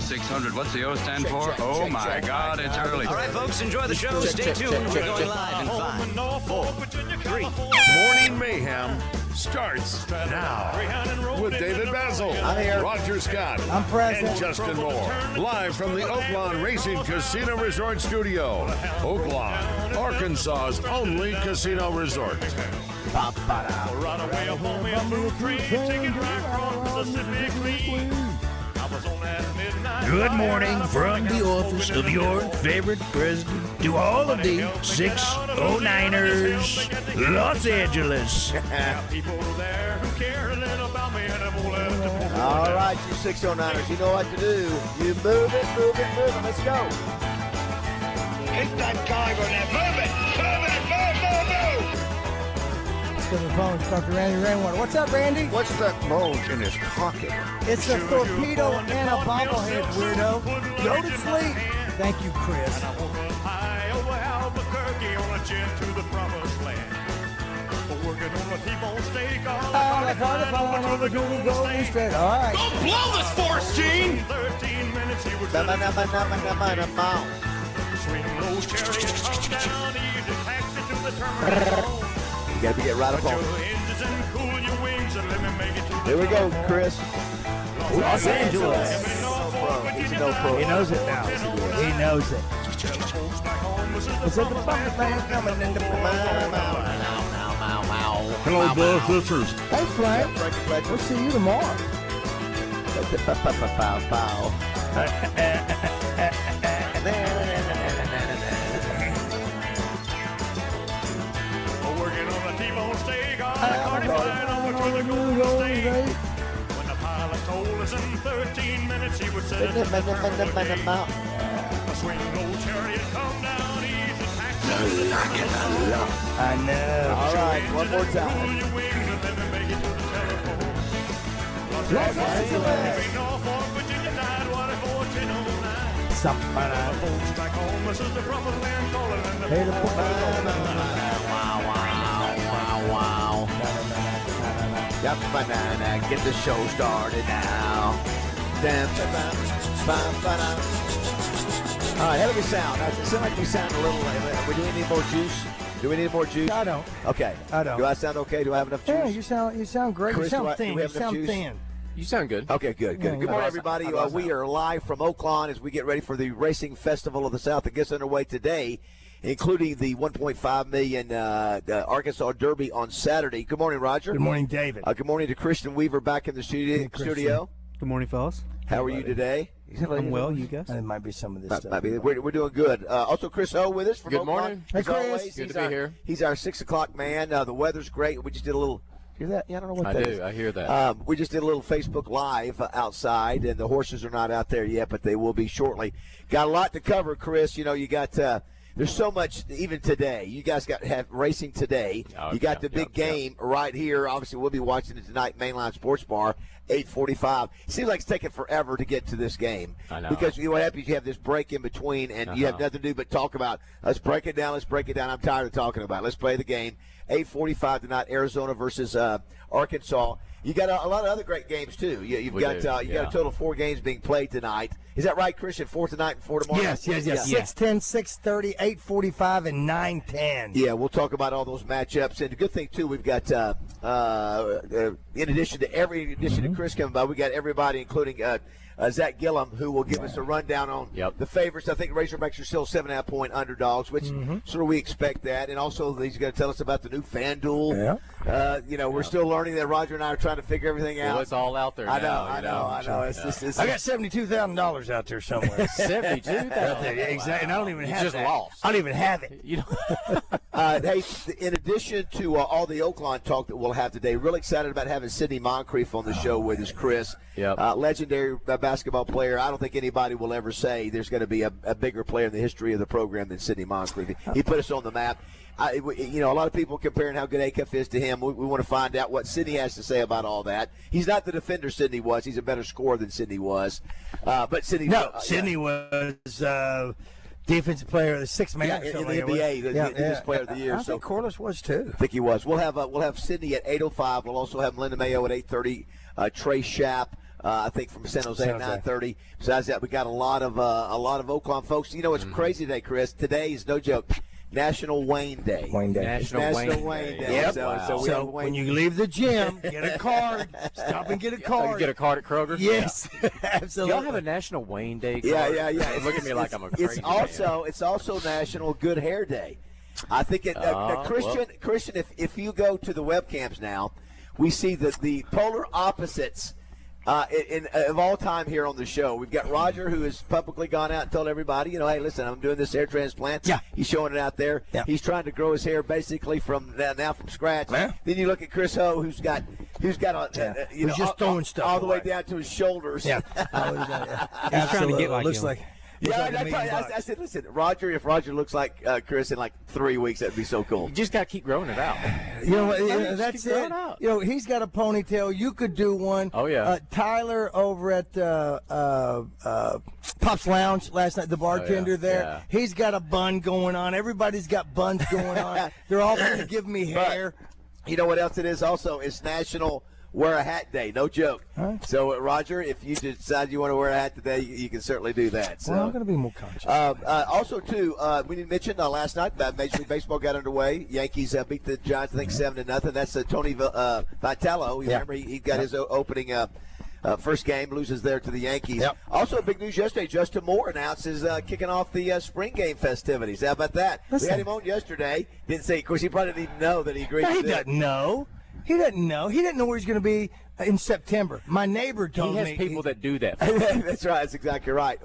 600. What's the O stand for? Oh, my God, it's early. All right, folks, enjoy the show. Stay tuned. We're going live in 5, 4, 3. Morning Mayhem starts now with David Bazzel, I'm here. Roger Scott, I'm present. and Justin Moore. Live from the Oaklawn Racing Casino Resort Studio. Oaklawn, Arkansas's only casino resort. Good morning from the office of your favorite president to all of the 609ers, Los Angeles. All right, you 609ers, you know what to do. You move it. Let's go. Hit that guy on there. Move it. Let's go to the phone. Dr. Randy Rainwater. What's up, Randy? What's that bulge in his pocket? It's a torpedo and a bobblehead, weirdo. Go to sleep. Thank you, Chris. All right. Don't blow this force, Gene! You gotta get right up on it. Here we go, Chris. Los Angeles. He's no pro. He knows it now. He knows it. Hello, Buzz listeners. Hey, Frank. We'll see you tomorrow. When the pilot told us in 13 minutes he would set us a swing low chariot come down easy. I know. All right, one more time. Cool your wings and let me make it to the telephone. Los Angeles. Norfolk, Virginia, Tidewater, 1409. Somebody. Folks back home, this is the promised land calling and the Hey, the Yep, banana, get the show started now. All right, how do we sound? It sounds like we sound a little late. Do we need more juice? Do we need more juice? I don't. Okay. I don't. Do I sound okay? Do I have enough juice? Yeah, you sound great. Chris, you do sound do thin. we You have enough sound juice? thin. You sound good. Okay, good. Good morning, everybody. We are live from Oaklawn as we get ready for the Racing Festival of the South that gets underway today, including the $1.5 million Arkansas Derby on Saturday. Good morning, Roger. Good morning, David. Good morning to Christian Weaver back in the studio. Good morning, fellas. How are you today? I'm well. You guys? It might be some of this stuff. Might be. We're doing good. Also, Chris O with us from Good Oaklawn. morning. Hey, As Chris. always, Good to be here. He's our 6 o'clock man. The weather's great. We just did a little. Hear that? Yeah, I don't know what that is. I hear that. We just did a little Facebook Live outside, and the horses are not out there yet, but they will be shortly. Got a lot to cover, Chris. You know, you got there's so much even today. You guys have racing today. You got the big game right here. Obviously, we'll be watching it tonight, Mainline Sports Bar, 8:45. Seems like it's taking forever to get to this game. I know. Because what happens, you have this break in between, and you have nothing to do but talk about, let's break it down, I'm tired of talking about it. Let's play the game. 8:45 tonight, Arizona versus Arkansas. You got a lot of other great games too. You've got a total of 4 games being played tonight. Is that right, Christian? 4 tonight and 4 tomorrow. Yes. 6:10, 6:30, 8:45, and 9:10. Yeah, we'll talk about all those matchups. And the good thing too, we've got in addition to Chris coming by, we got everybody, including Zach Gillum, who will give us a rundown on the favorites. I think Razorbacks are still 7.5-point underdogs, which sort of we expect that. And also, he's going to tell us about the new FanDuel. We're still learning that. Roger and I are trying to figure everything out. Well, it's all out there now. I know. I got $72,000 out there somewhere. 72,000. Yeah, exactly. And I don't even have just that. lost. I don't even have it. You know. Hey, in addition to all the Oaklawn talk that we'll have today, really excited about having Sidney Moncrief on the show with us, Chris. Legendary basketball player. I don't think anybody will ever say there's going to be a bigger player in the history of the program than Sidney Moncrief. He put us on the map. A lot of people comparing how good Acuff is to him. We want to find out what Sidney has to say about all that. He's not the defender Sidney was. He's a better scorer than Sidney was. But Sidney Sidney was defensive player of the sixth man in the NBA, defensive player of the year. I think Corliss was too. I think he was. We'll have Sidney at 8:05. We'll also have Linda Mayo at 8:30. Trey Schapp. I think from San Jose at 9:30. Besides that, we got a lot of Oaklawn folks. You know what's crazy today, Chris? Today is no joke. National Wayne Day. National Wayne Day. Yep. So when you leave the gym, get a card. Stop and get a card. You get a card at Kroger? Yes, absolutely. Y'all have a National Wayne Day card? Yeah. Look at me like I'm a crazy It's also National Good Hair Day. I think Christian, if you go to the webcams now, we see the polar opposites of all time here on the show. We've got Roger, who has publicly gone out and told everybody, hey, listen, I'm doing this hair transplant. Yeah. He's showing it out there. Yeah. He's trying to grow his hair basically from scratch. Yeah. Then you look at Chris Ho, who's got Who's just throwing stuff all the way away. down to his shoulders. Yeah. He's trying to get like looks him. like. Yeah, I said, listen, Roger, if Roger looks like Chris in like 3 weeks, that'd be so cool. You just got to keep growing it out. You know what? Just That's keep growing it. out. He's got a ponytail. You could do one. Oh, yeah. Tyler over at Pop's Lounge last night, the bartender there. Yeah. He's got a bun going on. Everybody's got buns going on. They're all going to give me hair. You know what else it is also? It's National Wear a Hat Day. No joke. Right. So, Roger, if you decide you want to wear a hat today, you can certainly do that. So. Well, I'm going to be more conscious. Also, too, we didn't mention last night Major League Baseball got underway. Yankees beat the Giants, I think, 7-0. That's Tony Vitello. You remember he got his opening first game, loses there to the Yankees. Yep. Also, big news yesterday. Justin Moore announces kicking off the spring game festivities. How about that? Listen. We had him on yesterday. Didn't say, of course, he probably didn't even know that he agreed No, to he do it. doesn't know. He didn't know. He didn't know where he's going to be in September. My neighbor told me. He has people that do that. That's right. That's exactly right.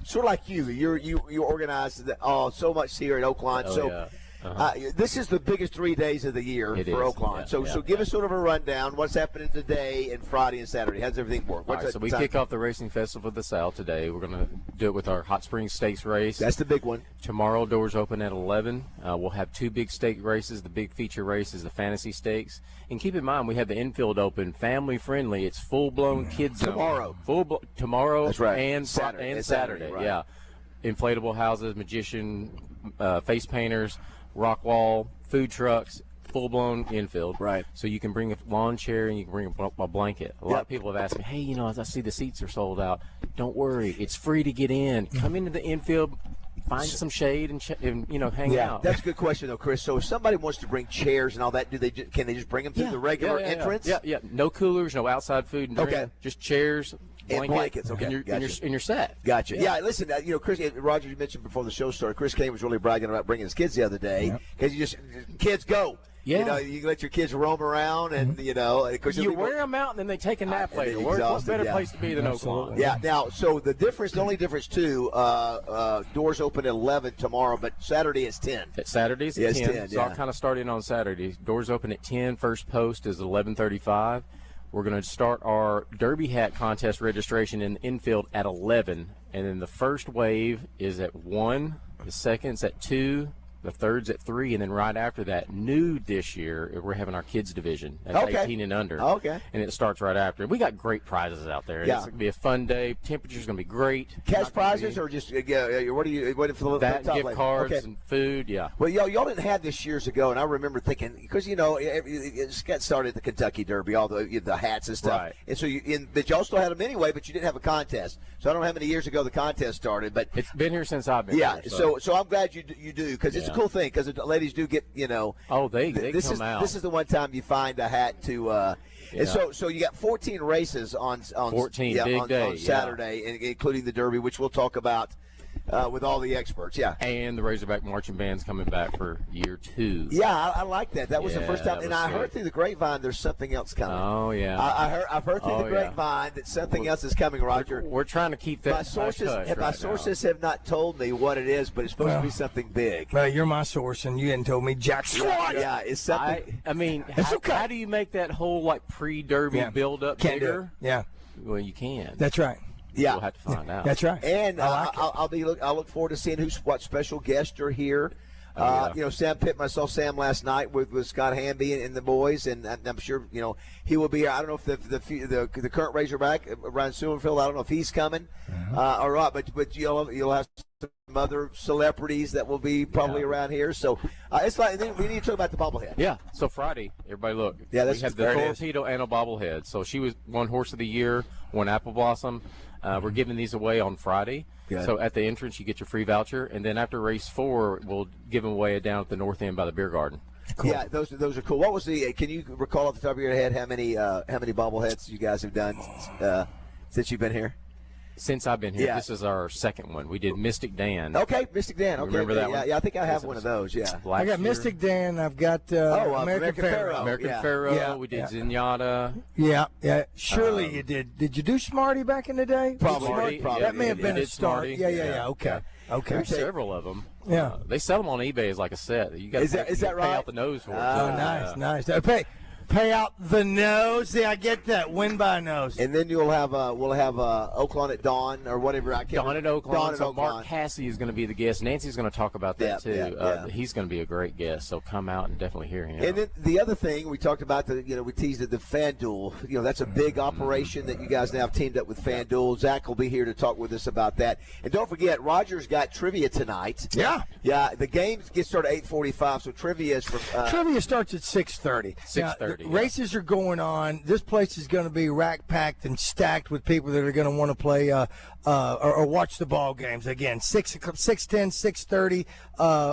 Sort of like you. You organize so much here at Oaklawn. This is the biggest 3 days of the year for Oaklawn. So give us sort of a rundown. What's happening today and Friday and Saturday? How does everything work? All right, so we kick off the Racing Festival of the South today. We're going to do it with our Hot Springs Stakes race. That's the big one. Tomorrow, doors open at 11. We'll have two big stake races. The big feature race is the Fantasy Stakes. And keep in mind, we have the infield open, family-friendly. It's full-blown kids zone. Tomorrow. That's right. And Saturday. Right. Yeah. Inflatable houses, magician, face painters, rock wall, food trucks, full-blown infield. Right. So you can bring a lawn chair and you can bring a blanket. A lot of people have asked me, hey, I see the seats are sold out. Don't worry. It's free to get in. Come into the infield, find some shade and hang out. That's a good question, though, Chris. So if somebody wants to bring chairs and all that, can they just bring them through the regular entrance? Yeah. No coolers, no outside food and drink. Okay. Just chairs. Blankets, okay. And you're set. Gotcha. Yeah, listen, Chris, Roger, you mentioned before the show started, Chris Kane was really bragging about bringing his kids the other day because kids go. Yeah. You can let your kids roam around and, of course, you wear them out and then they take a nap later. What better place to be than Oaklawn? Yeah. Now, so the only difference, too, doors open at 11 tomorrow, but Saturday is 10. Saturday's at 10. So yeah. I'll kind of start in on Saturday. Doors open at 10. First post is 11:35. We're going to start our Derby hat contest registration in the infield at 11, and then the first wave is at 1, the second's at 2, the third's at 3, and then right after that, new this year, we're having our kids division. That's 18 and under. Okay. And it starts right after. We got great prizes out there. Yeah. It's going to be a fun day. Temperature's going to be great. Cash prizes or just what do you that gift cards and food, yeah. Well, y'all didn't have this years ago, and I remember thinking because it got started at the Kentucky Derby, all the hats and stuff, right. And so but y'all still had them anyway, but you didn't have a contest. So I don't know how many years ago the contest started, but it's been here since I've been here. So I'm glad you do because it's a cool thing because the ladies do get they come out. This is the one time you find a hat to. And so you got 14 races on 14 big days, on Saturday, including the Derby, which we'll talk about with all the experts. Yeah, and the Razorback marching band's coming back for year 2. Yeah, I like that. That was the first time, and I heard good. through the grapevine there's something else coming. Oh yeah, I've heard through the grapevine that something else is coming. Roger, we're trying to keep that. My sources have not told me what it is, but it's supposed to be something big. Well, you're my source, and you hadn't told me jack squat. Yeah, it's something. I mean, how do you make that whole pre-Derby build up bigger? Yeah, well, you can. That's right. Yeah, we'll have to find out. That's right. And I'll look forward to seeing what special guests are here. Sam Pittman, I saw Sam last night with Scott Hamby and the boys, and I'm sure he will be here. I don't know if the current Razorback Ryan Sewellfield, I don't know if he's coming or not, but you'll have some other celebrities that will be probably around here. So it's like, then we need to talk about the bobblehead. Yeah. So Friday, everybody look. Yeah, we have the Torpedo Anna bobblehead. So she was won Horse of the Year, won Apple Blossom. We're giving these away on Friday. Good. So at the entrance, you get your free voucher, and then after race 4, we'll give them away down at the north end by the beer garden. Cool. Yeah, those are cool. What was can you recall off the top of your head how many bobbleheads you guys have done since you've been here? Since I've been here, this is our second one. We did Mystic Dan. Okay, Mystic Dan. Okay, remember that one? Yeah, I think I have one of those. Yeah, I got Mystic Dan. I've got American Pharaoh. American Pharaoh. Yeah, we did Zenyatta. Yeah. Surely you did. Did you do Smarty back in the day? Probably. That may have been a start. Smarty. Yeah. Okay. There's several of them. Yeah. They sell them on eBay as like a set. You got to pay out the nose for it. Oh, nice. Pay out the nose. See, I get that. Win by nose. And then we'll have Oaklawn at dawn or whatever. Dawn at Oaklawn. Mark Cassey is going to be the guest. Nancy's going to talk about that too. Yeah. He's going to be a great guest. So come out and definitely hear him. And then the other thing we talked about, we teased the FanDuel. That's a big operation that you guys now have teamed up with FanDuel. Zach will be here to talk with us about that. And don't forget, Roger's got trivia tonight. Yeah. The games get started at 8:45. So trivia is from trivia starts at 6:30. 6:30. Races are going on. This place is going to be rack-packed and stacked with people that are going to want to play or watch the ball games. Again, 6:10, 6:30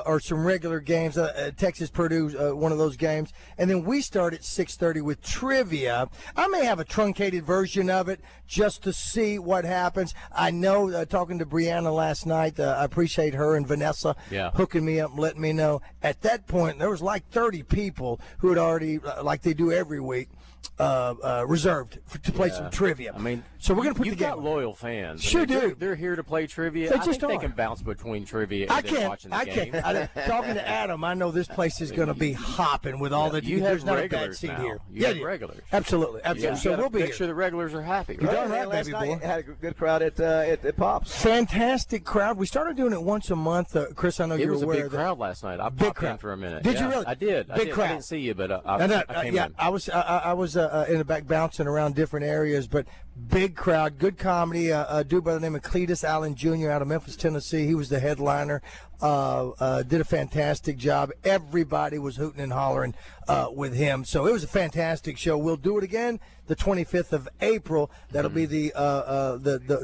or some regular games. Texas-Purdue, one of those games. And then we start at 6:30 with trivia. I may have a truncated version of it just to see what happens. I know, talking to Brianna last night, I appreciate her and Vanessa hooking me up and letting me know. At that point, there was like 30 people who had already, like they do every week, reserved to play some trivia. I mean, so we're going to put you've got loyal fans. Sure do. They're here to play trivia. They I think are. they can bounce between trivia and then watching the game. Talking to Adam, I know this place is going to be hopping with all the. You there's have not regulars a bad seat now. here. You have regulars. Absolutely. So we'll be make sure the regulars are happy. You're darn right, last baby night boy. Had a good crowd at Pops. Fantastic crowd. We started doing it once a month. Chris, I know you're aware. It was a big crowd last night. I popped in for a minute. Did you really? I did. Big crowd. I didn't see you, but I came in. I was in the back bouncing around different areas, but big crowd, good comedy. A dude by the name of Cletus Allen Jr. out of Memphis, Tennessee. He was the headliner. Did a fantastic job. Everybody was hooting and hollering with him. So it was a fantastic show. We'll do it again the 25th of April. That'll be the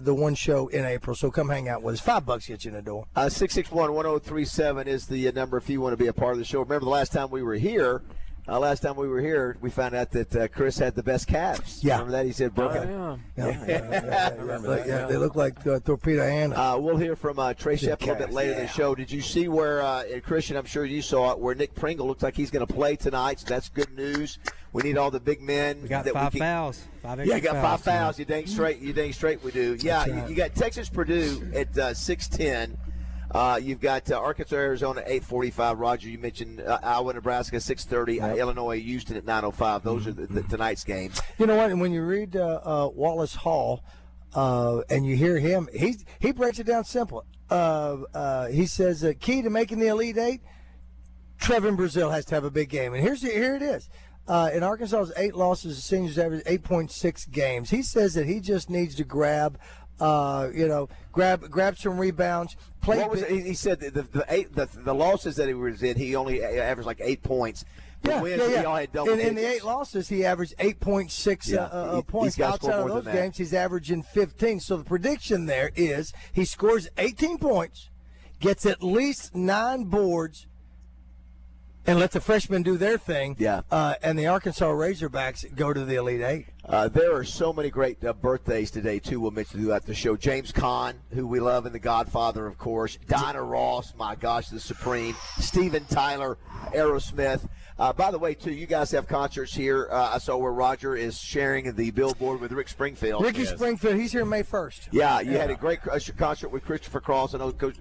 one show in April. So come hang out with us. $5 gets you in the door. 661-1037 is the number if you want to be a part of the show. Remember the last time we were here, we found out that Chris had the best calves. Yeah. Remember that? He said broken. Yeah. They look like Torpedo Anna. We'll hear from Trey Shep a little bit later in the show. Did you see where, Christian, I'm sure you saw it, where Nick Pringle looks like he's going to play tonight, so that's good news. We need all the big men. We got 5 fouls. You got 5 fouls. You dang straight we do. Yeah, you got Texas-Purdue at 6:10. You've got Arkansas, Arizona, 8:45. Roger, you mentioned Iowa, Nebraska, 6:30. Illinois, Houston at 9:05. Those are the tonight's games. You know what? And when you read Wallace Hall and you hear him, he breaks it down simple. He says key to making the Elite Eight, Trevin Brazil has to have a big game. And here it is. In Arkansas's 8 losses, the seniors average 8.6 games. He says that he just needs to grab some rebounds. He said the losses that he was in, he only averaged like 8 points. He all had double in the 8 losses, he averaged 8.6 points. Outside of those games, he's averaging 15. So the prediction there is he scores 18 points, gets at least 9 boards, and let the freshmen do their thing. And the Arkansas Razorbacks go to the Elite Eight. There are so many great birthdays today, too, we'll mention throughout the show. James Caan, who we love, and The Godfather, of course. Dinah Ross, my gosh, the Supreme. Steven Tyler, Aerosmith. By the way, too, you guys have concerts here. I saw where Roger is sharing the billboard with Rick Springfield. Springfield, he's here May 1st. Yeah, you had a great concert with Christopher Cross. I know Coach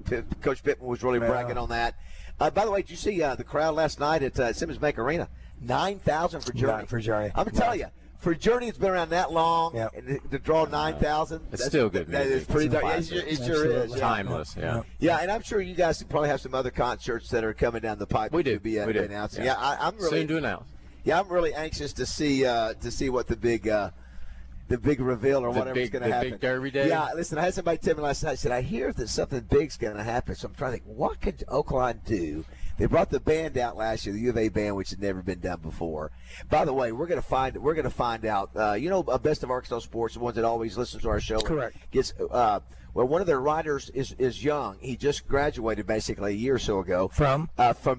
Pittman was really bragging on that. By the way, did you see the crowd last night at Simmons Bank Arena? 9,000 for Journey. I'm going to tell you, for a journey that's been around that long, and to draw 9,000, it's still good music. That is pretty dark. It sure is. Timeless, Yeah, and I'm sure you guys probably have some other concerts that are coming down the pipe. We do. Be announcing. Yeah, I'm really soon to announce. Yeah, I'm really anxious to see what the big reveal or whatever's going to happen. The big Derby day. Yeah, listen, I had somebody tell me last night. I said, I hear that something big's going to happen. So I'm trying to think, what could Oaklawn do? They brought the band out last year, the U of A band, which had never been done before. By the way, we're going to find out. Best of Arkansas Sports, the ones that always listen to our show. Correct. Gets one of their writers is young. He just graduated basically a year or so ago from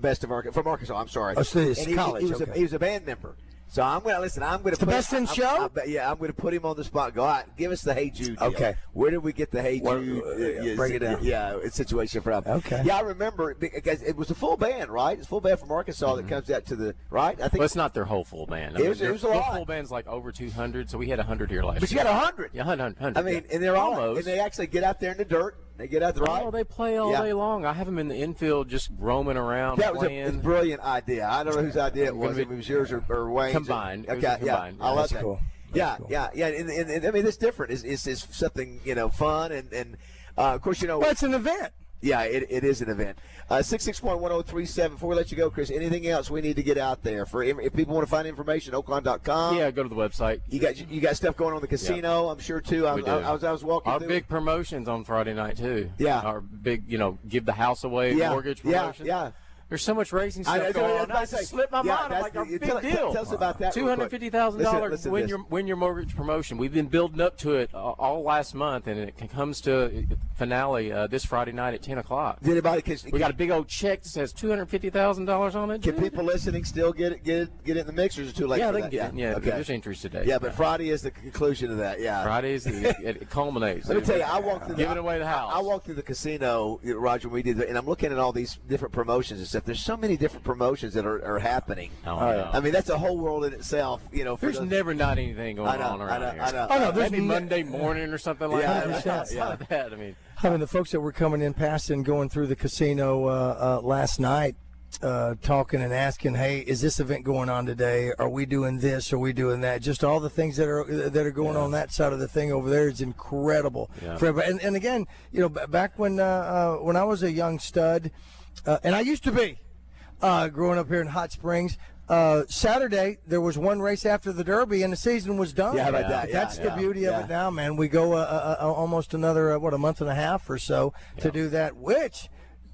Best of Arkansas. From Arkansas, I'm sorry. Oh, so it's and college. He was a band member. So I'm going to listen. I'm going to the best in show. I'm going to put him on the spot. Go out, give us the Hey Jude deal. Okay. Where did we get the Hey Jude? Break it down. Yeah, situation from. Okay. Yeah, I remember because it was a full band, right? It's a full band from Arkansas that comes out to the right. I think. Well, it's not their whole full band. It was a lot. Their full band's like over 200, so we had 100 here last year. But you got 100. Yeah, 100. I mean, and they're all, and they actually get out there in the dirt. They get out the right. Oh, they play all day long. I have them in the infield just roaming around. That was playing. a brilliant idea. I don't know whose idea it was. It was yours or Wayne's. Combined. Okay, combined. I love that. Cool. Yeah. And I mean, it's different. It's something fun and of course Well, it's an event. Yeah, it is an event. 66.1037. Before we let you go, Chris, anything else we need to get out there for if people want to find information? Oaklawn.com. Yeah, go to the website. You got stuff going on in the casino, I'm sure too. I was walking. Our through. big promotions on Friday night too. Yeah, our big give the house away mortgage promotion. Yeah. There's so much racing stuff going on. That slipped my mind. I'm like, our big deal. Tell us about that. $250,000 win your mortgage promotion. We've been building up to it all last month, and it comes to finale this Friday night at 10 o'clock. We got a big old check that says $250,000 on it. Can people listening still get it in the mix, or is it too late? Yeah, for they can get it. Yeah, okay. There's entries today. Yeah, but Friday is the conclusion of that. Yeah, Fridays it culminates. Let me tell you, I walked through giving away the house. I walked through the casino, Roger. We did, and I'm looking at all these different promotions and stuff. There's so many different promotions that are happening. I mean, that's a whole world in itself. There's never not anything going on around here. I know. Oh no, there's maybe Monday morning or something like that. 100%. Like that. I mean, the folks that were coming in past and going through the casino last night, talking and asking, "Hey, is this event going on today? Are we doing this? Are we doing that?" Just all the things that are going on that side of the thing over there is incredible for everybody. And again, back when I was a young stud, and I used to be growing up here in Hot Springs. Saturday, there was one race after the Derby, and the season was done. Yeah, how about that? That's the beauty of it now, man. We go almost another, a month and a half or so to do that, which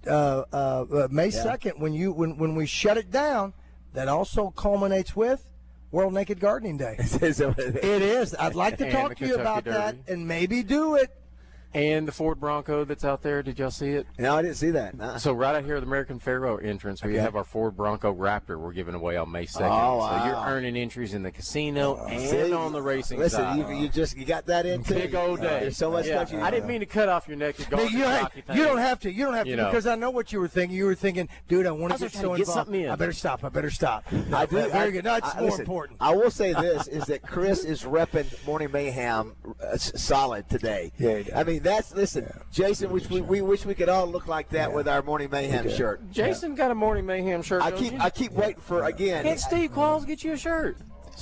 May 2nd, when we shut it down, that also culminates with World Naked Gardening Day. It is. I'd like to talk to you about that and maybe do it. And the Ford Bronco that's out there, did y'all see it? No, I didn't see that. Nah. So right out here at the American Pharaoh entrance, we have our Ford Bronco Raptor we're giving away on May 2nd. Oh, wow. So you're earning entries in the casino and on the racing side. Listen, you got that in too. Big old day. There's so much stuff I didn't mean to cut off your neck. You don't have to. You don't have to because I know what you were thinking. You were thinking, dude, I want to get so involved. I better stop. I do. Very good. No, it's more listen, important. I will say this, is that Chris is repping Morning Mayhem solid today. Yeah, he does. I mean, Jason, we wish we could all look like that with our Morning Mayhem shirt. Jason got a Morning Mayhem shirt. I keep waiting for again. Can't Steve Qualls get you a shirt?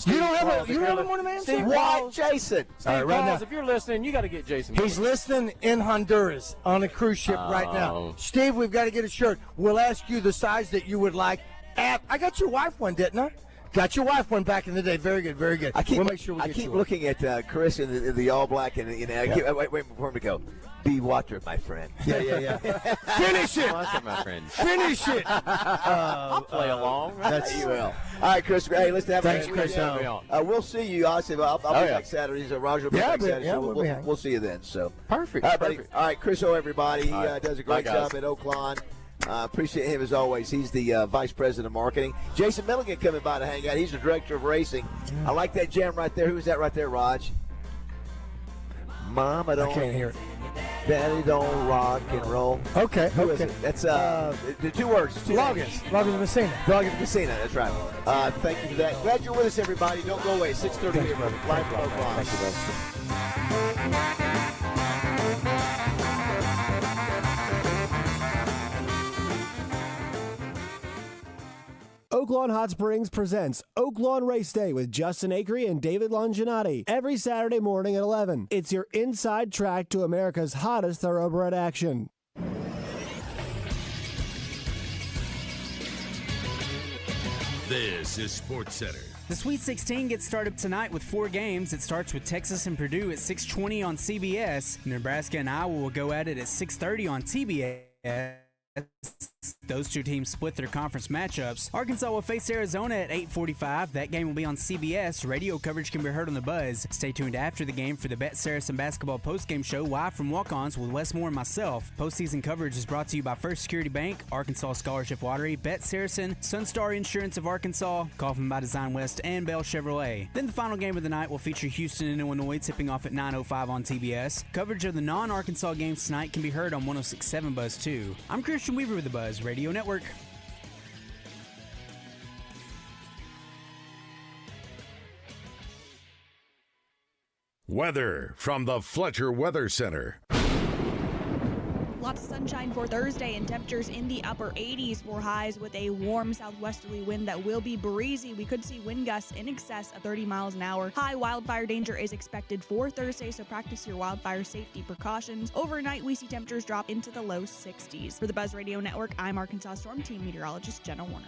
You don't have a Morning Mayhem shirt? Why, Jason? Steve Qualls, if you're listening, you got to get Jason. He's listening in Honduras on a cruise ship right now. Steve, we've got to get a shirt. We'll ask you the size that you would like. I got your wife one, didn't I? Got your wife one back in the day. Very good, very good. We'll make sure I keep looking at Chris in the all black, and wait for him to go. Be water, my friend. Yeah. Finish it. Water, my friend. Finish it. I'll play along. That's you will. All right, Chris. Hey, let's have Thanks, a Chris. we'll see you. I'll be back Saturday. So Roger will be back Saturday. So we'll see you then. So perfect. All right, buddy. All right, Chris. Everybody. He does a great job at Oaklawn. Appreciate him as always. He's the vice president of marketing. Jason Milligan coming by to hang out. He's the director of racing. I like that jam right there. Who's that right there, Raj? Mom, I can't hear it. Daddy don't rock and roll. Okay. Who is it? That's the 2 words. Loggins Messina. Loggins Messina. That's right. Thank you for that. Glad you're with us, everybody. Don't go away. 6:30 here, brother. Live from Oaklawn. Thank you, brother. Oaklawn Hot Springs presents Oaklawn Race Day with Justin Acree and David Longinati every Saturday morning at 11. It's your inside track to America's hottest thoroughbred action. This is Sports Center. The Sweet 16 gets started tonight with 4 games. It starts with Texas and Purdue at 6:20 on CBS. Nebraska and Iowa will go at it at 6:30 on TBS. Those two teams split their conference matchups. Arkansas will face Arizona at 8:45. That game will be on CBS. Radio coverage can be heard on The Buzz. Stay tuned after the game for the Bet Saracen Basketball postgame show live from Walk-Ons with Wes Moore and myself. Postseason coverage is brought to you by First Security Bank, Arkansas Scholarship Lottery, Bet Saracen, Sunstar Insurance of Arkansas, Kaufman by Design West, and Bell Chevrolet. Then the final game of the night will feature Houston and Illinois tipping off at 9:05 on TBS. Coverage of the non-Arkansas games tonight can be heard on 106.7 Buzz 2. I'm Christian Weaver with The Buzz Radio Network. Weather from the Fletcher Weather Center. Lots of sunshine for Thursday and temperatures in the upper 80s for highs with a warm southwesterly wind that will be breezy. We could see wind gusts in excess of 30 miles an hour. High wildfire danger is expected for Thursday, so practice your wildfire safety precautions. Overnight, we see temperatures drop into the low 60s. For the Buzz Radio Network, I'm Arkansas Storm Team Meteorologist Jenna Warner.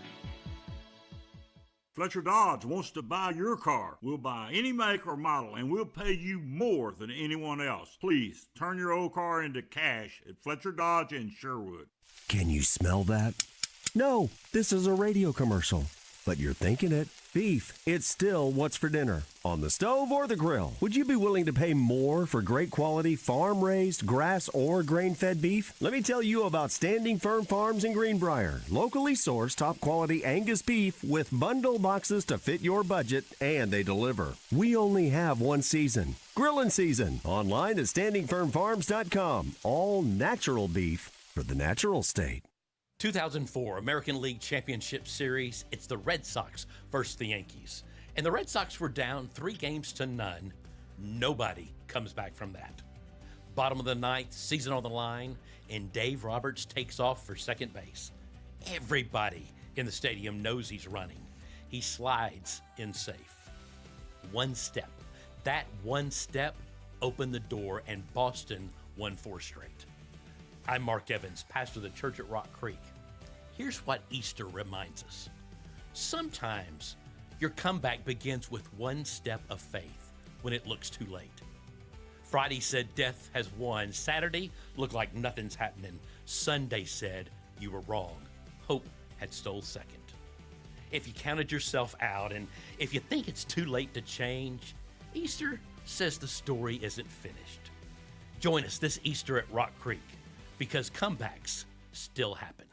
Fletcher Dodge wants to buy your car. We'll buy any make or model, and we'll pay you more than anyone else. Please, turn your old car into cash at Fletcher Dodge in Sherwood. Can you smell that? No, this is a radio commercial. But you're thinking it. Beef, it's still what's for dinner. On the stove or the grill. Would you be willing to pay more for great quality farm-raised, grass, or grain-fed beef? Let me tell you about Standing Firm Farms in Greenbrier. Locally sourced, top-quality Angus beef with bundle boxes to fit your budget, and they deliver. We only have one season. Grillin' season. Online at standingfirmfarms.com. All natural beef for the natural state. 2004 American League Championship Series. It's the Red Sox versus the Yankees. And the Red Sox were down 3-0. Nobody comes back from that. Bottom of the ninth, season on the line, and Dave Roberts takes off for second base. Everybody in the stadium knows he's running. He slides in safe. One step. That one step opened the door, and Boston won 4 straight. I'm Mark Evans, pastor of the church at Rock Creek. Here's what Easter reminds us. Sometimes your comeback begins with one step of faith when it looks too late. Friday said death has won. Saturday looked like nothing's happening. Sunday said you were wrong. Hope had stole second. If you counted yourself out and if you think it's too late to change, Easter says the story isn't finished. Join us this Easter at Rock Creek, because comebacks still happen.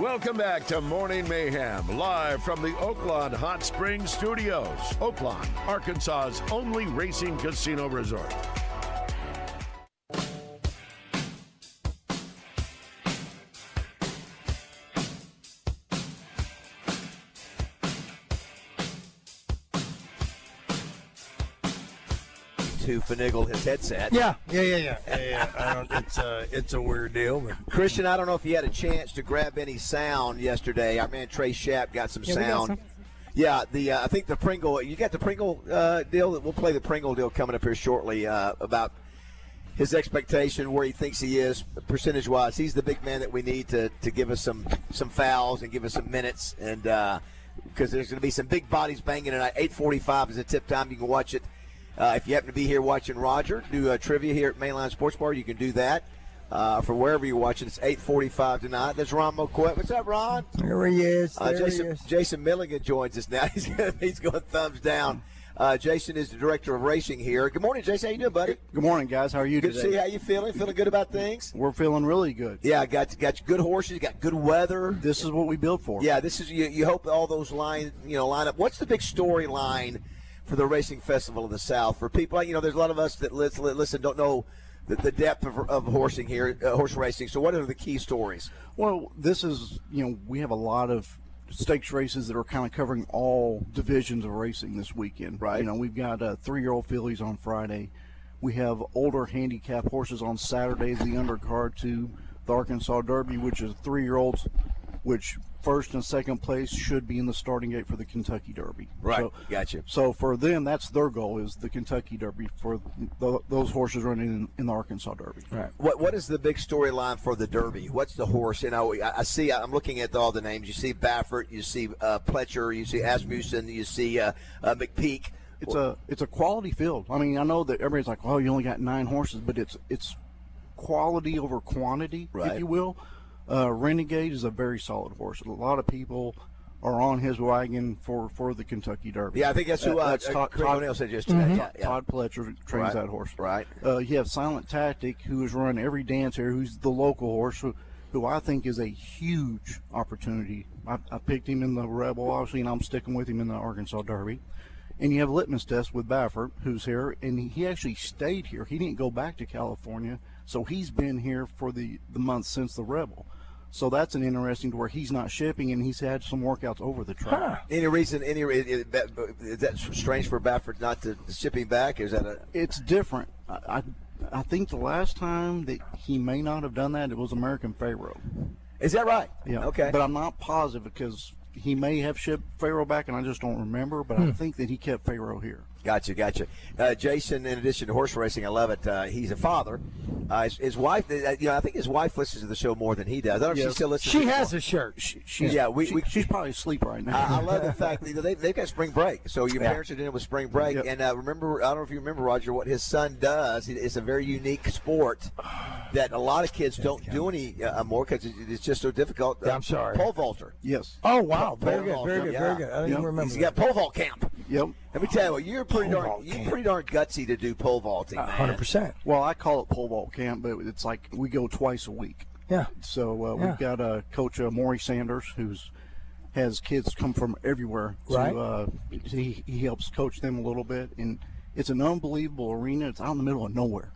Welcome back to Morning Mayhem, live from the Oaklawn Hot Springs Studios. Oaklawn, Arkansas's only racing casino resort. To finagle his headset. Yeah. It's a weird deal. But. Christian, I don't know if you had a chance to grab any sound yesterday. Our man Trey Shapp got some sound. Yeah, I think the Pringle. You got the Pringle deal. We'll play the Pringle deal coming up here shortly about his expectation, where he thinks he is percentage-wise. He's the big man that we need to give us some fouls and give us some minutes, and because there's going to be some big bodies banging tonight. 8:45 is the tip time. You can watch it. If you happen to be here watching Roger do trivia here at Mainline Sports Bar, you can do that. For wherever you're watching, it's 8:45 tonight. There's Ron Moquette. What's up, Ron? There he is. Jason Milligan joins us now. He's going thumbs down. Jason is the director of racing here. Good morning, Jason. How you doing, buddy? Good morning, guys. How are you today? Good to see how you feeling. Feeling good about things? We're feeling really good. Yeah, got good horses. Got good weather. This is what we built for. Yeah, this is you hope all those line up. What's the big storyline for the Racing Festival of the South? For people, there's a lot of us that listen don't know the depth of horsing here, horse racing. So what are the key stories? Well, this is, we have a lot of stakes races that are kind of covering all divisions of racing this weekend. Right. We've got 3-year-old fillies on Friday. We have older handicap horses on Saturday, the undercard to the Arkansas Derby, which is 3-year-olds, which first and second place should be in the starting gate for the Kentucky Derby. Right, So, gotcha. So for them, that's their goal, is the Kentucky Derby for those horses running in the Arkansas Derby. Right. What is the big storyline for the Derby? What's the horse? I'm looking at all the names. You see Baffert, you see Pletcher, you see Asmussen, you see McPeak. It's a quality field. I mean, I know that everybody's like, "Oh, you only got 9 horses," but it's quality over quantity, if you will. Renegade is a very solid horse. A lot of people are on his wagon for the Kentucky Derby. Yeah, I think that's who Craig O'Neill said yesterday. Todd Pletcher trains that horse. Right. You have Silent Tactic, who has run every dance here, who's the local horse, who I think is a huge opportunity. I picked him in the Rebel, obviously, and I'm sticking with him in the Arkansas Derby. And you have Litmus Test with Baffert, who's here, and he actually stayed here. He didn't go back to California, so he's been here for the month since the Rebel. So that's an interesting to where he's not shipping, and he's had some workouts over the track. Huh. Any reason? Is that strange for Baffert not to shipping back? Is that It's different. I think the last time that he may not have done that, it was American Pharaoh. Is that right? Yeah. Okay. But I'm not positive because he may have shipped Pharaoh back, and I just don't remember. But I think that he kept Pharaoh here. Gotcha. Jason, in addition to horse racing, I love it. He's a father. His wife, I think his wife listens to the show more than he does. I don't know if she still listens. She has a shirt. She's probably asleep right now. I love the fact that they've got spring break. So your parents are doing it with spring break. Yep. And remember, I don't know if you remember, Roger, what his son does. It's a very unique sport that a lot of kids don't do any more because it's just so difficult. I'm sorry. Pole vaulter. Yes. Oh, wow. Very good. I didn't even remember. He's got pole vault camp. Yep. Let me tell you what, you're pretty darn gutsy to do pole vaulting, man. 100%. Well, I call it pole vault camp, but it's like we go twice a week. Yeah. So we've got Coach Maury Sanders, who's has kids come from everywhere. Right. He helps coach them a little bit, and it's an unbelievable arena. It's out in the middle of nowhere.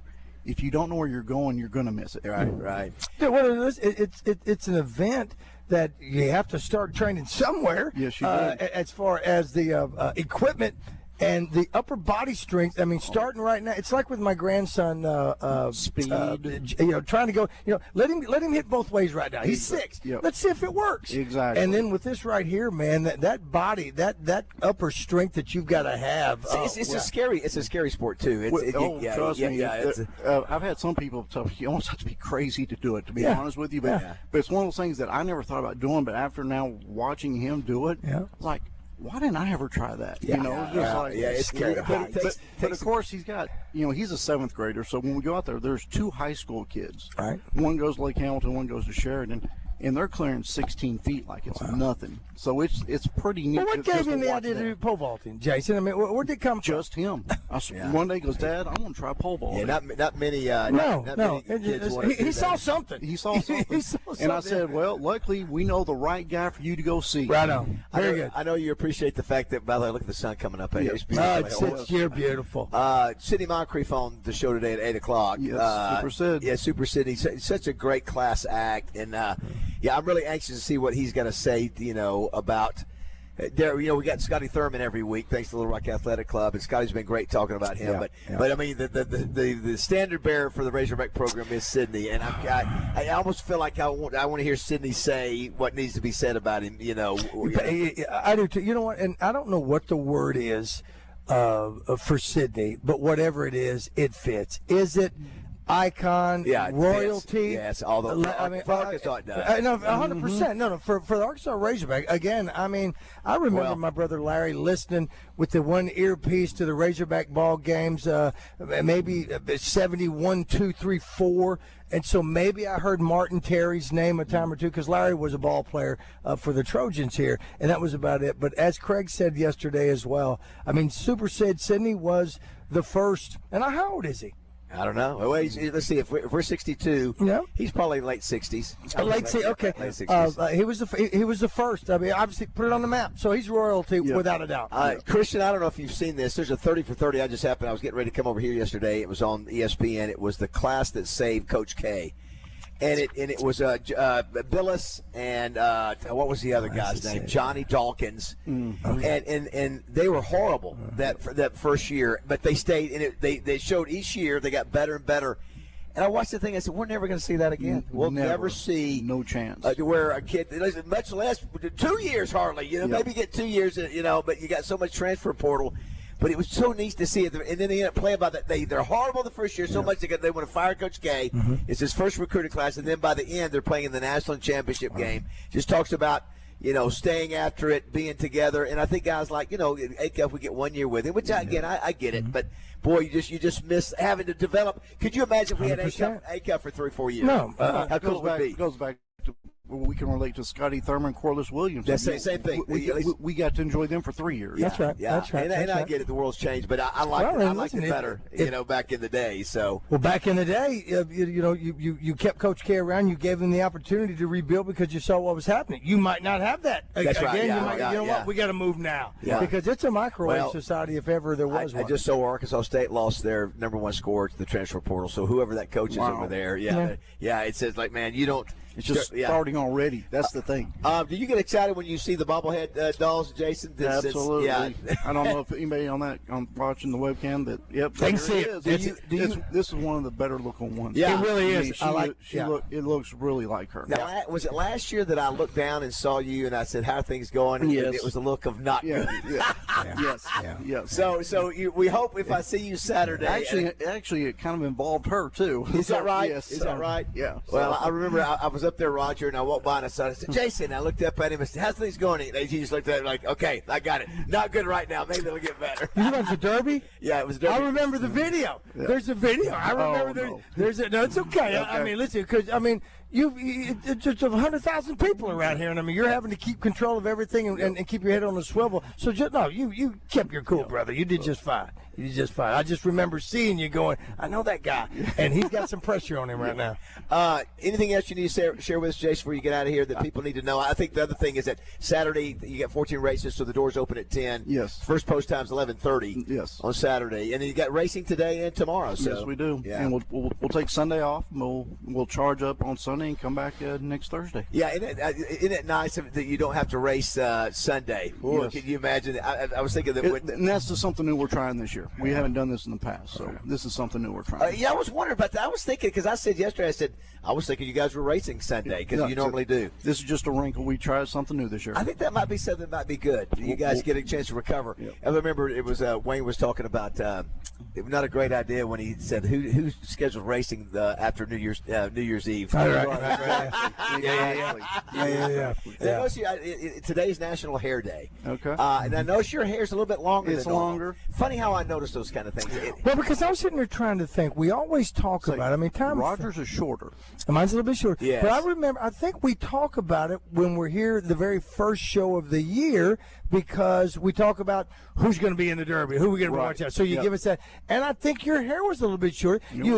If you don't know where you're going to miss it. Right. Yeah, well, it's an event that you have to start training somewhere. Yes, you do. As far as the equipment and the upper body strength. I mean, starting right now, it's like with my grandson. Speed. Trying to go. Let him hit both ways right now. He's 6. Yep. Let's see if it works. Exactly. And then with this right here, man, that body, that upper strength that you've got to have. It's a scary sport too. Trust me. Yeah, I've had some people tell me you almost have to be crazy to do it. To be honest with you, but it's one of those things that I never thought about doing. But after now watching him do it, it's like, why didn't I ever try that? It's scary. But of course, he's got, he's a 7th grader. So when we go out there, there's 2 high school kids. Right. One goes to Lake Hamilton, one goes to Sheridan, and they're clearing 16 feet like it's nothing. So it's pretty neat. Well, what gave him the idea to do pole vaulting, Jason? I mean, where did it come from? Just him. One day he goes, Dad, I'm going to try pole vaulting. Yeah, not many. He saw something. He saw something. And I said, well, luckily we know the right guy for you to go see. Right on. Very good. I know you appreciate the fact that, by the way, look at the sun coming up. It's beautiful. It's beautiful. Sydney Moncrief on the show today at 8 o'clock. Yes, Super Sid. Yeah, Super Sid. He's such a great class act. And, I'm really anxious to see what he's going to say, about there. We got Scotty Thurman every week, thanks to Little Rock Athletic Club, and Scotty's been great talking about him. But I mean, the standard bearer for the Razorback program is Sydney, and I almost feel like I want to hear Sydney say what needs to be said about him. I do too. You know what? And I don't know what the word is for Sydney, but whatever it is, it fits. Is it icon, royalty? Yes, although for Arkansas it does. No, 100%. No, for the Arkansas Razorback, again, I mean, I remember my brother Larry listening with the one earpiece to the Razorback ball games, maybe 71, 2, 3, 4. And so maybe I heard Martin Terry's name a time or two because Larry was a ball player for the Trojans here, and that was about it. But as Craig said yesterday as well, I mean, Super Sydney was the first. And how old is he? I don't know. Well, let's see. If we're 62, he's probably late 60s. Late 60s. He was the first. I mean, obviously put it on the map. So he's royalty without a doubt. Christian, I don't know if you've seen this. There's a 30 for 30. I was getting ready to come over here yesterday. It was on ESPN. It was the class that saved Coach K. And it was Billis and what was the other guy's name? Johnny Dawkins. And they were horrible that first year, but they stayed. And they showed each year they got better and better. And I watched the thing. I said, we're never going to see that again. We'll never see. No chance. Where a kid, much less 2 years hardly, maybe get 2 years, but you got so much transfer portal. But it was so neat to see it. And then they end up playing by that. They're horrible the first year so much they want to fire Coach K. Mm-hmm. It's his first recruiting class. And then by the end, they're playing in the national championship game. Just talks about, staying after it, being together. And I think guys like, Acuff, we get 1 year with him, which, I get it. But, boy, you just miss having to develop. Could you imagine if we had Acuff for 3-4 years? No. How cool would it be? It goes back to we can relate to Scotty Thurman, Corliss Williams. That's the same thing. We got to enjoy them for 3 years. That's right. Yeah. That's right. And I get it. The world's changed, but I liked it better, back in the day. So. Well, back in the day, you kept Coach K around. You gave him the opportunity to rebuild because you saw what was happening. You might not have that That's again. Right. You know what? We got to move now because it's a microwave society if ever there was one. I just saw Arkansas State lost their number one scorer to the transfer portal. So whoever that coach is over there, it says like, man, you don't. It's just starting already. That's the thing. Do you get excited when you see the bobblehead dolls, Jason? Absolutely. I don't know if anybody on watching the webcam that. Yep. They can see it. This is one of the better looking ones. Yeah, it really is. It looks really like her. Now, was it last year that I looked down and saw you and I said, "How are things going?" And it was a look of not good. Yes. So we hope if I see you Saturday. Actually, it kind of involved her too. Is that right? Yes. Is that right? Yeah. Well, I remember I was up there, Roger, and I walked by and I said, Jason, I looked up at him and said, how's things going? And he just looked at me like, okay, I got it. Not good right now. Maybe it'll get better. You went to Derby? Yeah, it was Derby. I remember the video. Yeah. There's a video. I remember there's a. No, it's okay. I mean, listen, because, it's just 100,000 people around here, and you're having to keep control of everything and keep your head on the swivel. So you kept your cool, brother. You did just fine. You did just fine. I just remember seeing you going, I know that guy, and he's got some pressure on him right now. Anything else you need to share with us, Jason, before you get out of here that people need to know? I think the other thing is that Saturday you got 14 races, so the doors open at 10. Yes. First post time's 11:30. Yes. On Saturday, and then you got racing today and tomorrow. So. Yes, we do. Yeah. And we'll take Sunday off. We'll charge up on Sunday and come back next Thursday. Yeah, isn't it nice that you don't have to race Sunday? Ooh, yes. Can you imagine? I was thinking that. And that's just something new we're trying this year. We haven't done this in the past, so this is something new we're trying. I was wondering about that. I was thinking because I said yesterday, I was thinking you guys were racing Sunday because you normally do. This is just a wrinkle. We tried something new this year. I think that might be something that might be good. You guys get a chance to recover. Yep. I remember it was Wayne was talking about it was not a great idea when he said who scheduled racing after New Year's Eve. Right. Yeah. And I noticed today's National Hair Day. Okay. And I noticed your hair's a little bit longer. It's than normal. longer. Funny how I notice those kind of things. Well, because I was sitting there trying to think. We always talk about it. Rogers is shorter. Mine's a little bit shorter. Yes. But I think we talk about it when we're here the very first show of the year because we talk about who's going to be in the Derby, who we're going to watch out. So you give us that. And I think your hair was a little bit shorter. You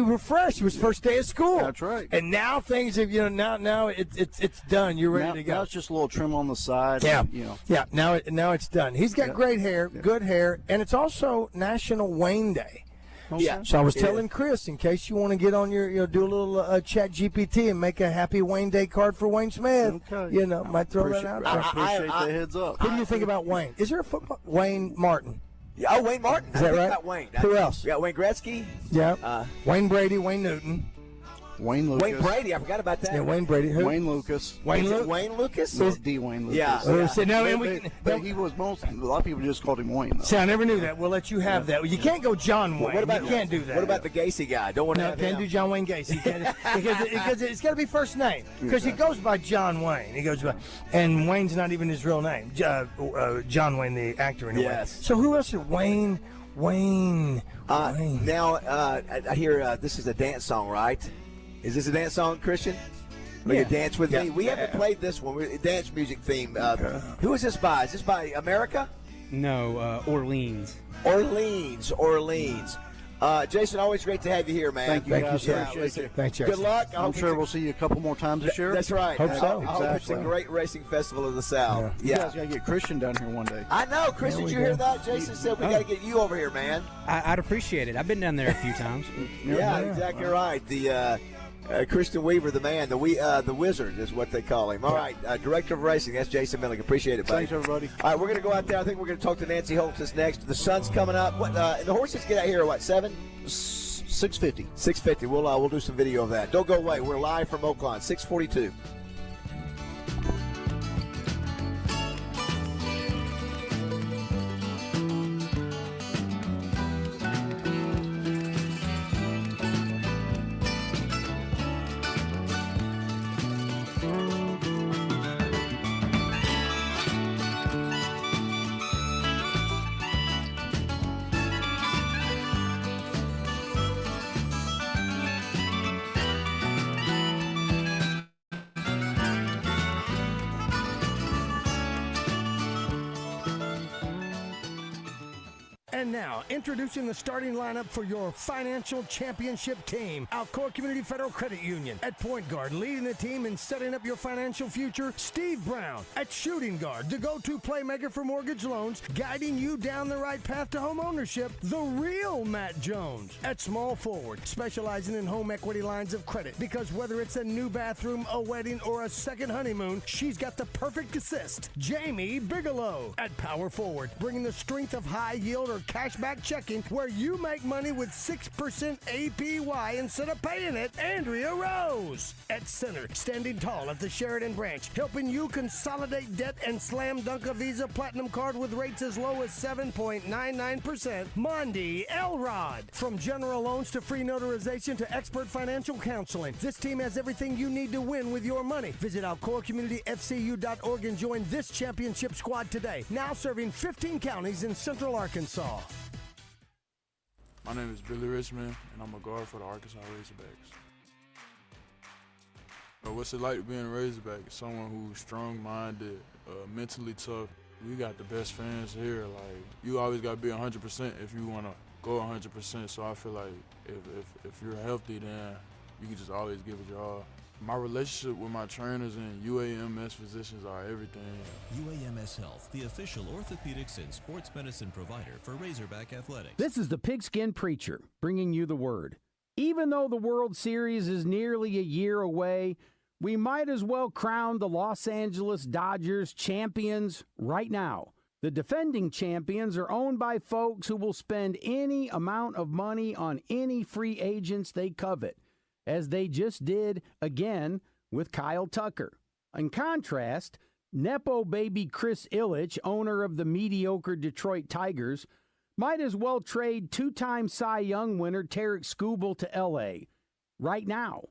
refreshed. It was first day of school. That's right. And now things have, now it's done. You're ready to go. Now it's just a little trim on the side. Yeah. And, Yeah. Now it's done. He's got great hair, good hair, and it's also National Wayne Day. Yeah. So I was telling Chris, in case you want to get on your, do a little chat GPT and make a happy Wayne Day card for Wayne Smith. Okay. Might throw that out there. I appreciate the heads up. Who do you think about Wayne? Is there a football? Wayne Martin. Yeah, Wayne Martin. Is that right? About Wayne. Who else? We got Wayne Gretzky. Yeah. Wayne Brady, Wayne Newton. Wayne Lucas. Wayne Brady, I forgot about that. Yeah, Wayne Brady. Who? Wayne Lucas. Wayne Lucas? No, D. Wayne Lucas. Yeah. But he was a lot of people just called him Wayne, though. See, I never knew that. We'll let you have that. You can't go John Wayne. What about, you can't do that. What about the Gacy guy? Don't want to have can't him. do John Wayne Gacy. Because it's got to be first name. Because he goes by John Wayne. He goes by, and Wayne's not even his real name. John Wayne, the actor, anyway. Yes. So who else is Wayne? Now, I hear this is a dance song, right? Is this a dance song, Christian? Like a Dance With Me? We haven't played this one. Dance music theme. Who is this by? Is this by America? No, Orleans. Orleans. Jason, always great to have you here, man. Thank you, guys. Sir. Thanks, Jason. Good luck. I'm sure we'll see you a couple more times this year. That's right. Hope so. I hope it's a great racing festival of the South. You guys got to get Christian down here one day. I know. Chris, did you hear that? Jason said we got to get you over here, man. I'd appreciate it. I've been down there a few times. Yeah, exactly right. The Christian Weaver, the man, the wizard is what they call him. All right, Director of Racing, that's Jason Milligan. Appreciate it, buddy. Thanks, everybody. All right, we're going to go out there. I think we're going to talk to Nancy Holtz's next. The sun's coming up. And the horses get out here at what, 7? 650. 650. We'll do some video of that. Don't go away. We're live from Oaklawn, 642. And now, introducing the starting lineup for your financial championship team. Alcoa Community Federal Credit Union. At point guard, leading the team in setting up your financial future, Steve Brown. At shooting guard, the go-to playmaker for mortgage loans, guiding you down the right path to home ownership, the real Matt Jones. At small forward, specializing in home equity lines of credit, because whether it's a new bathroom, a wedding, or a second honeymoon, she's got the perfect assist, Jamie Bigelow. At power forward, bringing the strength of high yield or cashback checking, where you make money with 6% APY instead of paying it, Andrea Rose. At center, standing tall at the Sheridan branch, helping you consolidate debt and slam dunk a Visa Platinum card with rates as low as 7.99%, Mondi Elrod. From general loans to free notarization to expert financial counseling, this team has everything you need to win with your money. Visit alcoacommunityfcu.org and join this championship squad today. Now serving 15 counties in Central Arkansas. My name is Billy Richmond, and I'm a guard for the Arkansas Razorbacks. What's it like being a Razorback? Someone who's strong-minded, mentally tough. We got the best fans here. Like, you always got to be 100% if you want to go 100%. So I feel like if you're healthy, then you can just always give it your all. My relationship with my trainers and UAMS physicians are everything. UAMS Health, the official orthopedics and sports medicine provider for Razorback Athletics. This is the Pigskin Preacher bringing you the word. Even though the World Series is nearly a year away, we might as well crown the Los Angeles Dodgers champions right now. The defending champions are owned by folks who will spend any amount of money on any free agents they covet, as they just did again with Kyle Tucker. In contrast, Nepo baby Chris Ilitch, owner of the mediocre Detroit Tigers, might as well trade two-time Cy Young winner Tarek Skubal to L.A. right now,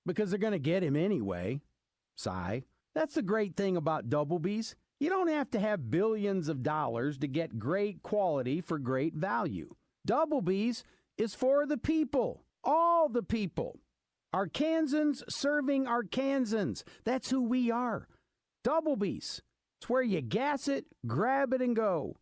because they're going to get him anyway. Cy. That's the great thing about Double B's. You don't have to have billions of dollars to get great quality for great value. Double B's is for the people, all the people. Arkansans serving Arkansans. That's who we are. Double B's. It's where you gas it, grab it, and go.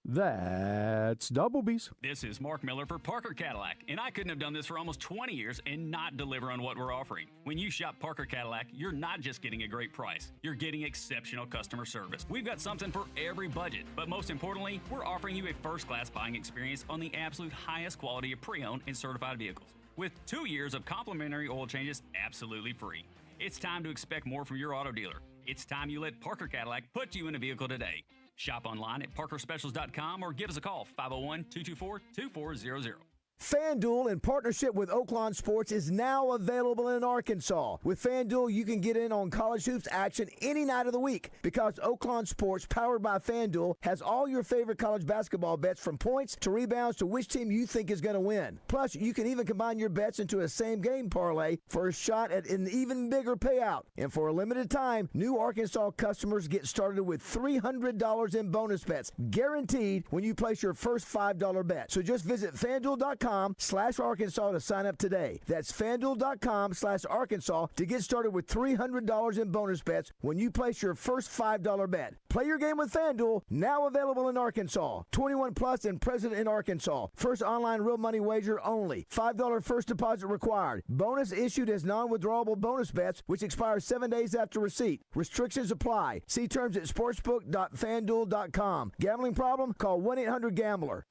That's Double B's. This is Mark Miller for Parker Cadillac, and I couldn't have done this for almost 20 years and not deliver on what we're offering. When you shop Parker Cadillac, you're not just getting a great price, you're getting exceptional customer service. We've got something for every budget, but most importantly, we're offering you a first-class buying experience on the absolute highest quality of pre-owned and certified vehicles, with 2 years of complimentary oil changes absolutely free. It's time to expect more from your auto dealer. It's time you let Parker Cadillac put you in a vehicle today. Shop online at parkerspecials.com or give us a call, 501-224-2400. FanDuel, in partnership with Oaklawn Sports, is now available in Arkansas. With FanDuel, you can get in on college hoops action any night of the week, because Oaklawn Sports, powered by FanDuel, has all your favorite college basketball bets, from points to rebounds to which team you think is going to win. Plus, you can even combine your bets into a same-game parlay for a shot at an even bigger payout. And for a limited time, new Arkansas customers get started with $300 in bonus bets, guaranteed when you place your first $5 bet. So just visit FanDuel.com/Arkansas to sign up today. That's FanDuel.com/Arkansas to get started with $300 in bonus bets when you place your first $5 bet. Play your game with FanDuel, now available in Arkansas. 21 plus and present in Arkansas. First online real money wager only. $5 first deposit required. Bonus issued as non-withdrawable bonus bets, which expire 7 days after receipt. Restrictions apply. See terms at sportsbook.fanduel.com. Gambling problem? Call 1-800-GAMBLER.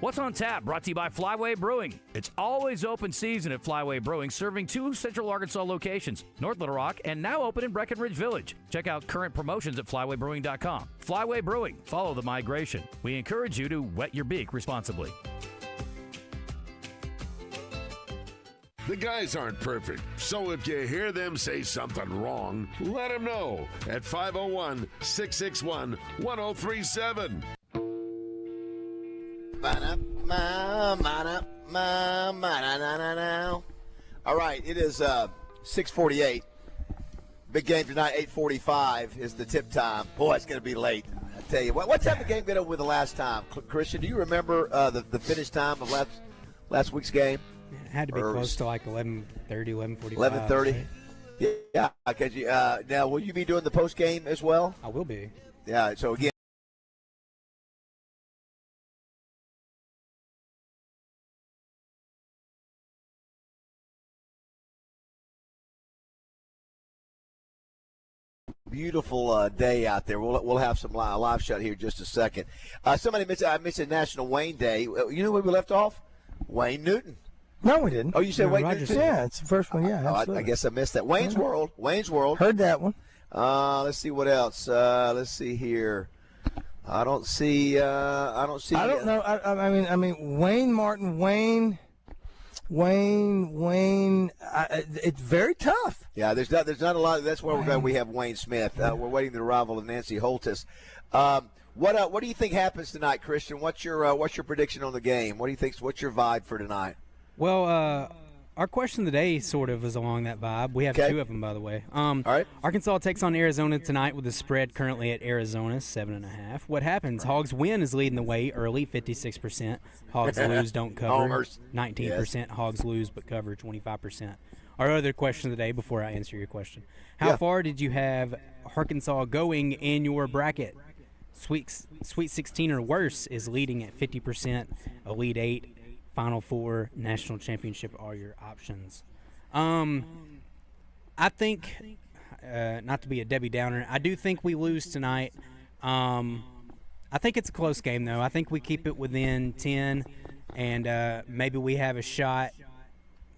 What's on Tap, brought to you by Flyway Brewing. It's always open season at Flyway Brewing, serving 2 Central Arkansas locations, North Little Rock and now open in Breckenridge Village. Check out current promotions at flywaybrewing.com. Flyway Brewing, follow the migration. We encourage you to wet your beak responsibly. The guys aren't perfect, so if you hear them say something wrong, let them know at 501-661-1037. All right, it is 6:48. Big game tonight, 8:45 is the tip time. Boy, it's going to be late. I tell you what time the game got over the last time? Christian, do you remember the finish time of last week's game? It had to be close to like 11:30, 11:45. 11:30. Right? Yeah. Now, will you be doing the post game as well? I will be. Yeah. So again. Beautiful day out there. We'll have some live shot here in just a second. Somebody mentioned National Wayne Day. You know where we left off? Wayne Newton. No, we didn't. Oh, you said Wayne Rogers. Newton? Yeah, it's the first one. Yeah, absolutely. I guess I missed that. Wayne's World. Wayne's World. Heard that one. Let's see what else. Let's see here. I don't see. I don't know. I mean, Wayne Martin, Wayne. It's very tough. Yeah, there's not a lot. That's where we're going. We have Wayne Smith. We're waiting the arrival of Nancy Holtis. What do you think happens tonight, Christian? What's your prediction on the game? What do you think? What's your vibe for tonight? Well, our question of the day sort of is along that vibe. We have two of them, by the way. All right. Arkansas takes on Arizona tonight with the spread currently at Arizona 7.5. What happens? Hogs win is leading the way early, 56%. Hogs lose, don't cover, 19%. Yes. Hogs lose but cover, 25%. Our other question of the day, before I answer your question, how far did you have Arkansas going in your bracket? Sweet 16 or worse is leading at 50%. Elite 8. Final Four, National Championship are your options. I think, not to be a Debbie Downer, I do think we lose tonight. I think it's a close game, though. I think we keep it within 10, and maybe we have a shot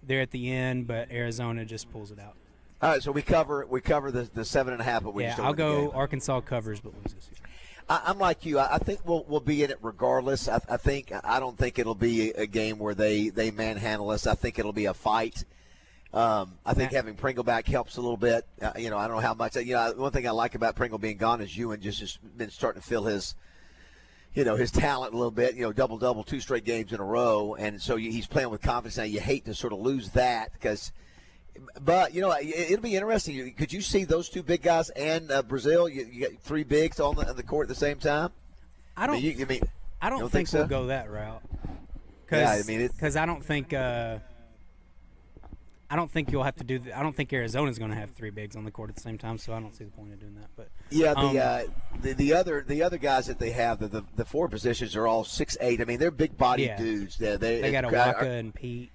there at the end, but Arizona just pulls it out. All right, so we cover the 7.5, but we just don't I'll win the go game. Arkansas covers but loses. I'm like you. I think we'll be in it regardless. I don't think it'll be a game where they manhandle us. I think it'll be a fight. I think having Pringle back helps a little bit. I don't know how much. One thing I like about Pringle being gone is Ewan just has been starting to feel his talent a little bit. Double, 2 straight games in a row, and so he's playing with confidence. Now you hate to sort of lose that because. But, it'll be interesting. Could you see those two big guys and Bazzel? You got 3 bigs on the court at the same time? I don't think we'll go that route. Because I don't think you'll have to do I don't think Arizona's going to have 3 bigs on the court at the same time, so I don't see the point of doing that. But the other guys that they have, the 4 positions are all 6'8". I mean, they're big body dudes. They got Waka and Pete.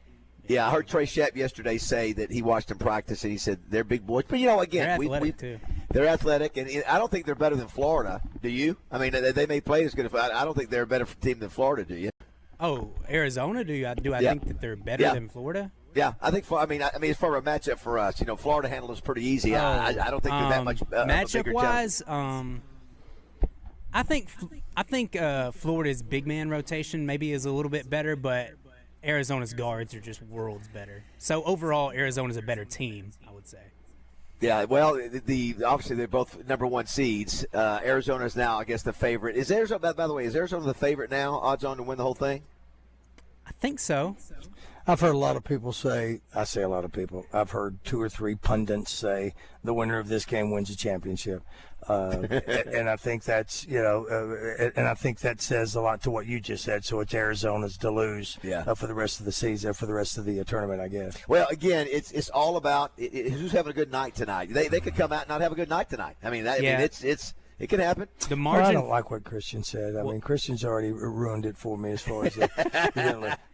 Yeah, I heard Trey Shepp yesterday say that he watched them practice, and he said they're big boys. But, again, they're athletic, too. They're athletic, and I don't think they're better than Florida. Do you? I mean, they may play as good. I don't think they're a better team than Florida, do you? Oh, Arizona? Do I think that they're better than Florida? Yeah, I think. I mean, it's for a matchup for us. Florida handled us pretty easy. I don't think they're that much matchup-wise. I think Florida's big man rotation maybe is a little bit better, but Arizona's guards are just worlds better. So overall, Arizona's a better team, I would say. Yeah, well, obviously they're both number 1 seeds. Arizona's now, I guess, the favorite. Is Arizona? By the way, is Arizona the favorite now? Odds on to win the whole thing? I think so. I've heard a lot of people say. I say a lot of people. I've heard 2 or 3 pundits say the winner of this game wins the championship. And I think that's, and I think that says a lot to what you just said. So it's Arizona's to lose for the rest of the season, for the rest of the tournament, I guess. Well, again, it's all about who's having a good night tonight. They could come out and not have a good night tonight. I mean, it can happen. The margin. Well, I don't like what Christian said. I mean, Christian's already ruined it for me as far as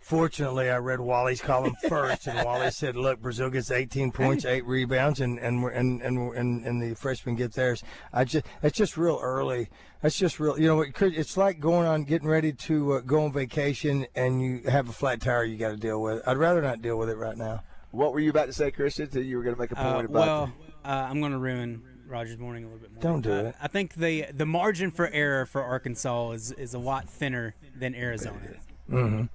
Fortunately, I read Wally's column first, and Wally said, "Look, Brazil gets 18 points, 8 rebounds, and the freshmen get theirs." It's just real early. That's just real. It's like getting ready to go on vacation, and you have a flat tire you got to deal with. I'd rather not deal with it right now. What were you about to say, Christian? You were going to make a point about. I'm going to ruin Roger's morning a little bit more. Don't do it. I think the margin for error for Arkansas is a lot thinner than Arizona. Mm-hmm.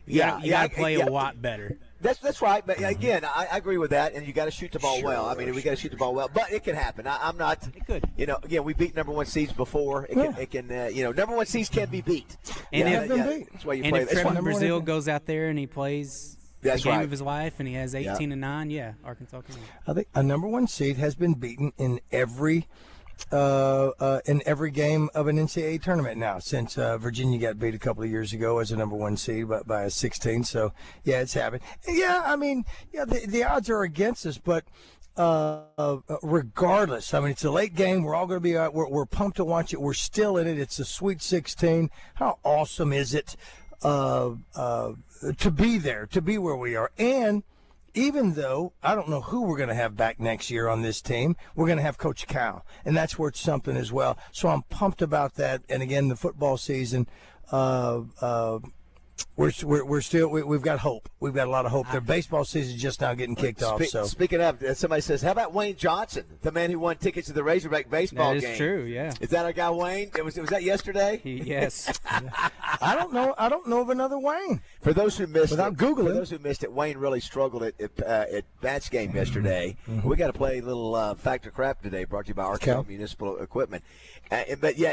You got to play a lot better. That's right. But again, I agree with that. And you got to shoot the ball well. I mean, we got to shoot the ball well. But it can happen. I'm not. It could. Again, we beat number one seeds before. It can. Number one seeds can be beat. And that's why you play. If Trevor Brazil goes out there and he plays the game right. of his life and he has 18-9, Arkansas can win. I think a number one seed has been beaten in every game of an NCAA tournament now since Virginia got beat a couple of years ago as a number one seed by a 16. So, it's happened. The odds are against us, but regardless, I mean, it's a late game. We're all going to be we're pumped to watch it. We're still in it. It's a Sweet 16. How awesome is it to be there, to be where we are? And even though I don't know who we're going to have back next year on this team, we're going to have Coach Cal, and that's worth something as well. So I'm pumped about that. And again, the football season, we've got hope. We've got a lot of hope. Their baseball season is just now getting kicked off. So speaking of, somebody says, how about Wayne Johnson, the man who won tickets to the Razorback baseball game? That is true. Yeah. Is that our guy Wayne? Was that yesterday? Yes. I don't know of another Wayne. For those who missed without Googling, for those who missed it, Wayne really struggled at Bats game yesterday. Mm-hmm. We got to play a little Factor Crap today, brought to you by Arkansas Municipal Equipment.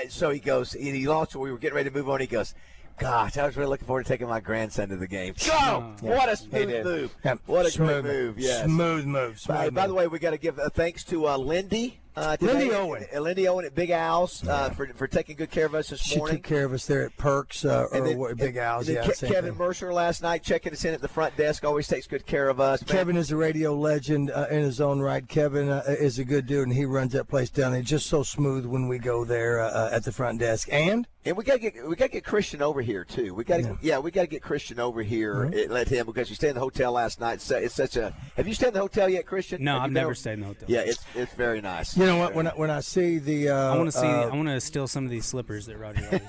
So he goes, he lost. We were getting ready to move on. He goes, gosh, I was really looking forward to taking my grandson to the game. Go! What a smooth move. Yeah. What a great move. Yes. Smooth move. By the way, we got to give thanks to Lindy. Lindy Owen. Lindy Owen at Big Al's for taking good care of us this morning. She took care of us there at Perks Big Al's. Kevin Mercer last night checking us in at the front desk. Always takes good care of us. Kevin is a radio legend in his own right. Kevin is a good dude, and he runs that place down there. Just so smooth when we go there at the front desk. And we got to get Christian over here too. We got to get Christian over here. Mm-hmm. Let him, because you stayed in the hotel last night. It's such a. Have you stayed in the hotel yet, Christian? No, I've never stayed in the hotel. Yeah, it's very nice. You know what? When I see the, I want to steal some of these slippers that Roger.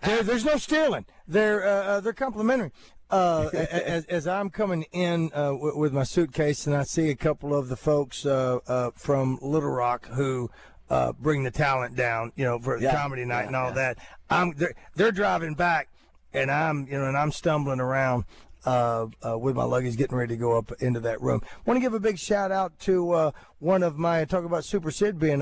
There's no stealing. They're complimentary. As I'm coming in with my suitcase, and I see a couple of the folks from Little Rock who bring the talent down, for comedy night and all that. They're driving back, and I'm stumbling around with my luggage, getting ready to go up into that room. Want to give a big shout out to one of my, talk about Super Sid being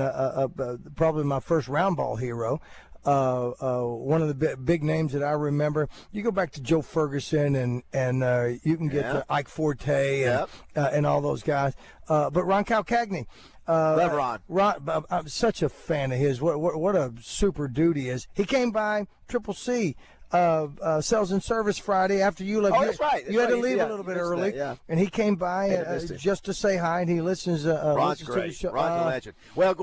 probably my first round ball hero. One of the big names that I remember. You go back to Joe Ferguson, and you can get Ike Forte and all those guys. But Ron Calcagney. Love Ron. I'm such a fan of his. What a super dude he is. He came by Triple C. Sales and Service Friday after you left. That's right. You had to leave a little bit early, and he came by just to say hi, and he listens. Ron's listens great. to the show. Ron's a legend. Well,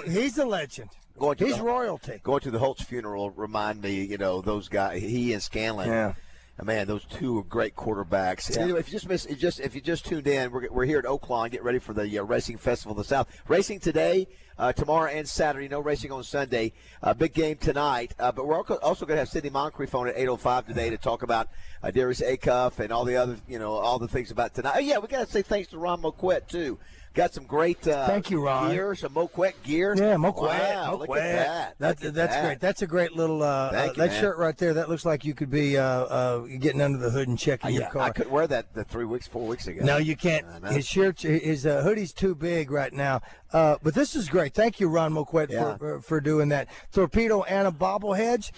he's a legend. He's royalty. Going to the Holtz funeral remind me, those guys. He and Scanlon. Yeah. Man, those two are great quarterbacks. Yeah. Anyway, if you just tuned in, we're here at Oaklawn. Get ready for the Racing Festival of the South. Racing today, tomorrow, and Saturday. No racing on Sunday. Big game tonight. But we're also going to have Sidney Moncrief on at 8:05 today to talk about Darius Acuff and all the other, all the things about tonight. Oh, yeah, we got to say thanks to Ron Moquette too. Got some great thank you, Ron. gear, some Moquette gear. Yeah, Moquette. Wow, look at that. That's great. That's a great little shirt right there. That looks like you could be getting under the hood and checking your car. I couldn't wear that 4 weeks ago. No, you can't. His shirt, his hoodie's too big right now. But this is great. Thank you, Ron Moquette, for doing that. Torpedo and a bobbleheads.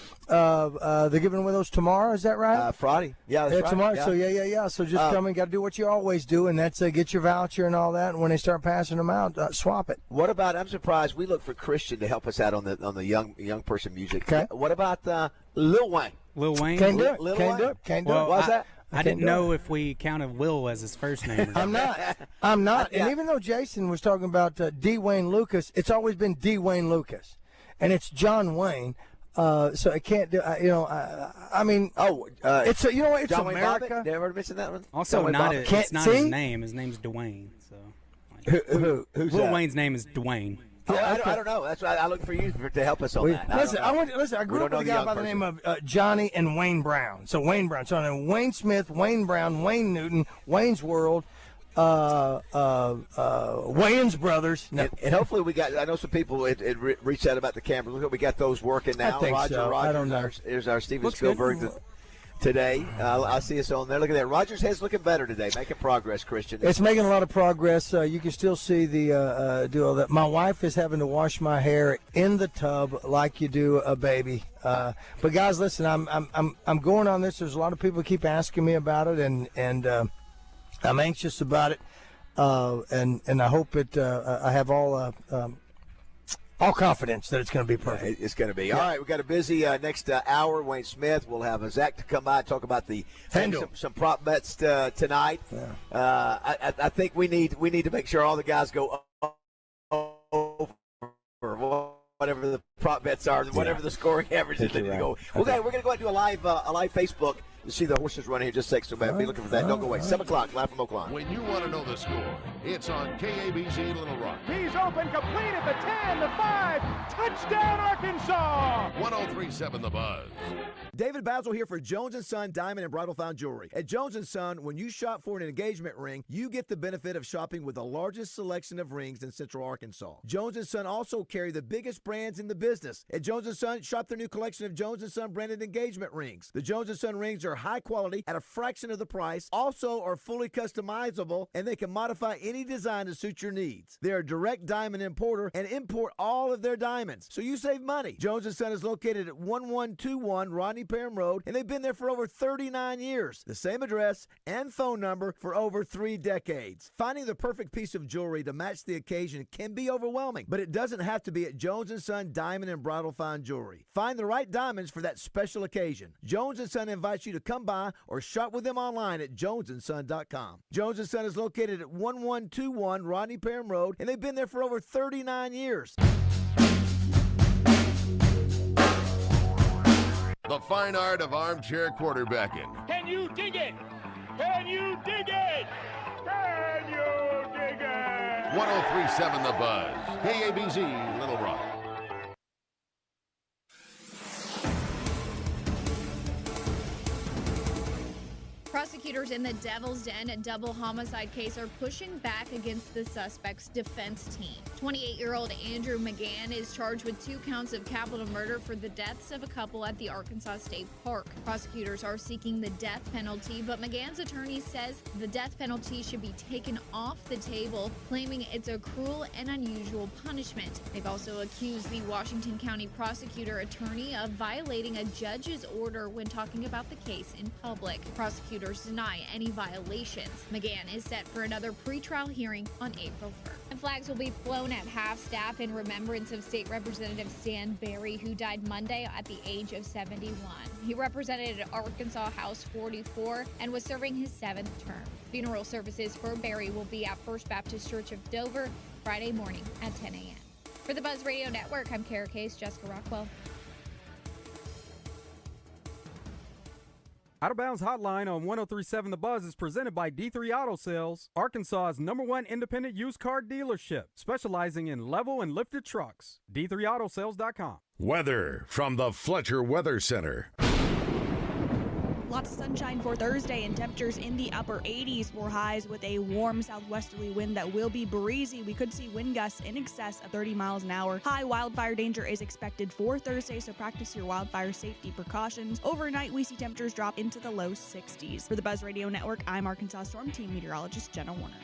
They're giving away those tomorrow. Is that right? Friday. Yeah, that's tomorrow. Yeah. So yeah. So just come in. Got to do what you always do, and that's get your voucher and all that. And when they start passing them out, swap it. What about? I'm surprised we look for Christian to help us out on the young person music. Okay. What about Lil Wayne? Lil Wayne. Can't do it. Can't do it. Can't do it. Why's that? I didn't know if we counted Will as his first name. I'm not. And even though Jason was talking about D. Wayne Lucas, it's always been D. Wayne Lucas, and it's John Wayne. So I can't do. I mean, it's it's John America. Did I ever mention that one? Also, it's not his name. His name's Dwayne. So who's Lil that? Wayne's name is Dwayne. Yeah, I don't know. That's why I look for you to help us on that. Listen. I grew up with a guy by the name of Johnny and Wayne Brown. So Wayne Brown. So I know Wayne Smith, Wayne Brown, Wayne Newton, Wayne's World, Wayne's Brothers. No. And hopefully we got. I know some people reached out about the cameras. Look, we got those working now. I think Roger, so. Roger, I don't know. Here's our Steven Spielberg. today. I see us on there. Look at that. Roger's head's looking better today. Making progress, Christian. It's making a lot of progress. You can still see the do all that. My wife is having to wash my hair in the tub like you do a baby. But guys, listen, I'm going on this. There's a lot of people who keep asking me about it, and I'm anxious about it. And I hope I have all confidence that it's going to be perfect. It's going to be. All right, we've got a busy next hour. Wayne Smith. We'll have Zach to come by and talk about some prop bets tonight. Yeah. I think we need to make sure all the guys go over whatever the prop bets are, whatever the scoring average is. We're going to go ahead and do a live Facebook. You see the horses running here just a second, so be looking for that. Don't go away. 7 o'clock, live from Oaklawn. When you want to know the score, it's on KABZ Little Rock. He's open, complete at the 10, the 5. Touchdown, Arkansas! 103.7 The Buzz. David Bazzel here for Jones & Son Diamond and Bridal Found Jewelry. At Jones & Son, when you shop for an engagement ring, you get the benefit of shopping with the largest selection of rings in Central Arkansas. Jones & Son also carry the biggest brands in the business. At Jones & Son, shop their new collection of Jones & Son branded engagement rings. The Jones & Son rings are high quality at a fraction of the price, also are fully customizable, and they can modify any design to suit your needs. They are a direct diamond importer and import all of their diamonds, so you save money. Jones & Son is located at 1121 Rodney Parham Road, and they've been there for over 39 years. The same address and phone number for over 3 decades. Finding the perfect piece of jewelry to match the occasion can be overwhelming, but it doesn't have to be at Jones & Son Diamond and Bridal Fine Jewelry. Find the right diamonds for that special occasion. Jones & Son invites you to come by or shop with them online at jonesandson.com. Jones & Son is located at 1121 Rodney Parham Road, and they've been there for over 39 years. The fine art of armchair quarterbacking. Can you dig it? Can you dig it? Can you dig it? 103.7 The Buzz. KABZ Little Rock. Prosecutors in the Devil's Den double homicide case are pushing back against the suspect's defense team. 28-year-old Andrew McGann is charged with 2 counts of capital murder for the deaths of a couple at the Arkansas State Park. Prosecutors are seeking the death penalty, but McGann's attorney says the death penalty should be taken off the table, claiming it's a cruel and unusual punishment. They've also accused the Washington County prosecutor attorney of violating a judge's order when talking about the case in public. Prosecutors deny any violations. McGann is set for another pretrial hearing on April 1st. And flags will be flown at half-staff in remembrance of State Representative Stan Berry, who died Monday at the age of 71. He represented Arkansas House 44 and was serving his 7th term. Funeral services for Berry will be at First Baptist Church of Dover Friday morning at 10 a.m. For the Buzz Radio Network, I'm Kara Case, Jessica Rockwell. Out of Bounds Hotline on 103.7 The Buzz is presented by D3 Auto Sales, Arkansas's #1 independent used car dealership, specializing in level and lifted trucks. D3AutoSales.com. Weather from the Fletcher Weather Center. Lots of sunshine for Thursday and temperatures in the upper 80s for highs with a warm southwesterly wind that will be breezy. We could see wind gusts in excess of 30 miles an hour. High wildfire danger is expected for Thursday, so practice your wildfire safety precautions. Overnight, we see temperatures drop into the low 60s. For the Buzz Radio Network, I'm Arkansas Storm Team Meteorologist Jenna Warner.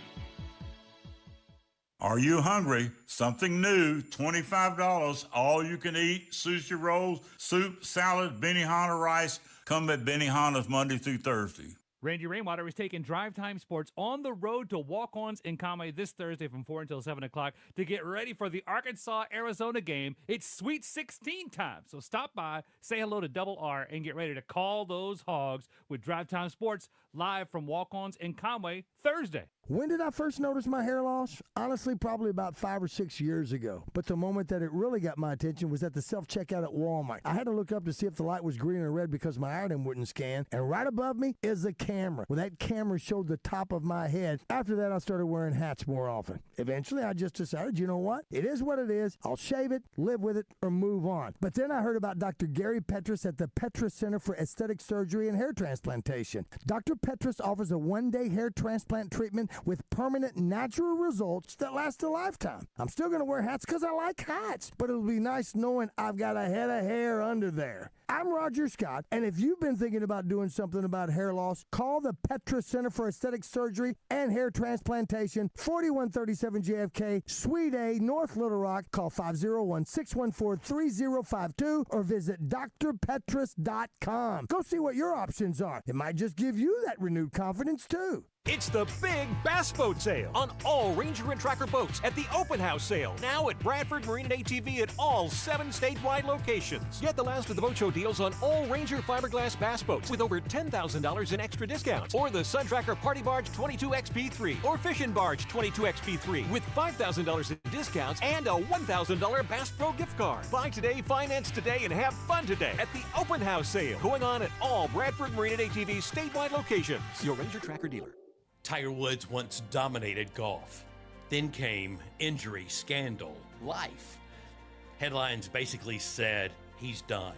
Are you hungry? Something new, $25, all you can eat, sushi rolls, soup, salad, Benihana rice. Come at Benihana's Monday through Thursday. Randy Rainwater is taking Drive Time Sports on the road to Walk-Ons in Conway this Thursday from 4 until 7 o'clock to get ready for the Arkansas-Arizona game. It's Sweet 16 time, so stop by, say hello to Double R, and get ready to call those hogs with Drive Time Sports live from Walk-Ons in Conway Thursday. When did I first notice my hair loss? Honestly, probably about 5 or 6 years ago. But the moment that it really got my attention was at the self-checkout at Walmart. I had to look up to see if the light was green or red because my item wouldn't scan. And right above me is a camera. Well, that camera showed the top of my head. After that, I started wearing hats more often. Eventually, I just decided, you know what? It is what it is. I'll shave it, live with it, or move on. But then I heard about Dr. Gary Petrus at the Petrus Center for Aesthetic Surgery and Hair Transplantation. Dr. Petrus offers a one-day hair transplant treatment with permanent natural results that last a lifetime. I'm still going to wear hats because I like hats, but it'll be nice knowing I've got a head of hair under there. I'm Roger Scott, and if you've been thinking about doing something about hair loss, call the Petra Center for Aesthetic Surgery and Hair Transplantation, 4137 JFK, Suite A, North Little Rock. Call 501-614-3052 or visit drpetras.com. Go see what your options are. It might just give you that renewed confidence, too. It's the big Bass Boat Sale on all Ranger and Tracker boats at the Open House Sale, now at Bradford Marine and ATV at all 7 statewide locations. Get the last of the boat show deals on all Ranger fiberglass bass boats with over $10,000 in extra discounts, or the Sun Tracker Party Barge 22XP3 or Fishing Barge 22XP3 with $5,000 in discounts and a $1,000 Bass Pro gift card. Buy today, finance today, and have fun today at the Open House Sale, going on at all Bradford Marine and ATV statewide locations. Your Ranger Tracker dealer. Tiger Woods once dominated golf. Then came injury, scandal, life. Headlines basically said he's done.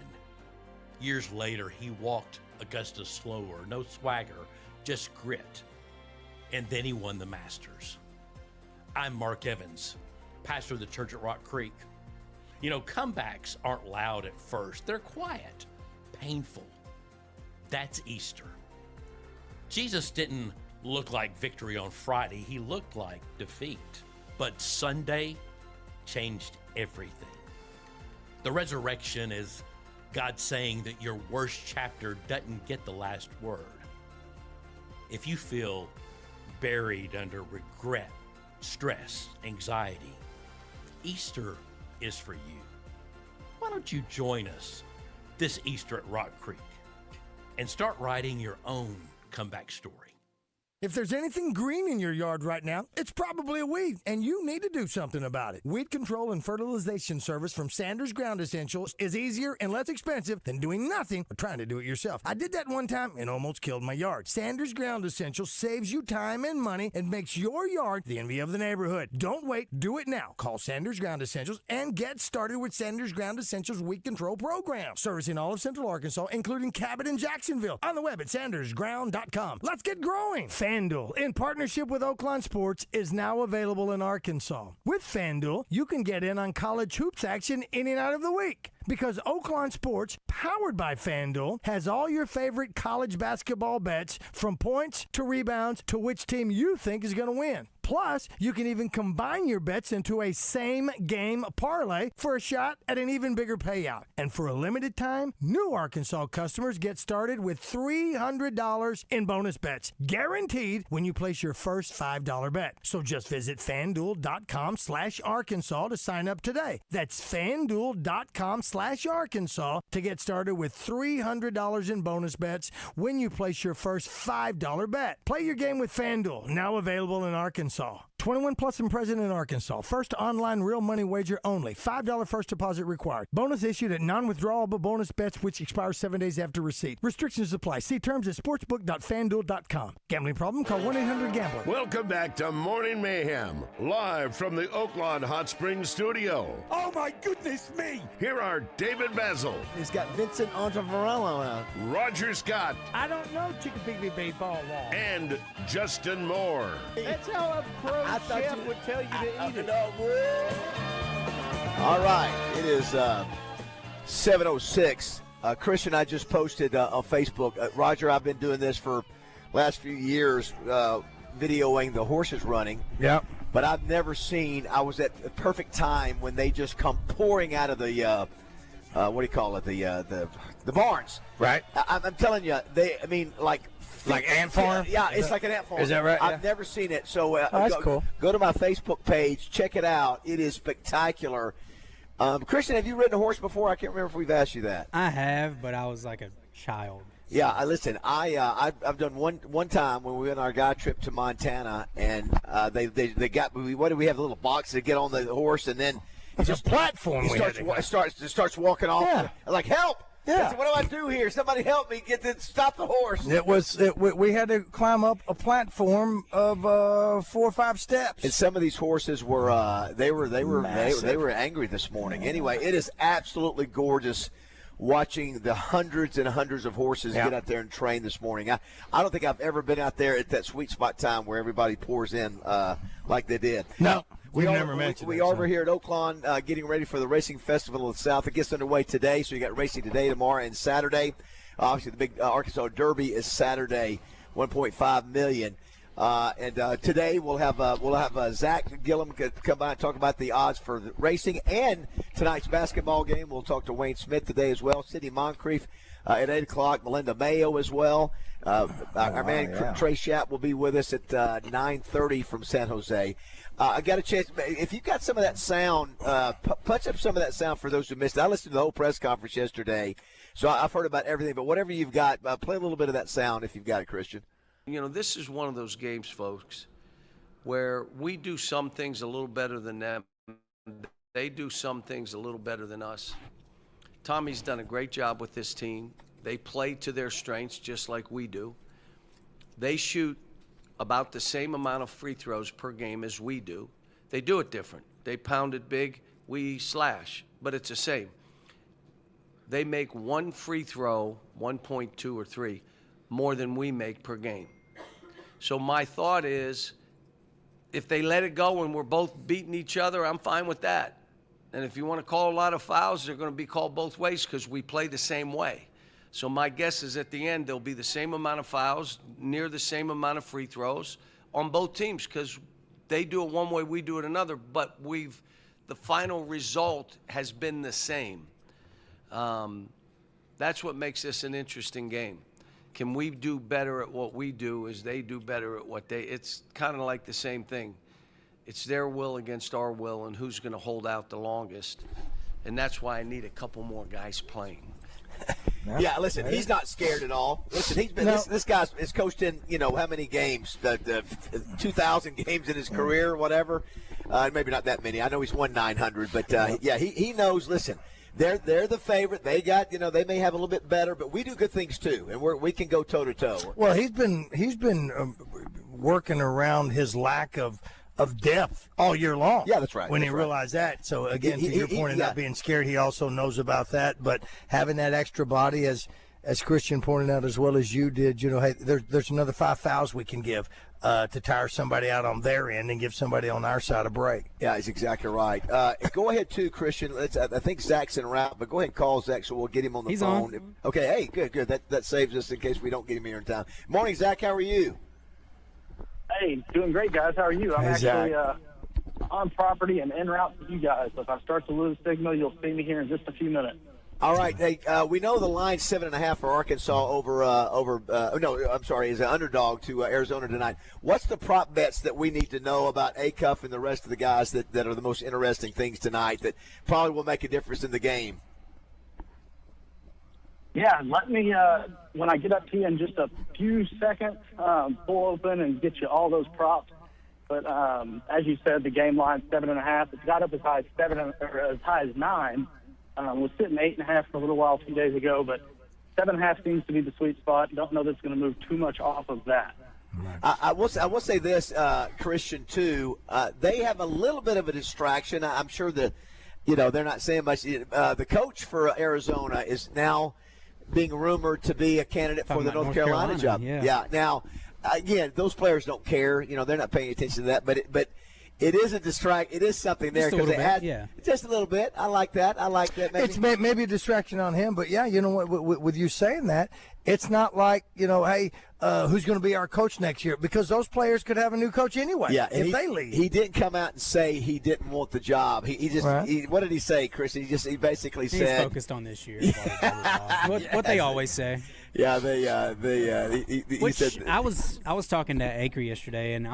Years later, he walked Augusta slower, no swagger, just grit. And then he won the Masters. I'm Mark Evans, pastor of the church at Rock Creek. You know, comebacks aren't loud at first. They're quiet, painful. That's Easter. Jesus didn't look like victory on Friday. He looked like defeat. But Sunday changed everything. The resurrection is God saying that your worst chapter doesn't get the last word. If you feel buried under regret, stress, anxiety, Easter is for you. Why don't you join us this Easter at Rock Creek and start writing your own comeback story? If there's anything green in your yard right now, it's probably a weed, and you need to do something about it. Weed control and fertilization service from Sanders Ground Essentials is easier and less expensive than doing nothing or trying to do it yourself. I did that one time and almost killed my yard. Sanders Ground Essentials saves you time and money and makes your yard the envy of the neighborhood. Don't wait. Do it now. Call Sanders Ground Essentials and get started with Sanders Ground Essentials Weed Control Program. Servicing all of Central Arkansas, including Cabot and Jacksonville. On the web at sandersground.com. Let's get growing. FanDuel, in partnership with Oaklawn Sports, is now available in Arkansas. With FanDuel, you can get in on college hoops action any night of the week. Because Oaklawn Sports, powered by FanDuel, has all your favorite college basketball bets, from points to rebounds to which team you think is going to win. Plus, you can even combine your bets into a same-game parlay for a shot at an even bigger payout. And for a limited time, new Arkansas customers get started with $300 in bonus bets, guaranteed when you place your first $5 bet. So just visit FanDuel.com/Arkansas to sign up today. That's FanDuel.com/Arkansas to get started with $300 in bonus bets when you place your first $5 bet. Play your game with FanDuel, now available in Arkansas. 21 plus and present in Arkansas. First online real money wager only. $5 first deposit required. Bonus issued at non-withdrawable bonus bets which expires 7 days after receipt. Restrictions apply. See terms at sportsbook.fanduel.com. Gambling problem? Call 1-800-GAMBLER. Welcome back to Morning Mayhem, live from the Oaklawn Hot Springs studio. Oh my goodness me! Here are David Bazzel. He's got Vincent Ontavarello out. Roger Scott. I don't know Chicken Pygmy Baseball Wall. And Justin Moore. That's how a pro chef would tell you to eat it. All right, it is 7:06. Chris and I just posted on Facebook. Roger, I've been doing this for last few years, videoing the horses running. Yep. But I've never seen. I was at the perfect time when they just come pouring out of the what do you call it? The barns. Right. I'm telling you, like ant farm? Yeah, it's like an ant farm. Is that right? I've never seen it. So that's cool. Go to my Facebook page, check it out. It is spectacular. Christian, have you ridden a horse before? I can't remember if we've asked you that. I have, but I was like a child. Yeah, listen. I've done one time when we went on our guide trip to Montana, and they got. What do we have? A little box to get on the horse, and then it's just a platform. He starts walking off. Yeah. Like, help. Yeah. I said, what do I do here? Somebody help me stop the horse. We had to climb up a platform of 4 or 5 steps. And some of these horses were they were angry this morning. Anyway, it is absolutely gorgeous watching the hundreds and hundreds of horses get out there and train this morning. I don't think I've ever been out there at that sweet spot time where everybody pours in like they did. No. We never mentioned we that, are over so. here at Oaklawn getting ready for the Racing Festival of the South. It gets underway today, so you got racing today, tomorrow, and Saturday. Obviously, the big Arkansas Derby is Saturday, $1.5 million. And today we'll have Zach Gillum come by and talk about the odds for the racing and tonight's basketball game. We'll talk to Wayne Smith today as well. Sidney Moncrief at 8 o'clock. Melinda Mayo as well. Our man Trey Schapp will be with us at 9:30 from San Jose. I got a chance. If you've got some of that sound, punch up some of that sound for those who missed it. I listened to the whole press conference yesterday, so I've heard about everything. But whatever you've got, play a little bit of that sound if you've got it, Christian. You know, this is one of those games, folks, where we do some things a little better than them. They do some things a little better than us. Tommy's done a great job with this team. They play to their strengths just like we do. They shoot about the same amount of free throws per game as we do. They do it different. They pound it big. We slash, but it's the same. They make one free throw, 1.2 or 3, more than we make per game. So my thought is, if they let it go and we're both beating each other, I'm fine with that. And if you want to call a lot of fouls, they're going to be called both ways because we play the same way. So my guess is at the end, there'll be the same amount of fouls, near the same amount of free throws on both teams because they do it one way, we do it another, but the final result has been the same. That's what makes this an interesting game. Can we do better at what we do as they do better at what it's kind of like the same thing. It's their will against our will and who's going to hold out the longest. And that's why I need a couple more guys playing. Yeah, listen, he's not scared at all. Listen, he's been this guy is coached in, how many games? The 2,000 games in his career, whatever. Maybe not that many. I know he's won 900, but he knows. Listen, they're the favorite. They got, they may have a little bit better, but we do good things too, and we can go toe to toe. Well, he's been working around his lack of depth all year long. Yeah, that's right. When he realized that. So, again, to your point of not being scared, he also knows about that. But having that extra body, as Christian pointed out as well as you did, hey, there's another 5 fouls we can give to tire somebody out on their end and give somebody on our side a break. Yeah, he's exactly right. Go ahead, too, Christian. I think Zach's en route, but go ahead and call Zach so we'll get him on the phone. On. Okay, hey, good. That saves us in case we don't get him here in time. Morning, Zach. How are you? Hey, doing great, guys. How are you? I'm Hey, actually Zach. on property and en route to you guys. If I start to lose signal, you'll see me here in just a few minutes. All right. Hey, we know the line's 7.5 for Arkansas is an underdog to Arizona tonight. What's the prop bets that we need to know about Acuff and the rest of the guys that are the most interesting things tonight that probably will make a difference in the game? Yeah, let me, when I get up to you in just a few seconds, pull open and get you all those props. But as you said, the game line's 7.5. It's got up as high as 7 or as high as 9. Was sitting 8.5 for a little while a few days ago, but 7.5 seems to be the sweet spot. Don't know that's going to move too much off of that. I will say this, Christian, too. They have a little bit of a distraction. I'm sure they're not saying much. The coach for Arizona is now being rumored to be a candidate for the North Carolina job. Yeah. Now, again, those players don't care. They're not paying attention to that. But it is a distract. It is something there Just a because little bit, just a little bit. I like that. Maybe. It's maybe a distraction on him, but yeah, you know what? With you saying that, it's not like hey, who's going to be our coach next year? Because those players could have a new coach anyway. Yeah, if they leave. He didn't come out and say he didn't want the job. He just what did he say, Chris? He basically He's said focused on this year. What they always say. Yeah, he said I was talking to Acre yesterday, and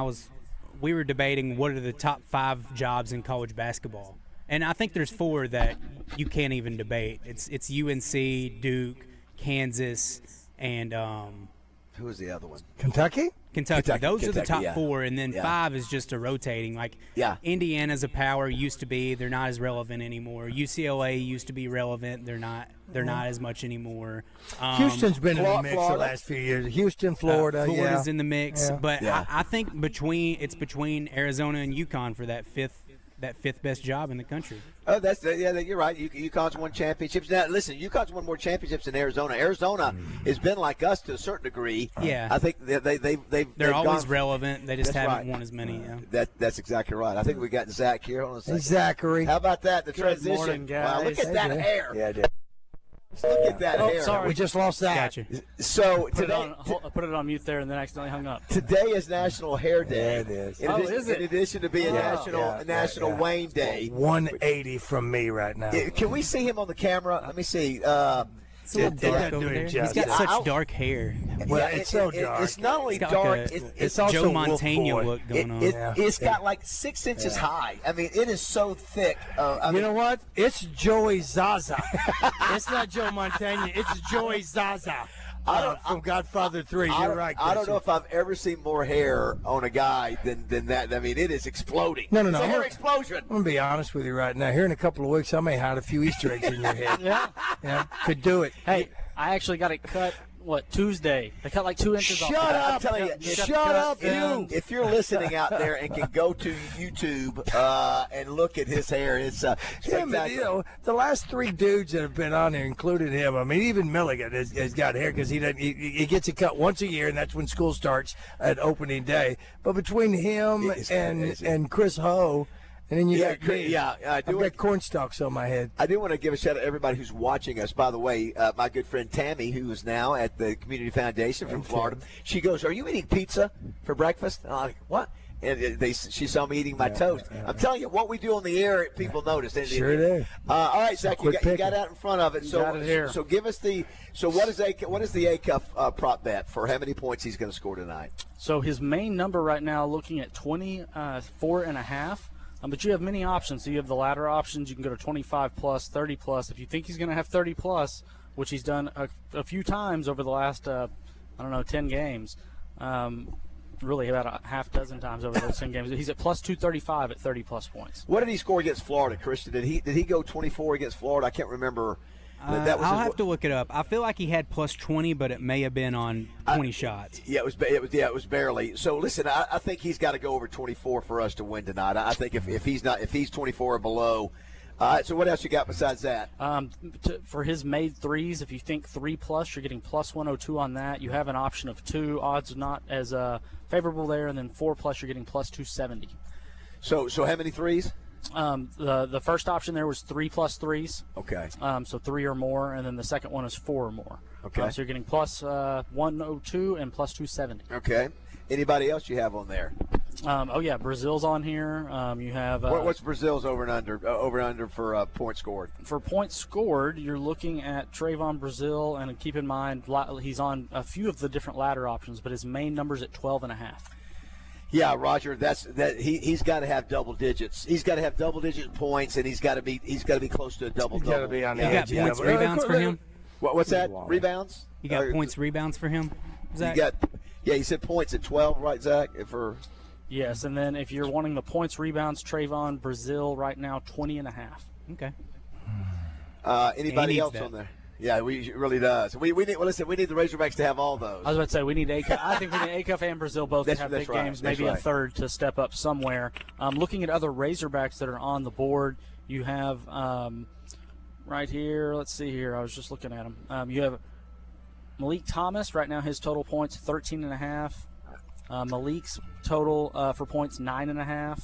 we were debating what are the top 5 jobs in college basketball, and I think there's 4 that you can't even debate. It's UNC, Duke, Kansas, and who was the other one? Kentucky. Those are the top 4, and then Yeah. 5 is just a rotating. Like Indiana's a power, used to be. They're not as relevant anymore. UCLA used to be relevant. They're not as much anymore. Houston's been in the mix the last few years. Houston, Florida. Florida's in the mix, Yeah. but I think between Arizona and UConn for that that fifth best job in the country. Oh, you're right. UConn's won championships. Now, listen, UConn's won more championships than Arizona. Arizona has been like us to a certain degree. Yeah. I think They're always relevant. They just haven't won as many. Yeah. That's exactly right. I think we got Zach here. Hold on a second. Zachary. How about that? The Good transition. morning, guys. Wow, look at that hair. Yeah, I did. Look at that hair. Sorry. We just lost that. Gotcha. So I put it on mute there and then accidentally hung up. Today is National Hair Day. Yeah, it is. Is it? In addition to being National Wayne Day. 180 from me right now. Can we see him on the camera? Let me see. It's a little dark over there. He's got such dark hair. Well, it's so dark. It's not only It's got dark. like It's a also Joe Montana look going on. It's got like 6 inches high. I mean, it is so thick. You know what? It's Joey Zaza. It's not Joe Montana. It's Joey Zaza. From Godfather 3. You're right, Christian. I don't know if I've ever seen more hair on a guy than that. I mean, it is exploding. No. It's a hair explosion. I'm going to be honest with you right now. Here in a couple of weeks, I may hide a few Easter eggs in your head. Yeah. Could do it. Hey, I actually got it cut, Tuesday? They cut like 2 inches off. Shut up. I'm telling you, Shut up, you. If you're listening out there and can go to YouTube and look at his hair, it's spectacular. The last 3 dudes that have been on here, including him, I mean, even Milligan has got hair because he gets it cut once a year, and that's when school starts at opening day. But between him and Chris Ho, and then you got me. I've got corn stalks on my head. I do want to give a shout out to everybody who's watching us. By the way, my good friend Tammy, who is now at the Community Foundation from Florida, she goes, "Are you eating pizza for breakfast?" And I'm like, "What?" And she saw me eating my toast. I'm telling you, what we do on the air, people notice. Sure do. All right, Zach, you got out in front of it. Got it here. So give us the. So what is the A-Cuff prop bet for how many points he's going to score tonight? So his main number right now, looking at 24.5. But you have many options. So you have the ladder options. You can go to 25 plus, 30 plus. If you think he's going to have 30 plus, which he's done a few times over the last 10 games. Really about a half dozen times over those 10 games. He's at plus 235 at 30 plus points. What did he score against Florida, Christian? Did he go 24 against Florida? I can't remember. I'll have to look it up. I feel like he had plus 20, but it may have been on 20 shots. Yeah, it was barely. So listen, I think he's got to go over 24 for us to win tonight. I think if he's 24 or below. So what else you got besides that? For his made threes, if you think 3 plus, you're getting plus 102 on that. You have an option of 2. Odds not as favorable there, and then 4 plus, you're getting plus 270. So how many threes? The first option there was 3 plus threes. Okay. So 3 or more, and then the second one is 4 or more. Okay. So you're getting plus 102 and plus 270. Okay. Anybody else you have on there? Brazil's on here. You have what's Brazil's over and under for points scored? For points scored, you're looking at Trayvon Brazil, and keep in mind he's on a few of the different ladder options, but his main number's at 12.5. Yeah, Roger, he's got to have double digits. He's got to have double-digit points, and he's got to be close to a double-double. Got to be on the edge. You got points rebounds for him? What's that? Rebounds? You got points rebounds for him, Zach? You said points at 12, right, Zach? Yes, and then if you're wanting the points rebounds, Trayvon Brazil right now 20.5. Okay. Anybody else on there? Yeah, it really does. We need the Razorbacks to have all those. I was about to say we need A-Cuff. I think we need A-Cuff and Brazil both to have big games. Maybe a third to step up somewhere. Looking at other Razorbacks that are on the board, you have right here. Let's see here. I was just looking at them. You have Malik Thomas right now. His total points 13.5. Malik's total for points 9.5.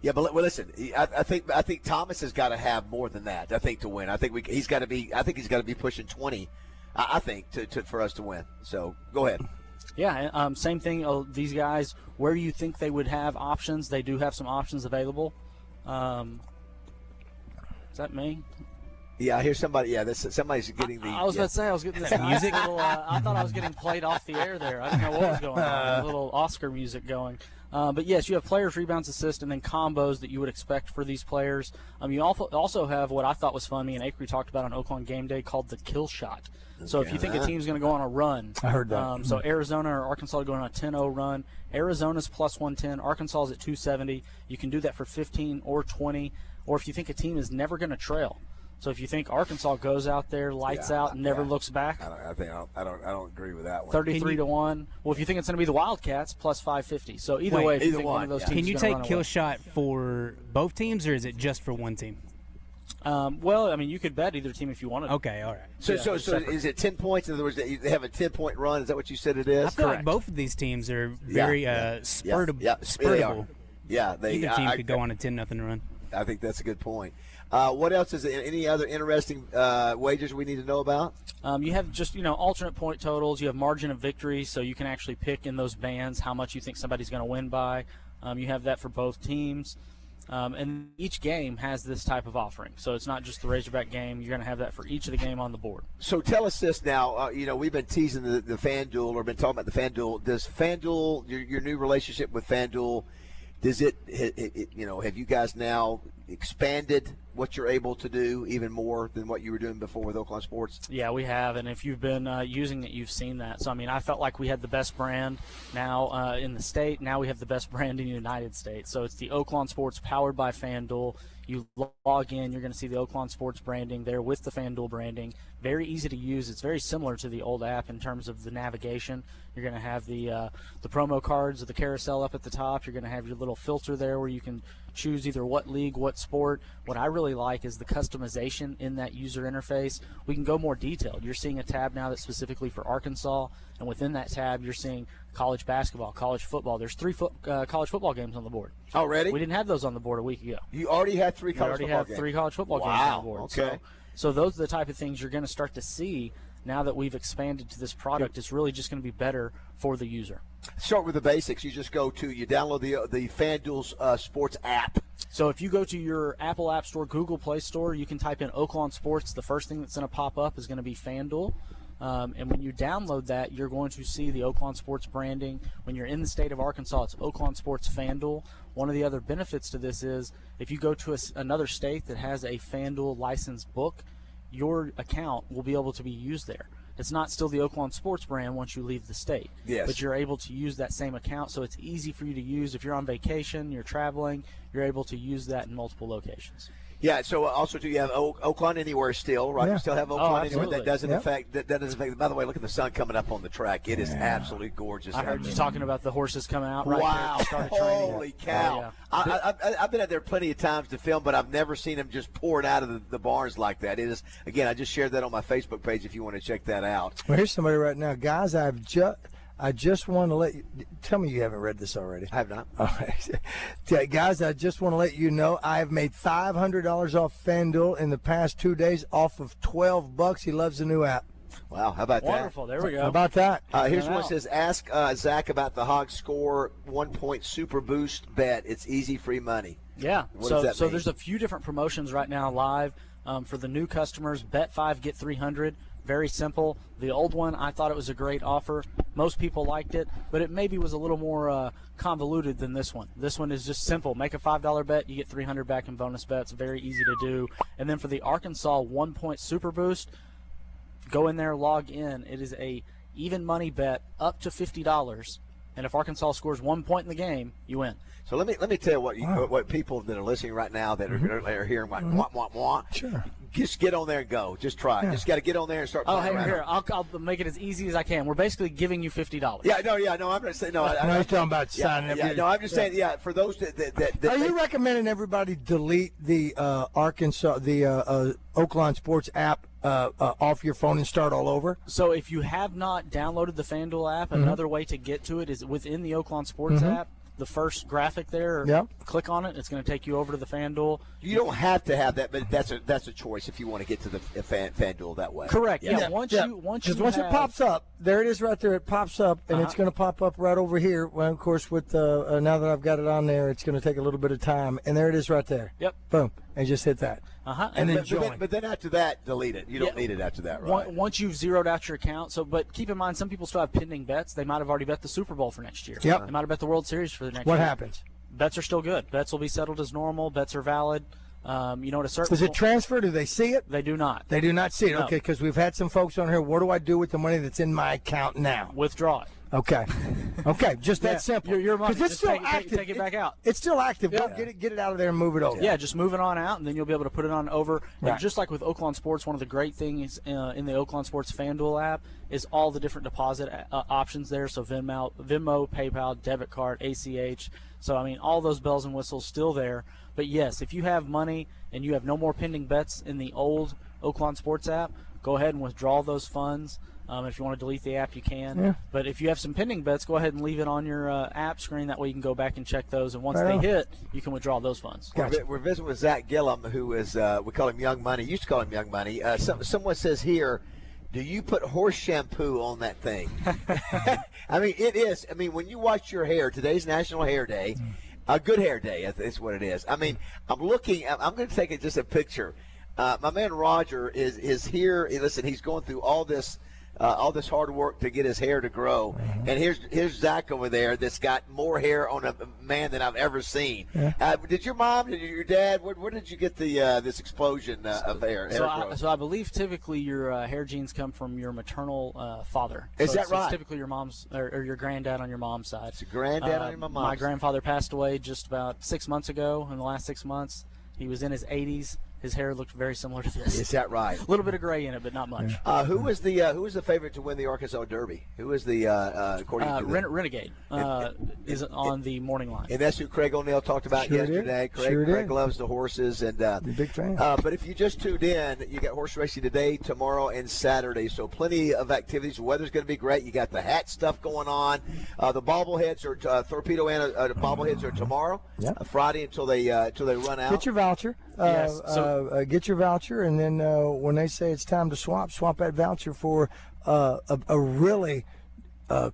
Yeah, but listen, I think Thomas has got to have more than that. I think to win. I think he's got to be pushing 20. I think for us to win. So go ahead. Yeah, same thing. These guys, where you think they would have options, they do have some options available. Is that me? Yeah, I hear somebody. Yeah, somebody's getting the. I was about to say I was getting this music. I thought I was getting played off the air there. I didn't know what was going on. A little Oscar music going. But yes, you have players, rebounds, assists, and then combos that you would expect for these players. You also have what I thought was fun. Me and Acree talked about on Oaklawn Game Day called the kill shot. So if you think a team's going to go on a run, I heard that. So Arizona or Arkansas going on a 10-0 run. Arizona's plus 110. Arkansas's at 270. You can do that for 15 or 20. Or if you think a team is never going to trail. So if you think Arkansas goes out there, lights out, and never looks back, I don't agree with that one. 33 to 1. Well, if you think it's going to be the Wildcats, plus 550. So either way, if you think one of those teams Can you is gonna take run kill away. shot for both teams, or is it just for one team? Well, I mean, you could bet either team if you wanted. Okay, all right. So is it 10 points? In other words, they have a 10-point run. Is that what you said it is? I feel like both of these teams are very spurtable. Yeah, either team could go on a 10-0 run. I think that's a good point. What else is there? Any other interesting wagers we need to know about? You have just, alternate point totals. You have margin of victory, so you can actually pick in those bands how much you think somebody's going to win by. You have that for both teams. And each game has this type of offering. So it's not just the Razorback game. You're going to have that for each of the game on the board. So tell us this now. We've been teasing the FanDuel, or been talking about the FanDuel. Does FanDuel, your new relationship with FanDuel, does it have you guys now expanded what you're able to do even more than what you were doing before with Oaklawn Sports? Yeah, we have, and if you've been using it, you've seen that. So, I mean, I felt like we had the best brand now in the state. Now we have the best brand in the United States. So it's the Oaklawn Sports powered by FanDuel. You log in, you're going to see the Oaklawn Sports branding there with the FanDuel branding. Very easy to use. It's very similar to the old app in terms of the navigation. You're going to have the promo cards of the carousel up at the top. You're going to have your little filter there where you can choose either what league, what sport. What I really like is the customization in that user interface. We can go more detailed. You're seeing a tab now that's specifically for Arkansas, and within that tab you're seeing college basketball, college football. There's 3 college football games on the board. Already? We didn't have those on the board a week ago. You already had 3 college football games? We already have 3 college football games on the board. Okay. So those are the type of things you're going to start to see now that we've expanded to this product. It's really just going to be better for the user. Start with the basics. You just you download the FanDuel Sports app. So if you go to your Apple App Store, Google Play Store, you can type in Oaklawn Sports. The first thing that's going to pop up is going to be FanDuel. And when you download that, you're going to see the Oaklawn Sports branding. When you're in the state of Arkansas, it's Oaklawn Sports FanDuel. One of the other benefits to this is if you go to another state that has a FanDuel licensed book, your account will be able to be used there. It's not still the Oaklawn Sports brand once you leave the state. Yes. But you're able to use that same account, so it's easy for you to use. If you're on vacation, you're traveling, you're able to use that in multiple locations. Yeah, so also do you have Oaklawn Anywhere still, right? Yeah. You still have Oaklawn Anywhere. Absolutely. That doesn't affect that doesn't affect. By the way, look at the sun coming up on the track. It is absolutely gorgeous. I heard you talking about the horses coming out right wow. there at the start of training. Holy cow. Oh, yeah. I've been out there plenty of times to film, but I've never seen them just pouring out of the barns like that. It is, again, I just shared that on my Facebook page if you want to check that out. Well, here's somebody right now. Guys, I just want to let you – tell me you haven't read this already. I have not. All right. Guys, I just want to let you know I have made $500 off FanDuel in the past 2 days off of $12. He loves the new app. Wow, how about that? Wonderful. There we go. How about that? Here's one that says, ask Zach about the Hog Score 1-point Super Boost bet. It's easy, free money. Yeah. What does that so mean? there's a few different promotions right now live for the new customers. Bet 5, get 300. Very simple. The old one, I thought it was a great offer. Most people liked it, but it maybe was a little more convoluted than this one. This one is just simple. Make a $5 bet, you get 300 back in bonus bets. Very easy to do. And then for the Arkansas 1-point Super Boost, go in there, log in. It is a even money bet up to $50. And if Arkansas scores 1 point in the game, you win. So let me tell you what people that are listening right now that are hearing like wah. Sure. Just get on there and go. Just try. Just got to get on there and start playing around. Here, I'll make it as easy as I can. We're basically giving you $50. Yeah, no, I'm going to say no. No, he's talking about signing up. Yeah, no, I'm just saying, for those that Are you recommending everybody delete the Oaklawn Sports app off your phone and start all over? So if you have not downloaded the FanDuel app, another way to get to it is within the Oaklawn Sports app. The first graphic there, click on it. It's going to take you over to the FanDuel. You don't have to have that, but that's a choice if you want to get to the FanDuel that way. Correct. Yeah. Once it pops up, there it is right there. It pops up, and it's going to pop up right over here. Well, of course, with now that I've got it on there, it's going to take a little bit of time, and there it is right there. Yep. Boom, and just hit that. And then join. But then after that, delete it. You don't need it after that, right? Once you've zeroed out your account. But keep in mind, some people still have pending bets. They might have already bet the Super Bowl for next year. Yep. They might have bet the World Series for the next year. What happens? Bets are still good. Bets will be settled as normal. Bets are valid. At a certain Does it transfer? Do they see it? They do not. They do not see it. No. Okay, because we've had some folks on here. What do I do with the money that's in my account now? Withdraw it. Okay, just that simple. Your money. It's still active. Take it back out. It's still active. Yeah. Go get it out of there and move it over. Yeah, just move it on out, and then you'll be able to put it on over. Right. And just like with Oaklawn Sports, one of the great things in the Oaklawn Sports FanDuel app is all the different deposit options there. So Venmo, PayPal, debit card, ACH. So, I mean, all those bells and whistles still there. But, yes, if you have money and you have no more pending bets in the old Oaklawn Sports app, go ahead and withdraw those funds. If you want to delete the app, you can. Yeah. But if you have some pending bets, go ahead and leave it on your app screen. That way you can go back and check those. And once they hit, you can withdraw those funds. Gotcha. We're visiting with Zach Gillum, who is, we call him Young Money. Used to call him Young Money. Someone says here, do you put horse shampoo on that thing? I mean, it is. I mean, when you wash your hair, today's National Hair Day, a good hair day is what it is. I mean, I'm going to take just a picture. My man Roger is here. Listen, he's going through all this hard work to get his hair to grow. And here's Zach over there that's got more hair on a man than I've ever seen. Yeah. Did your mom, did your dad, where did you get this explosion of hair growth? So I believe typically your hair genes come from your maternal father. Is that It's right? typically your mom's or your granddad on your mom's side. It's a granddad on your mom's. My grandfather passed away just about 6 months ago. In the last 6 months, he was in his 80s. His hair looked very similar to this. Is that right? A little bit of gray in it, but not much. Who was the favorite to win the Arkansas Derby? Who was the according to the Renegade is on the morning line. And that's who Craig O'Neill talked about yesterday. Craig loves the horses, and big fan. But if you just tuned in, you got horse racing today, tomorrow, and Saturday. So plenty of activities. The weather's going to be great. You got the hat stuff going on. The bobbleheads are torpedo and bobbleheads are tomorrow, Friday until they run out. Get your voucher. Yes. Get your voucher, and then when they say it's time to swap that voucher for a really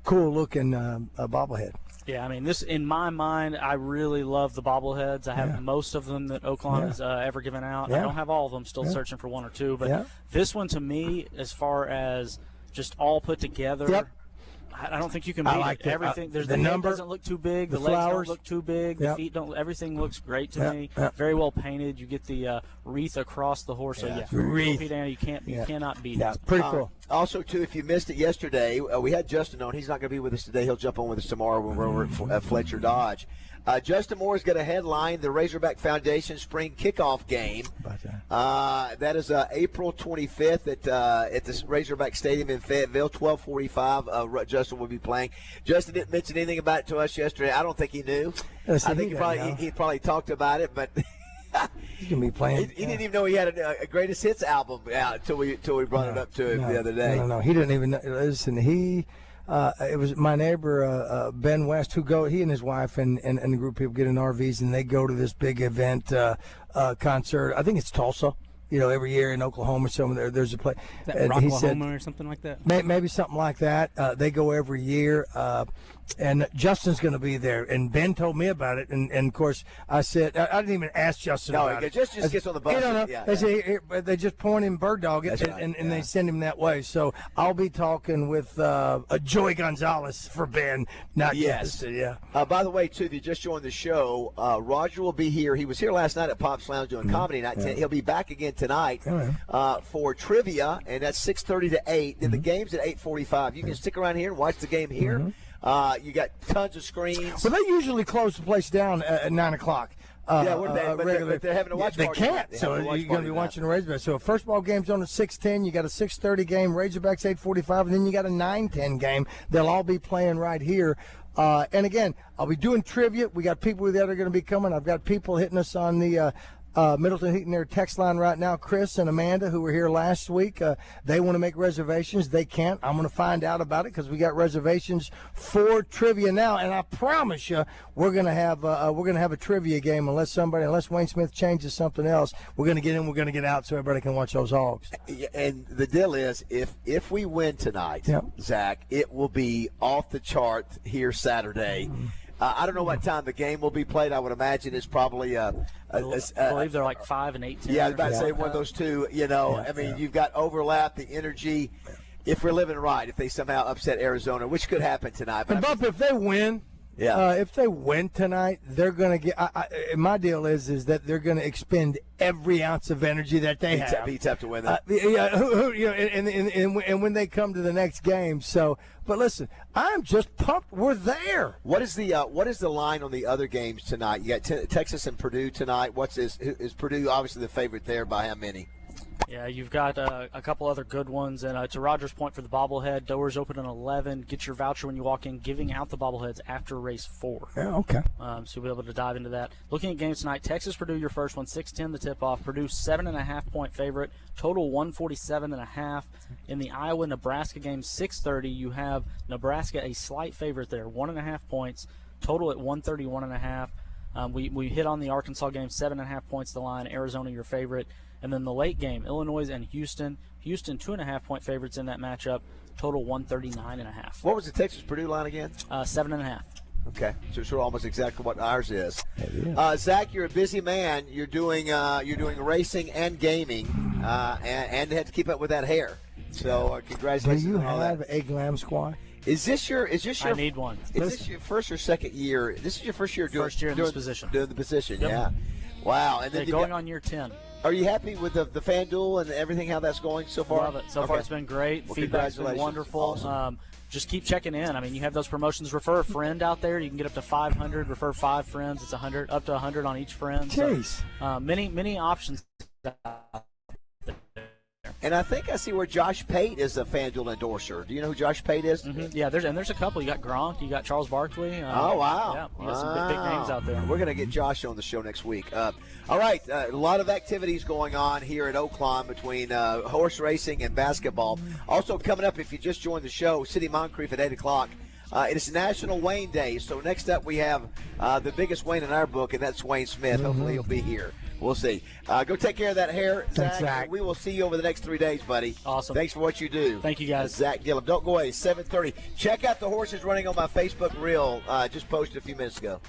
cool-looking bobblehead. Yeah, I mean, this in my mind, I really love the bobbleheads. I have most of them that Oaklawn has ever given out. I don't have all of them. Still searching for one or two, but this one to me, as far as just all put together. I don't think you can beat it. Everything. The number head doesn't look too big. The legs don't look too big. The feet don't. Everything looks great to me. Very well painted. You get the wreath across the horse. So wreath. You cannot beat it. Pretty cool. Also, too, if you missed it yesterday, we had Justin on. He's not going to be with us today. He'll jump on with us tomorrow when we're over at Fletcher Dodge. Justin Moore is going to headline the Razorback Foundation Spring Kickoff Game. That is April 25th at the Razorback Stadium in Fayetteville, 12:45. Justin will be playing. Justin didn't mention anything about it to us yesterday. I don't think he knew. I think he probably talked about it, but he's going to be playing. He didn't even know he had a Greatest Hits album out until we brought it up to him the other day. No, he didn't even know. Listen, it was my neighbor Ben West he and his wife and the group of people get in RVs and they go to this big event concert. I think it's Tulsa. Every year in Oklahoma, there's a place. Rocklahoma or something like that. Maybe something like that. They go every year, and Justin's going to be there. And Ben told me about it, and of course I said I didn't even ask Justin about it. Just gets on the bus. They just point him bird dog it, and they send him that way. So I'll be talking with Joey Gonzalez for Ben, not Justin. Yeah. By the way, too, if you just joined the show, Roger will be here. He was here last night at Pop's Lounge doing comedy night. He'll be back again tonight for trivia, and that's 6:30 to 8. Then the game's at 8:45. You can stick around here and watch the game here. You got tons of screens. Well, they usually close the place down at 9 o'clock. But they're having a watch party. They can't, so you're going to be watching the Razorbacks. So a first ball game's on at 6:10. You got a 6:30 game, Razorbacks 8:45, and then you got a 9:10 game. They'll all be playing right here. And again, I'll be doing trivia. We got people that are going to be coming. I've got people hitting us on the Middleton Heating their text line right now. Chris and Amanda, who were here last week, they want to make reservations. They can't. I'm going to find out about it because we got reservations for trivia now. And I promise you, we're going to have a trivia game unless Wayne Smith changes something else. We're going to get in. We're going to get out so everybody can watch those Hogs. And the deal is, if we win tonight, Zach, it will be off the chart here Saturday. I don't know what time the game will be played. I would imagine it's probably I believe they're like 5 and 8. Yeah, I was about to say one of those two. You've got overlap, the energy. If we're living right, if they somehow upset Arizona, which could happen tonight. But if they win, Yeah. If they win tonight, they're going to get. My deal is that they're going to expend every ounce of energy that they have. He's have to win that. And when they come to the next game. So, but listen, I'm just pumped. We're there. What is the line on the other games tonight? You got Texas and Purdue tonight. Is Purdue obviously the favorite there by how many? Yeah, you've got a couple other good ones. And to Roger's point for the bobblehead, doors open at 11. Get your voucher when you walk in, giving out the bobbleheads after race 4. Yeah, okay. So you'll be able to dive into that. Looking at games tonight, Texas-Purdue, your first one, 6:10 the tip-off. Purdue, 7.5-point favorite, total 147.5. In the Iowa-Nebraska game, 6:30, you have Nebraska a slight favorite there, 1.5 points, total at 131.5. We hit on the Arkansas game, 7.5 points to line. Arizona, your favorite. And then the late game, Illinois and Houston. Houston, 2.5-point favorites in that matchup. Total 139.5. What was the Texas-Purdue line again? 7.5. Okay, so it's almost exactly what ours is. Zach, you're a busy man. You're doing racing and gaming, and had to keep up with that hair. So congratulations. Do you on all have that. a glam squad? Is this your? I need one. Is this your first or second year? This is your first year doing in this position. Doing the position, Yep. yeah. Wow, and then going on year 10. Are you happy with the FanDuel and everything, how that's going so far? Love it. So far it's been great. Well, Feedback's been congratulations. wonderful. Awesome. Just keep checking in. I mean, you have those promotions. Refer a friend out there. You can get up to 500. Refer 5 friends. It's 100, up to 100 on each friend. Jeez. So, many options. And I think I see where Josh Pate is a FanDuel endorser. Do you know who Josh Pate is? Mm-hmm. Yeah, there's a couple. You got Gronk. You got Charles Barkley. Oh, wow. Yeah, you got some big names out there. We're going to get Josh on the show next week. All right, a lot of activities going on here at Oaklawn between horse racing and basketball. Also coming up, if you just joined the show, City Moncrief at 8 o'clock. It is National Wayne Day. So next up we have the biggest Wayne in our book, and that's Wayne Smith. Mm-hmm. Hopefully he'll be here. We'll see. Go take care of that hair, Thanks, Zach. And we will see you over the next 3 days, buddy. Awesome. Thanks for what you do. Thank you, guys. Zach Gillum. Don't go away. 7:30. Check out the horses running on my Facebook reel. Just posted a few minutes ago.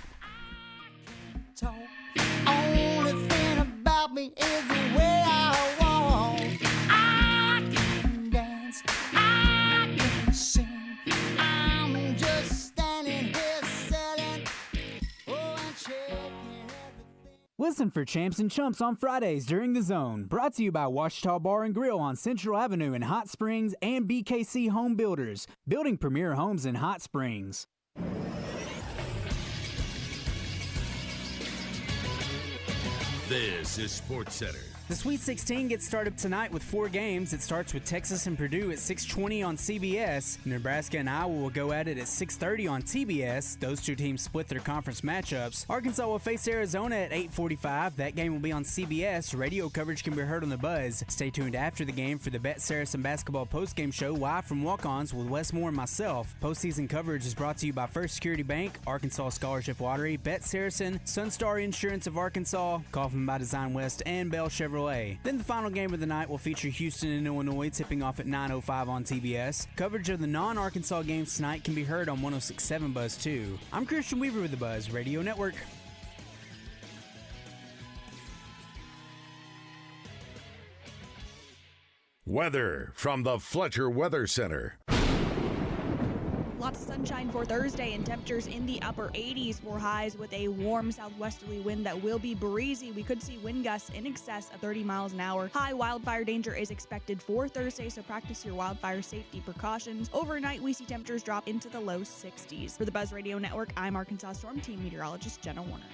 Only thing about me is the way I walk. I can dance, I can sing. I'm just standing here selling, and checking. Listen for Champs and Chumps on Fridays during The Zone. Brought to you by Washita Bar and Grill on Central Avenue in Hot Springs and BKC Home Builders, building premier homes in Hot Springs. This is SportsCenter. The Sweet 16 gets started tonight with 4 games. It starts with Texas and Purdue at 6:20 on CBS. Nebraska and Iowa will go at it at 6:30 on TBS. Those two teams split their conference matchups. Arkansas will face Arizona at 8:45. That game will be on CBS. Radio coverage can be heard on The Buzz. Stay tuned after the game for the Bet Saracen Basketball postgame show live from Walk-Ons with Wes Moore and myself. Postseason coverage is brought to you by First Security Bank, Arkansas Scholarship Lottery, Bet Saracen, Sunstar Insurance of Arkansas, Kaufman by Design West, and Bell Chevrolet. Then the final game of the night will feature Houston and Illinois, tipping off at 9:05 on TBS. Coverage of the non-Arkansas games tonight can be heard on 106.7 Buzz 2. I'm Christian Weaver with the Buzz Radio Network. Weather from the Fletcher Weather Center. Lots of sunshine for Thursday and temperatures in the upper 80s for highs with a warm southwesterly wind that will be breezy. We could see wind gusts in excess of 30 miles an hour. High wildfire danger is expected for Thursday, so practice your wildfire safety precautions. Overnight, we see temperatures drop into the low 60s. For the Buzz Radio Network, I'm Arkansas Storm Team Meteorologist Jenna Warner.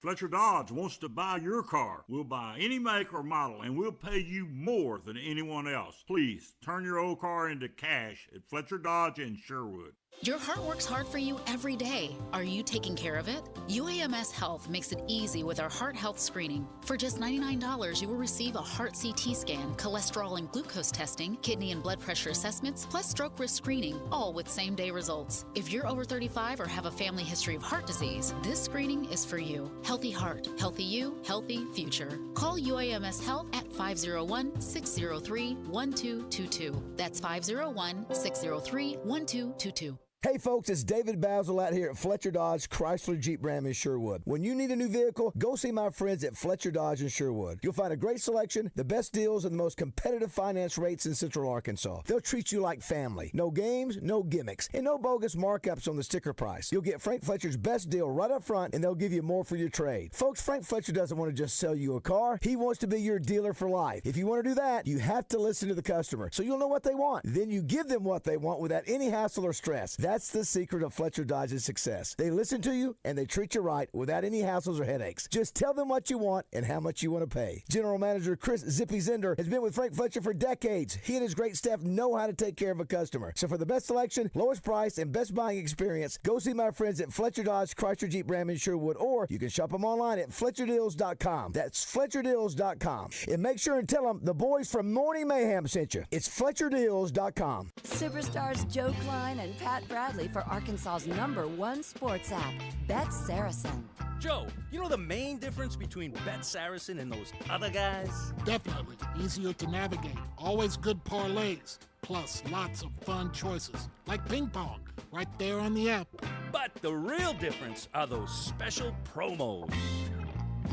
Fletcher Dodge wants to buy your car. We'll buy any make or model, and we'll pay you more than anyone else. Please turn your old car into cash at Fletcher Dodge in Sherwood. Your heart works hard for you every day. Are you taking care of it? UAMS Health makes it easy with our heart health screening. For just $99, you will receive a heart CT scan, cholesterol and glucose testing, kidney and blood pressure assessments, plus stroke risk screening, all with same-day results. If you're over 35 or have a family history of heart disease, this screening is for you. Healthy heart, healthy you, healthy future. Call UAMS Health at 501-603-1222. That's 501-603-1222. Hey folks, it's David Bazzel out here at Fletcher Dodge Chrysler Jeep Ram in Sherwood. When you need a new vehicle, go see my friends at Fletcher Dodge in Sherwood. You'll find a great selection, the best deals, and the most competitive finance rates in Central Arkansas. They'll treat you like family. No games, no gimmicks, and no bogus markups on the sticker price. You'll get Frank Fletcher's best deal right up front, and they'll give you more for your trade. Folks, Frank Fletcher doesn't want to just sell you a car. He wants to be your dealer for life. If you want to do that, you have to listen to the customer, so you'll know what they want. Then you give them what they want without any hassle or stress. That's the secret of Fletcher Dodge's success. They listen to you and they treat you right without any hassles or headaches. Just tell them what you want and how much you want to pay. General Manager Chris Zippy Zender has been with Frank Fletcher for decades. He and his great staff know how to take care of a customer. So for the best selection, lowest price, and best buying experience, go see my friends at Fletcher Dodge Chrysler Jeep Ram in Sherwood, or you can shop them online at FletcherDeals.com. That's FletcherDeals.com. And make sure and tell them the boys from Morning Mayhem sent you. It's FletcherDeals.com. Superstars Joe Klein and Pat Bradley for Arkansas's #1 sports app, Bet Saracen. Joe, you know the main difference between Bet Saracen and those other guys? Definitely. Easier to navigate. Always good parlays. Plus lots of fun choices. Like ping pong. Right there on the app. But the real difference are those special promos.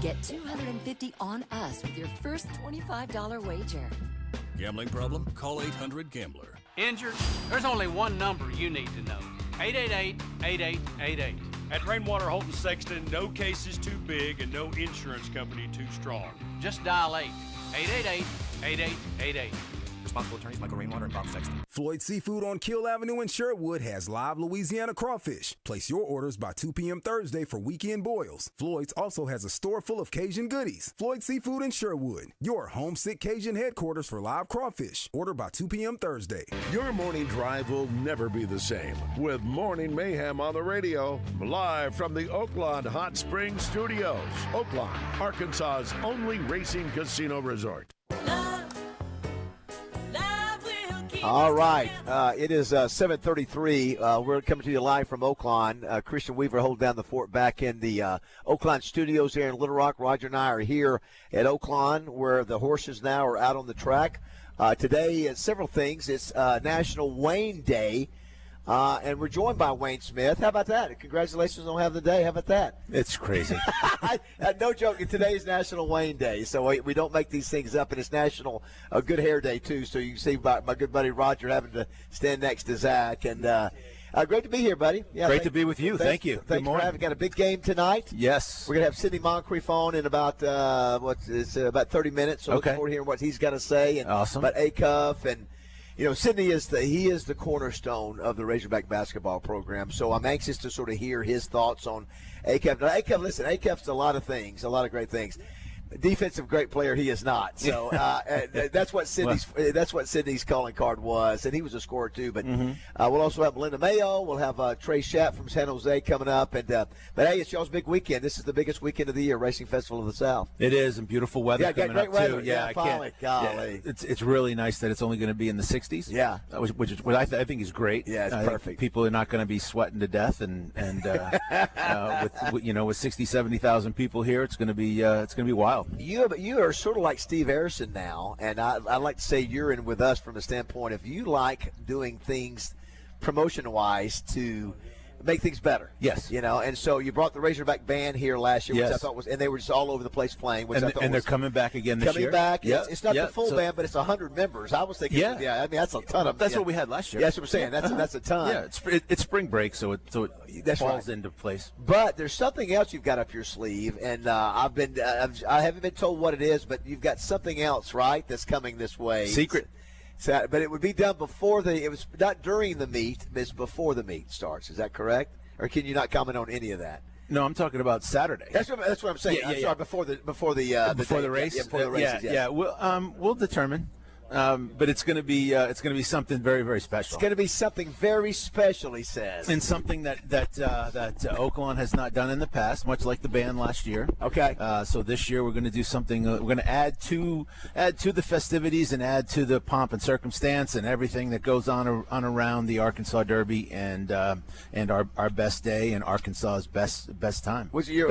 Get $250 on us with your first $25 wager. Gambling problem? Call 800-GAMBLER. Injured? There's only one number you need to know. 888-8888. At Rainwater Holton Sexton, no case is too big and no insurance company too strong. Just dial 888-8888. Responsible attorneys Michael Rainwater and Bob Sexton. Floyd Seafood on Kill Avenue in Sherwood has live Louisiana crawfish. Place your orders by 2 p.m. Thursday for weekend boils. Floyd's also has a store full of Cajun goodies. Floyd Seafood in Sherwood, your homesick Cajun headquarters for live crawfish. Order by 2 p.m. Thursday. Your morning drive will never be the same with Morning Mayhem on the radio, live from the Oaklawn Hot Springs Studios. Oaklawn, Arkansas's only racing casino resort. All right. It is 7:33. We're coming to you live from Oaklawn. Christian Weaver holding down the fort back in the Oaklawn studios here in Little Rock. Roger and I are here at Oaklawn where the horses now are out on the track. Today, several things. It's National Wayne Day. And we're joined by Wayne Smith. How about that? Congratulations on having the day. How about that? It's crazy. No joke. Today is National Wayne Day, so we don't make these things up. And it's National Good Hair Day, too. So you can see my good buddy Roger having to stand next to Zach. And great to be here, buddy. Yeah, great to be with you. Thank you. Thanks for having. Got a big game tonight. Yes. We're going to have Sidney Moncrief on in about about 30 minutes. So okay. Look forward to hearing what he's got to say. And awesome. About ACUF and. You know, Sidney is the cornerstone of the Razorback basketball program, so I'm anxious to sort of hear his thoughts on ACUF. Now, ACUF, listen, ACUF's a lot of things, a lot of great things. Defensive great player, he is not. So that's what Sidney's calling card was, and he was a scorer too. But we'll also have Melinda Mayo. We'll have Trey Schapp from San Jose coming up. And but hey, it's y'all's big weekend. This is the biggest weekend of the year, Racing Festival of the South. It is, and beautiful weather coming great up weather. too. Yeah, finally. Golly. Yeah, it's really nice that it's only going to be in the 60s. Yeah, which I think is great. Yeah, it's perfect. People are not going to be sweating to death, and with 60,000-70,000 people here, it's going to be wild. You are sort of like Steve Harrison now, and I like to say you're in with us from a standpoint if you like doing things promotion-wise to make things better. Yes. You know, and so you brought the Razorback band here last year, yes. which I thought was, and they were just all over the place playing. Which I thought they're coming back again this year. Coming back. Yep. It's not the full band, but it's 100 members. I was thinking, I mean, that's a ton of. That's what we had last year. Yeah, that's what I'm saying. That's a ton. Yeah, it's spring break, so it falls into place. But there's something else you've got up your sleeve, and I haven't been told what it is, but you've got something else, right? That's coming this way. Secret. So, but it would be done before it was not during the meet, it's before the meet starts. Is that correct? Or can you not comment on any of that? No, I'm talking about Saturday. That's what I'm saying. Yeah, I'm sorry, before the race. Yeah, before the races. Yeah. We'll determine. But it's going to be something very, very special. It's going to be something very special, he says, and something that Oaklawn has not done in the past, much like the band last year. Okay. So this year we're going to do something. We're going to add to the festivities and add to the pomp and circumstance and everything that goes on around the Arkansas Derby and our best day and Arkansas's best time. Was it your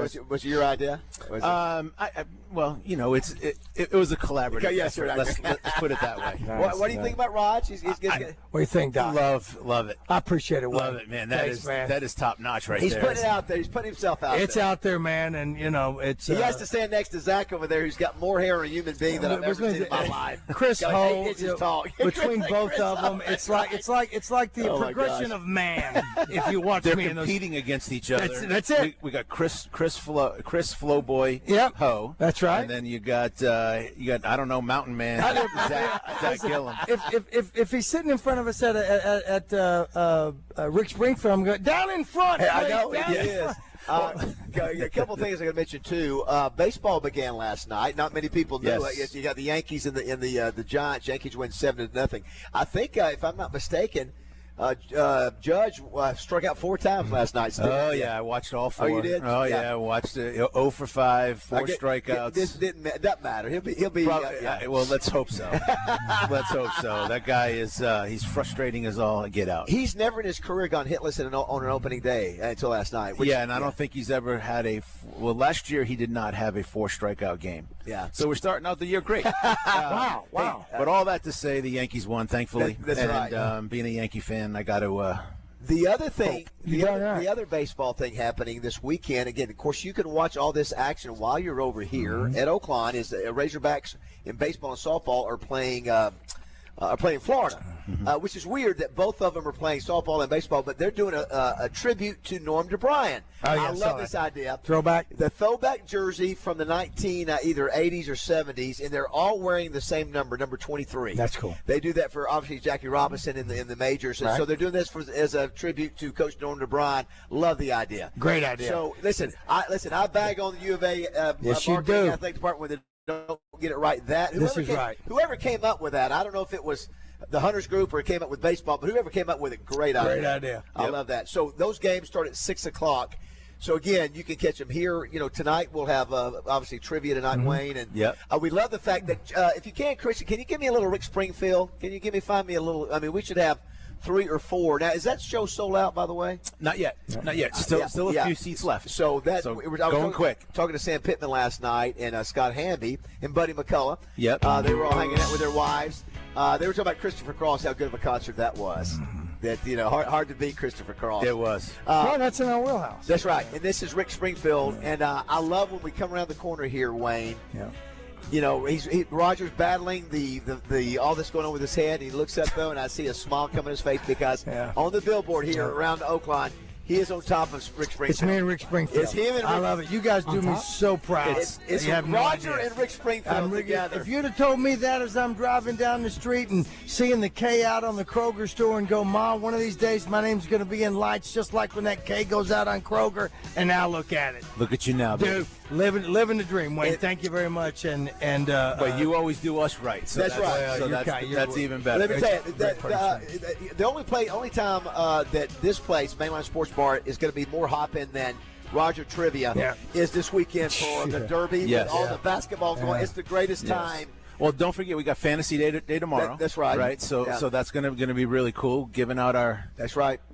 idea? Well, it was a collaborative. Okay, yes, effort. Let's put it that way. What do you think about Raj? What do you think, Doc? Love it. I appreciate it. Love it, man. Thanks, man. That is top notch right He's there. putting it out there. He's putting himself out there. It's out there, man, and it's. He has to stand next to Zach over there, who's got more hair on a human being than I've ever seen in my life. Chris Got Ho, 8 inches tall. between both Chris of them, Ho. it's like the Oh, my progression gosh. of man. If you watch They're me in those, competing against each other. That's it. We got Chris Flowboy. Yep. Ho. That's right. And then you got I don't know, Mountain Man. Zach Gillum. If he's sitting in front of us at Rick Springfield, I'm going down in front. Hey, I please, know down he in is. front. A couple things I got to mention too. Baseball began last night. Not many people knew Yes. it. You got the Yankees and the Giants. Yankees win 7-0. I think, if I'm not mistaken, Judge struck out 4 times last night. Oh, yeah, I watched all 4. Oh, you did? Oh, yeah, I watched it. 0 for 5, 4 strikeouts. This doesn't matter. He'll be. Well, let's hope so. Let's hope so. That guy is he's frustrating as all get out. He's never in his career gone hitless on an opening day until last night. And I don't think he's ever had last year he did not have a 4 strikeout game. Yeah. So we're starting out the year great. Wow. But all that to say, the Yankees won, thankfully. That's right. And being a Yankee fan, I got to. The other thing, the right. other baseball thing happening this weekend, again, of course, you can watch all this action while you're over here at Oaklawn. Is Razorbacks in baseball and softball are playing Florida, which is weird that both of them are playing softball and baseball, but they're doing a tribute to Norm DeBryan. I love this idea. Throwback? The throwback jersey from the either 80s or 70s, and they're all wearing the same number 23. That's cool. They do that for, obviously, Jackie Robinson in the majors, and so they're doing this as a tribute to Coach Norm DeBryan. Love the idea. Great idea. So, listen, I bag on the U of A Yes, you marketing do. athletic department when they don't get it right. Right. Whoever came up with that, I don't know if it was the Hunters Group or it came up with baseball, but whoever came up with it, great idea. Great idea. I love that. So those games start at 6 o'clock. So, again, you can catch them here. Tonight we'll have, obviously, trivia tonight, Wayne. And we love the fact that, if you can, Christian, can you give me a little Rick Springfield? Can you find me a little? I mean, we should have 3 or 4. Now, is that show sold out, by the way? Not yet. Not yet. Still a few seats left. So I was going quick. Talking to Sam Pittman last night and Scott Hamby and Buddy McCullough. Yep. They were all hanging out with their wives. They were talking about Christopher Cross, how good of a concert that was. That, hard to beat Christopher Cross. It was. Well, that's in our wheelhouse. That's right. And this is Rick Springfield. And I love when we come around the corner here, Wayne. Yeah. Roger's battling the all this going on with his head. And he looks up, though, and I see a smile come on his face because on the billboard here around Oaklawn, he is on top of Rick Springfield. It's me and Rick Springfield. It's him and Rick. I love it. You guys do me so proud. It's You have no Roger idea. and Rick Springfield together. If you'd have told me that as I'm driving down the street and seeing the K out on the Kroger store and go, Mom, one of these days my name's going to be in lights just like when that K goes out on Kroger, and now look at it. Look at you now, baby. Dude, living the dream, Wayne. Thank you very much. But you always do us right. So that's right. So that's even better. Let me tell you, the only time that this place, Mainline Sports Bar, is going to be more hopping than Roger Trivia is this weekend for the Derby with all the basketball going. It's the greatest time. Well, don't forget we got Fantasy Day tomorrow. That's right. Right. So that's gonna be really cool. Giving out our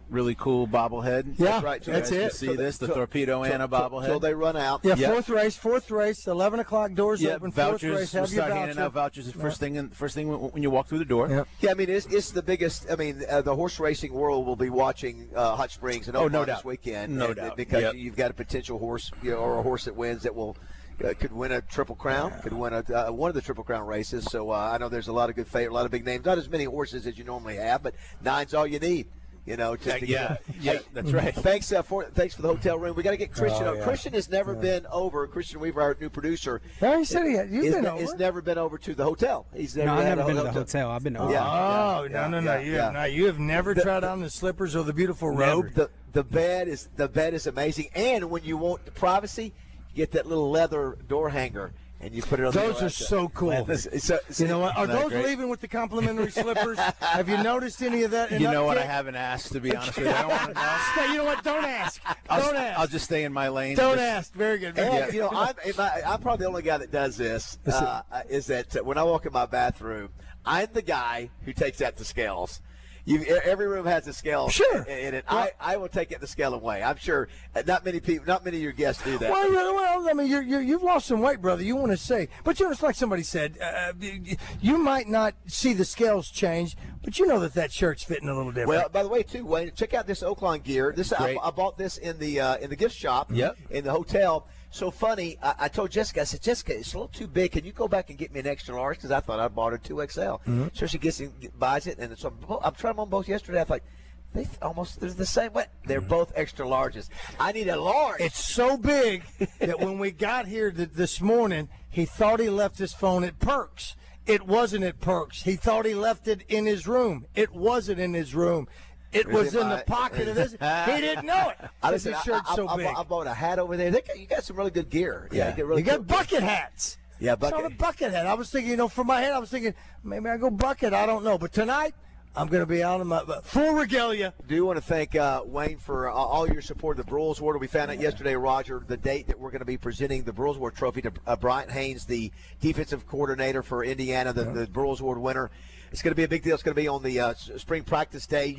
really cool bobblehead. Yeah, that's right. So that's it. See this, the Torpedo Anna bobblehead. Till they run out. Yeah, fourth race, 11 o'clock, doors open. Vouchers. Fourth race, We'll have your start handing voucher. out vouchers first thing when you walk through the door. Yeah, I mean, it's the biggest. I mean, the horse racing world will be watching Hot Springs and Oaklawn this weekend. No doubt. Because you've got a potential horse, or a horse that wins that will. Could win a Triple Crown, could win one of the Triple Crown races. So I know there's a lot of good favorite, a lot of big names. Not as many horses as you normally have, but 9's all you need. That's right. Thanks for the hotel room. We got to get Christian on. Christian has never been over. Christian Weaver, our new producer. No, he said you've been over. He's never been over to the hotel. He's never. I've never been to the hotel. I've been over. No. You have never tried on the slippers or the beautiful robe. The bed is amazing, and when you want the privacy, you get that little leather door hanger. And you put it on those are so cool. You know what? Are those great? Leaving with the complimentary slippers? Have you noticed any of that? You know what? I haven't asked, to be honest with you. I don't want to know. You know what? Don't ask. I'll just stay in my lane. Don't ask. Very good. And, I'm probably the only guy that does this. Is that when I walk in my bathroom, I'm the guy who takes out the scales. Every room has a scale in it. Well, I will take it the scale away. I'm sure not many of your guests do that. Well, I mean, you've lost some weight, brother. You want to say, but it's like somebody said, you might not see the scales change, but you know that shirt's fitting a little different. Well, by the way, too, Wayne, check out this Oaklawn gear. I bought this in the gift shop in the hotel. So funny, I told Jessica, I said, Jessica, it's a little too big. Can you go back and get me an extra large? Because I thought I bought her 2XL. Mm-hmm. So she buys it, and so I'm trying them on both yesterday. I thought, they're the same way. They're both extra larges. I need a large. It's so big that when we got here this morning, he thought he left his phone at Perks. It wasn't at Perks. He thought he left it in his room. It wasn't in his room. It was in the pocket of this. He didn't know it. His shirt's so big. I bought a hat over there. You got some really good gear. Yeah, you got bucket hats. Yeah, bucket. So the bucket hat. I was thinking, for my head, I was thinking maybe I go bucket. I don't know. But tonight, I'm going to be out in my full regalia. Do you want to thank Wayne for all your support of the Brewers Award? We found out yesterday, Roger, the date that we're going to be presenting the Brewers Award trophy to Bryant Haynes, the defensive coordinator for Indiana, the Brewers Award winner. It's going to be a big deal. It's going to be on the spring practice day.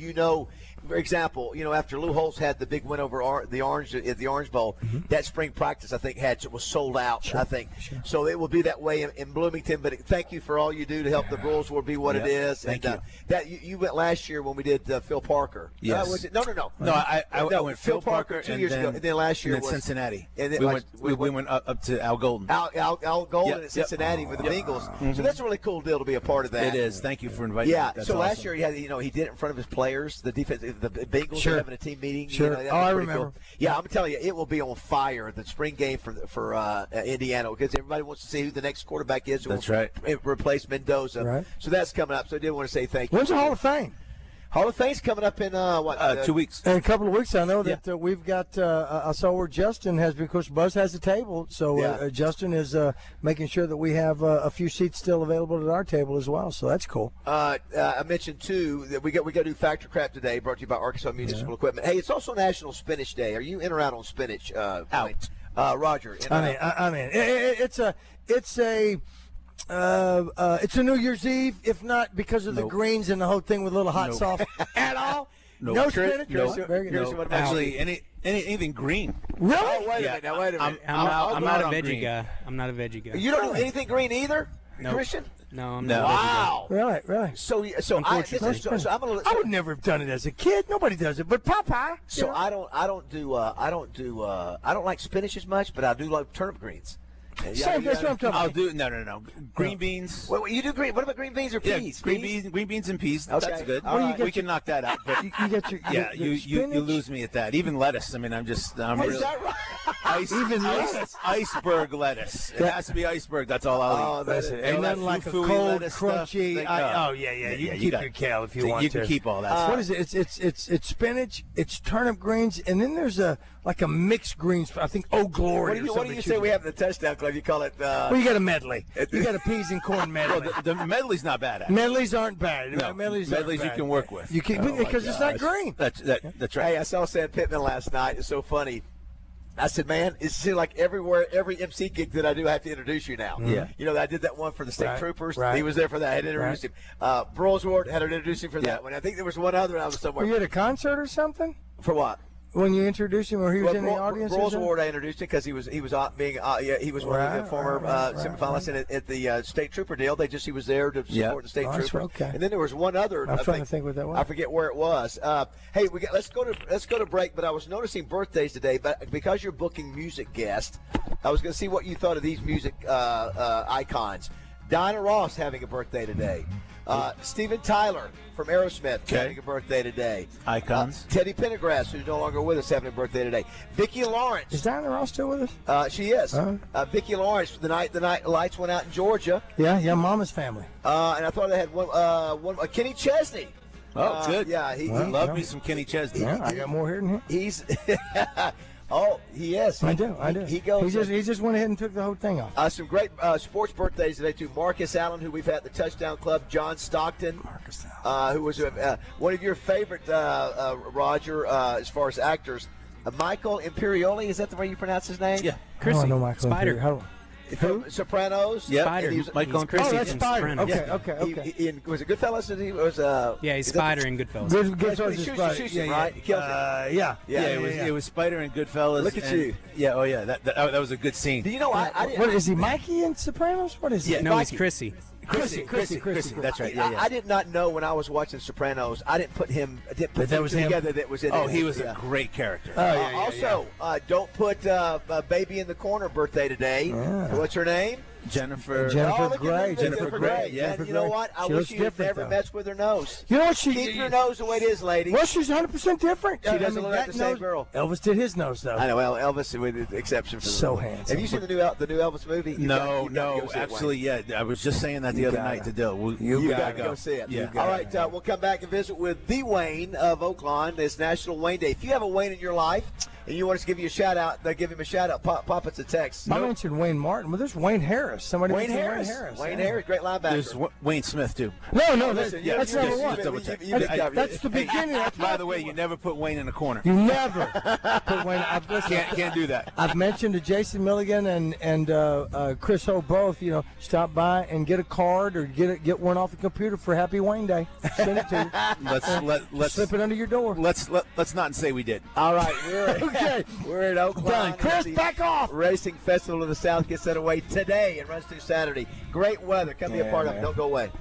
For example, after Lou Holtz had the big win over the Orange Bowl, that spring practice I think was sold out. I think so. It will be that way in Bloomington. But thank you for all you do to help the Brewers Award be what it is. Thank you. That you went last year when we did Phil Parker. Yes. Was it? No. No, I went Phil Parker 2 years ago, and then last year was Cincinnati. And we went up to Al Golden. Al Golden at Cincinnati with the Bengals. Mm-hmm. So that's a really cool deal to be a part of that. It is. Thank you for inviting me. Yeah. That's so last awesome. year he did it in front of his players, the defense, the Bengals were having a team meeting. Sure. That was I pretty remember. Cool. Yeah, I'm telling you, it will be on fire, the spring game for Indiana, because everybody wants to see who the next quarterback is. That's right. Replace Mendoza. Right. So that's coming up. So I did want to say thank you. When's the Hall of Fame? Hall of Fame's coming up in 2 weeks. In a couple of weeks, I know that we've got. I saw where Justin has been. Of course, Buzz has a table, so Justin is making sure that we have a few seats still available at our table as well. So that's cool. I mentioned too that we got to do Factor Crap today, brought to you by Arkansas Municipal Equipment. Hey, it's also National Spinach Day. Are you in or out on spinach? Out. Roger. I mean, it's a New Year's Eve, if not because of the greens and the whole thing with a little hot sauce at all. No spinach. No. Actually, anything green. Really? Oh, wait a minute. I'm not a veggie guy. I'm not a veggie guy. You don't do anything green either, Nope. Christian? No, I'm not. Wow. Really? So I would never have done it as a kid. Nobody does it, but Popeye. So I don't like spinach as much, but I do like turnip greens. Same, that's what I'm talking about. I'll do no. Green beans. What you do green? What about green beans or peas? Green beans and peas. Okay. That's good. Right. We can knock that out. But you get your you lose me at that. Even lettuce. I mean, I'm really. Is that right? Iceberg lettuce. It has to be iceberg. That's all I'll eat. That's it. Ain't nothing like a cold, crunchy. You can keep your kale if you want to. You can keep all that. What is it? It's spinach. It's turnip greens, and then there's a mixed greens. I think Glory. What do you say we have in the touchdown club? You call it? Well, you got a medley. You got a peas and corn medley. Well, the medley's not bad. Actually. Medleys aren't bad. No, medleys you can work with. You can because it's not green. That's right. Hey, I saw Sam Pittman last night. It's so funny. I said, man, it seems like every MC gig that I do, I have to introduce you now. Yeah. I did that one for the State Troopers. Right. He was there for that. I had to introduce him. Brose Ward had to introduce him for that one. I think there was one other I was somewhere. Were you at a concert or something? For what? When you introduced him, or he was in the audience? Brose Ward, I introduced him because he was one of the former semifinalists at the State Trooper deal. He was there to support the State Troopers. Okay. And then there was one other. I'm trying to think what that was. I forget where it was. Hey, let's go to break. But I was noticing birthdays today. But because you're booking music guests, I was going to see what you thought of these music icons. Dinah Ross having a birthday today. Steven Tyler from Aerosmith having a birthday today. Icons. Teddy Pendergrass, who's no longer with us, having a birthday today. Vicki Lawrence. Is Dinah Ross still with us? She is. Vicki Lawrence, the night lights went out in Georgia. Yeah, Mama's family. And I thought I had one Kenny Chesney. Oh, good. Yeah, he love me some Kenny Chesney. Yeah, I got more here than him. He's. Oh, he is. I do. He goes. He just went ahead and took the whole thing off. Some great sports birthdays today too. Marcus Allen, who we've had at the Touchdown Club. John Stockton, who was one of your favorite, Roger, as far as actors. Michael Imperioli, is that the way you pronounce his name? Yeah. Chrissy. I know Michael Spider. Imperioli. From Sopranos. Yep. Spider. Michael and Chrissy that's from Spider. Sopranos. Okay. Was it Goodfellas? He was. Yeah, he's Spider in Goodfellas. Goodfellas is Shoots him, right? He kills him. Yeah. It was Spider and Goodfellas. Look at you. Yeah. Oh yeah. That was a good scene. Do you know I What is he, Mikey in Sopranos? What is he? No, he's Chrissy. Chrissy. That's right. Yeah. I did not know when I was watching Sopranos. I didn't put him. I didn't put That him was him? together. That was in. Oh, it. he was a great character. Also, don't put Baby in the Corner birthday today. What's her name? Jennifer Gray. Jennifer Gray. Yeah. And you know what? I She wish looks you had different, never though. messed with her nose. You know what? Keep your nose the way it is, lady. Well, she's 100% different. She doesn't look like the same girl. Elvis did his nose, though. I know. Well, Elvis, with the exception for So the handsome. Have you seen the new Elvis movie? You gotta go see it, Actually, Wayne. yeah. I was just saying that the other night to Dill. You gotta go see it. Yeah. All right, we'll come back and visit with the Wayne of Oaklawn. It's National Wayne Day. If you have a Wayne in your life and you want us to give you a shout out, give him a shout out. Pop us a text. I mentioned Wayne Martin, but there's Wayne Harris. Somebody Wayne mentioned Harris. Wayne Harris, great linebacker. There's Wayne Smith too. No, listen, that's number one. That's the beginning. By the way, you never put Wayne in a corner. You never put Wayne. Can't do that. I've mentioned to Jason Milligan and Chris Ho both. Stop by and get a card or get one off the computer for Happy Wayne Day. Send it to you. Let's slip it under your door. Let's not say we did. All right, we're at Oaklawn. Done. Chris, back off. Racing Festival of the South gets underway today and runs through Saturday. Great weather. Come be a part of it. Don't go away.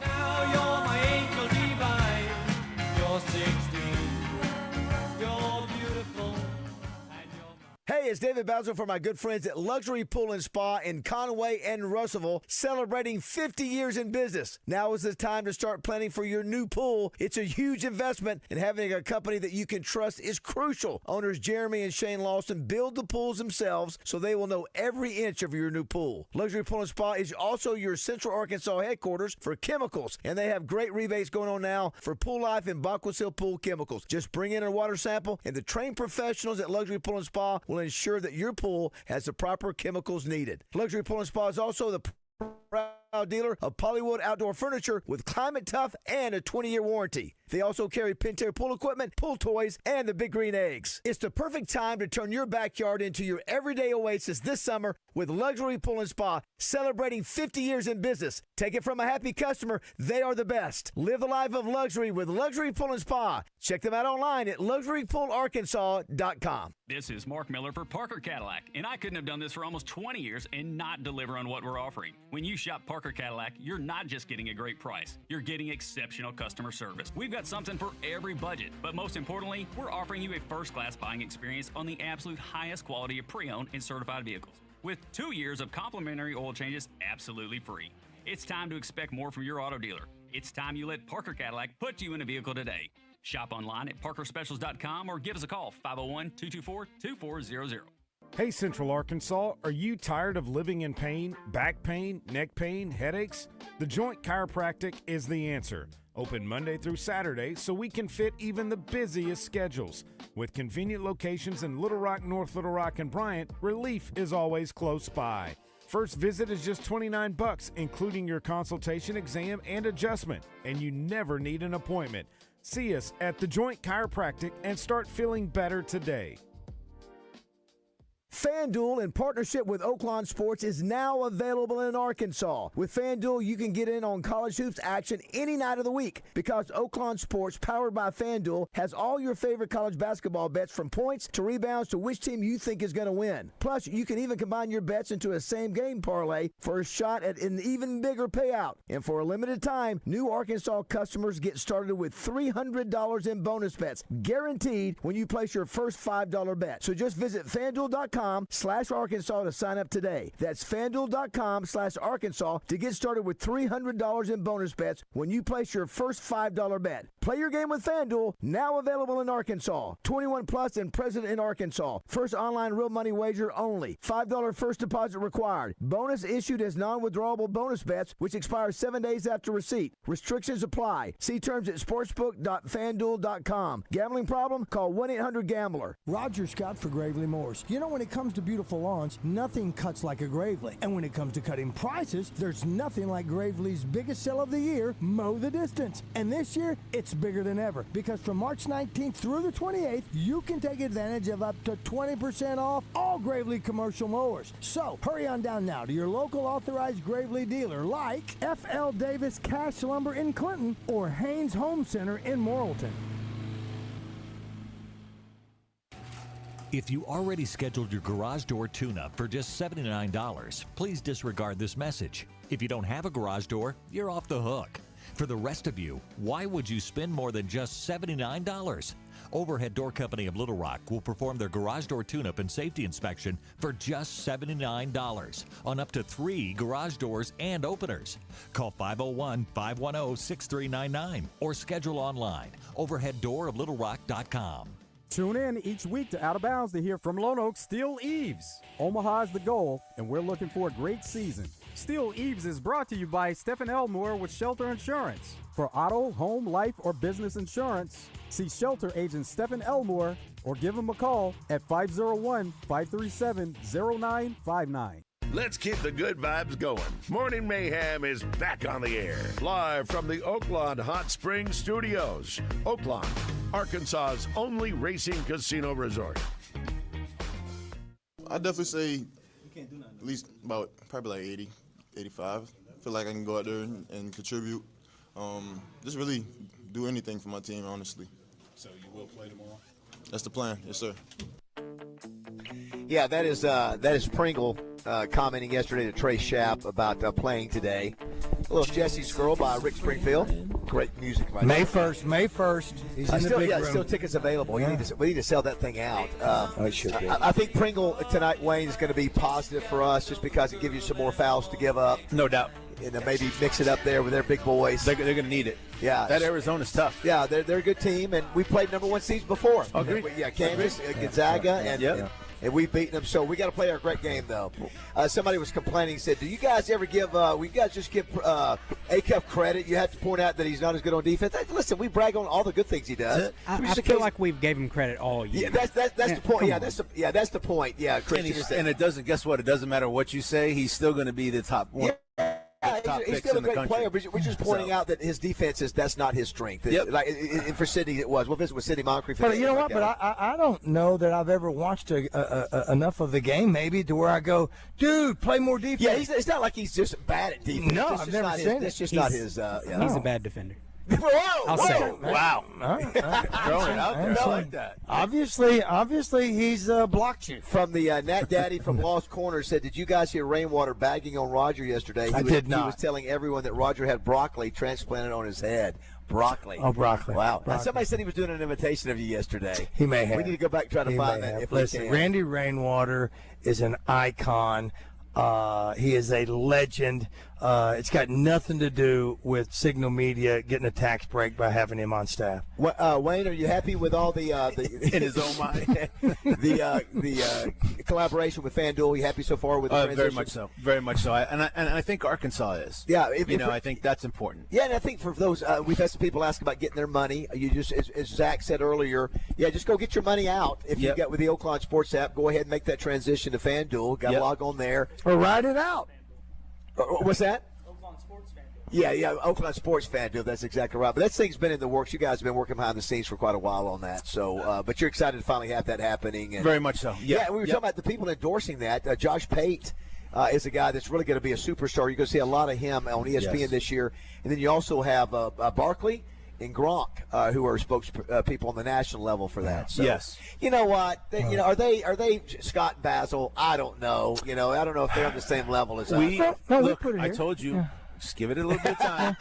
Now you're my angel divine. You're 16. You're beautiful. Hey, it's David Bazzel for my good friends at Luxury Pool and Spa in Conway and Russellville, celebrating 50 years in business. Now is the time to start planning for your new pool. It's a huge investment, and having a company that you can trust is crucial. Owners Jeremy and Shane Lawson build the pools themselves, so they will know every inch of your new pool. Luxury Pool and Spa is also your Central Arkansas headquarters for chemicals, and they have great rebates going on now for Pool Life and Backwoods Hill Pool Chemicals. Just bring in a water sample, and the trained professionals at Luxury Pool and Spa will ensure that your pool has the proper chemicals needed. Luxury Pool and Spa is also the proud dealer of Polywood outdoor furniture with Climate Tough and a 20-year warranty. They also carry Pentair pool equipment, pool toys, and the Big Green Eggs. It's the perfect time to turn your backyard into your everyday oasis this summer with Luxury Pool and Spa, celebrating 50 years in business. Take it from a happy customer, they are the best. Live the life of luxury with Luxury Pool and Spa. Check them out online at luxurypoolarkansas.com. This is Mark Miller for Parker Cadillac, and I couldn't have done this for almost 20 years and not deliver on what we're offering. When you shop Parker Cadillac, you're not just getting a great price, you're getting exceptional customer service. We've got something for every budget, but most importantly, we're offering you a first-class buying experience on the absolute highest quality of pre-owned and certified vehicles, with 2 years of complimentary oil changes absolutely free. It's time to expect more from your auto dealer. It's time you let Parker Cadillac put you in a vehicle today. Shop online at parkerspecials.com or give us a call, 501-224-2400. Hey, Central Arkansas, are you tired of living in pain, back pain, neck pain, headaches? The Joint Chiropractic is the answer. Open Monday through Saturday so we can fit even the busiest schedules. With convenient locations in Little Rock, North Little Rock, and Bryant, relief is always close by. First visit is just $29, including your consultation, exam, and adjustment, and you never need an appointment. See us at The Joint Chiropractic and start feeling better today. FanDuel, in partnership with Oaklawn Sports, is now available in Arkansas. With FanDuel, you can get in on college hoops action any night of the week because Oaklawn Sports, powered by FanDuel, has all your favorite college basketball bets from points to rebounds to which team you think is going to win. Plus, you can even combine your bets into a same-game parlay for a shot at an even bigger payout. And for a limited time, new Arkansas customers get started with $300 in bonus bets, guaranteed when you place your first $5 bet. So just visit FanDuel.com/Arkansas to sign up today. That's FanDuel.com/Arkansas to get started with $300 in bonus bets when you place your first $5 bet. Play your game with FanDuel, now available in Arkansas. 21 plus and present in Arkansas. First online real money wager only. $5 first deposit required. Bonus issued as non-withdrawable bonus bets, which expire 7 days after receipt. Restrictions apply. See terms at sportsbook.fanduel.com. Gambling problem? Call 1-800-GAMBLER. Roger Scott for Gravely Moors. You know, when it comes to beautiful lawns, nothing cuts like a Gravely. And when it comes to cutting prices, there's nothing like Gravely's biggest sell of the year, Mow the Distance. And this year, it's it's bigger than ever because from March 19th through the 28th, you can take advantage of up to 20% off all Gravely commercial mowers. So hurry on down now to your local authorized Gravely dealer like F.L. Davis Cash Lumber in Clinton or Haynes Home Center in Morrilton. If you already scheduled your garage door tune-up for just $79, please disregard this message. If you don't have a garage door, you're off the hook. For the rest of you, why would you spend more than just $79? Overhead Door Company of Little Rock will perform their garage door tune-up and safety inspection for just $79 on up to 3 garage doors and openers. Call 501-510-6399 or schedule online, overheaddooroflittlerock.com. Tune in each week to Out of Bounds to hear from Lone Oak Steel Eaves. Omaha's the goal, and we're looking for a great season. Steel Eaves is brought to you by Stephen Elmore with Shelter Insurance. For auto, home, life, or business insurance, see Shelter Agent Stephen Elmore or give him a call at 501-537-0959. Let's keep the good vibes going. Morning Mayhem is back on the air. Live from the Oaklawn Hot Springs Studios. Oaklawn, Arkansas's only racing casino resort. I'd definitely say at least about probably like 80, 85. I feel like I can go out there and contribute. Just really do anything for my team, honestly. So you will play tomorrow? That's the plan, yes, sir. Yeah, that is Pringle commenting yesterday to Trey Schapp about playing today. A little Jesse's Girl by Rick Springfield. Great music. Right May 1st. He's in the big room. Still tickets available. Yeah. We need to sell that thing out. It should be. I think Pringle tonight, Wayne, is going to be positive for us just because it gives you some more fouls to give up. No doubt. And maybe mix it up there with their big boys. They're going to need it. Yeah, that Arizona's tough. Yeah, they're a good team, and we played number 1 seeds before. Agreed. Yeah, Kansas, Gonzaga, and we've beaten them. So we got to play our great game, though. Somebody was complaining, said, "Do you guys ever give? We guys just give Acuff credit? You have to point out that he's not as good on defense. Listen, we brag on all the good things he does. I feel like we've gave him credit all year. Yeah, that's the point. Yeah, that's the point. Yeah, Chris. And it doesn't. Guess what? It doesn't matter what you say. He's still going to be the top one. Yeah. He's still a great player, but we're just pointing out that his defense that's not his strength. Yep. And for Sidney, it was. We'll visit with Sidney Moncrief. But you know what? But I don't know that I've ever watched enough of the game, maybe, to where I go, dude, play more defense. Yeah, it's not like he's just bad at defense. No, I've never seen it. That's just not his. He's a bad defender. I'll say it. Wow. Throwing it out there. I like that. Obviously, he's blocked you. From the Nat Daddy from Lost Corner said, "Did you guys hear Rainwater bagging on Roger yesterday? I did not. He was telling everyone that Roger had broccoli transplanted on his head." Broccoli. Oh, broccoli. Wow. Broccoli. Now, somebody said he was doing an imitation of you yesterday. He may have. We need to go back and try to find that if Listen, we can. Randy Rainwater is an icon. He is a legend. It's got nothing to do with Signal Media getting a tax break by having him on staff. Wayne, are you happy with all the in his own mind the collaboration with FanDuel? Are you happy so far with the transition? Very much so. And I think Arkansas is. Yeah, I think that's important. Yeah, and I think for those we've had some people ask about getting their money. You just, as Zach said earlier, just go get your money out. If you got with the Oaklawn Sports app, go ahead and make that transition to FanDuel. Got to log on there or ride it out. What's that? Oaklawn Sports FanDuel. Yeah, Oaklawn Sports FanDuel. That's exactly right. But that thing's been in the works. You guys have been working behind the scenes for quite a while on that. So, but you're excited to finally have that happening. And, very much so. Yeah, we were talking about the people endorsing that. Josh Pate is a guy that's really going to be a superstar. You're going to see a lot of him on ESPN this year. And then you also have Barkley and Gronk, who are spokespeople on the national level for that. So, yes. You know what? Are they Scott and Bazzel? I don't know. I don't know if they're on the same level as us. Look, I told you. Yeah. Just give it a little bit of time.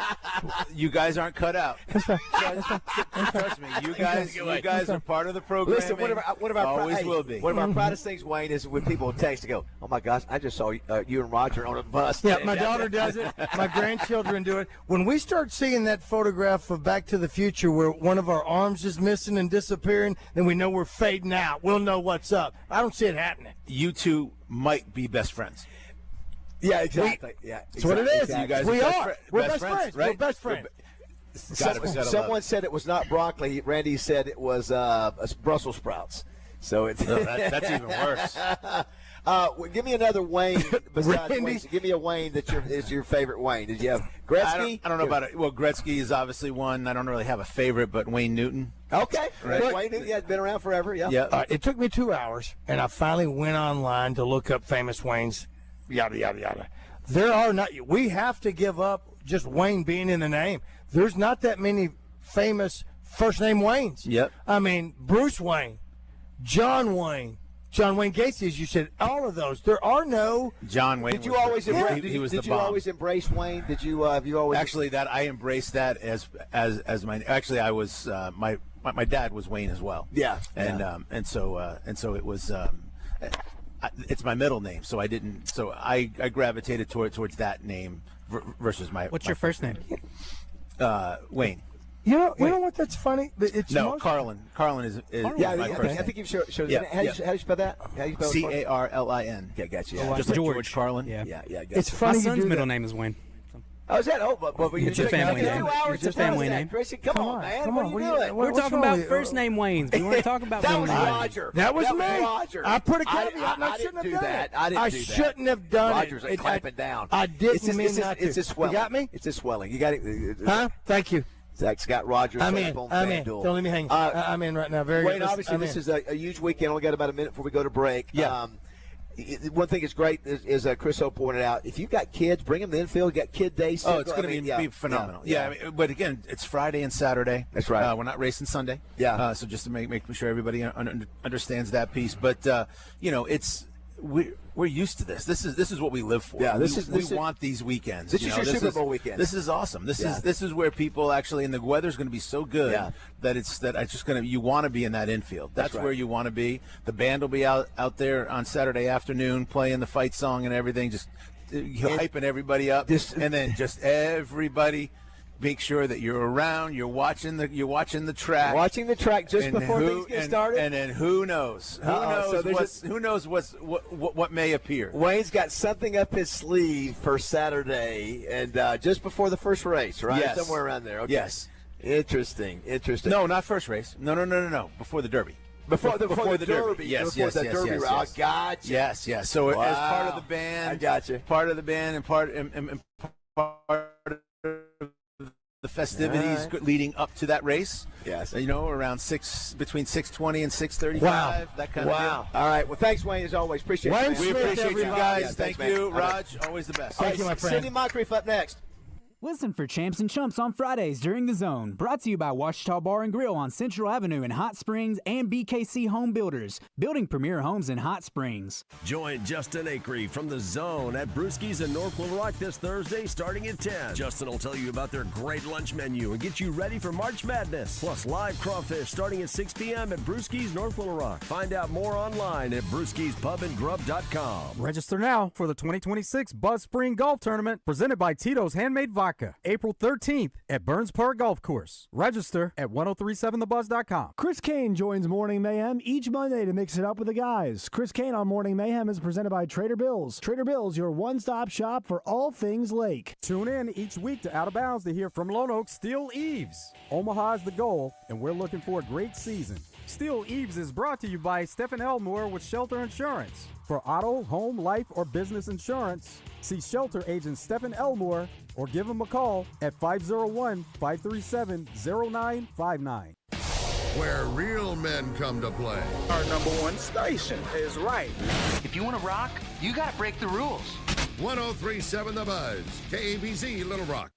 You guys aren't cut out. Trust me. You guys are part of the program. Listen, one of our always will be. One of our proudest things, Wayne, is when people text and go, "Oh my gosh, I just saw you and Roger on a bus." Yeah, my daughter does it. My grandchildren do it. When we start seeing that photograph of Back to the Future where one of our arms is missing and disappearing, then we know we're fading out. We'll know what's up. I don't see it happening. You two might be best friends. Yeah, exactly. That's what it is. You guys We're best friends, friends. right? We're best friends. Someone said it was not broccoli. Randy said it was Brussels sprouts. So it's that's even worse. Give me another Wayne besides Wayne. Give me a Wayne that is your favorite Wayne. Did you have Gretzky? I don't know about it. Well, Gretzky is obviously one. I don't really have a favorite, but Wayne Newton. Okay. Right. Wayne Newton has been around forever. Yeah. Yeah. It took me 2 hours, and I finally went online to look up famous Waynes. Yada yada yada. There are not. We have to give up just Wayne being in the name. There's not that many famous first name Waynes. Yep. I mean, Bruce Wayne, John Wayne Gacy, as you said, all of those. There are no. John Wayne. Did you always embrace? He was did the you bomb. always embrace Wayne? Did you? Have you always? Actually, that I embraced that as my. Actually, I was my dad was Wayne as well. Yeah. And so it was. It's my middle name, so I didn't. So I gravitated towards that name versus my. What's your first name? Wayne. You know what? That's funny. It's Carlin. Carlin is my first name. I think you've showed. Yeah, how do you spell that? How do you spell Carlin. Yeah, gotcha. Yeah. Just like George Carlin. Yeah. Gotcha. It's funny. My son's middle name is Wayne. Oh, is that? Oh, but it's a family name. It's a family name. Chrissy, come on, man. What are you doing? We're talking about first name Waynes. We want to talk about that middle was name. Roger. That was me. Roger. I put a caveat. I shouldn't have done that. it. I didn't do that. shouldn't have done Roger's it. clamping down. I didn't mean not to. It's a swelling. You got me? It's a swelling. You got it. Huh? Thank you. Zach Scott Rogers. I'm in. Don't let me hang. I'm in right now. Very Wayne, good. obviously, this is a huge weekend. Only got about a minute before we go to break. Yeah. One thing that's great is Chris O pointed out, if you've got kids, bring them to the infield. You got kid days. Oh, it's going to be phenomenal. Yeah. I mean, but again, it's Friday and Saturday. That's right. We're not racing Sunday. Yeah. So just to make sure everybody understands that piece. But we're used to this. This is what we live for. Yeah. We want these weekends. This is your Super Bowl weekend. This is awesome. This is where people actually, and the weather's going to be so good that it's just going to. You want to be in that infield. That's right. where you want to be. The band will be out there on Saturday afternoon playing the fight song and everything, just hyping everybody up, and then just everybody. Make sure that you're around. You're watching the track. Watching the track just before things get started. And then who knows? Who knows what may appear? Wayne's got something up his sleeve for Saturday, and just before the first race, right? Yes. Somewhere around there. Okay. Yes. Interesting. No, not first race. No. Before the Derby. Before the Derby. Yes. Gotcha. Yes. So as part of the band, I gotcha. Part of the band and part of the festivities leading up to that race. Yes. Around between 6:20 and 6:35. Wow. That kind of deal. All right. Well, thanks, Wayne, as always. Appreciate it. We appreciate you guys. Yeah, Thank thanks, you, man. Raj. Always the best. Thank you, my friend. Cindy Moncrief up next. Listen for Champs and Chumps on Fridays during The Zone. Brought to you by Ouachita Bar and Grill on Central Avenue in Hot Springs and BKC Home Builders, building premier homes in Hot Springs. Join Justin Acree from The Zone at Brewski's in North Little Rock this Thursday starting at 10. Justin will tell you about their great lunch menu and get you ready for March Madness. Plus live crawfish starting at 6 p.m. at Brewski's North Little Rock. Find out more online at brewskispubandgrub.com. Register now for the 2026 Buzz Spring Golf Tournament presented by Tito's Handmade Vodka. April 13th at Burns Park Golf Course. Register at 1037thebuzz.com. Chris Kane joins Morning Mayhem each Monday to mix it up with the guys. Chris Kane on Morning Mayhem is presented by Trader Bill's. Trader Bill's, your one-stop shop for all things lake. Tune in each week to Out of Bounds to hear from Lone Oak Steel Eaves. Omaha is the goal, and we're looking for a great season. Steel Eaves is brought to you by Stephen Elmore with Shelter Insurance. For auto, home, life, or business insurance, see Shelter Agent Stephen Elmore or give him a call at 501-537-0959. Where real men come to play. Our number one station is right. If you want to rock, you got to break the rules. 1037 The Buzz, KABZ Little Rock.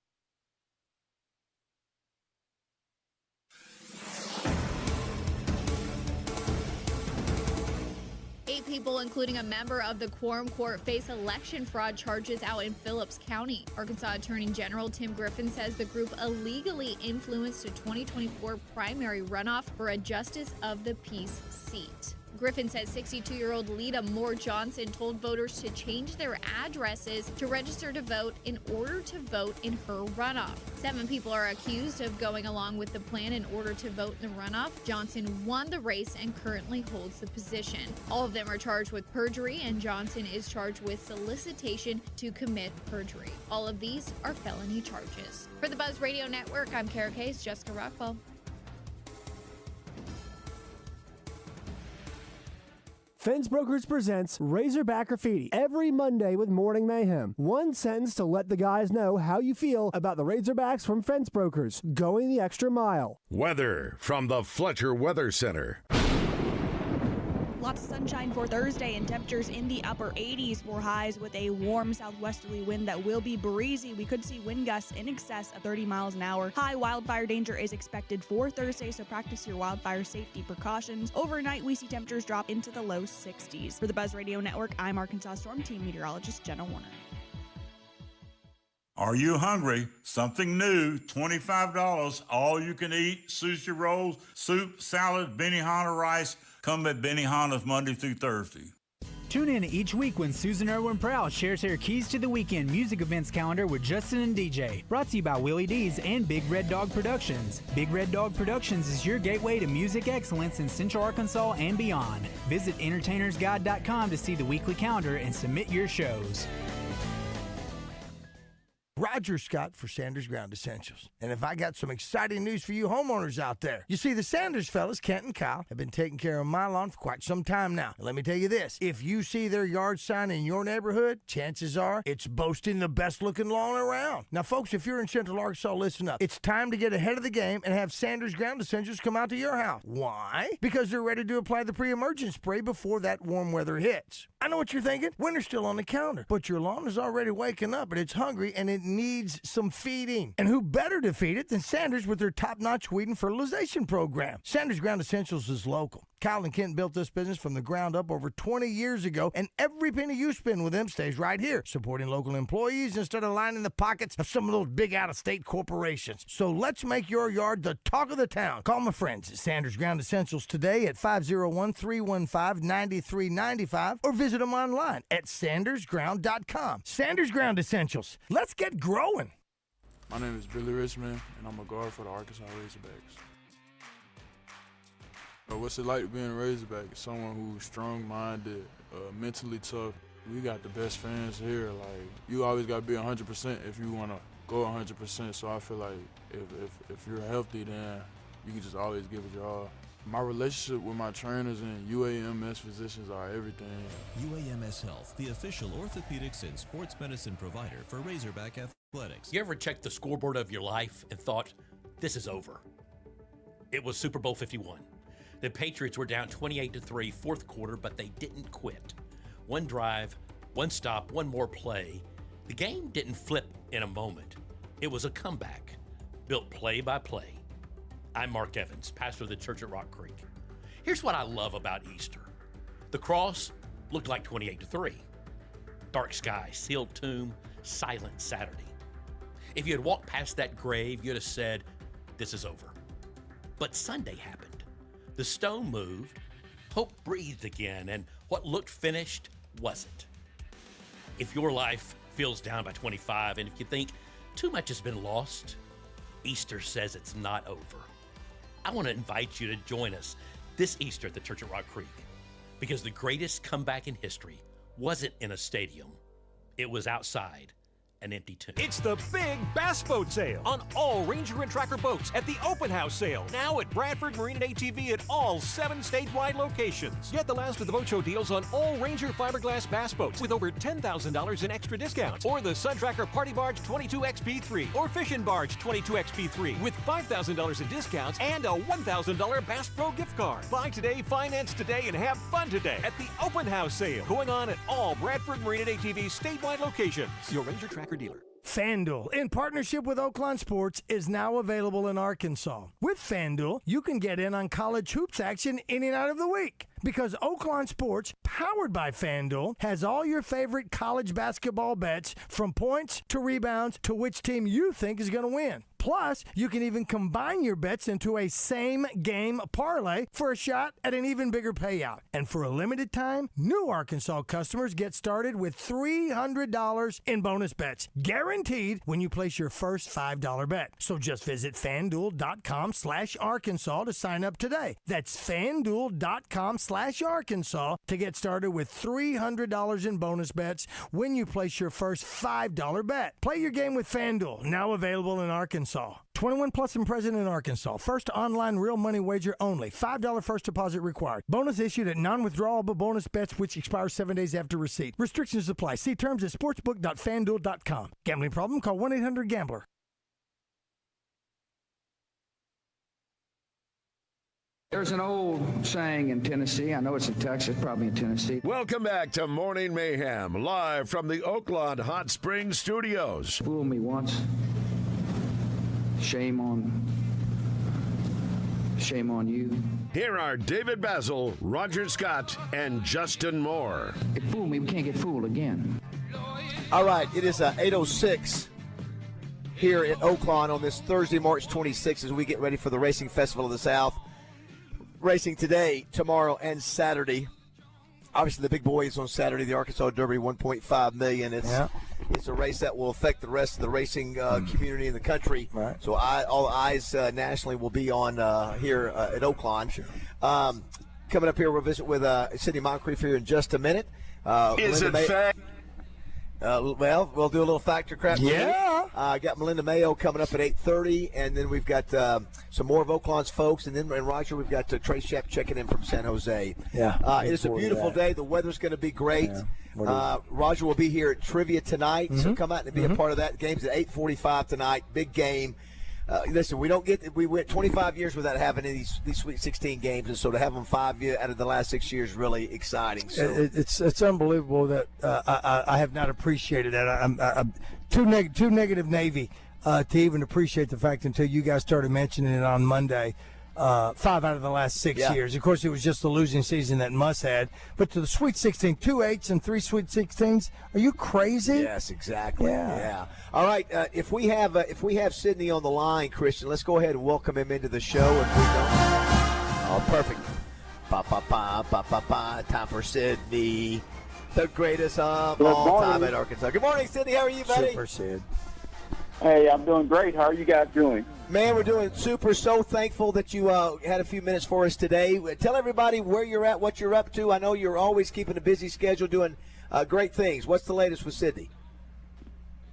People, including a member of the Quorum Court, face election fraud charges out in Phillips County. Arkansas Attorney General Tim Griffin says the group illegally influenced a 2024 primary runoff for a Justice of the Peace seat. Griffin says 62-year-old Lita Moore Johnson told voters to change their addresses to register to vote in order to vote in her runoff. 7 people are accused of going along with the plan in order to vote in the runoff. Johnson won the race and currently holds the position. All of them are charged with perjury, and Johnson is charged with solicitation to commit perjury. All of these are felony charges. For the Buzz Radio Network, I'm Kara Case, Jessica Rockwell. Fence Brokers presents Razorback Graffiti every Monday with Morning Mayhem. One sentence to let the guys know how you feel about the Razorbacks from Fence Brokers, going the extra mile. Weather from the Fletcher Weather Center. Lots of sunshine for Thursday and temperatures in the upper 80s for highs with a warm southwesterly wind that will be breezy. We could see wind gusts in excess of 30 miles an hour. High wildfire danger is expected for Thursday, so practice your wildfire safety precautions. Overnight, we see temperatures drop into the low 60s. For the Buzz Radio Network, I'm Arkansas Storm Team Meteorologist Jenna Warner. Are you hungry? Something new, $25, all you can eat, sushi rolls, soup, salad, Benihana rice. Come at Benihana's Monday through Thursday. Tune in each week when Susan Irwin Prowl shares her Keys to the Weekend music events calendar with Justin and DJ. Brought to you by Willie D's and Big Red Dog Productions. Big Red Dog Productions is your gateway to music excellence in Central Arkansas and beyond. Visit entertainersguide.com to see the weekly calendar and submit your shows. Roger Scott for Sanders Ground Essentials. And if I got some exciting news for you homeowners out there. You see, the Sanders fellas, Kent and Kyle, have been taking care of my lawn for quite some time now. And let me tell you this, if you see their yard sign in your neighborhood, chances are it's boasting the best looking lawn around. Now folks, if you're in Central Arkansas, listen up. It's time to get ahead of the game and have Sanders Ground Essentials come out to your house. Why? Because they're ready to apply the pre-emergent spray before that warm weather hits. I know what you're thinking. Winter's still on the calendar, but your lawn is already waking up and it's hungry and it needs some feeding. And who better to feed it than Sanders with their top-notch weed and fertilization program? Sanders Ground Essentials is local. Kyle and Kent built this business from the ground up over 20 years ago, and every penny you spend with them stays right here, supporting local employees instead of lining the pockets of some of those big out-of-state corporations. So let's make your yard the talk of the town. Call my friends at Sanders Ground Essentials today at 501-315-9395 or visit them online at sandersground.com. Sanders Ground Essentials. Let's get growing. My name is Billy Richmond, and I'm a guard for the Arkansas Razorbacks. What's it like being a Razorback? Someone who's strong-minded, mentally tough. We got the best fans here. Like, you always got to be 100% if you want to go 100%. So I feel like if you're healthy, then you can just always give it your all. My relationship with my trainers and UAMS physicians are everything. UAMS Health, the official orthopedics and sports medicine provider for Razorback Athletics. You ever checked the scoreboard of your life and thought, this is over? It was Super Bowl 51. The Patriots were down 28-3 fourth quarter, but they didn't quit. One drive, one stop, one more play. The game didn't flip in a moment. It was a comeback, built play by play. I'm Mark Evans, pastor of the church at Rock Creek. Here's what I love about Easter. The cross looked like 28-3. Dark sky, sealed tomb, silent Saturday. If you had walked past that grave, you'd have said, this is over. But Sunday happened. The stone moved, hope breathed again, and what looked finished wasn't. If your life feels down by 25, and if you think too much has been lost, Easter says it's not over. I want to invite you to join us this Easter at the Church at Rock Creek, because the greatest comeback in history wasn't in a stadium. It was outside an empty tomb. It's the big bass boat sale on all Ranger and Tracker boats at the open house sale. Now at Bradford Marine and ATV at all 7 statewide locations. Get the last of the boat show deals on all Ranger fiberglass bass boats with over $10,000 in extra discounts. Or the Sun Tracker Party Barge 22XP3 or Fishing Barge 22XP3 with $5,000 in discounts and a $1,000 Bass Pro gift card. Buy today, finance today, and have fun today at the open house sale going on at all Bradford Marine and ATV statewide locations. Your Ranger Tracker dealer. FanDuel, in partnership with Oaklawn Sports, is now available in Arkansas. With FanDuel, you can get in on college hoops action any night of the week. Because Oaklawn Sports, powered by FanDuel, has all your favorite college basketball bets, from points to rebounds to which team you think is going to win. Plus, you can even combine your bets into a same-game parlay for a shot at an even bigger payout. And for a limited time, new Arkansas customers get started with $300 in bonus bets, guaranteed when you place your first $5 bet. So just visit FanDuel.com/Arkansas to sign up today. That's FanDuel.com/Arkansas to get started with $300 in bonus bets when you place your first $5 bet. Play your game with FanDuel, now available in Arkansas. Arkansas. 21 plus and present in Arkansas. First online real money wager only. $5 first deposit required. Bonus issued at non-withdrawable bonus bets, which expires 7 days after receipt. Restrictions apply. See terms at sportsbook.fanduel.com. Gambling problem? Call 1-800-GAMBLER. There's an old saying in Tennessee. I know it's in Texas, probably in Tennessee. Welcome back to Morning Mayhem, live from the Oaklawn Hot Springs Studios. Fool me once. Shame on you. Here are David Bazzel, Roger Scott, and Justin Moore. It fooled me. We can't get fooled again. All right, it is 8:06 here in Oaklawn on this Thursday, March 26th, as we get ready for the Racing Festival of the South. Racing today, tomorrow, and Saturday. Obviously, the big boy is on Saturday, the Arkansas Derby, $1.5 million. It's a race that will affect the rest of the racing community in the country. Right. So all eyes nationally will be on here at Oaklawn. Sure. Coming up here, we'll visit with Sidney Moncrief here in just a minute. Is it fact? Well, we'll do a little factor crap. Yeah. Got Melinda Mayo coming up at 8:30, and then we've got some more of Oaklawn's folks, and then Roger, we've got Trey Shepp checking in from San Jose. Yeah. It is a beautiful day. The weather's going to be great. Yeah. Roger will be here at trivia tonight, so come out and be a part of that. Game's at 8:45 tonight. Big game. Listen, we went 25 years without having these Sweet 16 games, and so to have them 5 out of the last 6 years is really exciting. So it's unbelievable that I have not appreciated that. I'm too negative Navy to even appreciate the fact until you guys started mentioning it on Monday. 5 out of the last 6 years. Of course, it was just the losing season that Muss had. But to the Sweet 16, 2 8s and 3 Sweet 16s, are you crazy? Yes, exactly. Yeah. All right. If we have Sidney on the line, Christian, let's go ahead and welcome him into the show. If we don't, perfect. Time for Sidney, the greatest of all time at Arkansas. Good morning, Sidney. How are you, buddy? Super Sid. Hey, I'm doing great. How are you guys doing? Man, we're doing super. So thankful that you had a few minutes for us today. Tell everybody where you're at, what you're up to. I know you're always keeping a busy schedule, doing great things. What's the latest with Sidney?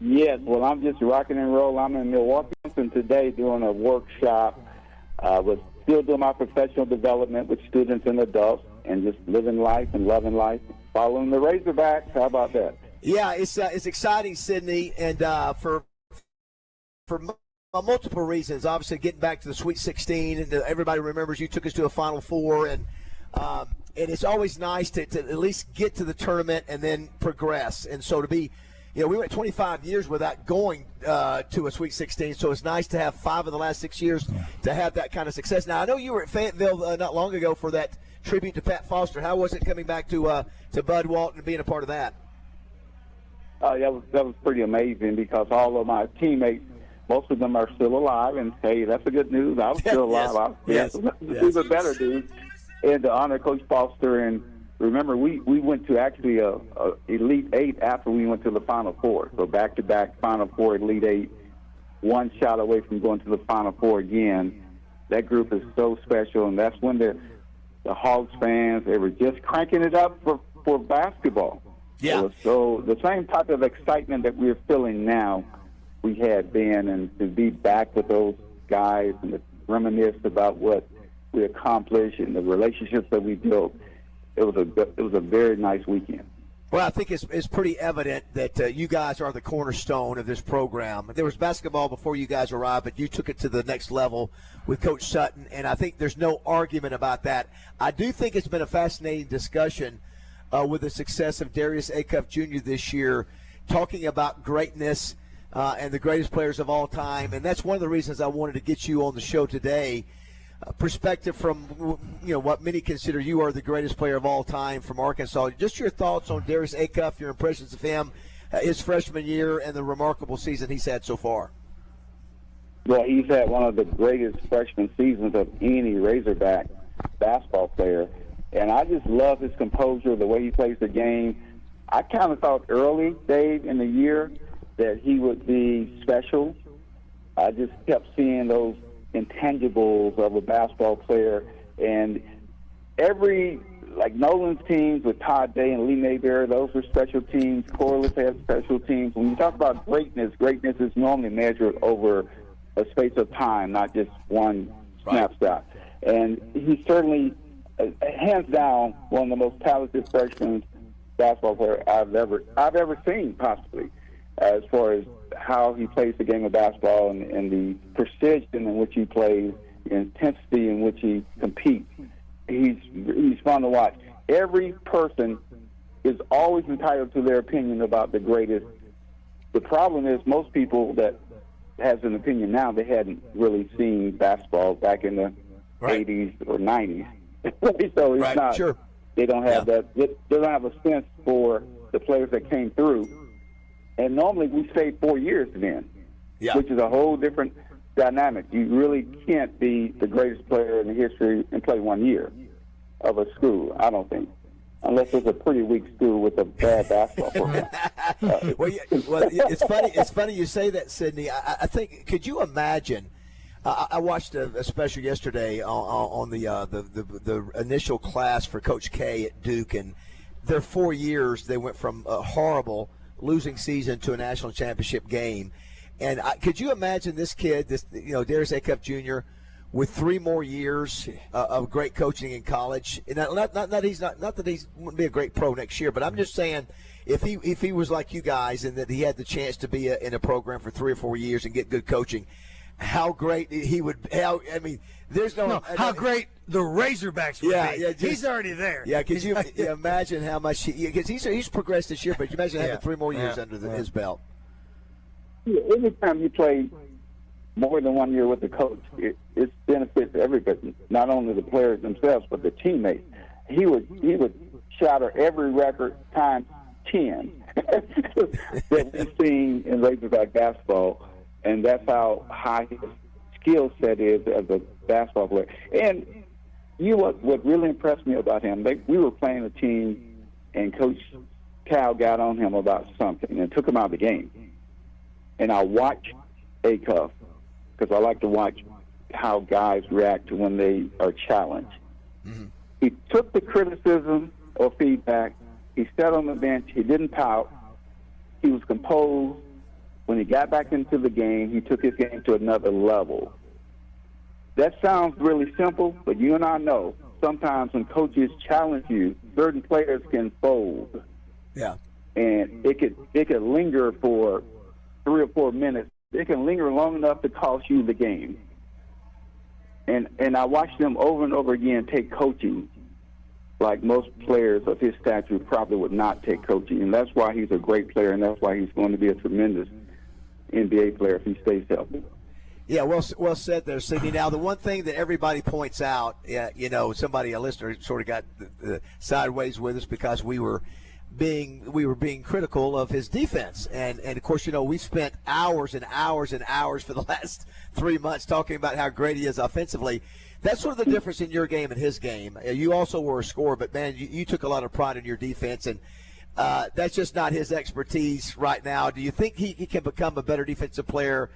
Yes, well, I'm just rocking and rolling. I'm in Milwaukee today doing a workshop. Still doing my professional development with students and adults, and just living life and loving life, following the Razorbacks. How about that? Yeah, it's exciting, Sidney, and for multiple reasons. Obviously, getting back to the Sweet 16, and everybody remembers you took us to a Final Four, and it's always nice to at least get to the tournament and then progress. And so to be, we went 25 years without going to a Sweet 16, so it's nice to have 5 of the last 6 years to have that kind of success. Now, I know you were at Fayetteville not long ago for that tribute to Pat Foster. How was it coming back to Bud Walton and being a part of that? That was pretty amazing because all of my teammates, most of them are still alive, and hey, that's the good news. I'm still alive. Yes. Even better, dude. And to honor Coach Foster, and remember, we went to actually a Elite 8 after we went to the Final Four. So back-to-back Final Four, Elite 8, one shot away from going to the Final Four again. That group is so special, and that's when the Hogs fans, they were just cranking it up for basketball. Yeah. So the same type of excitement that we're feeling now, we had then, and to be back with those guys and to reminisce about what we accomplished and the relationships that we built, it was a very nice weekend. Well, I think it's pretty evident that you guys are the cornerstone of this program. There was basketball before you guys arrived, but you took it to the next level with Coach Sutton, and I think there's no argument about that. I do think it's been a fascinating discussion with the success of Darius Acuff Jr. this year, talking about greatness and the greatest players of all time, and that's one of the reasons I wanted to get you on the show today. Perspective from what many consider you are the greatest player of all time from Arkansas. Just your thoughts on Darius Acuff, your impressions of him, his freshman year, and the remarkable season he's had so far. Well, he's had one of the greatest freshman seasons of any Razorback basketball player, and I just love his composure, the way he plays the game. I kind of thought early, Dave, in the year that he would be special. I just kept seeing those intangibles of a basketball player, and like Nolan's teams with Todd Day and Lee Mayberry, those were special teams. Corliss had special teams. When you talk about greatness is normally measured over a space of time, not just one snapshot. And he's certainly, hands down, one of the most talented freshman basketball player I've ever seen, possibly, as far as how he plays the game of basketball and the precision in which he plays, the intensity in which he competes. He's fun to watch. Every person is always entitled to their opinion about the greatest. The problem is most people that has an opinion now, they hadn't really seen basketball back in the 80s or 90s. So it's not, they don't have that, they don't have a sense for the players that came through. And normally we stayed 4 years then, which is a whole different dynamic. You really can't be the greatest player in the history and play 1 year of a school, I don't think. Unless it's a pretty weak school with a bad basketball program. It's funny you say that, Sidney. I think, could you imagine? I watched a special yesterday on the initial class for Coach K at Duke, and their 4 years they went from a horrible losing season to a national championship game. And could you imagine this kid, Darius Acuff Jr., with 3 more years of great coaching in college? And not that he wouldn't be a great pro next year, but I'm just saying, if he was like you guys and that he had the chance to be in a program for 3 or 4 years and get good coaching, how great he would. How great the Razorbacks would be. He's already there. Yeah, could you imagine how much because he's progressed this year, but you imagine having 3 more years under his belt. Yeah, anytime you play more than 1 year with the coach, it benefits everybody, not only the players themselves, but the teammates. He would shatter every record times 10 that we've seen in Razorback basketball, and that's how high his skill set is as a basketball player. And what really impressed me about him, we were playing a team, and Coach Cal got on him about something and took him out of the game. And I watched Acuff, because I like to watch how guys react when they are challenged. Mm-hmm. He took the criticism or feedback. He sat on the bench. He didn't pout. He was composed. When he got back into the game, he took his game to another level. That sounds really simple, but you and I know sometimes when coaches challenge you, certain players can fold. Yeah. And it could linger for 3 or 4 minutes. It can linger long enough to cost you the game. And I watched him over and over again take coaching like most players of his stature probably would not take coaching. And that's why he's a great player, and that's why he's going to be a tremendous NBA player if he stays healthy. Yeah, well said there, Sidney. Now, the one thing that everybody points out, a listener sort of got sideways with us because we were being critical of his defense. And of course, we spent hours and hours and hours for the last 3 months talking about how great he is offensively. That's sort of the difference in your game and his game. You also were a scorer, but, man, you took a lot of pride in your defense, and that's just not his expertise right now. Do you think he can become a better defensive player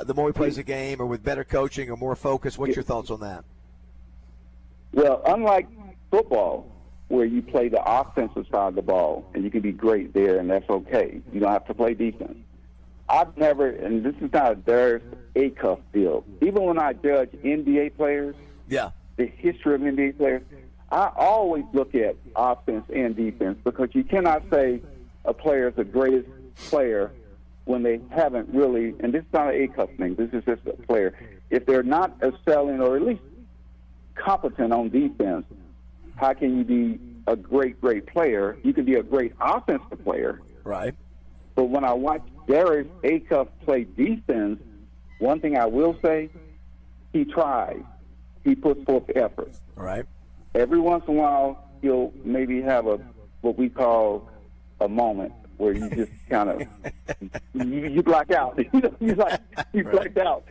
the more he plays a game, or with better coaching or more focus? What's your thoughts on that? Well, unlike football, where you play the offensive side of the ball, and you can be great there, and that's okay. You don't have to play defense. I've never, and this is not a Darius Acuff deal, even when I judge NBA players, the history of NBA players, I always look at offense and defense, because you cannot say a player is the greatest player when they haven't really, and this is not an Acuff thing, this is just a player. If they're not excelling or at least competent on defense, how can you be a great player? You can be a great offensive player. Right. But when I watch Darius Acuff play defense, one thing I will say, he tries. He puts forth effort. Right. Every once in a while, he'll maybe have what we call a moment where you just kind of you black out. You blacked out.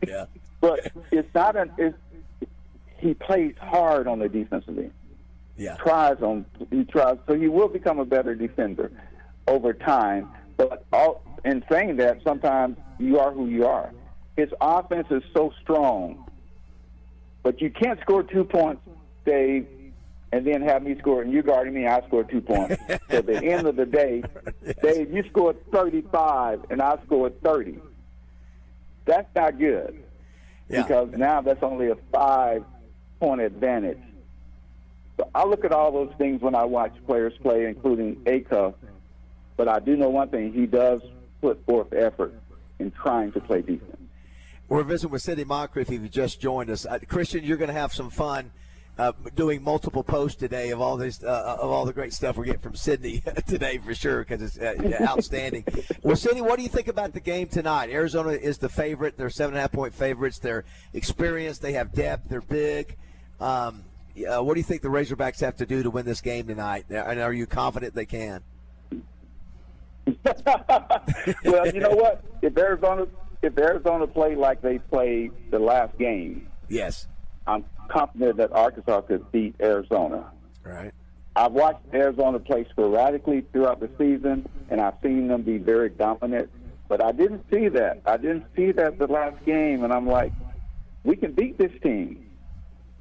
Yeah. But it's not he plays hard on the defensive end. Yeah. He tries, so he will become a better defender over time. But in saying that, sometimes you are who you are. His offense is so strong, but you can't score 2 points, Dave, and then have me score, and you guarding me, I scored 2 points. So at the end of the day, Dave, you scored 35, and I scored 30. That's not good. Yeah. Because now that's only a 5-point advantage. So I look at all those things when I watch players play, including Acuff. But I do know one thing: he does put forth effort in trying to play defense. We're visiting with Sidney Moncrief. If you just joined us, Christian, you're going to have some fun doing multiple posts today of all this, of all the great stuff we're getting from Sidney today for sure, because it's outstanding. Well, Sidney, what do you think about the game tonight? Arizona is the favorite. They're 7.5-point favorites. They're experienced. They have depth. They're big. What do you think the Razorbacks have to do to win this game tonight? And are you confident they can? Well, you know what? If Arizona played like they played the last game, yes, I'm confident that Arkansas could beat Arizona. Right. I've watched Arizona play sporadically throughout the season, and I've seen them be very dominant. But I didn't see that. I didn't see that the last game, and I'm like, we can beat this team.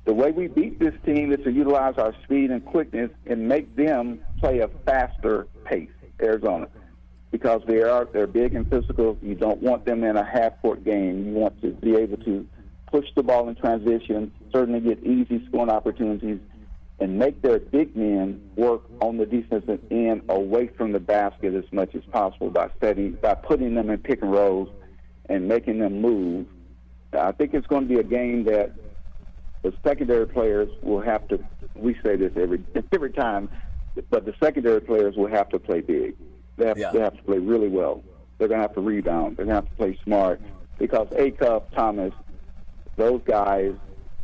The way we beat this team is to utilize our speed and quickness and make them play a faster pace, Arizona. Because they're big and physical. You don't want them in a half-court game. You want to be able to push the ball in transition, certainly get easy scoring opportunities, and make their big men work on the defensive end away from the basket as much as possible by putting them in pick and rolls and making them move. I think it's going to be a game that the secondary players will have to. We say this every time, but the secondary players will have to play big. They have to play really well. They're going to have to rebound. They're going to have to play smart because Acuff, Thomas, those guys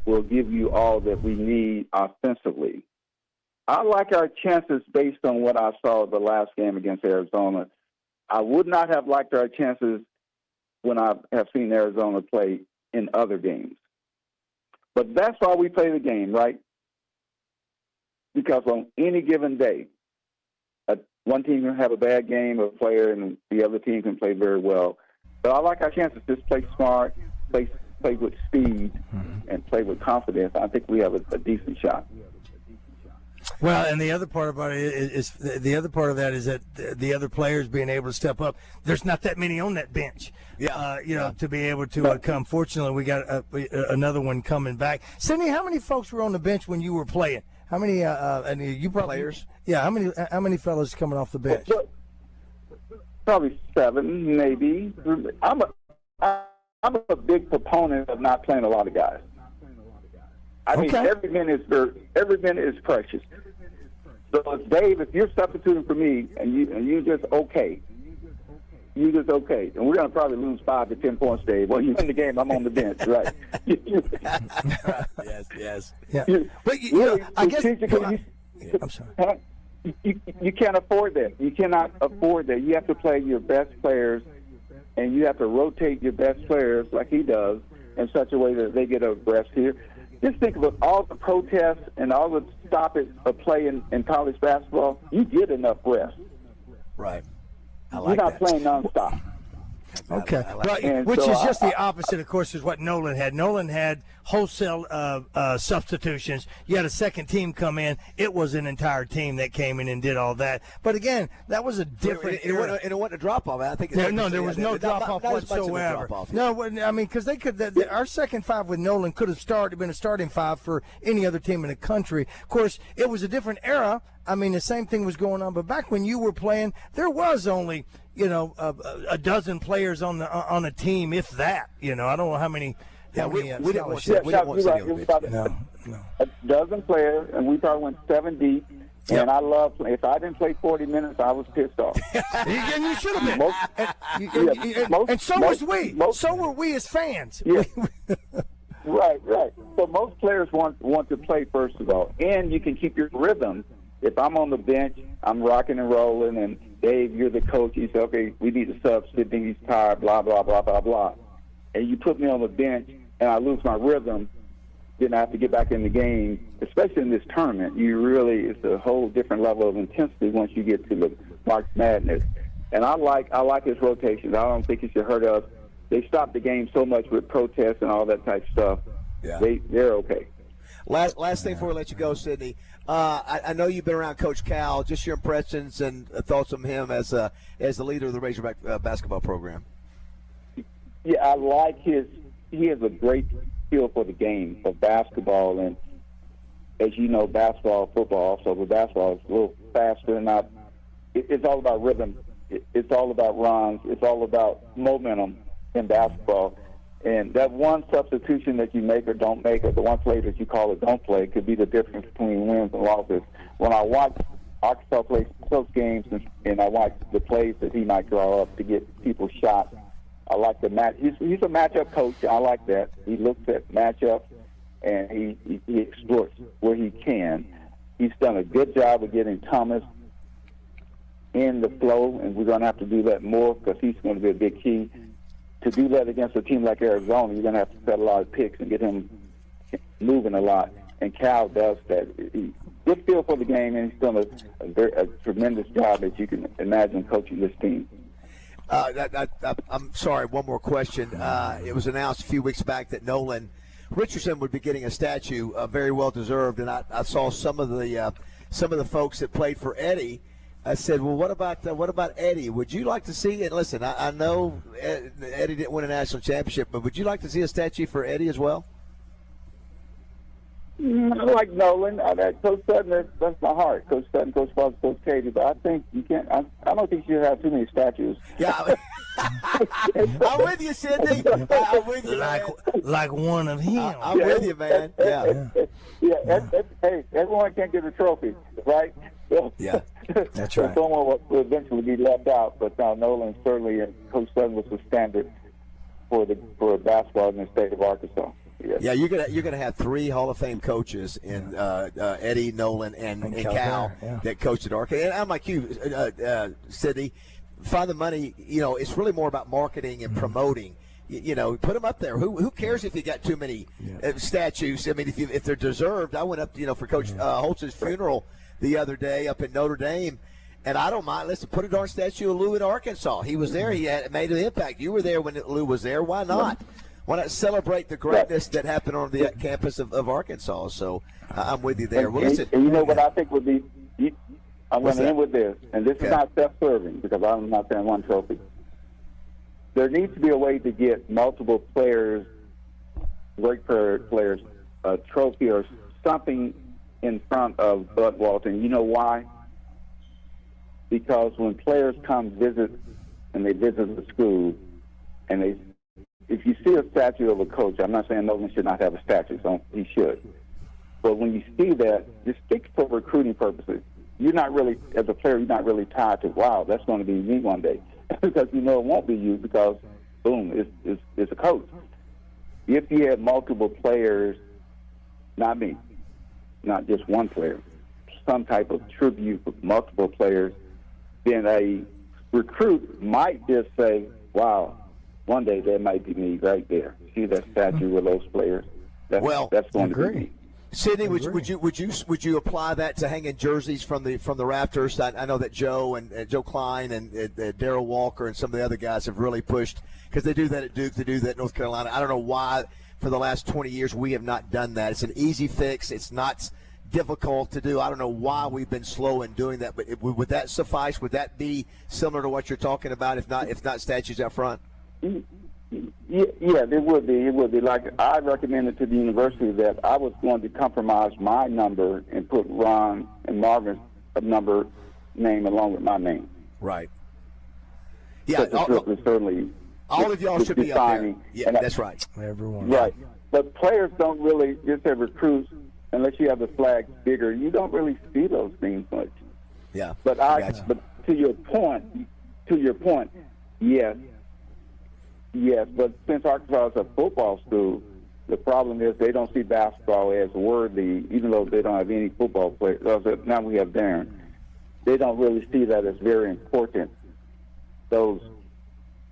will give you all that we need offensively. I like our chances based on what I saw the last game against Arizona. I would not have liked our chances when I have seen Arizona play in other games. But that's why we play the game, right? Because on any given day, one team can have a bad game of a player and the other team can play very well. But I like our chances. Just play smart, play with speed, and play with confidence. I think we have a decent shot. Well, and the other part about it is that the other players being able to step up. There's not that many on that bench. To be able to come. Fortunately, we got another one coming back. Sidney, how many folks were on the bench when you were playing? How many? And you probably players? Yeah. How many fellas coming off the bench? Probably 7, maybe. I'm a big proponent of not playing a lot of guys. I mean, every minute is precious. So, Dave, if you're substituting for me and you just okay, and we're going to probably lose 5 to 10 points, Dave. Well, you win the game, I'm on the bench, right? Yes. Yeah. But I guess. I'm sorry. You can't afford that. You cannot afford that. You have to play your best players, and you have to rotate your best players like he does in such a way that they get a rest here. Just think about all the protests and all the stoppage of play in college basketball. You get enough rest. Right. You're not playing nonstop. Okay, which is just the opposite, of course, is what Nolan had. Nolan had wholesale substitutions. You had a second team come in. It was an entire team that came in and did all that. But again, that was a different era. It wasn't a drop off. I think there was no drop off whatsoever. No, I mean, because they could. Our second five with Nolan could have been a starting five for any other team in the country. Of course, it was a different era. I mean, the same thing was going on. But back when you were playing, there was only a dozen players on a team, if that. I don't know how many. We didn't want a dozen players, and we probably went 7 deep. Yep. And I love playing. If I didn't play 40 minutes, I was pissed off. And you should have been. And so was we. So were we as fans. Yeah. Right. So most players want to play, first of all. And you can keep your rhythm. If I'm on the bench, I'm rocking and rolling, and Dave, you're the coach. You say, okay, we need to sub. Sidney, he's tired, blah, blah, blah, blah, blah. And you put me on the bench, and I lose my rhythm, then I have to get back in the game, especially in this tournament. It's a whole different level of intensity once you get to the March Madness. And I like his rotations. I don't think it should hurt us. They stopped the game so much with protests and all that type of stuff. Yeah. They're okay. Last thing before we let you go, Sidney. I know you've been around Coach Cal. Just your impressions and thoughts on him as the leader of the Razorback basketball program. Yeah, I like he has a great feel for the game of basketball, and as you know, football also, but basketball is a little faster and not. It's all about rhythm. It's all about runs. It's all about momentum in basketball. And that one substitution that you make or don't make, or the one play that you call it don't play, could be the difference between wins and losses. When I watch Arkansas play close games and I watch the plays that he might draw up to get people shots, I like the match. He's a matchup coach. I like that. He looks at matchups and he exploits where he can. He's done a good job of getting Thomas in the flow, and we're going to have to do that more because he's going to be a big key. To do that against a team like Arizona, you're going to have to set a lot of picks and get him moving a lot. And Cal does that. He good feel for the game, and he's done a tremendous job, as you can imagine, coaching this team. I'm sorry, one more question. It was announced a few weeks back that Nolan Richardson would be getting a statue, very well deserved, and I saw some of the folks that played for Eddie. I said, well, what about Eddie? Would you like to see it? Listen, I know Eddie didn't win a national championship, but would you like to see a statue for Eddie as well? I like Nolan. Coach Sutton, that's my heart. Coach Sutton, Coach Fox, Coach Katie. But I think you can't. I don't think you should have too many statues. Yeah, I'm with you, Sidney. I'm with you, like one of him. I'm with you, man. Yeah. Hey, everyone can't get a trophy, right? Yeah, that's right. Someone will eventually be left out, but Nolan certainly, and Coach Sutton was the standard for basketball in the state of Arkansas. Yes. Yeah, you're gonna have 3 Hall of Fame coaches in Eddie, Nolan, and Cal that coached at Arkansas. And I'm like you, Sidney. Find the money. You know, it's really more about marketing and promoting. You know, put them up there. Who cares if you got too many statues? I mean, if they're deserved. I went up, for Coach Holtz's funeral the other day up in Notre Dame, and I don't mind. Let's put a darn statue of Lou in Arkansas. He was there. He had made an impact. You were there when Lou was there. Why not? Why not celebrate the greatness that happened on the campus of Arkansas? So I'm with you there. Well, listen. And you know what I think would be? I'm going to end with this, and this is not self-serving because I'm not saying one trophy. There needs to be a way to get multiple players, great players, a trophy or something in front of Bud Walton. You know why? Because when players come visit, and they visit the school, and if you see a statue of a coach, I'm not saying Nolan should not have a statue, so he should. But when you see that, just stick for recruiting purposes. You're not really, as a player, you're not really tied to, wow, that's going to be me one day. Because you know it won't be you because, boom, it's a coach. If you have multiple players, not me, not just one player, some type of tribute with multiple players, then a recruit might just say, wow, one day that might be me right there. See that statue with those players? That's going to be me. Sidney, would you apply that to hanging jerseys from the Raptors? I know that Joe and Joe Klein and Darryl Walker and some of the other guys have really pushed because they do that at Duke, they do that at North Carolina. I don't know why for the last 20 years we have not done that. It's an easy fix. It's not difficult to do. I don't know why we've been slow in doing that, but would that suffice? Would that be similar to what you're talking about? If not statues out front. Yeah, it would be. It would be. Like I recommended to the university that I was going to compromise my number and put Ron and Marvin's name along with my name. Right. Yeah. Certainly. All of y'all should be up there. Yeah, that's right. Everyone. Right. But players don't really, just have recruits, unless you have the flag bigger, you don't really see those things much. Yeah. But to your point, yes. Yes, but since Arkansas is a football school, the problem is they don't see basketball as worthy, even though they don't have any football players. Now we have Darren. They don't really see that as very important, those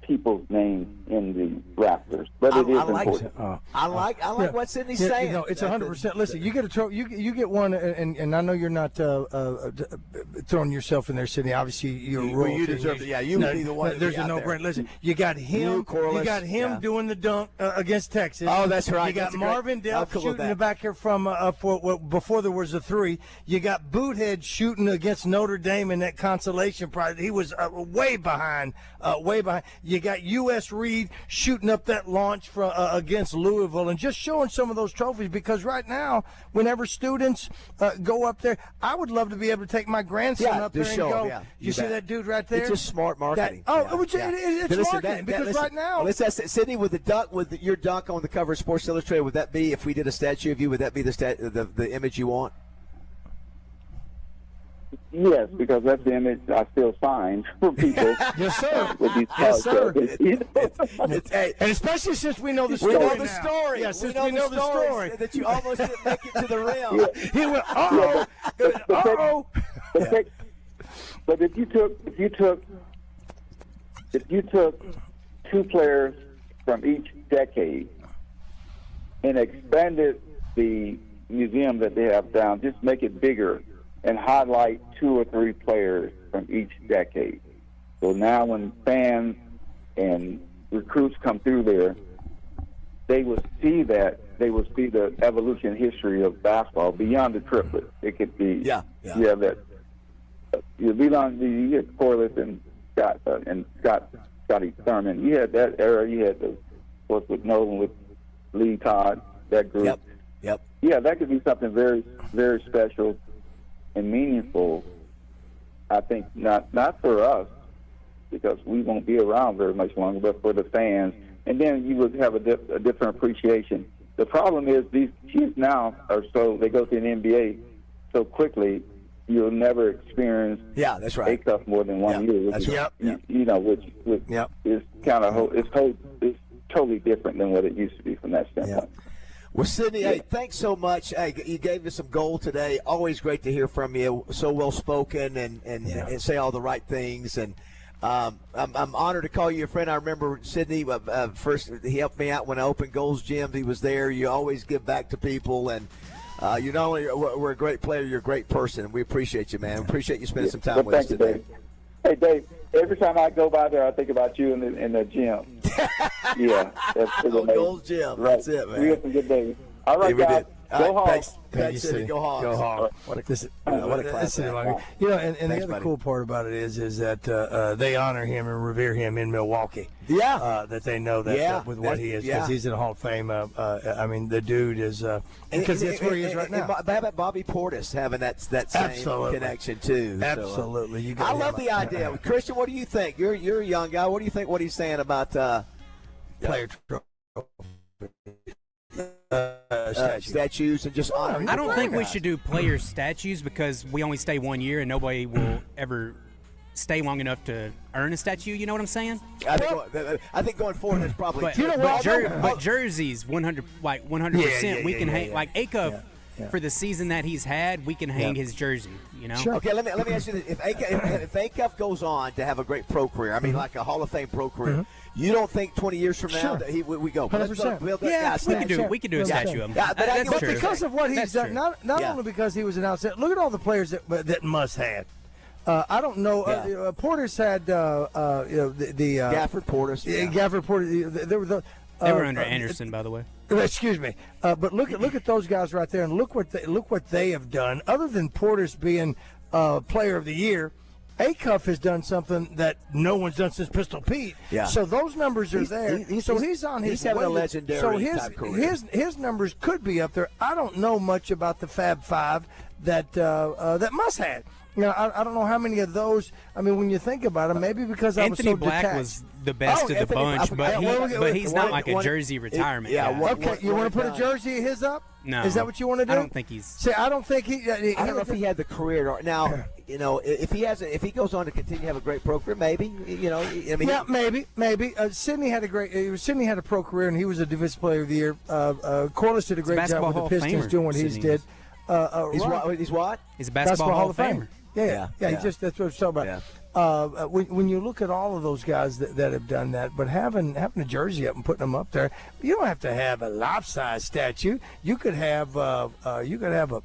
people's names in the Raptors. But it is important. I like what Sidney's saying. No, it's 100%. Listen, you get you get one, and I know you're not throwing yourself in there, Sidney. Obviously, you're royalty. You deserve it. Yeah, you would be the one. There's a no-brainer. Listen, you got him. You got him doing the dunk against Texas. Oh, that's right. You got Marvin Delp shooting the back here from before there was a three. You got Boothead shooting against Notre Dame in that consolation prize. He was way behind. You You got U.S. Reed shooting up that launch for, against Louisville, and just showing some of those trophies. Because right now, whenever students go up there, I would love to be able to take my grandson up there and go. You see that dude right there? It's just smart marketing. It's marketing because right now. Let's ask Sydney, with the dunk, with your dunk on the cover of Sports Illustrated, would that be, if we did a statue of you, would that be the image you want? Yes, because that's the image I still sign for people. Yes, sir. With these Yes, sir. And especially since we know the story. We know the story. Yeah, since we know the story. That you almost didn't make it to the rim. He went, uh-oh. But if you took two players from each decade and expanded the museum that they have down, just make it bigger and highlight 2 or 3 players from each decade. So now when fans and recruits come through there, they will see that. They will see the evolution history of basketball beyond the triplet. It could be that you belong. You get Corliss and Scotty Thurman. You had that era. You had the course with Nolan, with Lee Todd, that group. Yep. Yeah, that could be something very, very special and meaningful. I think not for us, because we won't be around very much longer, but for the fans. And then you would have a different appreciation. The problem is these kids now they go to an NBA so quickly, you'll never experience that's right. ACUF more than 1 year. That's right. Which is kind of it's totally different than what it used to be from that standpoint. Well, Sydney, hey, thanks so much. Hey, you gave us some gold today. Always great to hear from you. So well spoken and say all the right things. And I'm honored to call you a friend. I remember Sydney first. He helped me out when I opened Gold's Gym. He was there. You always give back to people, and you not only were a great player, you're a great person. We appreciate you, man. We appreciate you spending some time with us today. Dave. Hey, Dave. Every time I go by there, I think about you in the gym. That's Gold's Gym. Right. That's it, man. We had some good days. All right, guys. Go Hawks. Thanks, Sydney. Go Hawks. Go Hawks. What a class. You know, and the other cool part about it is that they honor him and revere him in Milwaukee. Yeah. That they know that with what he is, because he's in the Hall of Fame. I mean, the dude is because that's where he is right now. How about Bobby Portis having that same connection too? Absolutely. I love the idea. Christian, what do you think? You're a young guy. What do you think? What he's saying about player statues and just honoring? I don't think we should do player statues because we only stay 1 year and nobody will ever stay long enough to earn a statue. You know what I'm saying? I think going forward, there's probably. But jerseys, 100%. We can hang like ACUF for the season that he's had. We can hang his jersey. You know. Sure. Okay, let me ask you this: if ACUF goes on to have a great pro career, I mean, like a Hall of Fame pro career. You don't think 20 years from now that we go? 100%. We could do a statue of him. But because of what he's done, not only because he was an outsider. Look at all the players that Muss had. I don't know. Portis had the Gafford Portis. Gafford Portis. They were under Anderson, by the way. Excuse me, but look at those guys right there, and look what they have done. Other than Portis being Player of the Year, ACUF has done something that no one's done since Pistol Pete. Yeah. So those numbers are there. He's on his. He's having a legendary type career. His numbers could be up there. I don't know much about the Fab Five that Muss had. You know, I don't know how many of those. I mean, when you think about it, maybe because Anthony I was so Black detached. was the best of the bunch, but he's not like a jersey retirement guy. Okay, you want to put a jersey of his up? No. Is that what you want to do? I don't think he's. See, I don't think he. I don't know if he had the career now. You know, if he goes on to continue to have a great pro career, maybe. You know, I mean. Yeah, maybe. Sidney had a pro career, and he was a Defensive Player of the Year. Corliss did a great job with the Pistons doing what he did. He's what? He's a basketball Hall of Famer. Yeah. That's what I'm talking about. Yeah. When you look at all of those guys that have done that, but having a jersey up and putting them up there, you don't have to have a life-size statue. You could have a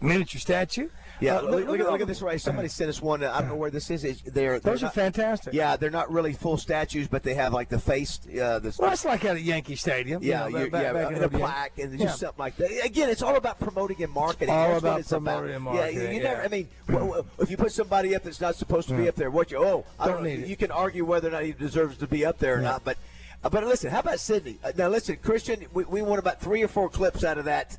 miniature statue. Yeah, look at this right. Somebody sent us one. I don't know where this is. Those are fantastic. Yeah, they're not really full statues, but they have like the face. Well, it's like at a Yankee Stadium. Yeah, back in a plaque and just something like that. Again, it's all about promoting and marketing. All about promoting and marketing. Yeah, you never. I mean, if you put somebody up that's not supposed to be up there, No, I don't need it. You can argue whether or not he deserves to be up there or not, but listen, how about Sydney? Now listen, Christian, we want about 3 or 4 clips out of that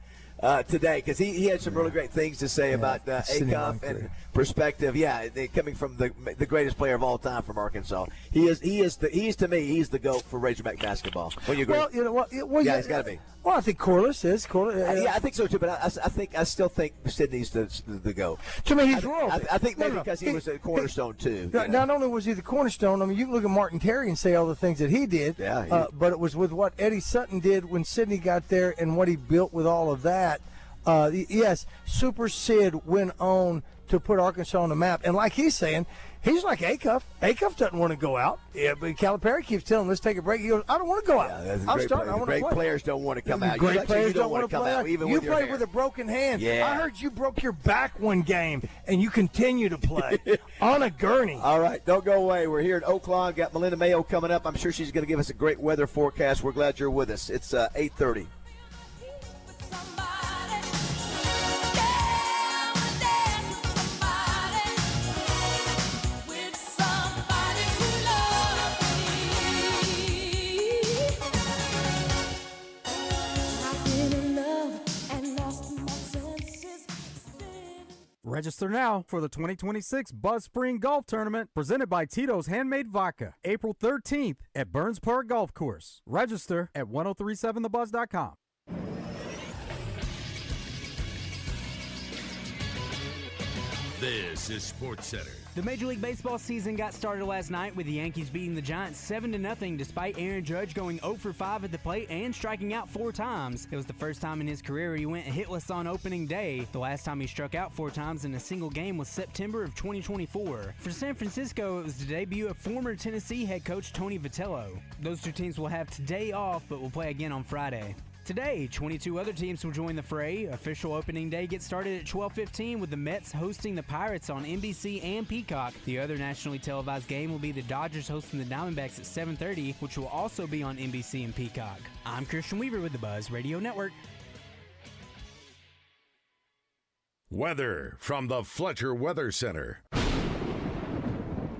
today, because he had some really great things to say about Acuff and perspective. Yeah, coming from the greatest player of all time from Arkansas. He's to me, he's the GOAT for Razorback basketball. Well, you agree? Well, you know what? Yeah, he's got to be. Well, I think Corliss is. Yeah, I think so too. But I still think Sydney's the GOAT. To me, he's royalty. I think maybe because he was a cornerstone too. Not only was he the cornerstone. I mean, you can look at Martin Terry and say all the things that he did. Yeah. But it was with what Eddie Sutton did when Sydney got there and what he built with all of that. Yes, Super Sid went on to put Arkansas on the map. And like he's saying, he's like Acuff. Acuff doesn't want to go out. Yeah, but Calipari keeps telling him, let's take a break. He goes, I don't want to go out. I'm starting. I want to play. Great players don't want to come out. Great players don't want to come out. Even you with your play hair. with a broken hand. Yeah. I heard you broke your back one game, and you continue to play on a gurney. All right, don't go away. We're here at Oaklawn. Got Melinda Mayo coming up. I'm sure she's going to give us a great weather forecast. We're glad you're with us. It's 8:30. Register now for the 2026 Buzz Spring Golf Tournament presented by Tito's Handmade Vodka, April 13th at Burns Park Golf Course. Register at 1037thebuzz.com. This is Sports Center. The Major League Baseball season got started last night with the Yankees beating the Giants 7-0 despite Aaron Judge going 0 for 5 at the plate and striking out 4 times. It was the first time in his career he went hitless on opening day. The last time he struck out 4 times in a single game was September of 2024. For San Francisco, it was the debut of former Tennessee head coach Tony Vitello. Those 2 teams will have today off but will play again on Friday. Today, 22 other teams will join the fray. Official opening day gets started at 12:15 with the Mets hosting the Pirates on NBC and Peacock. The other nationally televised game will be the Dodgers hosting the Diamondbacks at 7:30, which will also be on NBC and Peacock. I'm Christian Weaver with the Buzz Radio Network. Weather from the Fletcher Weather Center.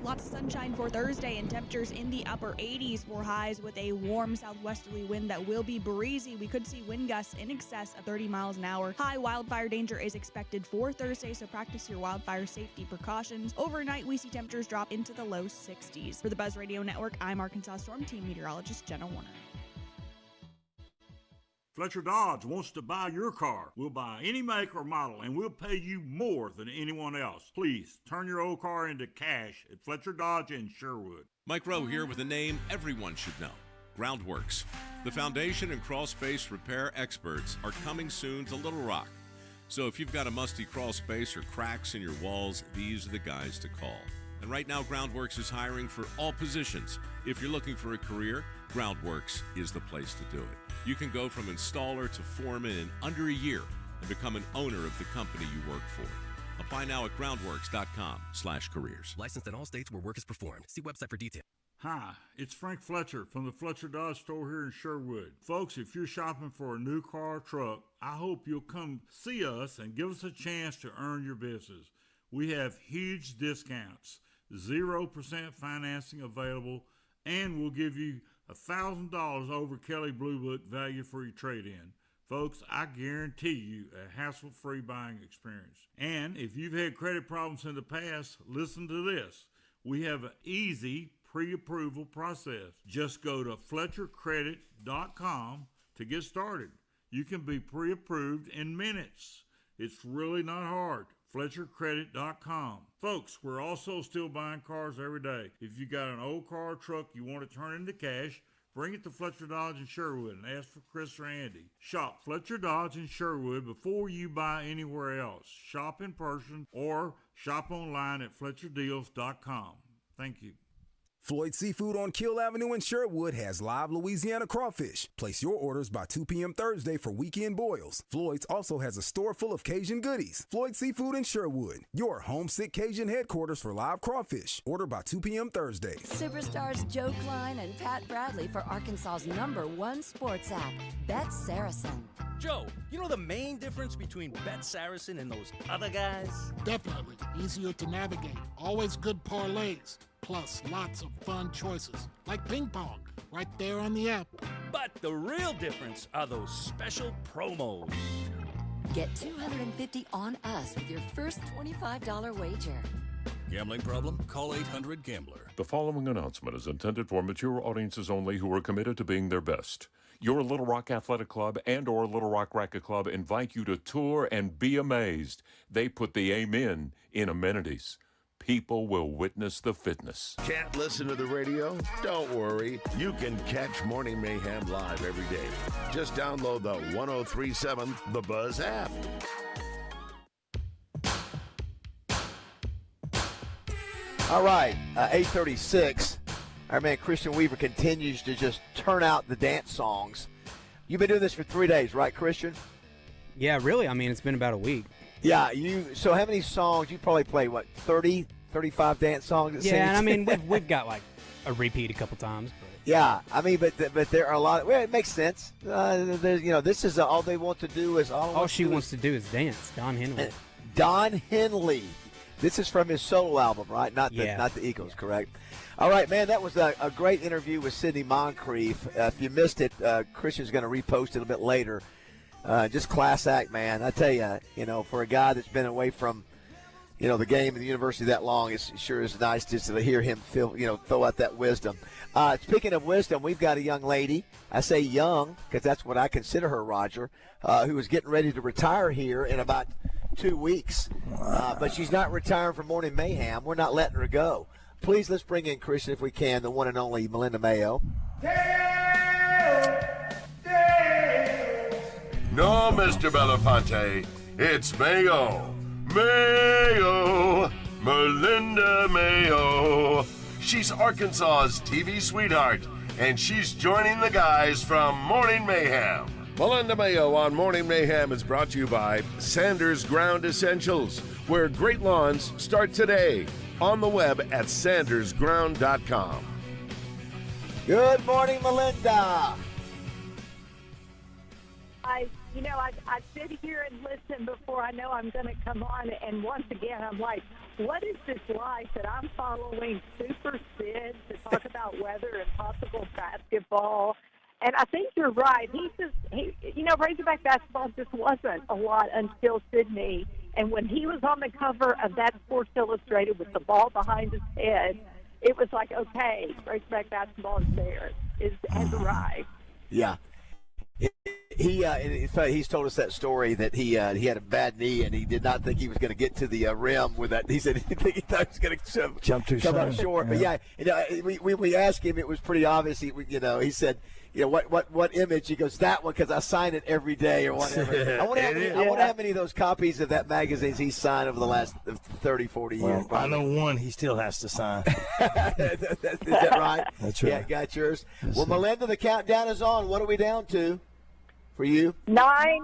Lots of sunshine for Thursday and temperatures in the upper 80s for highs with a warm southwesterly wind that will be breezy. We could see wind gusts in excess of 30 miles an hour. High wildfire danger is expected for Thursday, so practice your wildfire safety precautions. Overnight, we see temperatures drop into the low 60s. For the Buzz Radio Network, I'm Arkansas Storm Team Meteorologist Jenna Warner. Fletcher Dodge wants to buy your car. We'll buy any make or model, and we'll pay you more than anyone else. Please turn your old car into cash at Fletcher Dodge in Sherwood. Mike Rowe here with a name everyone should know, Groundworks. The foundation and crawl space repair experts are coming soon to Little Rock. So if you've got a musty crawl space or cracks in your walls, these are the guys to call. And right now, Groundworks is hiring for all positions. If you're looking for a career, Groundworks is the place to do it. You can go from installer to foreman in under a year and become an owner of the company you work for. Apply now at groundworks.com/careers. Licensed in all states where work is performed. See website for details. Hi, it's Frank Fletcher from the Fletcher Dodge store here in Sherwood. Folks, if you're shopping for a new car or truck, I hope you'll come see us and give us a chance to earn your business. We have huge discounts, 0% financing available, and we'll give you $1,000 over Kelly Blue Book value for your trade-in. Folks, I guarantee you a hassle-free buying experience. And if you've had credit problems in the past, listen to this. We have an easy pre-approval process. Just go to FletcherCredit.com to get started. You can be pre-approved in minutes. It's really not hard. FletcherCredit.com. Folks, we're also still buying cars every day. If you got an old car or truck you want to turn into cash, bring it to Fletcher Dodge in Sherwood and ask for Chris or Andy. Shop Fletcher Dodge in Sherwood before you buy anywhere else. Shop in person or shop online at FletcherDeals.com. Thank you. Floyd Seafood on Kill Avenue in Sherwood has live Louisiana crawfish. Place your orders by 2 p.m. Thursday for weekend boils. Floyd's also has a store full of Cajun goodies. Floyd Seafood in Sherwood, your homesick Cajun headquarters for live crawfish. Order by 2 p.m. Thursday. Superstars Joe Klein and Pat Bradley for Arkansas's #1 sports app, Bet Saracen. Joe, you know the main difference between Bet Saracen and those other guys? Definitely. Easier to navigate. Always good parlays. Plus, lots of fun choices, like ping pong, right there on the app. But the real difference are those special promos. Get $250 on us with your first $25 wager. Gambling problem? Call 800-GAMBLER. The following announcement is intended for mature audiences only who are committed to being their best. Your Little Rock Athletic Club and or Little Rock Racquet Club invite you to tour and be amazed. They put the amen in amenities. People will witness the fitness. Can't listen to the radio? Don't worry. You can catch Morning Mayhem live every day. Just download the 1037 The Buzz app. All right, 8:36. Our man Christian Weaver continues to just turn out the dance songs. You've been doing this for 3 days, right, Christian? Yeah, really. I mean, it's been about a week. Yeah, so how many songs? You probably played, 30, 35 dance songs? Yeah, and I mean, we've got like a repeat a couple times. But. Yeah, I mean, but there are a lot. Well, it makes sense. This is all they want to do is all she wants to do is dance. Don Henley. Don Henley. This is from his solo album, right? Not the Eagles, correct? All right, man, that was a great interview with Sidney Moncrief. If you missed it, Christian's going to repost it a bit later. Just class act, man. I tell you, for a guy that's been away from, the game and the university that long, it sure is nice just to hear him throw out that wisdom. Speaking of wisdom, we've got a young lady. I say young because that's what I consider her, Roger, who is getting ready to retire here in about 2 weeks. But she's not retiring from Morning Mayhem. We're not letting her go. Please, let's bring in, Christian, if we can, the one and only Melinda Mayo. No, Mr. Belafonte, it's Mayo. Mayo, Melinda Mayo. She's Arkansas's TV sweetheart, and she's joining the guys from Morning Mayhem. Melinda Mayo on Morning Mayhem is brought to you by Sanders Ground Essentials, where great lawns start today. On the web at sandersground.com. Good morning, Melinda. I sit here and listen before I know I'm going to come on, and once again, I'm like, what is this life that I'm following Super Sid to talk about weather and possible basketball? And I think you're right. Razorback basketball just wasn't a lot until Sydney. And when he was on the cover of that Sports Illustrated with the ball behind his head, it was like, okay, Razorback basketball is there, has arrived. Yeah. He's told us that story that he had a bad knee and he did not think he was going to get to the rim with that. He said he thought he was going to jump too come up short. Yeah. But we asked him, it was pretty obvious. He said, what image? He goes, that one, because I sign it every day or whatever. I wonder how many of those copies of that magazines he's signed over the last 30, 40 years. I know one he still has to sign. Is that right? That's right. Yeah, got yours. Well, Melinda, the countdown is on. What are we down to for you? 9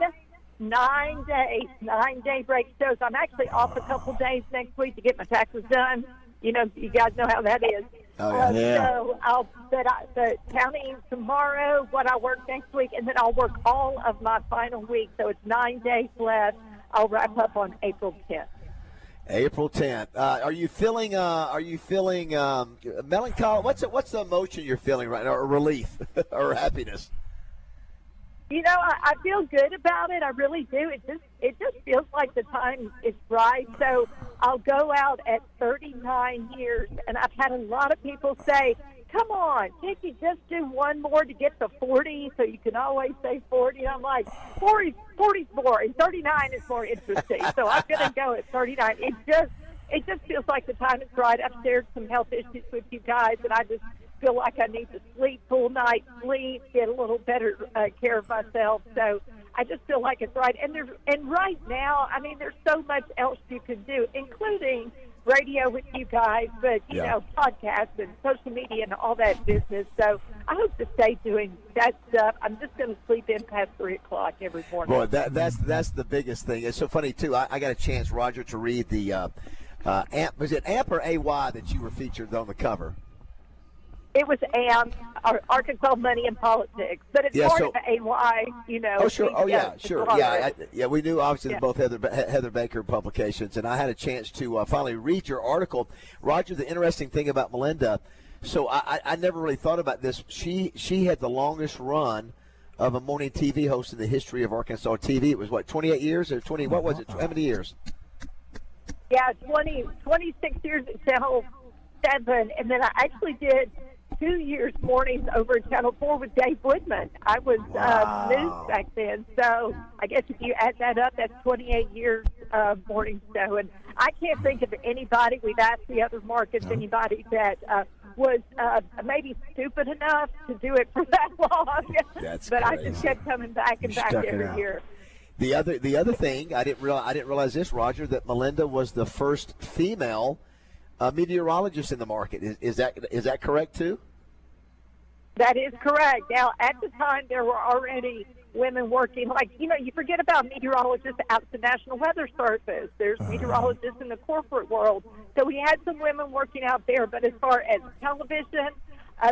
days, 9-day break shows. I'm actually off a couple days next week to get my taxes done. You guys know how that is. Oh, yeah. So but counting tomorrow what I work next week, and then I'll work all of my final week. So it's 9 days left. I'll wrap up on April 10th. April 10th. Are you feeling melancholy? What's the emotion you're feeling right now, or relief or happiness? I feel good about it. I really do. It just feels like the time is right. So I'll go out at 39 years, and I've had a lot of people say, come on, can't you just do one more to get to 40 so you can always say 40? And I'm like, 40's more, and 39 is more interesting. So I'm going to go at 39. It just feels like the time is right. I've shared some health issues with you guys, and I just feel like I need to sleep full night, get a little better care of myself. So I just feel like it's right. And right now, I mean, there's so much else you can do, including radio with you guys, but, podcasts and social media and all that business. So I hope to stay doing that stuff. I'm just going to sleep in past 3 o'clock every morning. Boy, that's the biggest thing. It's so funny, too. I got a chance, Roger, to read the AMP. Was it AMP or AY that you were featured on the cover? It was AM, Arkansas Money and Politics, but it's part of AY, you know. Oh, sure. Oh, yeah, sure. Yeah, we knew, obviously, both Heather Baker publications, and I had a chance to finally read your article. Roger, the interesting thing about Melinda, so I never really thought about this. She had the longest run of a morning TV host in the history of Arkansas TV. It was, 28 years or 20? What was it? How many years? Yeah, 26 years at Channel 7, and then I actually did 2 years mornings over at Channel 4 with Dave Woodman. I was news back then, so I guess if you add that up, that's 28 years of morning show. And I can't think of anybody, we've asked the other markets, anybody that was maybe stupid enough to do it for that long. That's but crazy. I just kept coming back and back every year. The other thing, I didn't realize this, Roger, that Melinda was the first female meteorologist in the market. Is that correct too? That is correct. Now, at the time, there were already women working. Like, you know, you forget about meteorologists out at the National Weather Service. There's meteorologists in the corporate world. So we had some women working out there. But as far as television,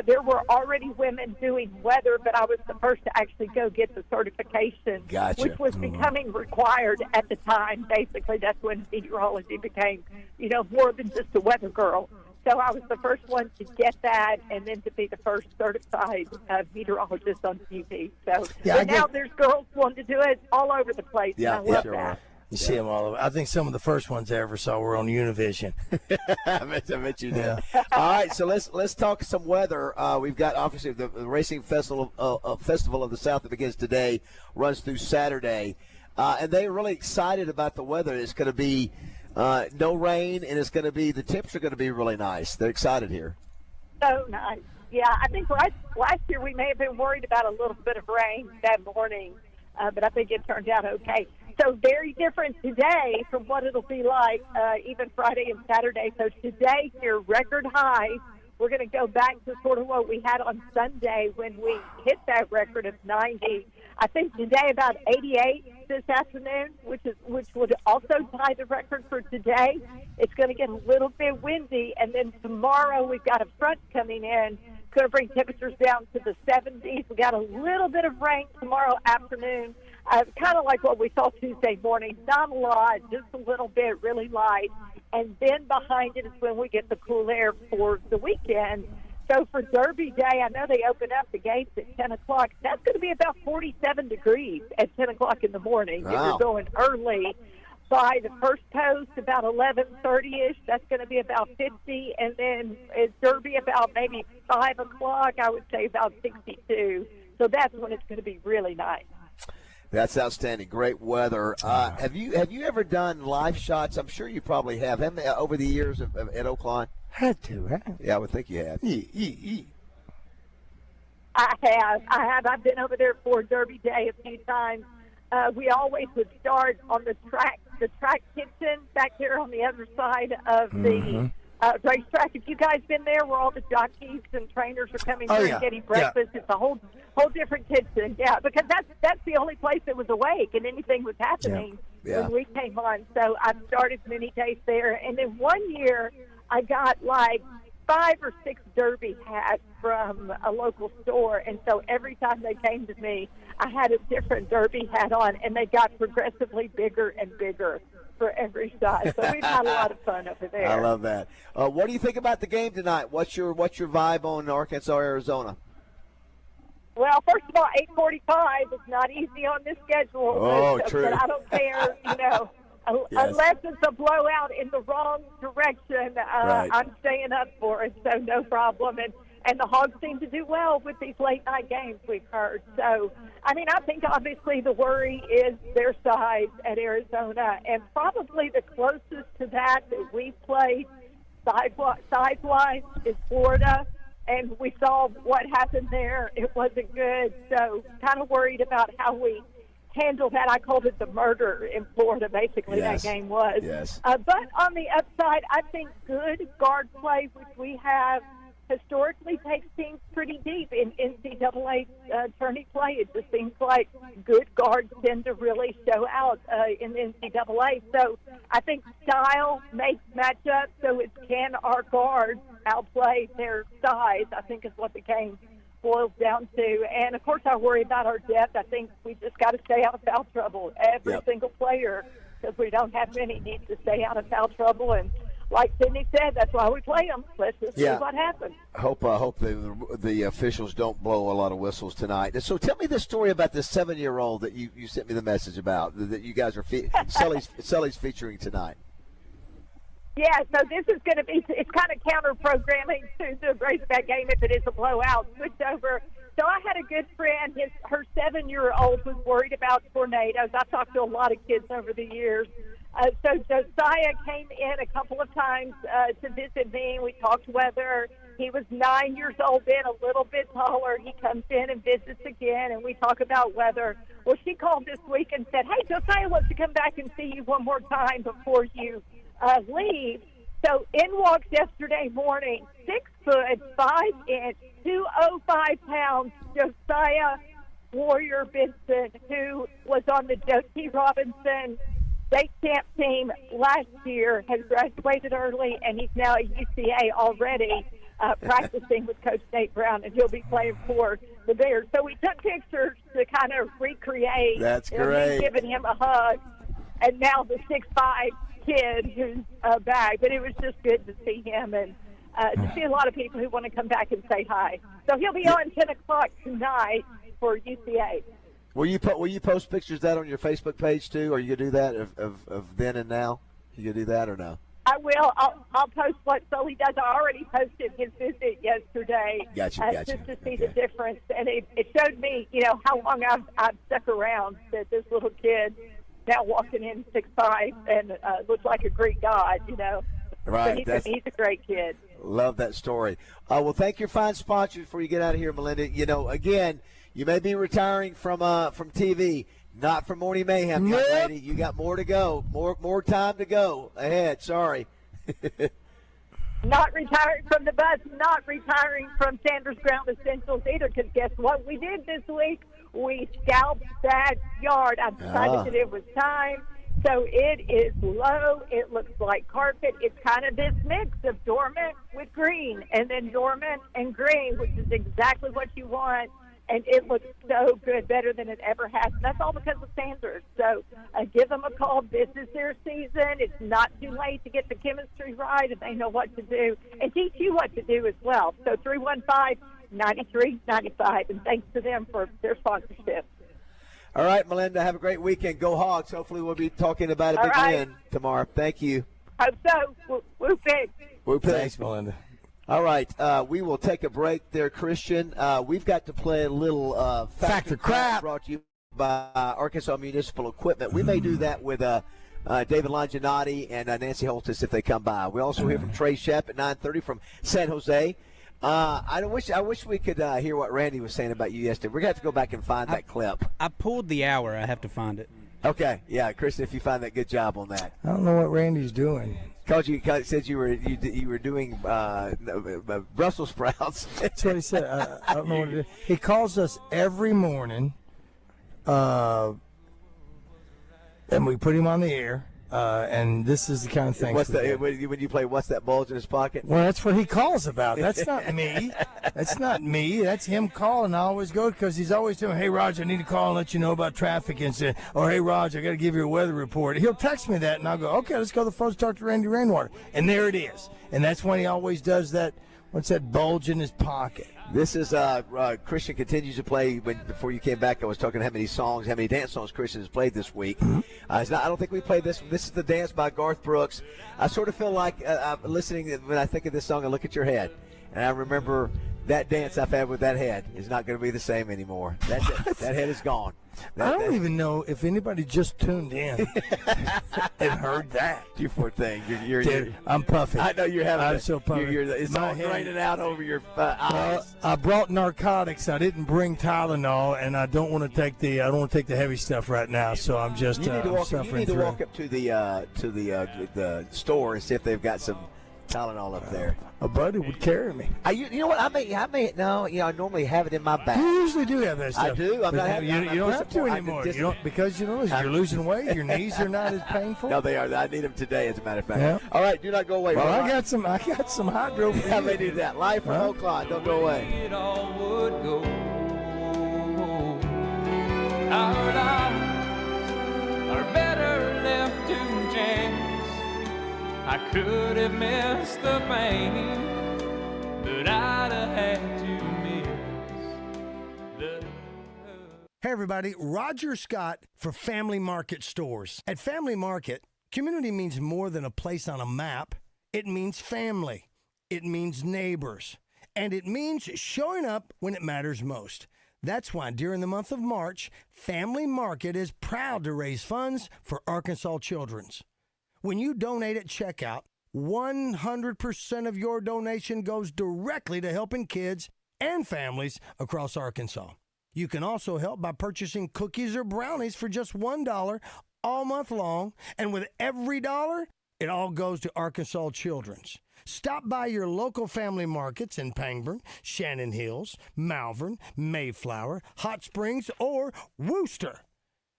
there were already women doing weather, but I was the first to actually go get the certification, which was becoming required at the time. Basically, that's when meteorology became, you know, more than just a weather girl. So I was the first one to get that, and then to be the first certified meteorologist on TV. So but now there's girls wanting to do it all over the place. Yeah, and I love that. You see them all over. I think some of the first ones I ever saw were on Univision. I bet you did. All right, so let's talk some weather. We've got obviously the Racing Festival of the South that begins today, runs through Saturday, and they're really excited about the weather. It's going to be no rain, and it's going to be the temps are going to be really nice. They're excited here. So nice. Yeah, I think last year we may have been worried about a little bit of rain that morning, but I think it turned out okay. So very different today from what it'll be like even Friday and Saturday. So today here, record high. We're going to go back to sort of what we had on Sunday when we hit that record of 90. I think today about 88 this afternoon, which would also tie the record for today. It's going to get a little bit windy, and then tomorrow we've got a front coming in. It's going to bring temperatures down to the 70s. We got a little bit of rain tomorrow afternoon. Kind of like what we saw Tuesday morning. Not a lot, just a little bit, really light. And then behind it is when we get the cool air for the weekend. So for Derby Day, I know they open up the gates at 10 o'clock. That's going to be about 47 degrees at 10 o'clock in the morning. Wow. If you're going early. By the first post, about 11:30-ish, that's going to be about 50. And then at Derby, about maybe 5 o'clock, I would say about 62. So that's when it's going to be really nice. That's outstanding. Great weather. Have you ever done live shots? I'm sure you probably have. Over the years at Oaklawn? Had to, huh? Yeah, I would think you have. I have. I've been over there for Derby Day a few times. We always would start on the track kitchen back there on the other side of the racetrack. If you guys been there where all the jockeys and trainers are coming through and getting breakfast, it's a whole different kitchen. Yeah, because that's the only place that was awake and anything was happening when we came on. So I've started many days there. And then one year I got like 5 or 6 Derby hats from a local store, and so every time they came to me, I had a different Derby hat on, and they got progressively bigger and bigger for every shot. So we've had a lot of fun over there. I love that. What do you think about the game tonight? What's your vibe on Arkansas, Arizona? Well, first of all, 8:45 is not easy on this schedule. Oh, but, true. But I don't care, unless it's a blowout in the wrong direction. Right. I'm staying up for it, so no problem. And the Hogs seem to do well with these late-night games, we've heard. So, I mean, I think obviously the worry is their size at Arizona, and probably the closest to that we've played size-wise is Florida. And we saw what happened there. It wasn't good. So kind of worried about how we handle that. I called it the murder in Florida, basically, that game was. Yes. But on the upside, I think good guard play, which we have historically takes teams pretty deep in NCAA tourney play. It just seems like good guards tend to really show out in the NCAA. So I think style makes matchups, so it's can our guards outplay their size, I think is what the game boils down to. And, of course, I worry about our depth. I think we just got to stay out of foul trouble. Every single player, because we don't have many, needs to stay out of foul trouble. And like Sydney said, that's why we play them. Let's just see what happens. Hope the officials don't blow a lot of whistles tonight. So tell me this story about this 7-year-old that you sent me the message about, that you guys are Sully's featuring tonight. Yeah, so this is going to be, it's kind of counter-programming to the Razorback game if it is a blowout. Switch over. So I had a good friend, her 7-year-old was worried about tornadoes. I've talked to a lot of kids over the years. So Josiah came in a couple of times to visit me. We talked weather. He was 9 years old then, a little bit taller. He comes in and visits again, and we talk about weather. Well, she called this week and said, hey, Josiah wants to come back and see you one more time before you leave. So in walks yesterday morning, 6 foot, 5 inch, 205 pounds, Josiah Warrior Benson, who was on the Joe T. Robinson state champ team last year, has graduated early, and he's now at UCA already practicing with Coach Nate Brown, and he'll be playing for the Bears. So we took pictures to kind of recreate. That's great. Giving him a hug, and now the 6'5" kid who's back. But it was just good to see him and to see a lot of people who want to come back and say hi. So he'll be on 10 o'clock tonight for UCA. Will you post pictures of that on your Facebook page too? Or you gonna do that of then and now? You gonna do that or no? I will. I'll post what Sully does. I already posted his visit yesterday. Gotcha. Just to see the difference, and it showed me, how long I've stuck around. That this little kid now walking in 6'5" and looks like a Greek god. Right. So he's a great kid. Love that story. Well, thank your fine sponsors before you get out of here, Melinda. Again, you may be retiring from TV, not from Morning Mayhem, young lady. You got more to go, more time to go ahead. Sorry. Not retiring from the bus, not retiring from Sanders Ground Essentials either, because guess what we did this week? We scalped that yard. I decided that it was time. So it is low. It looks like carpet. It's kind of this mix of dormant with green, and then dormant and green, which is exactly what you want. And it looks so good, better than it ever has. And that's all because of Sanders. So give them a call. This is their season. It's not too late to get the chemistry right, and they know what to do and teach you what to do as well. So 315-9395, and thanks to them for their sponsorship. All right, Melinda, have a great weekend. Go Hogs. Hopefully we'll be talking about a big win tomorrow. Thank you. Hope so. Whoop it. Whoop it. Thanks, Melinda. All right, we will take a break there, Christian. We've got to play a little Factor Crap brought to you by Arkansas Municipal Equipment. We may do that with David Longinati and Nancy Holtis if they come by. We also hear from Trey Shep at 9:30 from San Jose. I wish we could hear what Randy was saying about you yesterday. We're going to have to go back and find that clip. I pulled the hour. I have to find it. Okay, yeah, Christian, if you find that, good job on that. I don't know what Randy's doing. Cause said you were doing Brussels sprouts. That's what he said. I don't know what it is. He calls us every morning, and we put him on the air. And this is the kind of thing. When you play What's That Bulge in His Pocket? Well, that's what he calls about. That's not me. That's not me. That's him calling. I always go because he's always doing, hey, Roger, I need to call and let you know about traffic incident. Or, hey, Roger, I got to give you a weather report. He'll text me that, and I'll go, okay, let's go to the phone, talk to Randy Rainwater. And there it is. And that's when he always does that, what's that, bulge in his pocket. This is Christian continues to play. Before you came back, I was talking how many dance songs Christian has played this week. I don't think we played this one. This is The Dance by Garth Brooks. I sort of feel like listening when I think of this song, I look at your head, and I remember that dance I've had with that head is not going to be the same anymore. That head is gone. I don't even know if anybody just tuned in and heard that. You poor thing. Dude, I'm puffy. I know you're having. I'm so puffy. It's all draining out over your eyes. Well, I brought narcotics. I didn't bring Tylenol, and I don't want to take the heavy stuff right now. So I'm just you need to walk, suffering You need to through. walk up to the store and see if they've got some Tylenol up there. A buddy would carry me. You know what? I may. No, I normally have it in my bag. You usually do have that stuff. I do. I'm not having. You don't have to anymore. You don't, because you're losing weight. Your knees are not as painful. No, they are. I need them today, as a matter of fact. Yeah. All right, do not go away. Well, I got some hydro. I may do that. Live from Oaklawn. Don't go away. It all would go. Our lives are better left to chance. I could have missed the pain, but I'd have had to miss the... Hey, everybody. Roger Scott for Family Market Stores. At Family Market, community means more than a place on a map. It means family. It means neighbors. And it means showing up when it matters most. That's why during the month of March, Family Market is proud to raise funds for Arkansas Children's. When you donate at checkout, 100% of your donation goes directly to helping kids and families across Arkansas. You can also help by purchasing cookies or brownies for just $1 all month long, and with every dollar, it all goes to Arkansas Children's. Stop by your local family markets in Pangburn, Shannon Hills, Malvern, Mayflower, Hot Springs, or Wooster.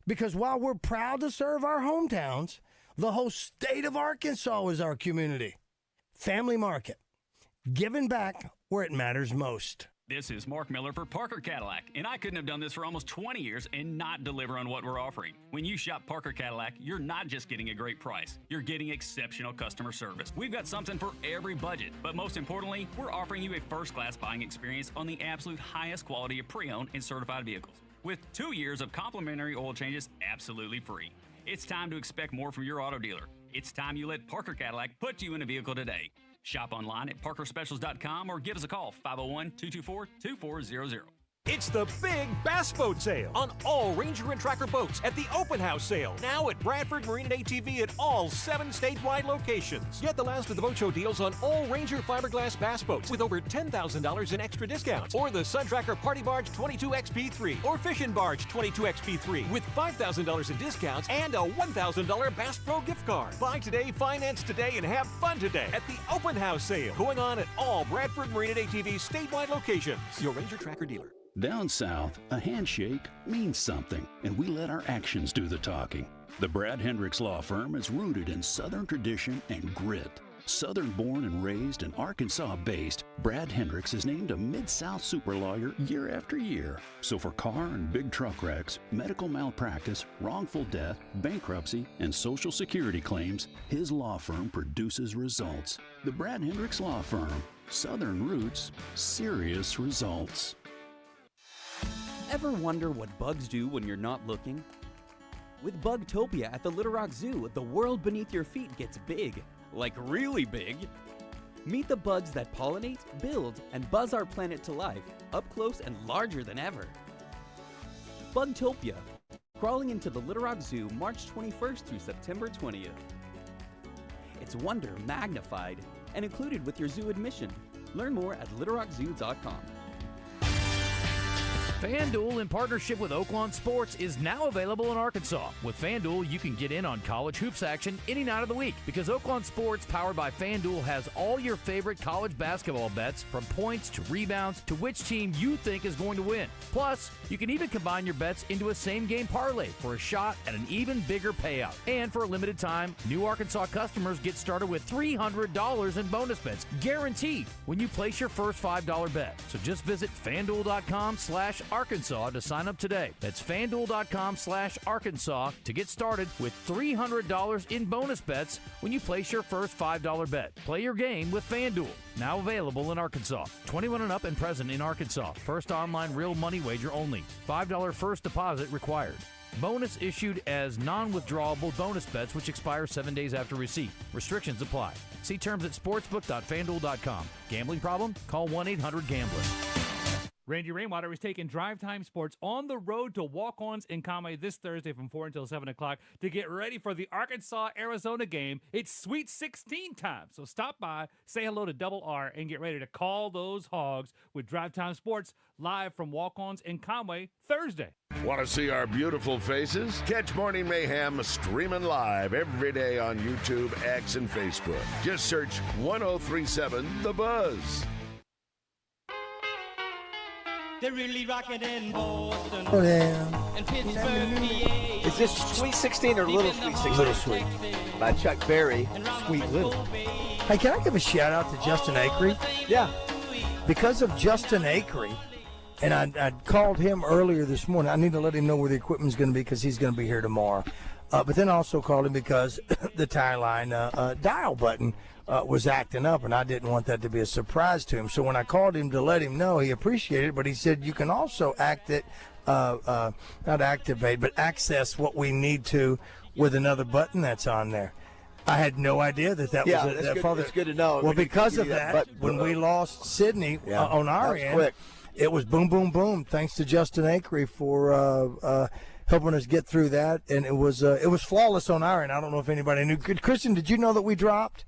Because while we're proud to serve our hometowns, the whole state of Arkansas is our community. Family Market, giving back where it matters most. This is Mark Miller for Parker Cadillac, and I couldn't have done this for almost 20 years and not deliver on what we're offering. When you shop Parker Cadillac, you're not just getting a great price, you're getting exceptional customer service. We've got something for every budget, but most importantly, we're offering you a first-class buying experience on the absolute highest quality of pre-owned and certified vehicles, with 2 years of complimentary oil changes absolutely free. It's time to expect more from your auto dealer. It's time you let Parker Cadillac put you in a vehicle today. Shop online at parkerspecials.com or give us a call, 501-224-2400. It's the big bass boat sale on all Ranger and Tracker boats at the open house sale. Now at Bradford Marine and ATV at all 7 statewide locations. Get the last of the boat show deals on all Ranger fiberglass bass boats with over $10,000 in extra discounts. Or the Sun Tracker Party Barge 22XP3 or Fishing Barge 22XP3 with $5,000 in discounts and a $1,000 Bass Pro gift card. Buy today, finance today, and have fun today at the open house sale going on at all Bradford Marine and ATV statewide locations. Your Ranger Tracker dealer. Down south, a handshake means something, and we let our actions do the talking. The Brad Hendricks Law Firm is rooted in Southern tradition and grit. Southern-born and raised and Arkansas-based, Brad Hendricks is named a Mid-South super lawyer year after year. So for car and big truck wrecks, medical malpractice, wrongful death, bankruptcy, and Social Security claims, his law firm produces results. The Brad Hendricks Law Firm. Southern roots, serious results. Ever wonder what bugs do when you're not looking? With Bugtopia at the Little Rock Zoo, the world beneath your feet gets big. Like really big. Meet the bugs that pollinate, build, and buzz our planet to life, up close and larger than ever. Bugtopia, crawling into the Little Rock Zoo March 21st through September 20th. It's wonder magnified and included with your zoo admission. Learn more at littlerockzoo.com. FanDuel, in partnership with Oaklawn Sports, is now available in Arkansas. With FanDuel, you can get in on college hoops action any night of the week because Oaklawn Sports, powered by FanDuel, has all your favorite college basketball bets, from points to rebounds to which team you think is going to win. Plus, you can even combine your bets into a same-game parlay for a shot at an even bigger payout. And for a limited time, new Arkansas customers get started with $300 in bonus bets, guaranteed, when you place your first $5 bet. So just visit FanDuel.com/Arkansas to sign up today. That's FanDuel.com/Arkansas to get started with $300 in bonus bets when you place your first $5 bet. Play your game with FanDuel. Now available in Arkansas. 21 and up and present in Arkansas. First online real money wager only. $5 first deposit required. Bonus issued as non-withdrawable bonus bets which expire 7 days after receipt. Restrictions apply. See terms at sportsbook.fanduel.com. Gambling problem? Call 1-800-GAMBLER. Randy Rainwater is taking Drive Time Sports on the road to Walk-Ons in Conway this Thursday from 4 until 7 o'clock to get ready for the Arkansas-Arizona game. It's Sweet 16 time, so stop by, say hello to Double R, and get ready to call those hogs with Drive Time Sports live from Walk-Ons in Conway Thursday. Want to see our beautiful faces? Catch Morning Mayhem streaming live every day on YouTube, X, and Facebook. Just search 1037 The Buzz. They're really rocking in Boston. Oh, yeah. And Pittsburgh, PA. Is this Sweet 16 or Little Sweet 16? Little Sweet. By Chuck Berry. Sweet Little. Hey, can I give a shout out to Justin Acree? Yeah. Because of Justin Acree, and I called him earlier this morning. I need to let him know where the equipment's going to be because he's going to be here tomorrow. But then I also called him because the tire line dial button was acting up, and I didn't want that to be a surprise to him. So when I called him to let him know, he appreciated it, but he said you can also not activate, but access what we need to with another button that's on there. I had no idea that was that's good to know. Well, because of that, when we lost Sydney on our end, quick. It was boom, boom, boom. Thanks to Justin Acree for helping us get through that, and it was flawless on our end. I don't know if anybody knew. Christian, did you know that we dropped?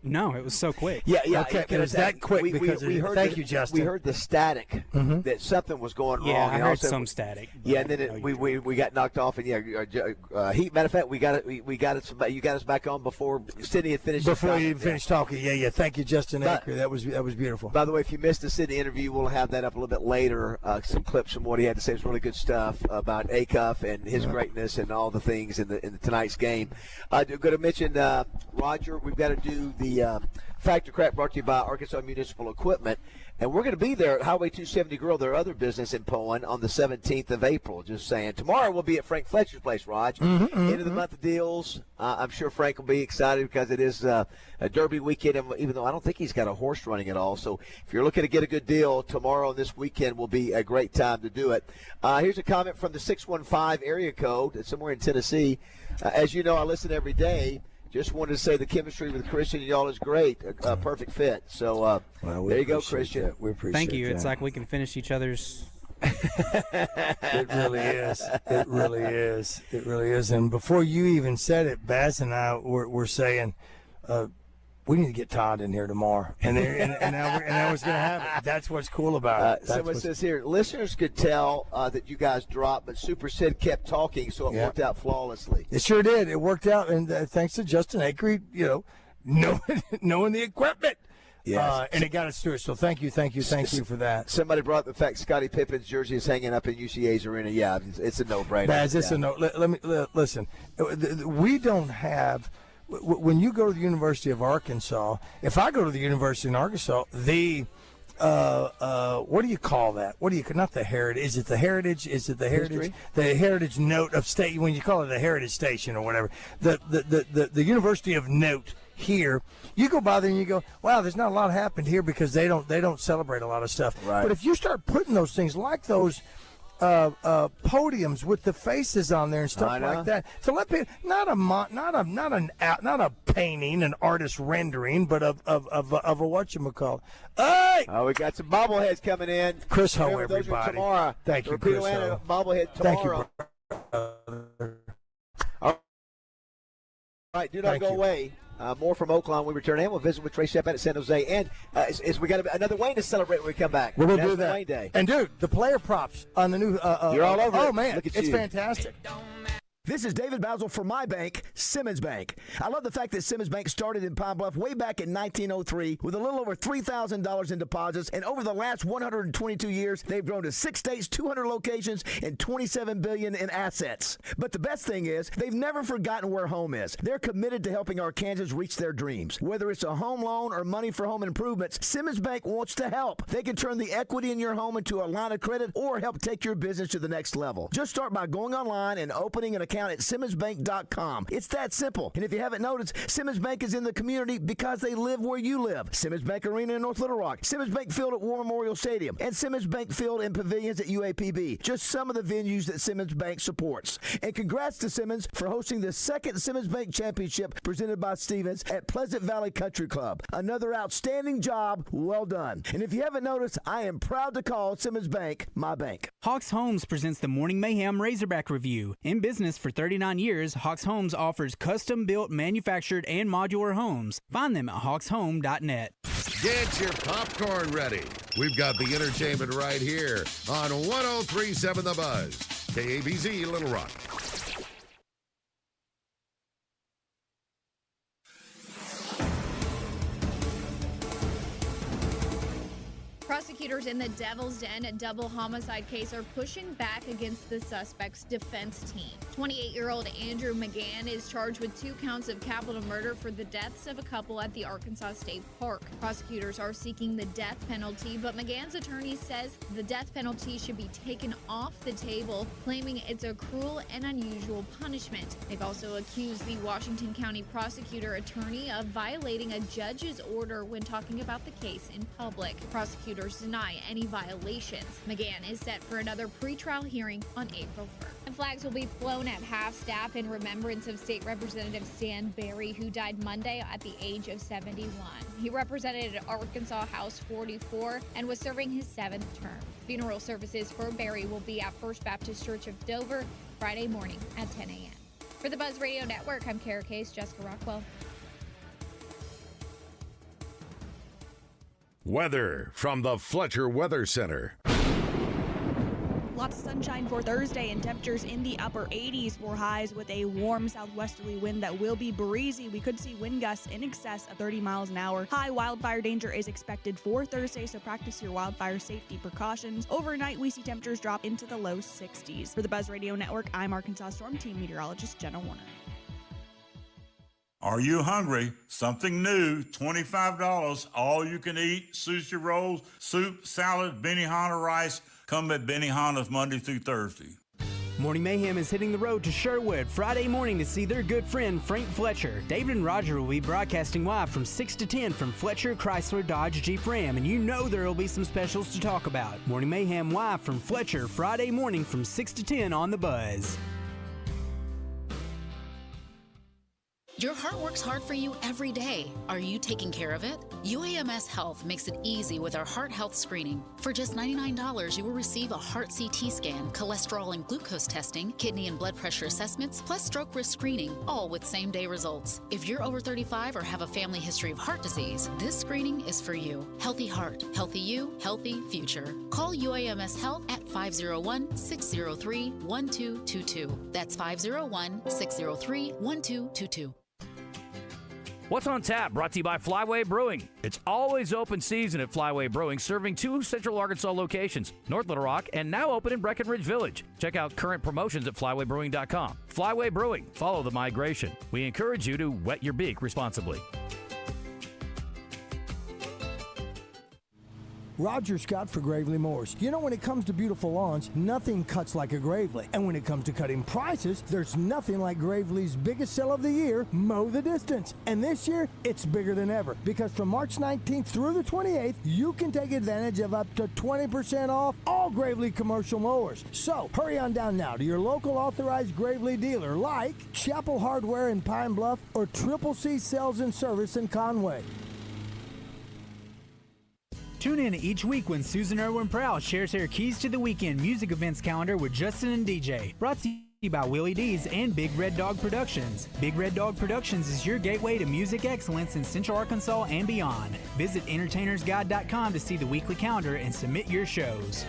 No, it was so quick. Yeah. Okay, it was that quick because we heard thank you, Justin. We heard the static that something was going wrong. Yeah, I and heard also, some static. Yeah, and then we got knocked off, and matter of fact, we got you got us back on before Sydney had finished. Before you finished talking, yeah. Thank you, Justin Acree. That was beautiful. By the way, if you missed the Sydney interview, we'll have that up a little bit later. Some clips from what he had to say. It's really good stuff about Acuff and his greatness and all the things in tonight's game. I'm going to mention Roger. We've got to do the Factor Crack, brought to you by Arkansas Municipal Equipment. And we're going to be there at Highway 270 Grill, their other business in Poland, on the 17th of April. Just saying. Tomorrow we'll be at Frank Fletcher's place, Raj. End of the month of deals. I'm sure Frank will be excited because it is a Derby weekend, and even though I don't think he's got a horse running at all. So if you're looking to get a good deal, tomorrow and this weekend will be a great time to do it. Here's a comment from the 615 area code. It's somewhere in Tennessee. As you know, I listen every day. Just wanted to say the chemistry with Christian and y'all is great. A perfect fit. So there you go, Christian. That. We appreciate Thank you. that. It's like we can finish each other's. It really is. It really is. It really is. And before you even said it, Baz and I were saying, we need to get Todd in here tomorrow. And now what's going to happen. That's what's cool about it. Someone says here, listeners could tell that you guys dropped, but Super Sid kept talking, so it worked out flawlessly. It sure did. It worked out, and thanks to Justin Acree, knowing the equipment. Yes. And it got us through it. So thank you for that. Somebody brought the fact Scottie Pippen's jersey is hanging up in UCA's arena. Yeah, it's a no-brainer. Baz, it's a no. Listen. We don't have. When you go to the University of Arkansas, if I go to the University of Arkansas, the what do you call that? Not the heritage? Is it the heritage? Is it the heritage? History? The heritage note of state. When you call it a heritage station or whatever, the University of Note here, you go by there and you go, wow, there's not a lot happened here because they don't celebrate a lot of stuff. Right. But if you start putting those things like those podiums with the faces on there and stuff like that. So let people not a painting, an artist rendering, but of a whatchamacallit. Hey! Oh, we got some bobbleheads coming in. Chris Ho, Remember, everybody. those are tomorrow. Thank you, Chris Ho. Bobblehead tomorrow. Thank you, All right, do not go away. More from Oaklawn. We return, and we'll visit with Trey Shepard at San Jose. And we got another Wayne to celebrate when we come back. We'll do that. Wayne Day. And dude, the player props on the new. You're all over. Oh man, look at it's you. fantastic. This is David Bazzel for my bank, Simmons Bank. I love the fact that Simmons Bank started in Pine Bluff way back in 1903 with a little over $3,000 in deposits, and over the last 122 years, they've grown to 6 states, 200 locations, and $27 billion in assets. But the best thing is, they've never forgotten where home is. They're committed to helping Arkansans reach their dreams. Whether it's a home loan or money for home improvements, Simmons Bank wants to help. They can turn the equity in your home into a line of credit or help take your business to the next level. Just start by going online and opening an account at SimmonsBank.com. It's that simple. And if you haven't noticed, Simmons Bank is in the community because they live where you live. Simmons Bank Arena in North Little Rock, Simmons Bank Field at War Memorial Stadium, and Simmons Bank Field and Pavilions at UAPB. Just some of the venues that Simmons Bank supports. And congrats to Simmons for hosting the second Simmons Bank Championship presented by Stevens at Pleasant Valley Country Club. Another outstanding job. Well done. And if you haven't noticed, I am proud to call Simmons Bank my bank. Hawks Homes presents the Morning Mayhem Razorback Review. In business for 39 years, Hawks Homes offers custom-built, manufactured, and modular homes. Find them at hawkshome.net. Get your popcorn ready. We've got the entertainment right here on 103.7 The Buzz. KABZ, Little Rock. Prosecutors in the Devil's Den double homicide case are pushing back against the suspect's defense team. 28-year-old Andrew McGann is charged with 2 counts of capital murder for the deaths of a couple at the Arkansas State Park. Prosecutors are seeking the death penalty, but McGann's attorney says the death penalty should be taken off the table, claiming it's a cruel and unusual punishment. They've also accused the Washington County prosecutor attorney of violating a judge's order when talking about the case in public. Prosecutors deny any violations. McGann is set for another pretrial hearing on April 1st. And flags will be flown at half-staff in remembrance of State Representative Stan Berry, who died Monday at the age of 71. He represented Arkansas House 44 and was serving his 7th term. Funeral services for Berry will be at First Baptist Church of Dover Friday morning at 10 a.m. For the Buzz Radio Network, I'm Kara Case, Jessica Rockwell. Weather from the Fletcher Weather Center. Lots of sunshine for Thursday and temperatures in the upper 80s for highs with a warm southwesterly wind that will be breezy. We could see wind gusts in excess of 30 miles an hour. High wildfire danger is expected for Thursday, so practice your wildfire safety precautions. Overnight, we see temperatures drop into the low 60s. For the Buzz Radio Network, I'm Arkansas Storm Team Meteorologist Jenna Warner. Are you hungry? Something new, $25, all you can eat, sushi rolls, soup, salad, Benihana rice. Come at Benihana's Monday through Thursday. Morning Mayhem is hitting the road to Sherwood Friday morning to see their good friend Frank Fletcher. David and Roger will be broadcasting live from 6 to 10 from Fletcher, Chrysler, Dodge, Jeep, Ram, and you know there will be some specials to talk about. Morning Mayhem live from Fletcher Friday morning from 6 to 10 on The Buzz. Your heart works hard for you every day. Are you taking care of it? UAMS Health makes it easy with our heart health screening. For just $99, you will receive a heart CT scan, cholesterol and glucose testing, kidney and blood pressure assessments, plus stroke risk screening, all with same-day results. If you're over 35 or have a family history of heart disease, this screening is for you. Healthy heart, healthy you, healthy future. Call UAMS Health at 501-603-1222. That's 501-603-1222. What's on tap? Brought to you by Flyway Brewing. It's always open season at Flyway Brewing, serving 2 Central Arkansas locations, North Little Rock and now open in Breckenridge Village. Check out current promotions at flywaybrewing.com. Flyway Brewing. Follow the migration. We encourage you to wet your beak responsibly. Roger Scott for Gravely Mowers. You know, when it comes to beautiful lawns, nothing cuts like a Gravely. And when it comes to cutting prices, there's nothing like Gravely's biggest sale of the year, Mow the Distance. And this year, it's bigger than ever, because from March 19th through the 28th, you can take advantage of up to 20% off all Gravely commercial mowers. So, hurry on down now to your local authorized Gravely dealer like Chapel Hardware in Pine Bluff or Triple C Sales and Service in Conway. Tune in each week when Susan Irwin Prowl shares her Keys to the Weekend music events calendar with Justin and DJ. Brought to you by Willie D's and Big Red Dog Productions. Big Red Dog Productions is your gateway to music excellence in Central Arkansas and beyond. Visit entertainersguide.com to see the weekly calendar and submit your shows.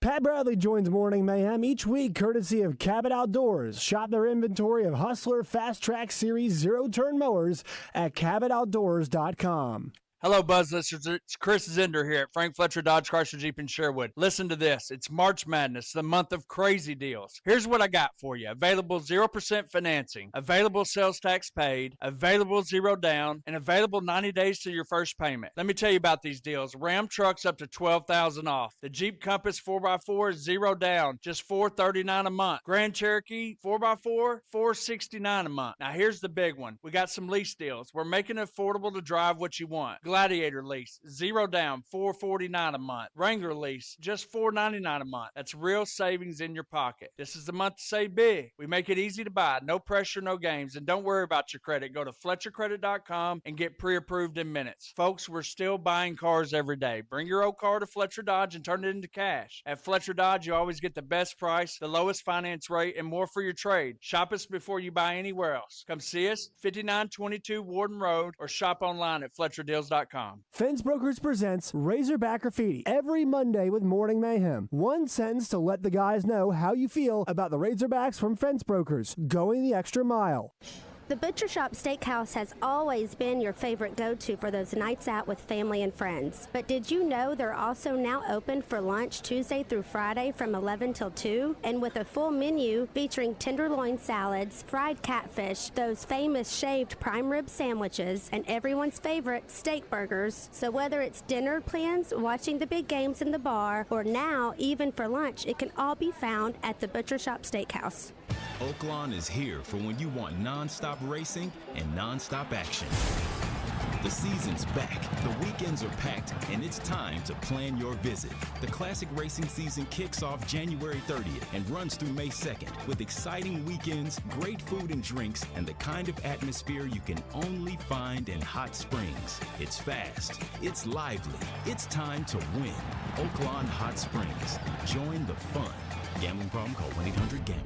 Pat Bradley joins Morning Mayhem each week courtesy of Cabot Outdoors. Shop their inventory of Hustler Fast Track Series zero-turn mowers at cabotoutdoors.com. Hello, Buzz listeners. It's Chris Zender here at Frank Fletcher Dodge Chrysler Jeep in Sherwood. Listen to this. It's March Madness, the month of crazy deals. Here's what I got for you. Available 0% financing, available sales tax paid, available 0 down, and available 90 days to your first payment. Let me tell you about these deals. Ram trucks up to $12,000 off. The Jeep Compass 4x4 is 0 down, just $439 a month. Grand Cherokee 4x4, $469 a month. Now here's the big one. We got some lease deals. We're making it affordable to drive what you want. Gladiator lease, 0 down, $449 a month. Wrangler lease, just $499 a month. That's real savings in your pocket. This is the month to save big. We make it easy to buy, no pressure, no games, and don't worry about your credit. Go to FletcherCredit.com and get pre-approved in minutes. Folks, we're still buying cars every day. Bring your old car to Fletcher Dodge and turn it into cash. At Fletcher Dodge, you always get the best price, the lowest finance rate, and more for your trade. Shop us before you buy anywhere else. Come see us, 5922 Warden Road, or shop online at FletcherDeals.com. FenceBrokers.com. Fence Brokers presents Razorback Graffiti every Monday with Morning Mayhem. One sentence to let the guys know how you feel about the Razorbacks from Fence Brokers, going the extra mile. The Butcher Shop Steakhouse has always been your favorite go-to for those nights out with family and friends. But did you know they're also now open for lunch Tuesday through Friday from 11 till 2? And with a full menu featuring tenderloin salads, fried catfish, those famous shaved prime rib sandwiches, and everyone's favorite steak burgers. So whether it's dinner plans, watching the big games in the bar, or now even for lunch, it can all be found at the Butcher Shop Steakhouse. Oaklawn is here for when you want non-stop racing and non-stop action. The season's back, the weekends are packed, and it's time to plan your visit. The classic racing season kicks off January 30th and runs through May 2nd with exciting weekends, great food and drinks, and the kind of atmosphere you can only find in Hot Springs. It's fast, it's lively, it's time to win. Oaklawn Hot Springs. Join the fun. Gambling problem? Call 1-800-GAMBLER.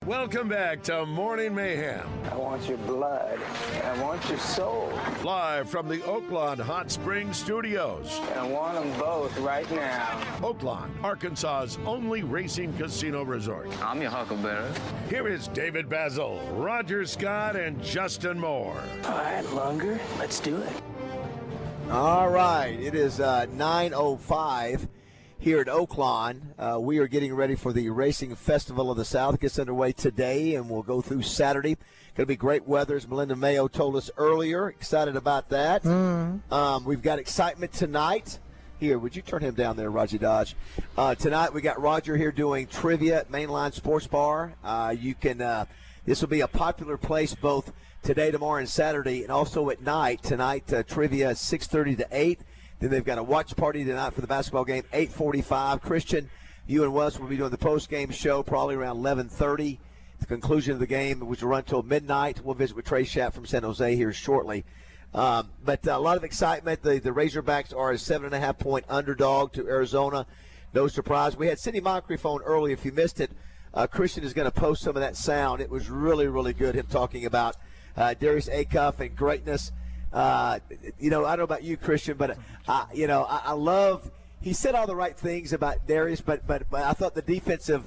Welcome back to Morning Mayhem. I want your blood. I want your soul. Live from the Oaklawn Hot Springs Studios. I want them both right now. Oaklawn, Arkansas's only racing casino resort. I'm your huckleberry. Here is David Bazzel, Roger Scott, and Justin Moore. All right, Lunger, let's do it. All right, it is 9:05 here at Oaklawn. We are getting ready for the Racing Festival of the South. It gets underway today, and we'll go through Saturday. Going to be great weather, as Melinda Mayo told us earlier. Excited about that. We've got excitement tonight. Here, would you turn him down there, Roger Dodge? Tonight we got Roger here doing trivia at Mainline Sports Bar. This will be a popular place both today, tomorrow, and Saturday, and also at night. Tonight, trivia 6:30 to 8. Then they've got a watch party tonight for the basketball game, 8:45. Christian, you and Wes will be doing the post-game show probably around 11:30. The conclusion of the game, which will run until midnight. We'll visit with Trey Schapp from San Jose here shortly. But a lot of excitement. The Razorbacks are a 7.5-point underdog to Arizona. No surprise. We had Cindy Moncrief on earlier. If you missed it, Christian is going to post some of that sound. It was really, really good, him talking about Darius Acuff and greatness. I don't know about you, Christian, but I love. He said all the right things about Darius, but I thought the defensive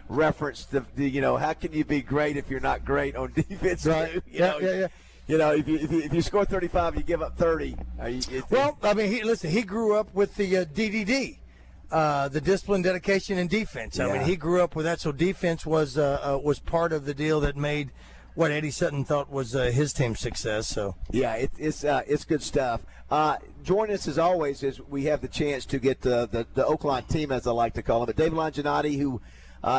reference, how can you be great if you're not great on defense? Right. Yeah. If you score 35, you give up 30. He grew up with the DDD. The discipline, dedication, and defense. Yeah. I mean, he grew up with that, so defense was part of the deal that made what Eddie Sutton thought was his team's success. So yeah, it's good stuff. Join us as always as we have the chance to get the Oaklawn team, as I like to call them. But David Longinati, who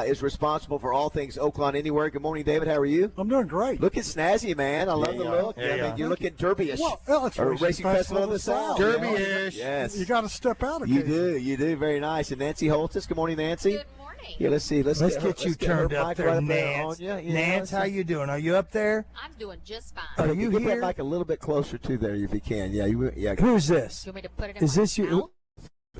is responsible for all things Oaklawn Anywhere. Good morning, David. How are you? I'm doing great. Looking snazzy, man. I love the look. You're looking derby-ish. Well, it's Racing Festival of the South. Derby-ish. Yes. You got to step out occasionally. You do. Very nice. And Nancy Holtis. Good morning, Nancy. Good morning. Yeah, let's see. Let's get you turned up there, Nance. Nance, how you doing? Are you up there? I'm doing just fine. Are you get here? that mic a little bit closer to there if you can. Yeah. Who's this? You want me to put it in Is my this you? mouth?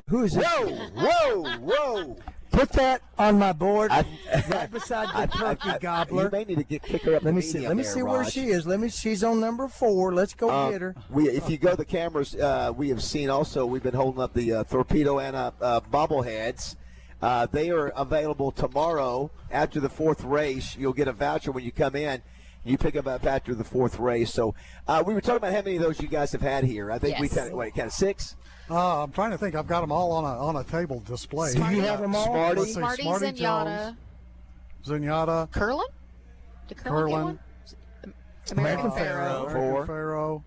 Who is this? Whoa. Put that on my board right beside the turkey gobbler. You may need to kick her up. Let me see where she is. She's on number 4. Let's go get her. If you go to the cameras, we have seen also. We've been holding up the torpedo and bobbleheads. They are available tomorrow after the 4th race. You'll get a voucher when you come in. You pick them up after the 4th race. So we were talking about how many of those you guys have had here. I think we kind of 6. I'm trying to think. I've got them all on a table display. Do you have them all? Smarty Zenyatta. Zenyatta. Curlin? Did Curlin get one? American Pharaoh.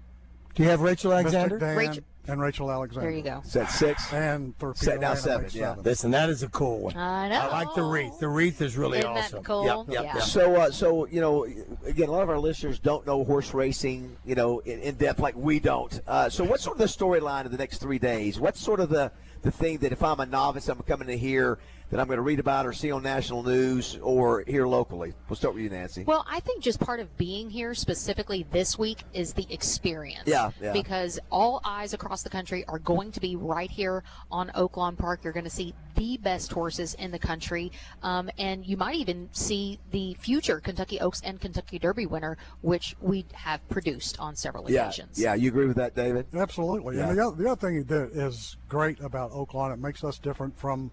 Do you have Rachel Alexander? Mr. Dan and Rachel Alexander. There you go. Is that 6? And torpedo. Now 7. Yeah. Listen, that is a cool one. I know. I like the wreath. The wreath is really Isn't awesome. that cool? Yep. Yeah. So again, a lot of our listeners don't know horse racing, in depth like we don't. So what's sort of the storyline of the next 3 days? What's sort of the thing that if I'm a novice, I'm coming to hear that I'm going to read about or see on national news or here locally? We'll start with you, Nancy. Well, I think just part of being here specifically this week is the experience. Yeah. Because all eyes across the country are going to be right here on Oaklawn Park. You're going to see the best horses in the country, and you might even see the future Kentucky Oaks and Kentucky Derby winner, which we have produced on several occasions. Yeah, you agree with that, David? Absolutely. Yeah. And the other thing that is great about Oaklawn, it makes us different from,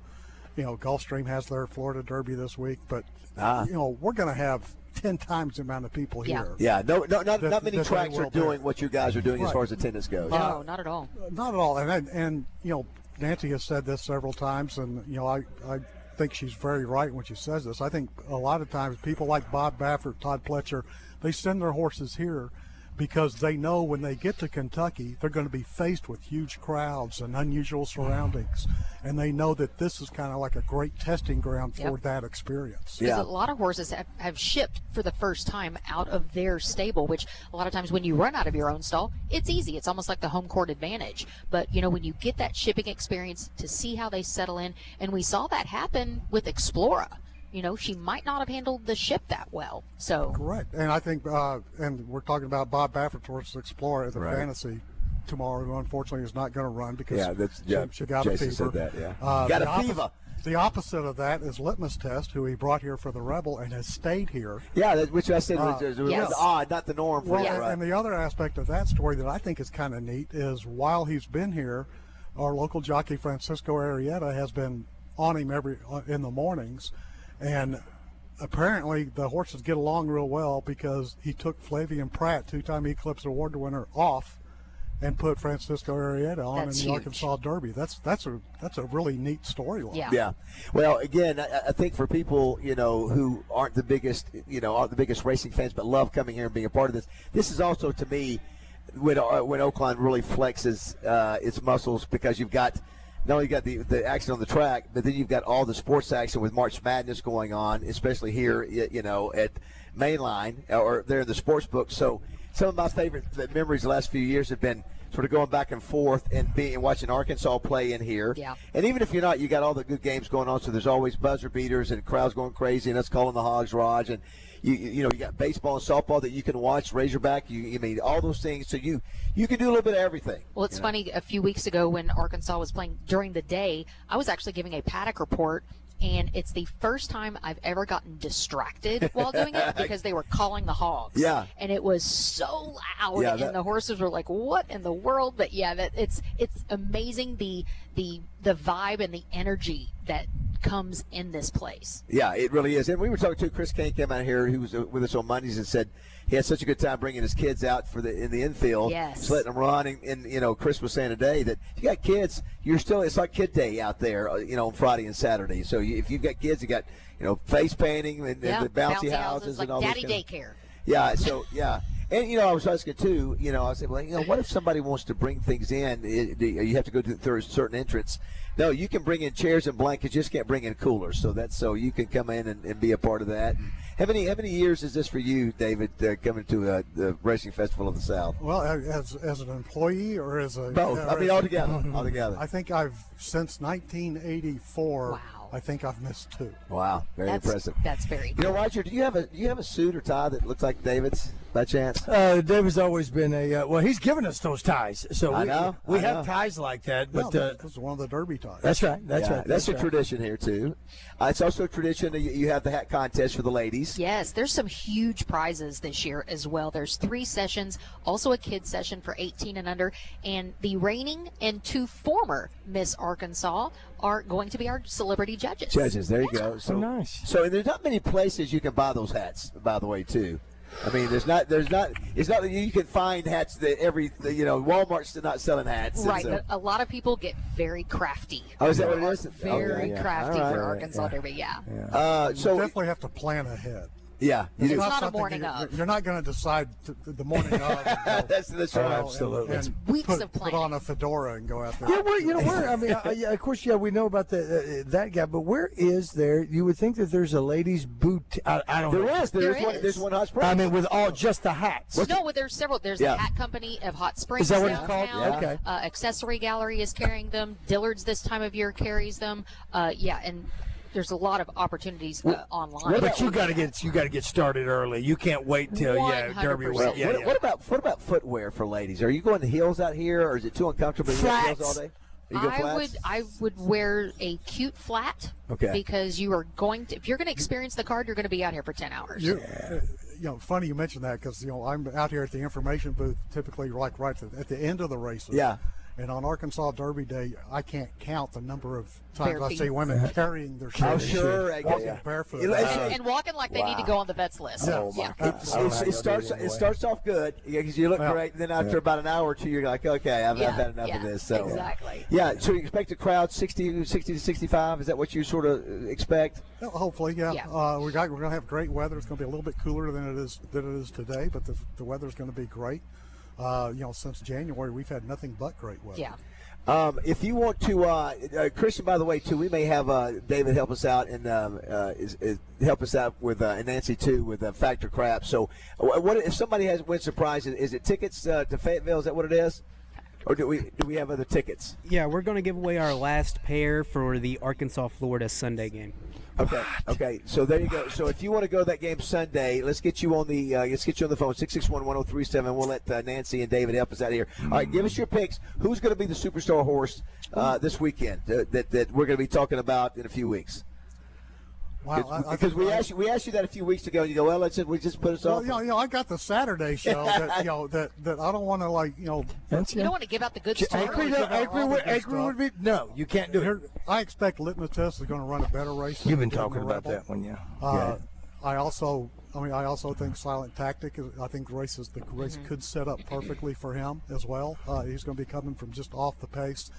Gulfstream has their Florida Derby this week, but we're going to have 10 times the amount of people here. Yeah, not many tracks are doing what you guys are doing as far as attendance goes. No, not at all. Not at all. And Nancy has said this several times, and I think she's very right when she says this. I think a lot of times people like Bob Baffert, Todd Pletcher, they send their horses here because they know when they get to Kentucky, they're going to be faced with huge crowds and unusual surroundings. And they know that this is kind of like a great testing ground for that experience. Because a lot of horses have shipped for the first time out of their stable, which a lot of times when you run out of your own stall, it's easy. It's almost like the home court advantage. But, when you get that shipping experience to see how they settle in, and we saw that happen with Explora. She might not have handled the ship that well. So correct. And I think, and we're talking about Bob Baffert's horse Explorer at the Fantasy tomorrow, who unfortunately is not going to run because she got Jason a fever. Said that, got a fever. The opposite of that is Litmus Test, who he brought here for the Rebel and has stayed here. Yeah, which I said was odd, not the norm. For and the other aspect of that story that I think is kind of neat is while he's been here, our local jockey Francisco Arrieta has been on him in the mornings. And apparently the horses get along real well because he took Flavian Pratt, two-time Eclipse Award winner, off and put Francisco Arrieta on in the Arkansas Derby. That's a really neat storyline. Yeah. Well, again, I think for people who aren't the biggest racing fans but love coming here and being a part of this, this is also to me when Oaklawn really flexes its muscles because you've got. Not only got the action on the track, but then you've got all the sports action with March Madness going on, especially here, at Mainline or there in the sports book. So some of my favorite memories the last few years have been sort of going back and forth and watching Arkansas play in here. Yeah. And even if you're not, you got all the good games going on. So there's always buzzer beaters and crowds going crazy, and us calling the Hogs Raj, and you got baseball and softball that you can watch, Razorback. All those things. So you can do a little bit of everything. Well, it's funny. A few weeks ago when Arkansas was playing during the day, I was actually giving a paddock report. And it's the first time I've ever gotten distracted while doing it because they were calling the Hogs. Yeah. And it was so loud, and the horses were like, "What in the world?" But it's amazing the vibe and the energy that comes in this place. Yeah, it really is. And we were talking to Chris Kane came out here, who was with us on Mondays, and said he had such a good time bringing his kids out in the infield, just letting them run. And Chris was saying today that if you got kids, it's like kid day out there, on Friday and Saturday. So if you've got kids, you got face painting and the bouncy houses like and all daddy this daycare. Yeah. So yeah. And, I was asking, too, I said, well, what if somebody wants to bring things in? You have to go through a certain entrance. No, you can bring in chairs and blankets. You just can't bring in coolers. So you can come in and be a part of that. How many years is this for you, David, coming to the Racing Festival of the South? Well, as an employee or as a... Both. Altogether. I think since 1984... Wow. I think I've missed 2. Wow, very impressive. That's very cool. Roger, do you have a suit or tie that looks like David's by chance? David's always been he's given us those ties, so we have ties like that. But this is one of the Derby ties. That's right. That's right. That's a tradition here too. It's also a tradition that you have the hat contest for the ladies. Yes, there's some huge prizes this year as well. There's 3 sessions, also a kids session for 18 and under, and the reigning and 2 former Miss Arkansas are going to be our celebrity judges. There you go. So nice. So there's not many places you can buy those hats, by the way, too. I mean, it's not that you can find hats that Walmart's not selling hats. Right, but a lot of people get very crafty. Oh, is that what it is? Very crafty for Arkansas Derby, So you definitely have to plan ahead. Yeah, it's not a morning of. You're not going to decide the morning of. That's right. Absolutely. It's weeks of planning. Put on a fedora and go out there. Yeah, I mean, of course, we know about that guy, but where is there? You would think that there's a ladies' boot. I don't know. There's one Hot Springs. I mean, with just the hats. No, there's several. There's the Hat Company of Hot Springs. Is that what it's called? Now. Okay. Accessory Gallery is carrying them. Dillard's this time of year carries them. And there's a lot of opportunities online. But you got to get started early. You can't wait till Derby. What about footwear for ladies? Are you going to heels out here, or is it too uncomfortable to wear heels all day? Eagle flats? I would wear a cute flat. Okay. Because you are going to, if you're going to experience the card, you're going to be out here for 10 hours. Funny you mentioned that because I'm out here at the information booth typically like right at the end of the races. Yeah. And on Arkansas Derby Day, I can't count the number of times Bare I feet. see women carrying their shoes. Oh, sure. Walking barefoot. And walking like they need to go on the vets list. Yeah. It starts off good because you look great, and then after about an hour or two, you're like, okay, I've had enough of this. So, exactly. Yeah, so you expect a crowd 60 to 65? Is that what you sort of expect? Hopefully, yeah. We're going to have great weather. It's going to be a little bit cooler than it is today, but the weather's going to be great. Since January, we've had nothing but great weather. Yeah. If you want to, Christian, by the way, too, we may have David help us out and help us out with and Nancy too with Factor Crap. So, what if somebody wins surprise? Is it tickets to Fayetteville? Is that what it is? Or do we have other tickets? Yeah, we're going to give away our last pair for the Arkansas-Florida Sunday game. Okay. So there you go. So if you want to go to that game Sunday, let's get you on the phone 661-1037. We'll let Nancy and David help us out here. All right, give us your picks. Who's going to be the superstar horse this weekend that we're going to be talking about in a few weeks? Wow, because we asked you that a few weeks ago, and you go, well, we just put us off. I got the Saturday show that I don't want to you don't want to give out the good stuff. Acre would be no, you can't do it. I expect Litmus Test is going to run a better race. You've been talking about that one, yeah. I also think Silent Tactic. I think the race could set up perfectly for him as well. He's going to be coming from just off the pace.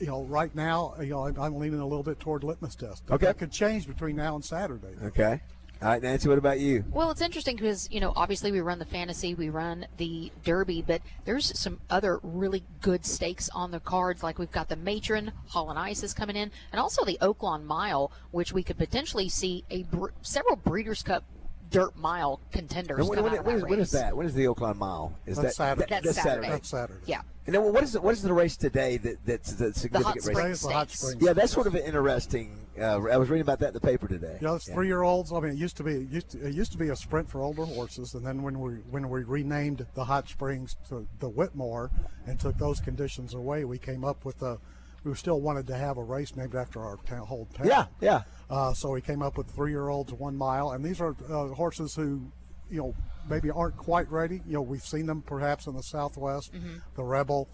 Right now, I'm leaning a little bit toward Litmus Test. Okay. That could change between now and Saturday. Okay. All right, Nancy, what about you? Well, it's interesting because, obviously we run the fantasy, we run the Derby, but there's some other really good stakes on the cards. Like we've got the Matron, Hall and Ice is coming in, and also the Oaklawn Mile, which we could potentially see several Breeders' Cup dirt mile contenders come out of that race. When is that? When is the Oaklawn Mile? That's Saturday. That's Saturday. That's Saturday. Yeah. And then what is the race today that's the significant race? The Hot Springs. Yeah, that's sort of an interesting. I was reading about that in the paper today. Yeah, it's 3-year-olds. I mean, it used to be a sprint for older horses, and then when we renamed the Hot Springs to the Whitmore and took those conditions away, we came up with we still wanted to have a race named after our whole town. Yeah. So we came up with 3-year-olds 1 mile, and these are horses who, maybe aren't quite ready. We've seen them perhaps in the Southwest. Mm-hmm. The Rebel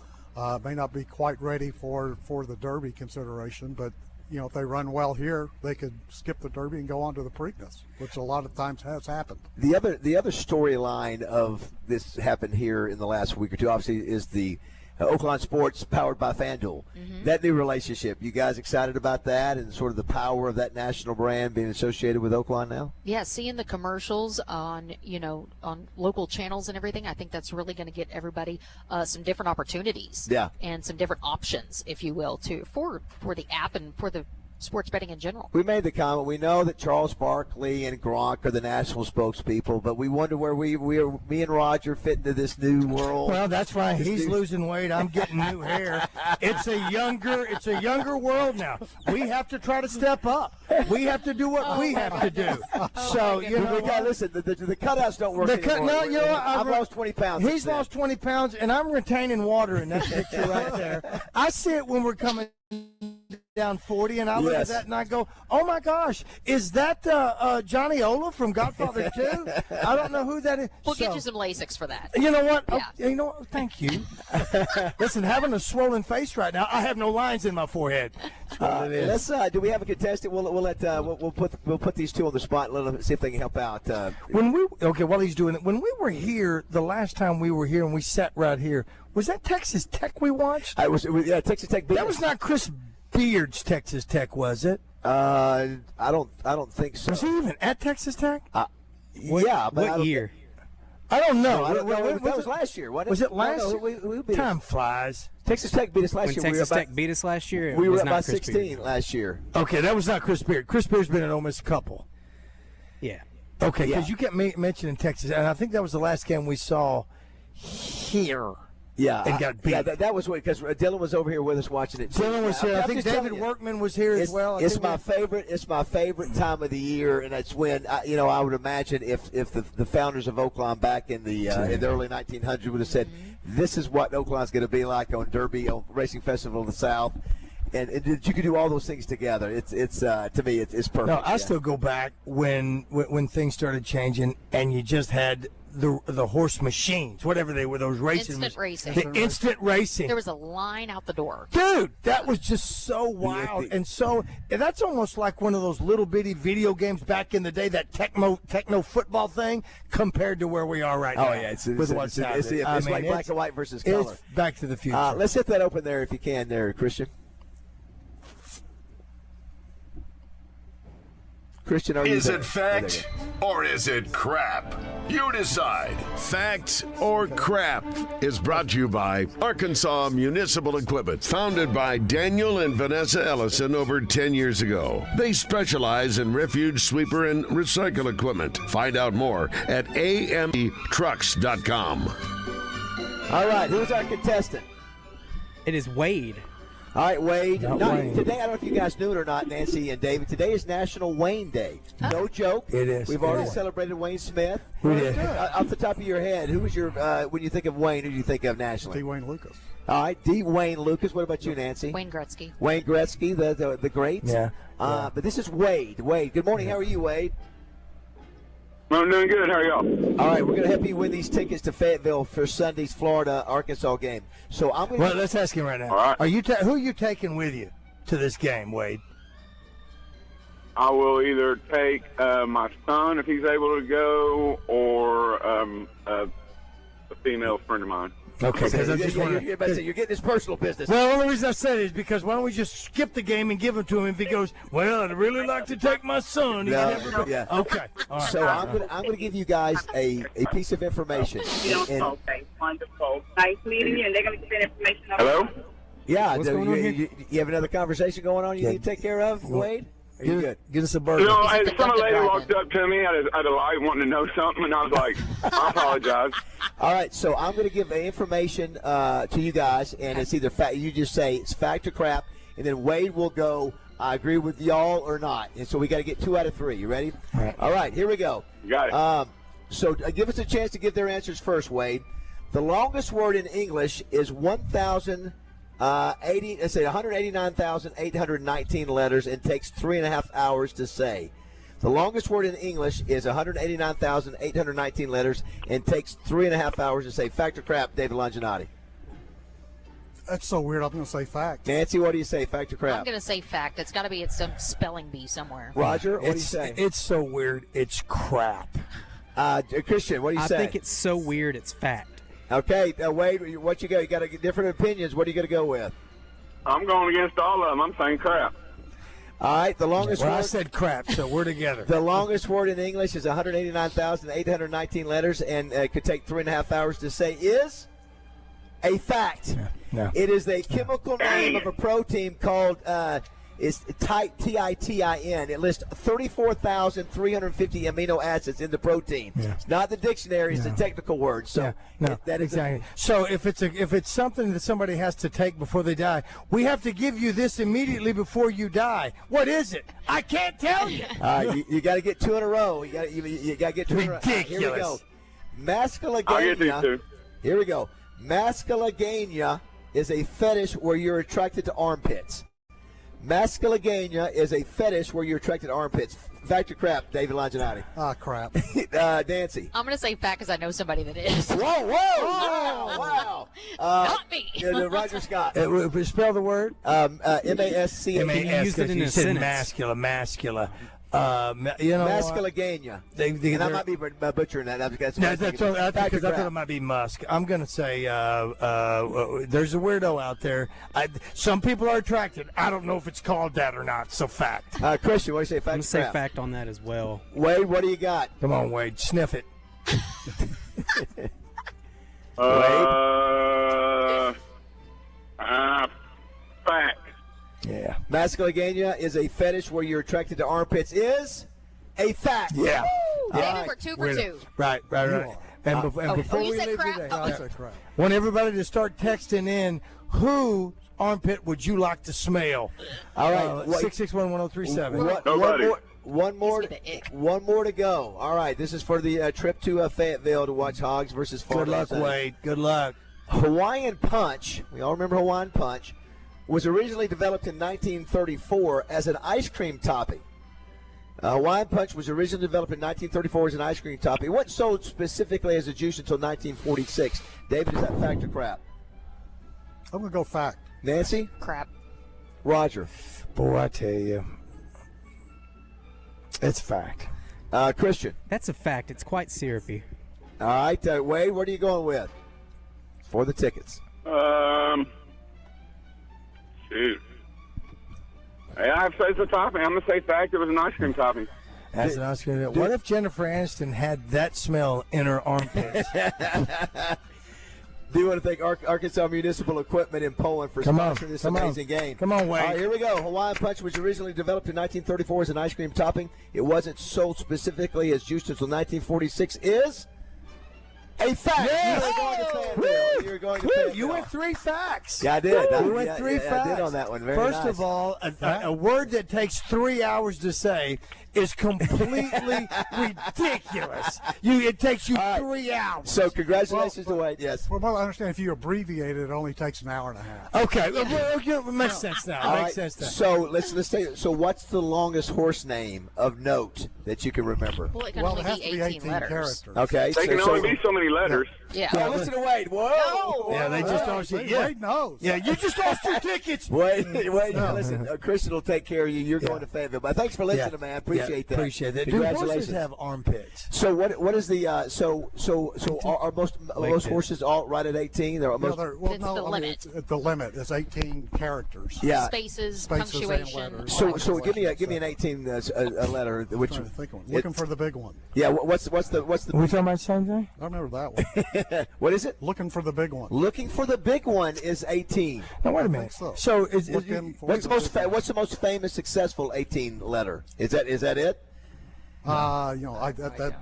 may not be quite ready for the Derby consideration, but if they run well here, they could skip the Derby and go on to the Preakness, which a lot of times has happened. The other storyline of this happened here in the last week or two, obviously, is the Oaklawn Sports powered by FanDuel. Mm-hmm. That new relationship, you guys excited about that and sort of the power of that national brand being associated with Oaklawn now? Yeah, seeing the commercials on local channels and everything, I think that's really going to get everybody some different opportunities. Yeah. And some different options, if you will, for the app and for the sports betting in general. We made the comment. We know that Charles Barkley and Gronk are the national spokespeople, but we wonder where me and Roger fit into this new world. Well, that's right. He's losing weight. I'm getting new hair. It's a younger world now. We have to try to step up. We have to do what we have to do. So listen. The cutouts don't work anymore. I've lost 20 pounds. He's lost 20 pounds, and I'm retaining water in that picture right there. I see it when we're coming down 40, and I look at that and I go, oh my gosh, is that Johnny Ola from Godfather 2? I don't know who that is. We'll get you some Lasix for that. You know what? Yeah. Thank you. Listen, having a swollen face right now, I have no lines in my forehead. Let's. Do we have a contestant? We'll put these two on the spot and let them see if they can help out. While he's doing it, when we were here the last time we were here and we sat right here, was that Texas Tech we watched? It was Texas Tech. That was not Chris Beard's Texas Tech, was it? I don't think so. Was he even at Texas Tech? Yeah, but what year? I don't know. That was last year, wasn't it? Was it last year? Time us. flies. Texas Tech beat us last year. Texas Tech beat us last year? We were about 16 last year. Okay, that was not Chris Beard. Chris Beard's been an Ole Miss couple. Yeah. Okay, because you kept mentioning Texas, and I think that was the last game we saw here. Yeah, and got beat. Yeah, that was because Dylan was over here with us watching it. Dylan was here. I think David Workman was here as well. It's my favorite. It's my favorite time of the year, and that's when I would imagine if the founders of Oaklawn back in the early 1900s would have said, "This is what Oaklawn's going to be like on Derby, on Racing Festival of the South." And you could do all those things together. It's to me, it's perfect. No, I still go back when things started changing, and you just had the horse machines, whatever they were, those racing. Instant racing. The instant racing. There was a line out the door. Dude, that was just so wild. And that's almost like one of those little bitty video games back in the day, that techno football thing, compared to where we are right now. Oh, yeah. It's like black and white versus color. It's Back to the Future. Let's hit that open there if you can there, Christian. Christian, is it fact or is it crap? You decide. Fact or crap is brought to you by Arkansas Municipal Equipment, founded by Daniel and Vanessa Ellison over 10 years ago. They specialize in refuge, sweeper, and recycle equipment. Find out more at ametrucks.com. All right, who's our contestant? It is Wade. All right, Wade. Wayne. Today, I don't know if you guys knew it or not, Nancy and David. Today is National Wayne Day. No joke. It is. We've already celebrated Wayne Smith. We did. Off the top of your head, who was your when you think of Wayne? Who do you think of nationally? D. Wayne Lucas. All right, D. Wayne Lucas. What about you, Nancy? Wayne Gretzky. Wayne Gretzky, the great. Yeah. But this is Wade. Wade, good morning. How are you, Wade? I'm doing good. How are y'all? All right, we're going to help you win these tickets to Fayetteville for Sunday's Florida-Arkansas game. So I'm going to. Well, let's ask him right now. All right. Who are you taking with you to this game, Wade? I will either take my son if he's able to go, or a female friend of mine. Okay, because I just you're getting his personal business. Well, the only reason I said it is because why don't we just skip the game and give him to him if he goes, well, I'd really like to take my son. Yeah. Okay. All right. So I'm going to give you guys a piece of information. Okay, wonderful. Nice meeting you, and they're going to give that information. Hello? Yeah. What's going on here? You have another conversation going on you need to take care of, Wade? Are you good? Get us a burger. Some lady walked up to me at a light wanting to know something, and I was like, I apologize. All right, so I'm going to give information to you guys, and it's either fact. You just say it's fact or crap, and then Wade will go, I agree with y'all or not. And so we got to get 2 out of 3. You ready? All right, here we go. Got it. So give us a chance to give their answers first, Wade. The longest word in English is 189,819 letters and takes 3.5 hours to say. The longest word in English is 189,819 letters and takes 3.5 hours to say. Fact or crap, David Longinati? That's so weird. I'm going to say fact. Nancy, what do you say? Fact or crap? I'm going to say fact. It's got to be at some spelling bee somewhere. Roger, what do you say? It's so weird. It's crap. Christian, what do you say? I think it's so weird it's fact. Okay, Wade, what you got? You got different opinions. What are you going to go with? I'm going against all of them. I'm saying crap. All right, the longest word. I said crap, so we're together. The longest word in English is 189,819 letters and could take 3.5 hours to say is a fact. No. It is the chemical name of a protein called is TITIN. It lists 34,350 amino acids in the protein. Yeah. It's not the dictionary; it's a technical word. So that is exactly. So if it's something that somebody has to take before they die, we have to give you this immediately before you die. What is it? I can't tell you. You got to get 2 in a row. You got to get 2 in a row. Ridiculous. Here we go. Masculinigania. I'll get these 2. Here we go. Masculinigania is a fetish where you're attracted to armpits. Masculinigania is a fetish where you're attracted to armpits. Fact or crap, David Longinati? Crap. Nancy? I'm going to say fact because I know somebody that is. Whoa! Wow! Not me. Roger Scott. Spell the word. M-A-S-C-A. Can you use it in a sentence? Masculine. Masculinigania. And I might be butchering that. I thought it might be Musk. I'm going to say there's a weirdo out there. Some people are attracted. I don't know if it's called that or not, so fact. Christian, what do you say? Fact I'm going to say fact on that as well. Wade, what do you got? Come on, Wade. Sniff it. Fact. Yeah. Masculinigania is a fetish where you're attracted to armpits is a fact. Yeah. David, we're 2 for 2. Right. And before we you said leave crap? today, I said crap. want everybody to start texting in whose armpit would you like to smell? All right. 661-1037. Nobody. One more to go. All right, this is for the trip to Fayetteville to watch Hogs versus Good Farmers. luck, Wade. Good luck. Hawaiian Punch, we all remember Hawaiian Punch, was originally developed in 1934 as an ice cream topping. Hawaiian Punch was originally developed in 1934 as an ice cream topping. It wasn't sold specifically as a juice until 1946. David, is that fact or crap? I'm going to go fact. Nancy? Crap. Roger? Boy, I tell you, it's fact. Christian? That's a fact. It's quite syrupy. All right, Wade, what are you going with for the tickets? Shoot. Hey, I have to say it's a topping. I'm going to say fact. It was an ice cream topping. As an ice cream. What if Jennifer Aniston had that smell in her armpits? Do you want to thank Arkansas Municipal Equipment in Poland for sponsoring this amazing game? Come on, Wade. All right, here we go. Hawaiian Punch was originally developed in 1934 as an ice cream topping. It wasn't sold specifically as juice until 1946. Is a fact. Yes. You're going to Fayetteville. You went 3 facts. Yeah, I did. You went 3 facts. I did on that one. Very First nice. of all, a word that takes 3 hours to say is completely ridiculous. It takes you 3 hours. So congratulations to Wade. Yes. Well, I understand if you abbreviate it, it only takes an hour and a half. Okay, it makes sense now. All Makes right, sense now. So let's say. So what's the longest horse name of note that you can remember? Well, it can Well, only it has be to be 18 letters. characters. Okay. They can only be so many letters. Yeah. Now listen to Wade. Whoa. Yeah, they just lost you. Yeah. Wade knows. Yeah, you just lost your tickets. Wait. Listen, Christian will take care of you. You're going to Fayetteville. But thanks for listening, man. Appreciate that. Appreciate that. Do Congratulations. horses have armpits? So what is the are most horses all right at 18? They're No, almost. It's the limit. The limit is 18 characters. Yeah. Spaces, And punctuation. letters. So give me an 18 a letter. Which I'm trying to think of one. Looking for the big one. yeah. What's the Are we talking about the same thing? I remember that one. what is it? Looking for the big one. Looking for the big one is 18. Now wait a I minute. think So is What's the most famous successful 18 letter? Is that it?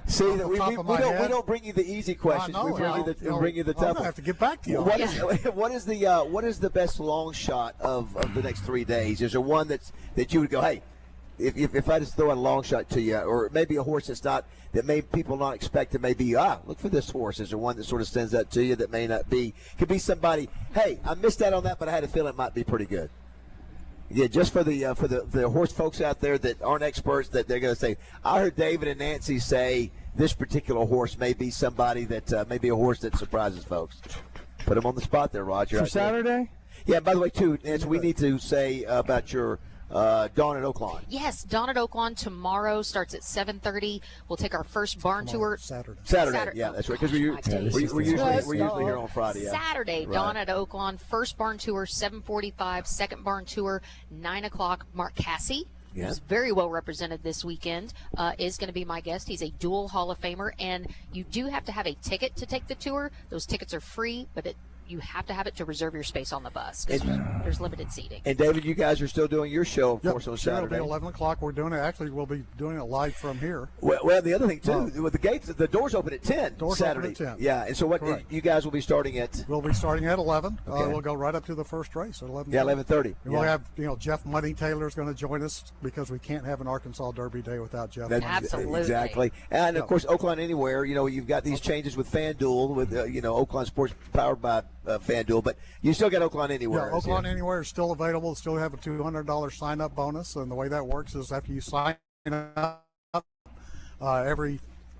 See, that we don't bring you the easy questions. We bring you the tough I'm ones. gonna have to get back to you. What is the best long shot of the next 3 days? Is there one that you would go, hey, if I just throw out a long shot to you, or maybe a horse that people not expect to maybe look for this horse? Is there one that sort of stands out to you that may not be? Could be somebody. Hey, I missed out on that, but I had a feeling it might be pretty good. Yeah, just for the horse folks out there that aren't experts, that they're going to say, I heard David and Nancy say this particular horse may be somebody that may be a horse that surprises folks. Put them on the spot there, Roger. For Saturday? Yeah, by the way, too, Nancy, we need to say about your Dawn at Oaklawn. Yes, Dawn at Oaklawn tomorrow starts at 7:30. We'll take our first barn tour. Saturday. Yeah, that's right. Because we're usually here on Friday. Yeah. Saturday, Right. Dawn at Oaklawn. First barn tour, 7:45. Second barn tour, 9 o'clock. Mark Cassie, Yeah. who's very well represented this weekend, is going to be my guest. He's a dual Hall of Famer, and you do have to have a ticket to take the tour. Those tickets are free, but you have to have it to reserve your space on the bus because there's limited seating. And David, you guys are still doing your show, of course, on It'll Saturday. be 11 o'clock. We're doing it. Actually, we'll be doing it live from here. Well, the other thing too, with the gates, the doors open at 10 Doors Saturday. open at 10. Yeah, and so what Correct. you guys will be starting at? We'll be starting at 11. Okay. We'll go right up to the first race at 11. Yeah, 11:30. And we'll Yeah. have Jeff Money Taylor is going to join us because we can't have an Arkansas Derby day without Jeff. Absolutely. Exactly. And of course, Oaklawn Anywhere. You've got these changes with FanDuel, with Oaklawn Sports powered by FanDuel, but you still got Oaklawn Anywhere. Yeah, Oaklawn Anywhere is still available. Still have a $200 sign-up bonus, and the way that works is after you sign up,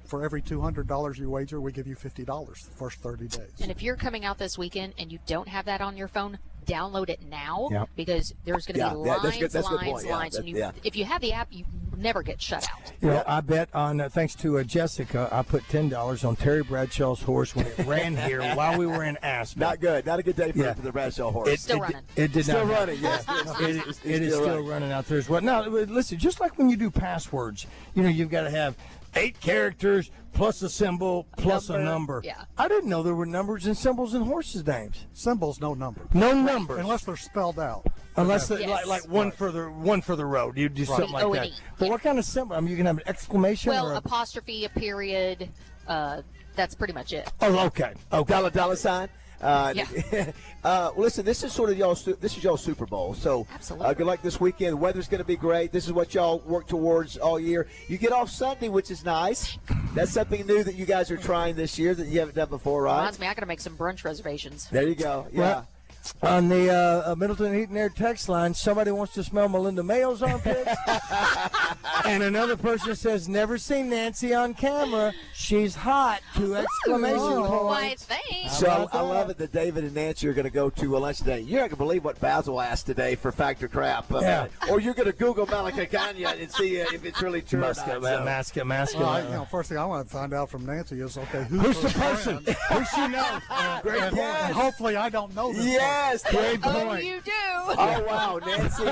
for every $200 you wager, we give you $50 the first 30 days. And if you're coming out this weekend and you don't have that on your phone, download it now because there's going to be lines. That's a good point. And if you have the app, you never get shut out. I bet on thanks to Jessica, I put $10 on Terry Bradshaw's horse when it ran here while we were in Aspen. Not good. Not a good day for the Bradshaw horse. Still running. It did Still not running. Yes, it is still running out there as well. Now, listen, just like when you do passwords, you've got to have 8 characters plus a symbol plus a number. Yeah. I didn't know there were numbers and symbols in horses' names. Symbols, no number. No numbers. Unless they're spelled out. Unless Yes. like one for the road. You do something like that. O&E. But what kind of symbol? I mean, you can have an exclamation Well, or apostrophe, a period, That's pretty much it. Oh, okay. Dollar sign. Listen, this is sort of y'all's Super Bowl. So good luck this weekend. The weather's going to be great. This is what y'all work towards all year. You get off Sunday, which is nice. That's something new that you guys are trying this year that you haven't done before, right? Reminds me, I got to make some brunch reservations. There you go. Yeah. Well, on the Middleton Heat and Air text line, somebody wants to smell Melinda Mayo's armpits. And another person says, never seen Nancy on camera. She's hot, 2 exclamation points. Why, thanks. So I love it that David and Nancy are going to go to lunch today. You're not going to believe what Bazzel asked today for Factor Crap. Or you're going to Google Malika Kanya and see if it's really true or not. First thing I want to find out from Nancy is, okay, who's the person? Who she knows? And hopefully I don't know this. Yes, great point. Oh, you do. Oh, wow, Nancy.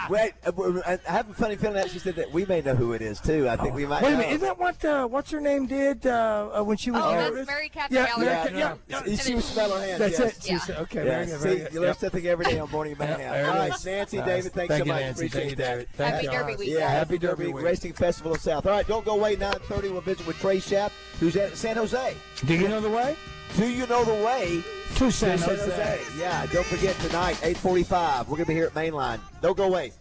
Wait, I have a funny feeling that she said that we may know who it is, too. I think we might Wait a know. minute, isn't that what, what's her name did when she was that's Mary Catherine Gallagher. She was smell her hands. That's yes. it. Okay, very good. See, you learn something every day on Morning Mayhem. All right, Nancy, David, thanks so much. Nancy. Appreciate that. Happy Derby week. Yeah, happy Derby Racing Festival of South. All right, don't go away. 9:30, we'll visit with Trey Schapp, who's at San Jose. Do you know the way? Do you know the way to San Jose? Yeah, don't forget tonight, 8:45. We're going to be here at Mainline. Don't go away.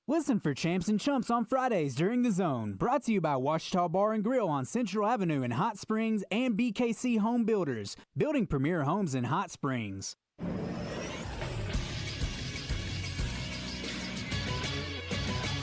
Listen for Champs and Chumps on Fridays during The Zone. Brought to you by Washita Bar and Grill on Central Avenue in Hot Springs and BKC Home Builders, building premier homes in Hot Springs.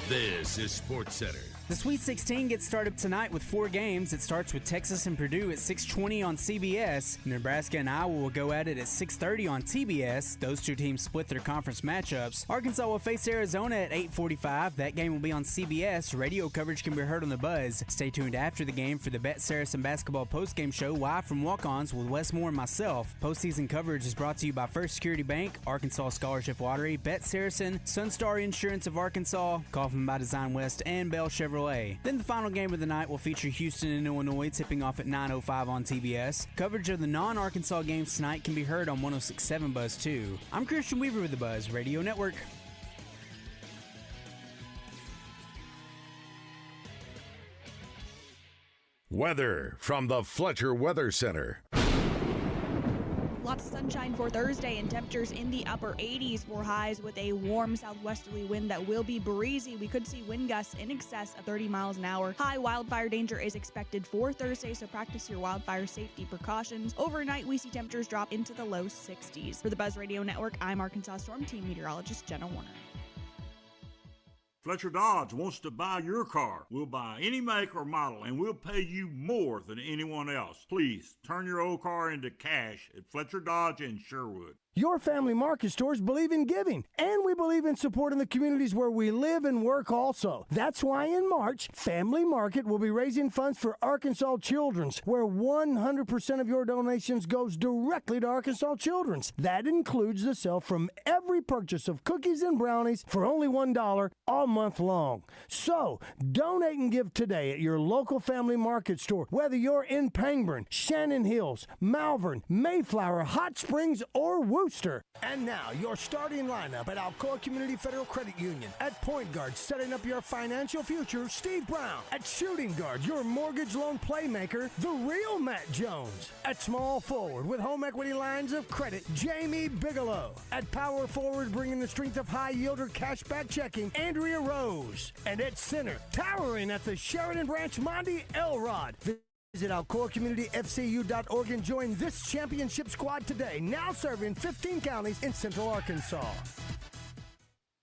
This is Sports Center. The Sweet 16 gets started tonight with 4 games. It starts with Texas and Purdue at 6:20 on CBS. Nebraska and Iowa will go at it at 6:30 on TBS. Those two teams split their conference matchups. Arkansas will face Arizona at 8:45. That game will be on CBS. Radio coverage can be heard on The Buzz. Stay tuned after the game for the Bet Saracen Basketball postgame show live from Walk-Ons with Wes Moore and myself. Postseason coverage is brought to you by First Security Bank, Arkansas Scholarship Lottery, Bet Saracen, Sunstar Insurance of Arkansas, Kaufman by Design West, and Bell Chevrolet. Then the final game of the night will feature Houston and Illinois tipping off at 9:05 on TBS. Coverage of the non-Arkansas games tonight can be heard on 106.7 Buzz 2. I'm Christian Weaver with the Buzz Radio Network. Weather from the Fletcher Weather Center. Lots of sunshine for Thursday and temperatures in the upper 80s for highs with a warm southwesterly wind that will be breezy. We could see wind gusts in excess of 30 miles an hour. High wildfire danger is expected for Thursday, so practice your wildfire safety precautions. Overnight, we see temperatures drop into the low 60s. For the Buzz Radio Network, I'm Arkansas Storm Team Meteorologist Jenna Warner. Fletcher Dodge wants to buy your car. We'll buy any make or model, and we'll pay you more than anyone else. Please turn your old car into cash at Fletcher Dodge in Sherwood. Your family market stores believe in giving, and we believe in supporting the communities where we live and work also. That's why in March, Family Market will be raising funds for Arkansas Children's, where 100% of your donations goes directly to Arkansas Children's. That includes the sale from every purchase of cookies and brownies for only $1 all month long. So, donate and give today at your local Family Market store, whether you're in Pangburn, Shannon Hills, Malvern, Mayflower, Hot Springs, or Wooster. And now, your starting lineup at Alcoa Community Federal Credit Union. At point guard, setting up your financial future, Steve Brown. At shooting guard, your mortgage loan playmaker, the real Matt Jones. At small forward, with home equity lines of credit, Jamie Bigelow. At power forward, bringing the strength of high yielder cashback checking, Andrea Rose. And at center, towering at the Sheridan Branch, Monty Elrod. Visit AlcoaCommunityFCU.org and join this championship squad today, now serving 15 counties in Central Arkansas.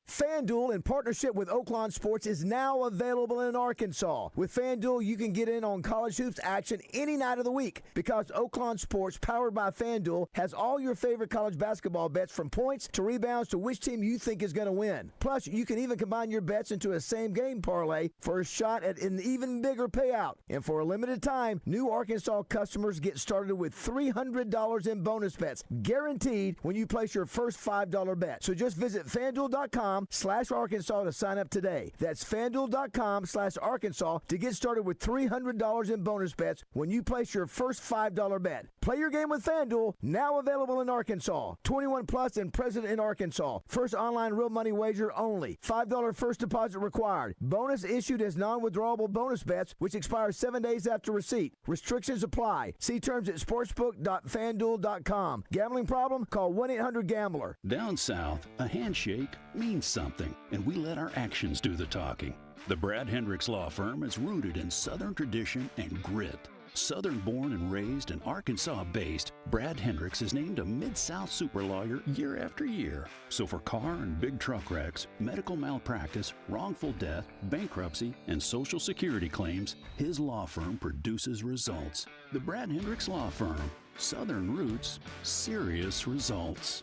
FanDuel, in partnership with Oaklawn Sports, is now available in Arkansas. With FanDuel, you can get in on college hoops action any night of the week because Oaklawn Sports, powered by FanDuel, has all your favorite college basketball bets from points to rebounds to which team you think is going to win. Plus, you can even combine your bets into a same-game parlay for a shot at an even bigger payout. And for a limited time, new Arkansas customers get started with $300 in bonus bets, guaranteed when you place your first $5 bet. So just visit FanDuel.com FanDuel.com/Arkansas to sign up today. That's FanDuel.com/Arkansas to get started with $300 in bonus bets when you place your first $5 bet. Play your game with FanDuel, now available in Arkansas. 21 plus and present in Arkansas. First online real money wager only. $5 first deposit required. Bonus issued as non-withdrawable bonus bets, which expire 7 days after receipt. Restrictions apply. See terms at sportsbook.fanduel.com. Gambling problem? Call 1-800-GAMBLER. Down south, a handshake means something, and we let our actions do the talking. The Brad Hendricks Law Firm is rooted in Southern tradition and grit. Southern-born and raised and Arkansas-based, Brad Hendricks is named a Mid-South super lawyer year after year. So for car and big truck wrecks, medical malpractice, wrongful death, bankruptcy, and Social Security claims, his law firm produces results. The Brad Hendricks Law Firm. Southern roots, serious results.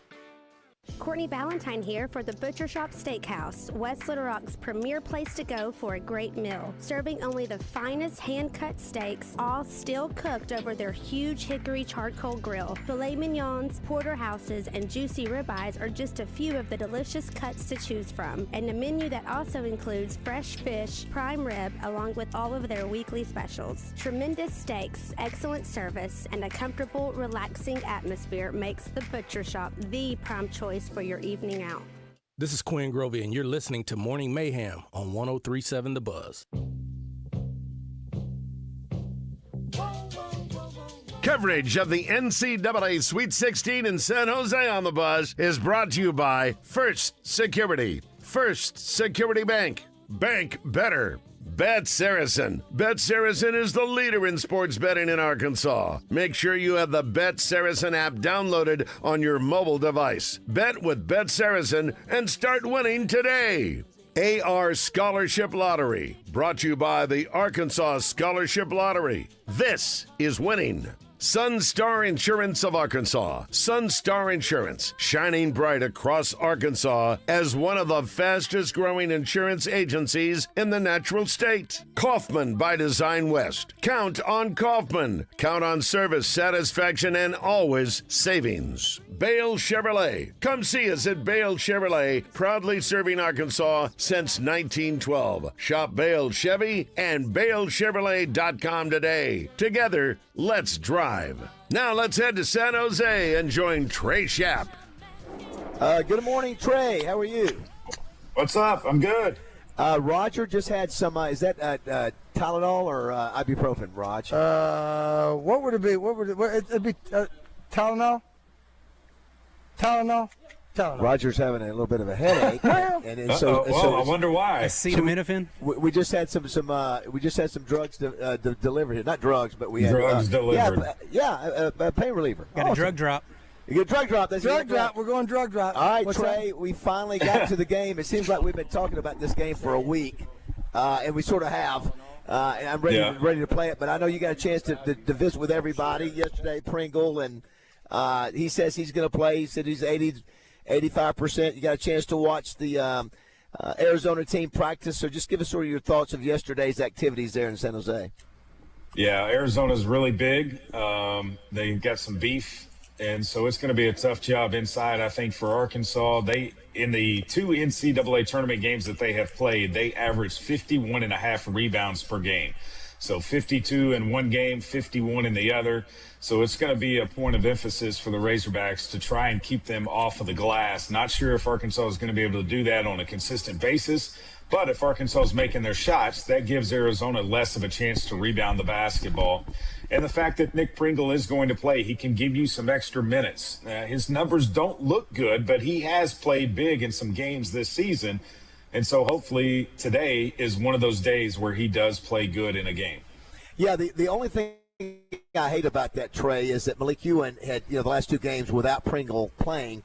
Courtney Ballantyne here for the Butcher Shop Steakhouse, West Little Rock's premier place to go for a great meal. Serving only the finest hand-cut steaks, all still cooked over their huge hickory charcoal grill. Filet mignons, porterhouses, and juicy ribeyes are just a few of the delicious cuts to choose from. And a menu that also includes fresh fish, prime rib, along with all of their weekly specials. Tremendous steaks, excellent service, and a comfortable, relaxing atmosphere makes the Butcher Shop the prime choice for your evening out. This is Quinn Grovey, and you're listening to Morning Mayhem on 103.7 The Buzz. Coverage of the NCAA Sweet 16 in San Jose on The Buzz is brought to you by First Security. First Security Bank. Bank better. Bet Saracen. Bet Saracen is the leader in sports betting in Arkansas. Make sure you have the Bet Saracen app downloaded on your mobile device. Bet with Bet Saracen and start winning today. AR Scholarship Lottery, brought to you by the Arkansas Scholarship Lottery. This is winning. Sunstar Insurance of Arkansas. Sunstar Insurance, shining bright across Arkansas as one of the fastest growing insurance agencies in the natural state. Kaufman by Design West. Count on Kaufman. Count on service, satisfaction, and always savings. Bale Chevrolet. Come see us at Bale Chevrolet, proudly serving Arkansas since 1912. Shop Bale Chevy and BaleChevrolet.com today. Together, let's drive. Now let's head to San Jose and join Trey Schapp. Good morning, Trey. How are you? What's up? I'm good. Roger just had some. Is that Tylenol or ibuprofen, Raj? What would it be? It'd be Tylenol. Tylenol. Roger's having a little bit of a headache, and so I wonder why. Acetaminophen. We just had some drugs delivered here. Not drugs, but we had drugs delivered. A pain reliever. Got a drug drop. You get a drug drop. That's drug drop. We're going drug drop. All right, What's Trey. that? We finally got to the game. It seems like we've been talking about this game for a week, and we sort of have. And I'm ready to play it. But I know you got a chance to visit with everybody yesterday. Pringle, and he says he's going to play. He said he's 85%. You got a chance to watch the Arizona team practice. So just give us sort of your thoughts of yesterday's activities there in San Jose. Yeah, Arizona's really big. They got some beef, and so it's going to be a tough job inside, I think, for Arkansas. They, in the 2 NCAA tournament games that they have played, they averaged 51.5 rebounds per game. So 52 in one game, 51 in the other. So it's going to be a point of emphasis for the Razorbacks to try and keep them off of the glass. Not sure if Arkansas is going to be able to do that on a consistent basis, but if Arkansas is making their shots, that gives Arizona less of a chance to rebound the basketball. And the fact that Nick Pringle is going to play, he can give you some extra minutes. His numbers don't look good, but he has played big in some games this season. And so hopefully today is one of those days where he does play good in a game. Yeah, the only thing I hate about that, Trey, is that Malik Ewan had, the last 2 games without Pringle playing,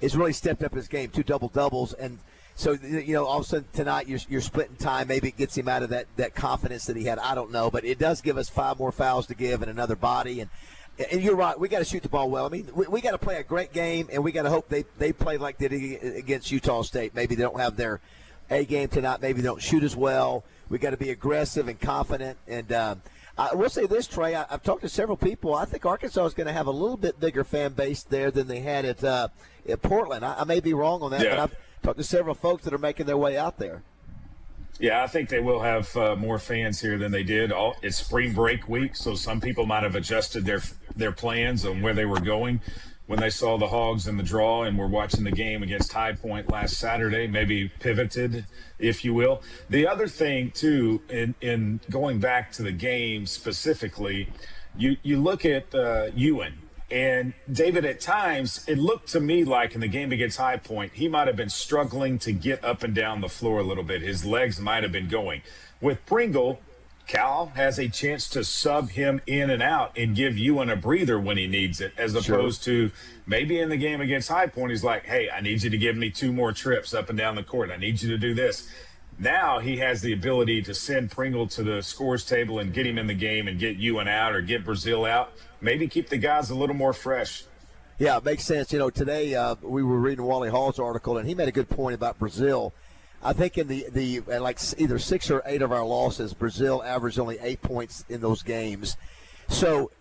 has really stepped up his game, 2 double-doubles. And so, all of a sudden tonight you're splitting time. Maybe it gets him out of that confidence that he had. I don't know. But it does give us 5 more fouls to give and another body. And you're right. We got to shoot the ball well. I mean, we got to play a great game, and we got to hope they play like they did against Utah State. Maybe they don't have their A game tonight. Maybe they don't shoot as well. We got to be aggressive and confident. And I will say this, Trey. I've talked to several people. I think Arkansas is going to have a little bit bigger fan base there than they had at Portland. I may be wrong on that, but talked to several folks that are making their way out there. Yeah, I think they will have more fans here than they did. It's spring break week, so some people might have adjusted their plans on where they were going when they saw the Hogs in the draw and were watching the game against High Point last Saturday, maybe pivoted, if you will. The other thing, too, in going back to the game specifically, you look at Ewan. And, David, at times, it looked to me like in the game against High Point, he might have been struggling to get up and down the floor a little bit. His legs might have been going. With Pringle, Cal has a chance to sub him in and out and give Ewan a breather when he needs it, as opposed to maybe in the game against High Point, he's like, hey, I need you to give me 2 more trips up and down the court. I need you to do this. Now he has the ability to send Pringle to the scores table and get him in the game and get Ewan out or get Bazzel out. Maybe keep the guys a little more fresh. Yeah, it makes sense. Today we were reading Wally Hall's article, and he made a good point about Bazzel. I think in the like either 6 or 8 of our losses, Bazzel averaged only 8 points in those games. So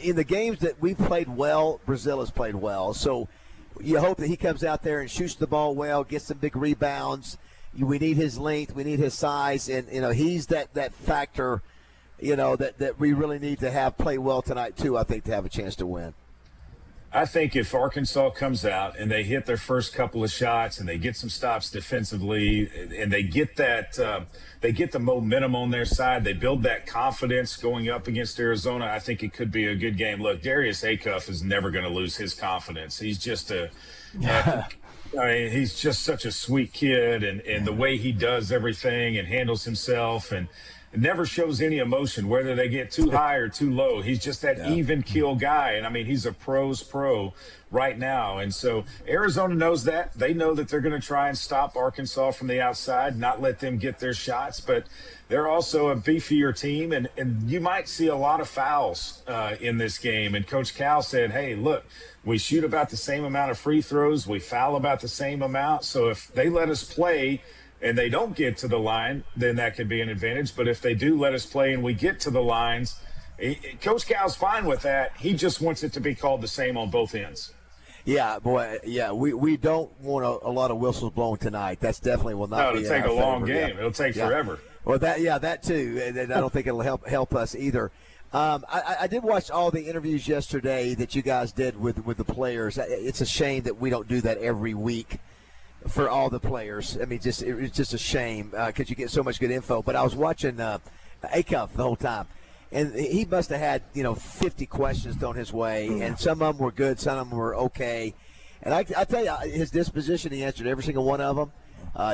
in the games that we played well, Bazzel has played well. So you hope that he comes out there and shoots the ball well, gets some big rebounds. We need his length, we need his size, and he's that factor. That we really need to have play well tonight, too, I think, to have a chance to win. I think if Arkansas comes out and they hit their first couple of shots and they get some stops defensively and they get they get the momentum on their side, they build that confidence going up against Arizona, I think it could be a good game. Look, Darius Acuff is never going to lose his confidence. He's just he's just such a sweet kid, and the way he does everything and handles himself and never shows any emotion, whether they get too high or too low. He's just that even keel guy. And, he's a pro's pro right now. And so Arizona knows that. They know that they're going to try and stop Arkansas from the outside, not let them get their shots. But they're also a beefier team, and you might see a lot of fouls in this game. And Coach Cal said, hey, look, we shoot about the same amount of free throws. We foul about the same amount. So if they let us play and they don't get to the line, then that could be an advantage. But if they do let us play and we get to the lines, Coach Cal's fine with that. He just wants it to be called the same on both ends. Yeah, boy, yeah, we don't want a lot of whistles blown tonight. That's definitely will not be in our favor. It'll take a long game. Yeah. It'll take forever. Well, that too. And I don't think it'll help us either. I did watch all the interviews yesterday that you guys did with the players. It's a shame that we don't do that every week for all the players. It's just a shame because you get so much good info. But I was watching Acuff the whole time, and he must have had 50 questions thrown his way, and some of them were good, some of them were okay. And I tell you, his disposition, he answered every single one of them.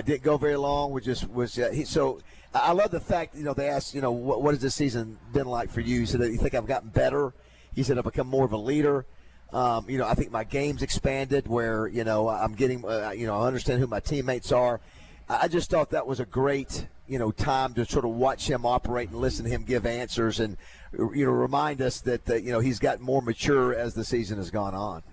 Didn't go very long. So I love the fact they asked what has this season been like for you? He said, you think I've gotten better? He said I've become more of a leader. I think my game's expanded where, I'm getting, I understand who my teammates are. I just thought that was a great, time to sort of watch him operate and listen to him give answers and, remind us that, he's gotten more mature as the season has gone on.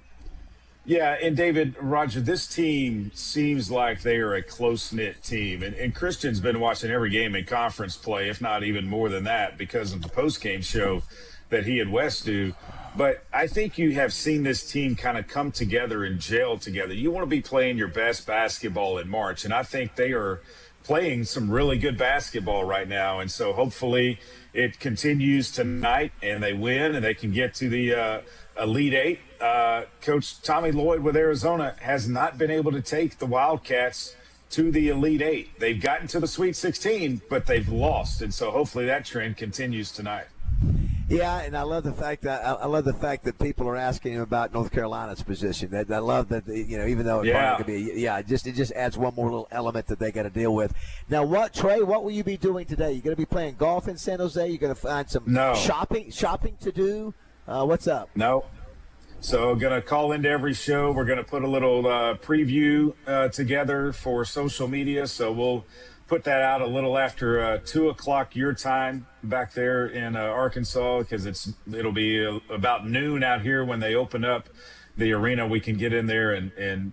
Yeah, and David, Roger, this team seems like they are a close-knit team. And Christian's been watching every game in conference play, if not even more than that, because of the post-game show that he and Wes do. But I think you have seen this team kind of come together and gel together. You want to be playing your best basketball in March, and I think they are playing some really good basketball right now. And so hopefully it continues tonight and they win and they can get to the Elite Eight. Coach Tommy Lloyd with Arizona has not been able to take the Wildcats to the Elite Eight. They've gotten to the Sweet 16, but they've lost. And so hopefully that trend continues tonight. Yeah, and I love the fact that people are asking him about North Carolina's position. I love that even though it could be it just adds one more little element that they got to deal with. Now, Trey, what will you be doing today? You going to be playing golf in San Jose? You going to find some shopping to do? What's up? No. So going to call into every show. We're going to put a little preview together for social media. So we'll put that out a little after 2 o'clock your time back there in Arkansas, because it'll be about noon out here when they open up the arena. We can get in there and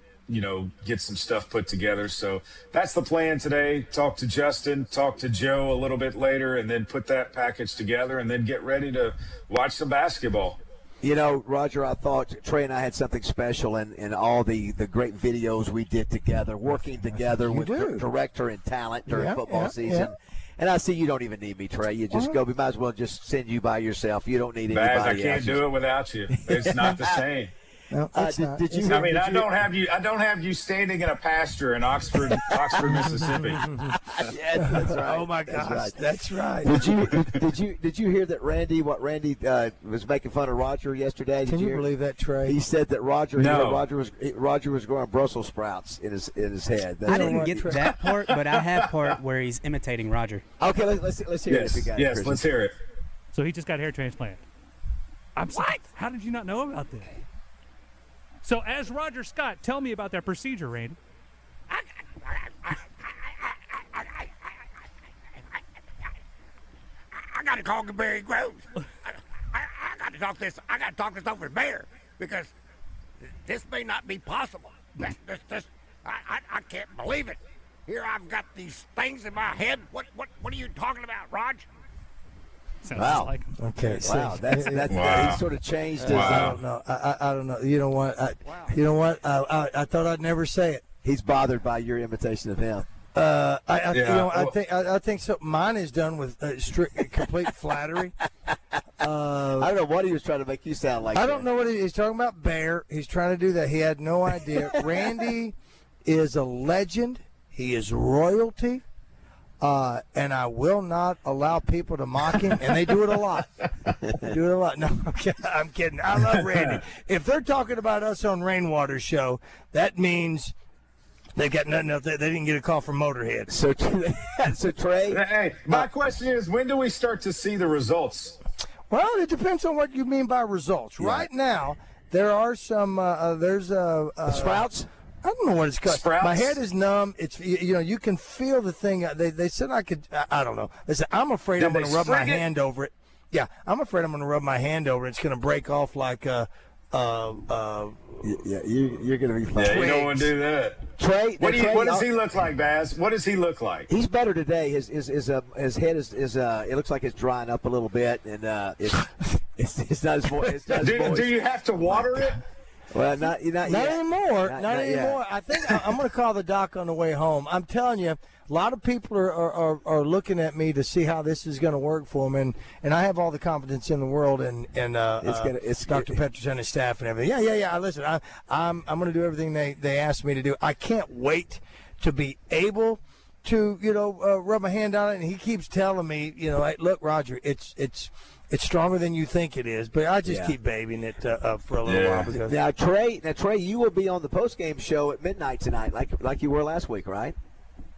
get some stuff put together. So that's the plan today. Talk to Justin, talk to Joe a little bit later, and then put that package together and then get ready to watch some basketball. You know, Roger, I thought Trey and I had something special in all the great videos we did together, working together with director and talent during football season. Yeah. And I see you don't even need me, Trey. You just go. We might as well just send you by yourself. You don't need anybody Baz, I can't do it without you. It's not the same. No, did you? I mean, I don't have you. I don't have you standing in a pasture in Oxford, Mississippi. Yes, that's right. Oh my gosh, that's right. Did you hear that Randy was making fun of Roger yesterday? Can you believe that, Trey? He said that Roger was growing Brussels sprouts in his head. I didn't get that part, but I have part where he's imitating Roger. Okay, let's hear it. If you got yes, it, let's hear it. So he just got hair transplant. What? How did you not know about this? So, as Roger Scott, tell me about that procedure, Randy. I got to call Barry Groves. I got to talk this. I got to talk this over to Bear because this may not be possible. I can't believe it. Here I've got these things in my head. What are you talking about, Rog? Wow. Like okay. Wow. That's wow. He sort of changed his. I don't know. I don't know. You know what? I thought I'd never say it. He's bothered by your imitation of him. I think so. Mine is done with complete flattery. I don't know what he was trying to make you sound like. I don't know what he's talking about. Bear. He's trying to do that. He had no idea. Randy is a legend. He is royalty. And I will not allow people to mock him, and they do it a lot. No, I'm kidding. I love Randy. If they're talking about us on Rainwater's show, that means they got nothing else. They didn't get a call from Motorhead. So Trey. Hey, my question is, when do we start to see the results? Well, it depends on what you mean by results. Yeah. Right now, there are some. There's sprouts. I don't know what it's called. Sprouts? My head is numb. It's you can feel the thing. They said I could. I don't know. They said I'm afraid I'm going to rub my hand over it. Yeah, I'm afraid I'm going to rub my hand over it. It's going to break off like Yeah, you're going to be fine. Yeah, you don't want to do that. Trey, what does he look like, Baz? What does he look like? He's better today. His head is it looks like it's drying up a little bit, and it's not as voice. Do you have to water it? Well, not anymore. Not anymore. I think I'm going to call the doc on the way home. I'm telling you, a lot of people are looking at me to see how this is going to work for them, and I have all the confidence in the world in Dr. Petrus and his staff and everything. Yeah. Listen, I'm going to do everything they asked me to do. I can't wait to be able to rub my hand on it, and he keeps telling me, hey, look, Roger, it's stronger than you think it is, but I just keep babying it for a little while. Because Now, Trey, you will be on the post-game show at midnight tonight, like you were last week, right?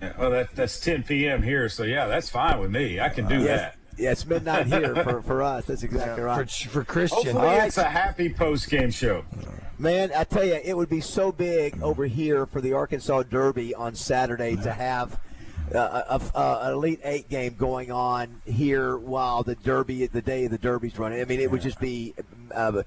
Yeah, well, that's 10 p.m. here, so that's fine with me. I can do that. Yeah, it's midnight here for us. That's exactly right. For Christian. Hopefully it's a happy post-game show. Man, I tell you, it would be so big over here for the Arkansas Derby on Saturday to have an Elite Eight game going on here while the day of the Derby's running. I mean, it would just be a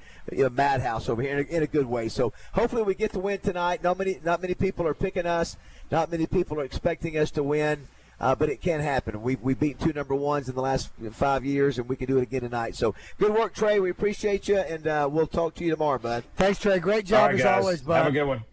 madhouse over here in a good way. So hopefully we get to win tonight. Not many people are picking us. Not many people are expecting us to win. But it can happen. We've beaten 2 number ones in the last 5 years, and we can do it again tonight. So good work, Trey. We appreciate you, and we'll talk to you tomorrow, bud. Thanks, Trey. Great job as always, bud. Have a good one.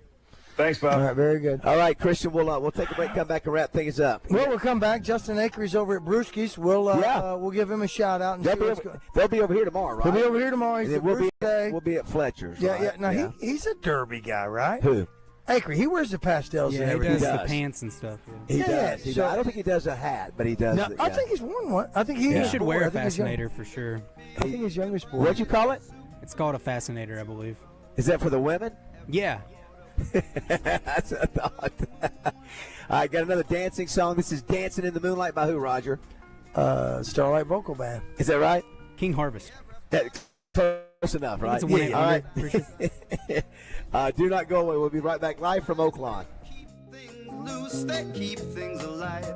Thanks, Bob. All right, very good. All right, Christian, we'll take a break, come back, and wrap things up. Well, we'll come back. Justin Acree's over at Brewski's. We'll give him a shout out. And they'll be over here tomorrow, right? They'll be over here tomorrow. We'll be at Fletcher's. Yeah, right? yeah. Now he's a Derby guy, right? Who? Acree. He wears the pastels and everything. He does the pants and stuff. He does. He does. I don't think he does a hat, but he does. No, I think he's worn one. I think he should wear a fascinator for sure. I think his youngest boy. What'd you call it? It's called a fascinator, I believe. Is that for the women? Yeah. That's a thought. All right, got another dancing song. This is Dancing in the Moonlight by who, Roger? Starlight Vocal Band. Is that right? King Harvest. Close enough, right? It's a win. All right. Do not go away. We'll be right back live from Oaklawn. Loose, they keep things alive.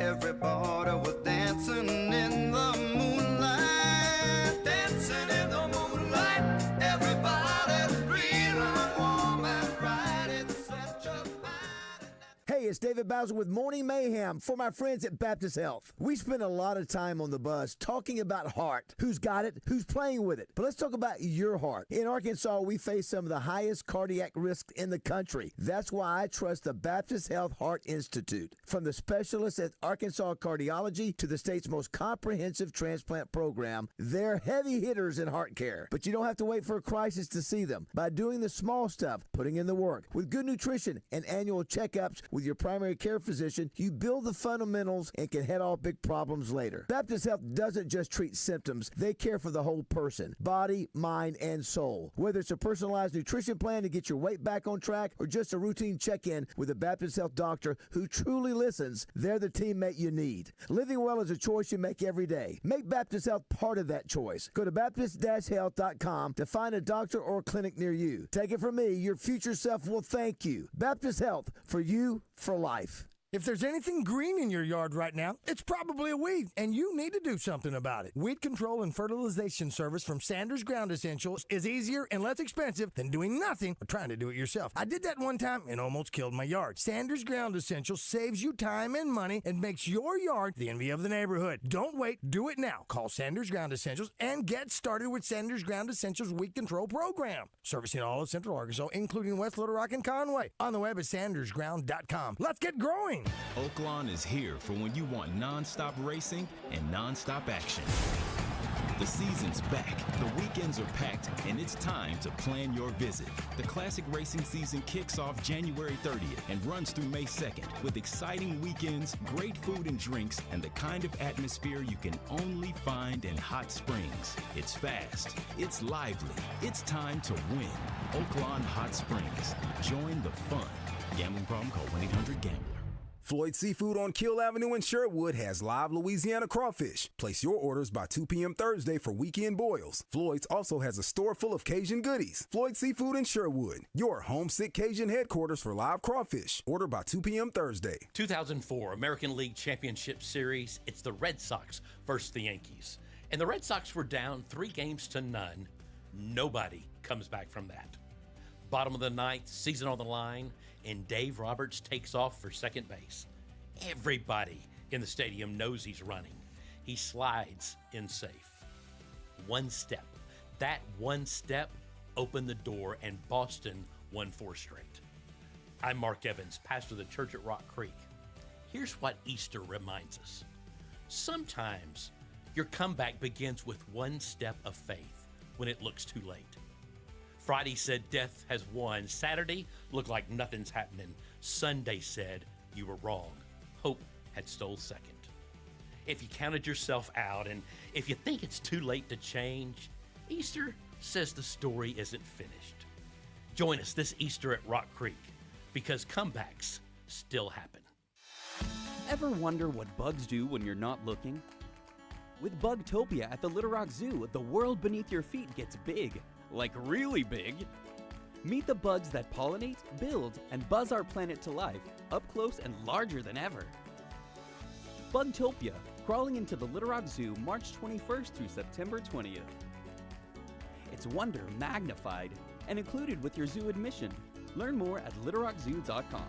Everybody was dancing in the moonlight. Dancing in the moonlight. Everybody's real and warm and right. It's such a fine. Hey, Hey, it's David Bazzel with Morning Mayhem for my friends at Baptist Health. We spend a lot of time on the bus talking about heart. Who's got it? Who's playing with it? But let's talk about your heart. In Arkansas, we face some of the highest cardiac risks in the country. That's why I trust the Baptist Health Heart Institute. From the specialists at Arkansas Cardiology to the state's most comprehensive transplant program, they're heavy hitters in heart care. But you don't have to wait for a crisis to see them. By doing the small stuff, putting in the work, with good nutrition and annual checkups with your primary care physician, you build the fundamentals and can head off big problems later. Baptist Health doesn't just treat symptoms, they care for the whole person, body, mind, and soul. Whether it's a personalized nutrition plan to get your weight back on track or just a routine check-in with a Baptist Health doctor who truly listens, they're the teammate you need. Living well is a choice you make every day. Make Baptist Health part of that choice. Go to Baptist-Health.com to find a doctor or clinic near you. Take it from me, your future self will thank you. Baptist Health, for you, for life. If there's anything green in your yard right now, it's probably a weed, and you need to do something about it. Weed control and fertilization service from Sanders Ground Essentials is easier and less expensive than doing nothing or trying to do it yourself. I did that one time and almost killed my yard. Sanders Ground Essentials saves you time and money and makes your yard the envy of the neighborhood. Don't wait. Do it now. Call Sanders Ground Essentials and get started with Sanders Ground Essentials Weed Control Program. Servicing all of Central Arkansas, including West Little Rock and Conway. On the web at sandersground.com. Let's get growing. Oaklawn is here for when you want non-stop racing and non-stop action. The season's back, the weekends are packed, and it's time to plan your visit. The classic racing season kicks off January 30th and runs through May 2nd with exciting weekends, great food and drinks, and the kind of atmosphere you can only find in Hot Springs. It's fast, it's lively, it's time to win. Oaklawn Hot Springs. Join the fun. Gambling problem? Call 1-800-GAMBLER. Floyd Seafood on Kill Avenue in Sherwood has live Louisiana crawfish. Place your orders by 2 p.m. Thursday for weekend boils. Floyd's also has a store full of Cajun goodies. Floyd Seafood in Sherwood, your homesick Cajun headquarters for live crawfish. Order by 2 p.m. Thursday. 2004 American League Championship Series. It's the Red Sox versus the Yankees. And the Red Sox were down 3-0. Nobody comes back from that. Bottom of the ninth, season on the line, and Dave Roberts takes off for second base. Everybody in the stadium knows he's running. He slides in safe. One step. That one step opened the door, and Boston won 4 straight. I'm Mark Evans, pastor of the church at Rock Creek. Here's what Easter reminds us. Sometimes your comeback begins with one step of faith when it looks too late. Friday said death has won. Saturday looked like nothing's happening. Sunday said you were wrong. Hope had stole second. If you counted yourself out and if you think it's too late to change, Easter says the story isn't finished. Join us this Easter at Rock Creek because comebacks still happen. Ever wonder what bugs do when you're not looking? With Bugtopia at the Little Rock Zoo, the world beneath your feet gets big. Like really big. Meet the bugs that pollinate, build, and buzz our planet to life, up close and larger than ever. Bugtopia, crawling into the Little Rock Zoo March 21st through September 20th. It's wonder magnified and included with your zoo admission. Learn more at littlerockzoo.com.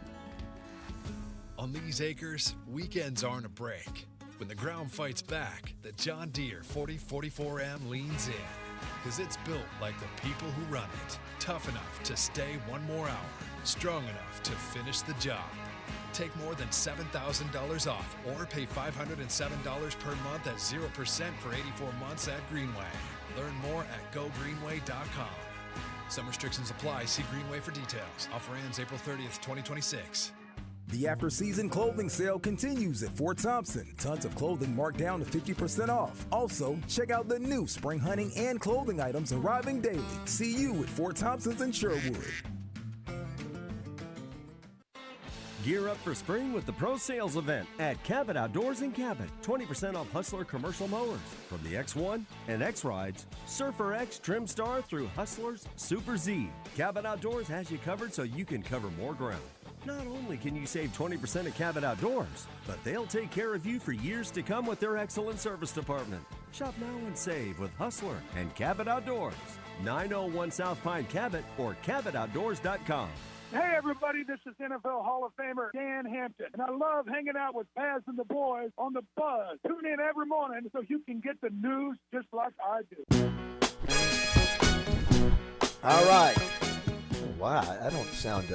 On these acres, weekends aren't a break. When the ground fights back, the John Deere 4044M leans in. Because it's built like the people who run it. Tough enough to stay one more hour. Strong enough to finish the job. Take more than $7,000 off or pay $507 per month at 0% for 84 months at Greenway. Learn more at gogreenway.com. Some restrictions apply. See Greenway for details. Offer ends April 30th, 2026. The after-season clothing sale continues at Fort Thompson. Tons of clothing marked down to 50% off. Also, check out the new spring hunting and clothing items arriving daily. See you at Fort Thompson's in Sherwood. Gear up for spring with the Pro Sales event at Cabot Outdoors in Cabot. 20% off Hustler commercial mowers from the X1 and X-Rides, Surfer X, Trim Star through Hustler's Super Z. Cabot Outdoors has you covered so you can cover more ground. Not only can you save 20% at Cabot Outdoors, but they'll take care of you for years to come with their excellent service department. Shop now and save with Hustler and Cabot Outdoors. 901 South Pine Cabot or CabotOutdoors.com. Hey, everybody, this is NFL Hall of Famer Dan Hampton, and I love hanging out with Baz and the boys on The Buzz. Tune in every morning so you can get the news just like I do. All right. Wow, I don't sound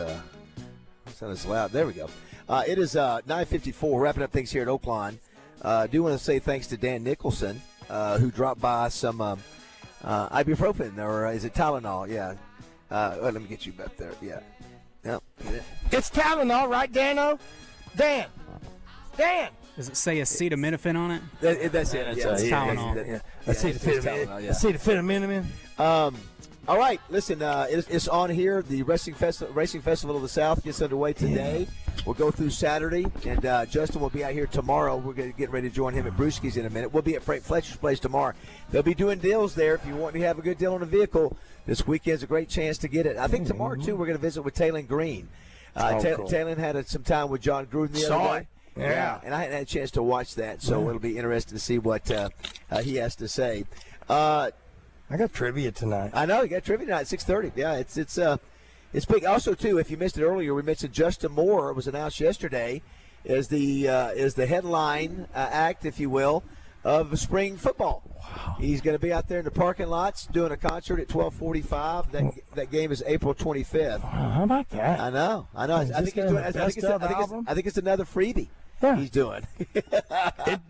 as loud. There we go. It is 9:54, wrapping up things here at Oaklawn. I do want to say thanks to Dan Nicholson, who dropped by some ibuprofen, or is it Tylenol? Yeah. Let me get you back there. Yeah. Yep. It's Tylenol, right, Dano? Dan. Does it say acetaminophen on it? That's it. It's Tylenol. Acetaminophen. All right, listen, it's on here. The Racing Festival of the South gets underway today. We'll go through Saturday, and Justin will be out here tomorrow. We're going to get ready to join him at Brewski's in a minute. We'll be at Frank Fletcher's place tomorrow. They'll be doing deals there. If you want to have a good deal on a vehicle, this weekend's a great chance to get it. I think tomorrow, too, we're going to visit with Taylon Green. Cool. Taylon had some time with John Gruden the other day. Yeah. And I hadn't had a chance to watch that, so it'll be interesting to see what he has to say. I got trivia tonight. I know you got trivia tonight at 6:30. Yeah, it's big. Also, too, if you missed it earlier, we mentioned Justin Moore was announced yesterday as the headline act, if you will, of spring football. Wow. He's going to be out there in the parking lots doing a concert at 12:45. That game is April 25th. How about that? I know. I think he's doing. I think it's another freebie. Yeah. He's doing.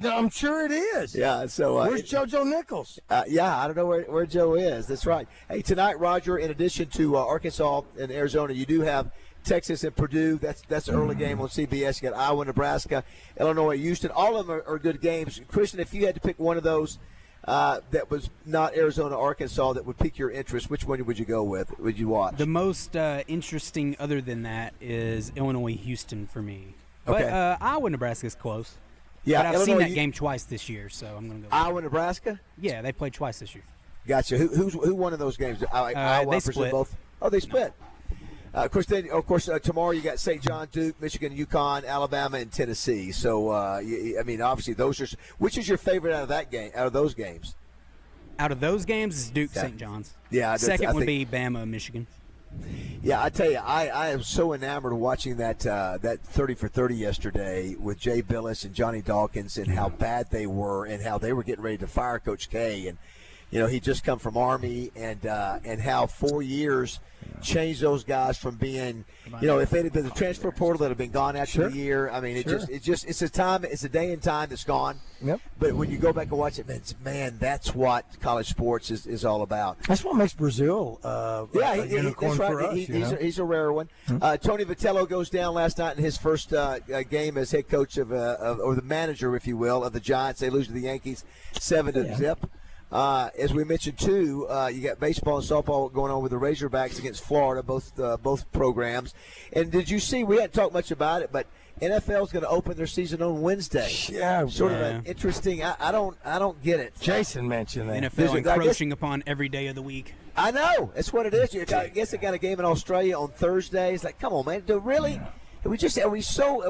I'm sure it is. Yeah. So where's JoJo Nichols? Yeah, I don't know where Joe is. That's right. Hey, tonight, Roger, in addition to Arkansas and Arizona, you do have Texas and Purdue. That's an early game on CBS. You got Iowa, Nebraska, Illinois, Houston. All of them are good games. Christian, if you had to pick one of those that was not Arizona, Arkansas, that would pique your interest, which one would you go with? Would you watch? The most interesting, other than that, is Illinois, Houston for me. Okay. But Iowa, Nebraska is close. Yeah, but I've Illinois, seen that game twice this year, so I'm going to go. Iowa, Nebraska? Yeah, they played twice this year. Gotcha. Who won in those games? Iowa, they split. Both. Oh, they split. Of course, tomorrow you got St. John, Duke, Michigan, UConn, Alabama, and Tennessee. So, I mean, obviously, those are. Which is your favorite out of those games? Out of those games, is Duke, St. John's. Yeah. Second would be Bama, Michigan. Yeah, I tell you, I am so enamored of watching that 30 for 30 yesterday with Jay Billis and Johnny Dawkins and how bad they were and how they were getting ready to fire Coach K. And, he just come from Army and how 4 years changed those guys from being, if it had been the transfer portal that had been gone after the year. I mean, it's a day and time that's gone. Yep. But when you go back and watch it, man, that's what college sports is all about. That's what makes Brazil a unicorn for us. He's a rare one. Tony Vitello goes down last night in his first game as head coach or the manager, if you will, of the Giants. They lose to the Yankees 7-0. As we mentioned, too, you got baseball and softball going on with the Razorbacks against Florida, both programs. And did you see, we hadn't talked much about it, but NFL's going to open their season on Wednesday. Yeah. Sort of an interesting, I don't get it. Jason mentioned that. NFL encroaching upon every day of the week. I know. That's what it is. I guess they got a game in Australia on Thursday. It's like, come on, man. Really? Are we so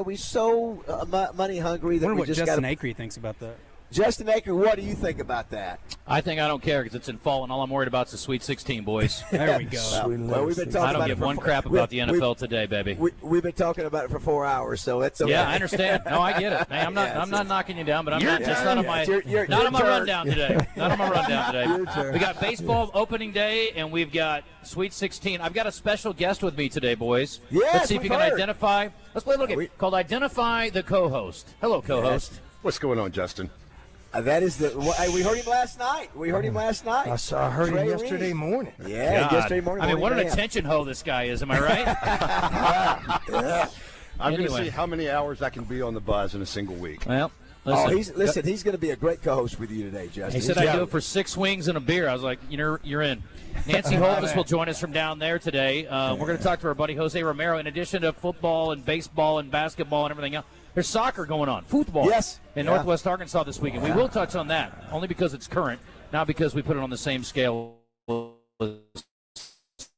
money hungry that we just got Justin Acree thinks about that. Justin Acree, what do you think about that? I think I don't care because it's in fall, and all I'm worried about is the Sweet 16, boys. There we go. Well, we've been talking I don't give one crap about the NFL today, baby. We've been talking about it for 4 hours, so it's okay. Yeah, I understand. No, I get it. Hey, I'm not knocking you down, but I'm not on my rundown today. Not on my rundown today. We got baseball opening day, and we've got Sweet 16. I've got a special guest with me today, boys. Yes, let's see if you can identify. Let's play a little game called Identify the Co-Host. Hello, co-host. What's going on, Justin? That is we heard him last night. I heard him yesterday morning. Yeah, yesterday morning. I mean, what an attention hoe this guy is. Am I right? Yeah. I'm going to see how many hours I can be on the buzz in a single week. Well, listen. He's going to be a great co-host with you today, Justin. He said I'd do it for 6 wings and a beer. I was like, you're in. Nancy Holmes will join us from down there today. We're going to talk to our buddy Jose Romero. In addition to football and baseball and basketball and everything else, there's soccer going on, football in Northwest Arkansas this weekend. We will touch on that, only because it's current, not because we put it on the same scale as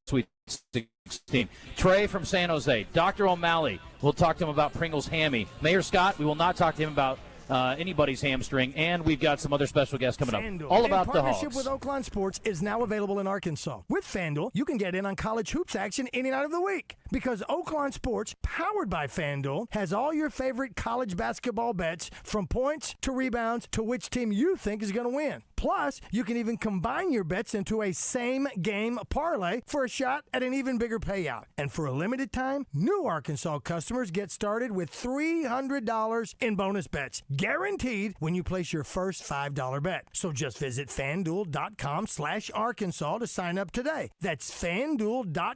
Sweet 16. Trey from San Jose, Dr. O'Malley, we'll talk to him about Pringles Hammy. Mayor Scott, we will not talk to him about anybody's hamstring, and we've got some other special guests coming FanDuel, up. All about the Hogs. in partnership with Oaklawn Sports, is now available in Arkansas. With FanDuel, you can get in on college hoops action any night of the week because Oaklawn Sports, powered by FanDuel, has all your favorite college basketball bets from points to rebounds to which team you think is going to win. Plus, you can even combine your bets into a same-game parlay for a shot at an even bigger payout. And for a limited time, new Arkansas customers get started with $300 in bonus bets, guaranteed when you place your first $5 bet. So just visit FanDuel.com/Arkansas to sign up today. That's FanDuel.com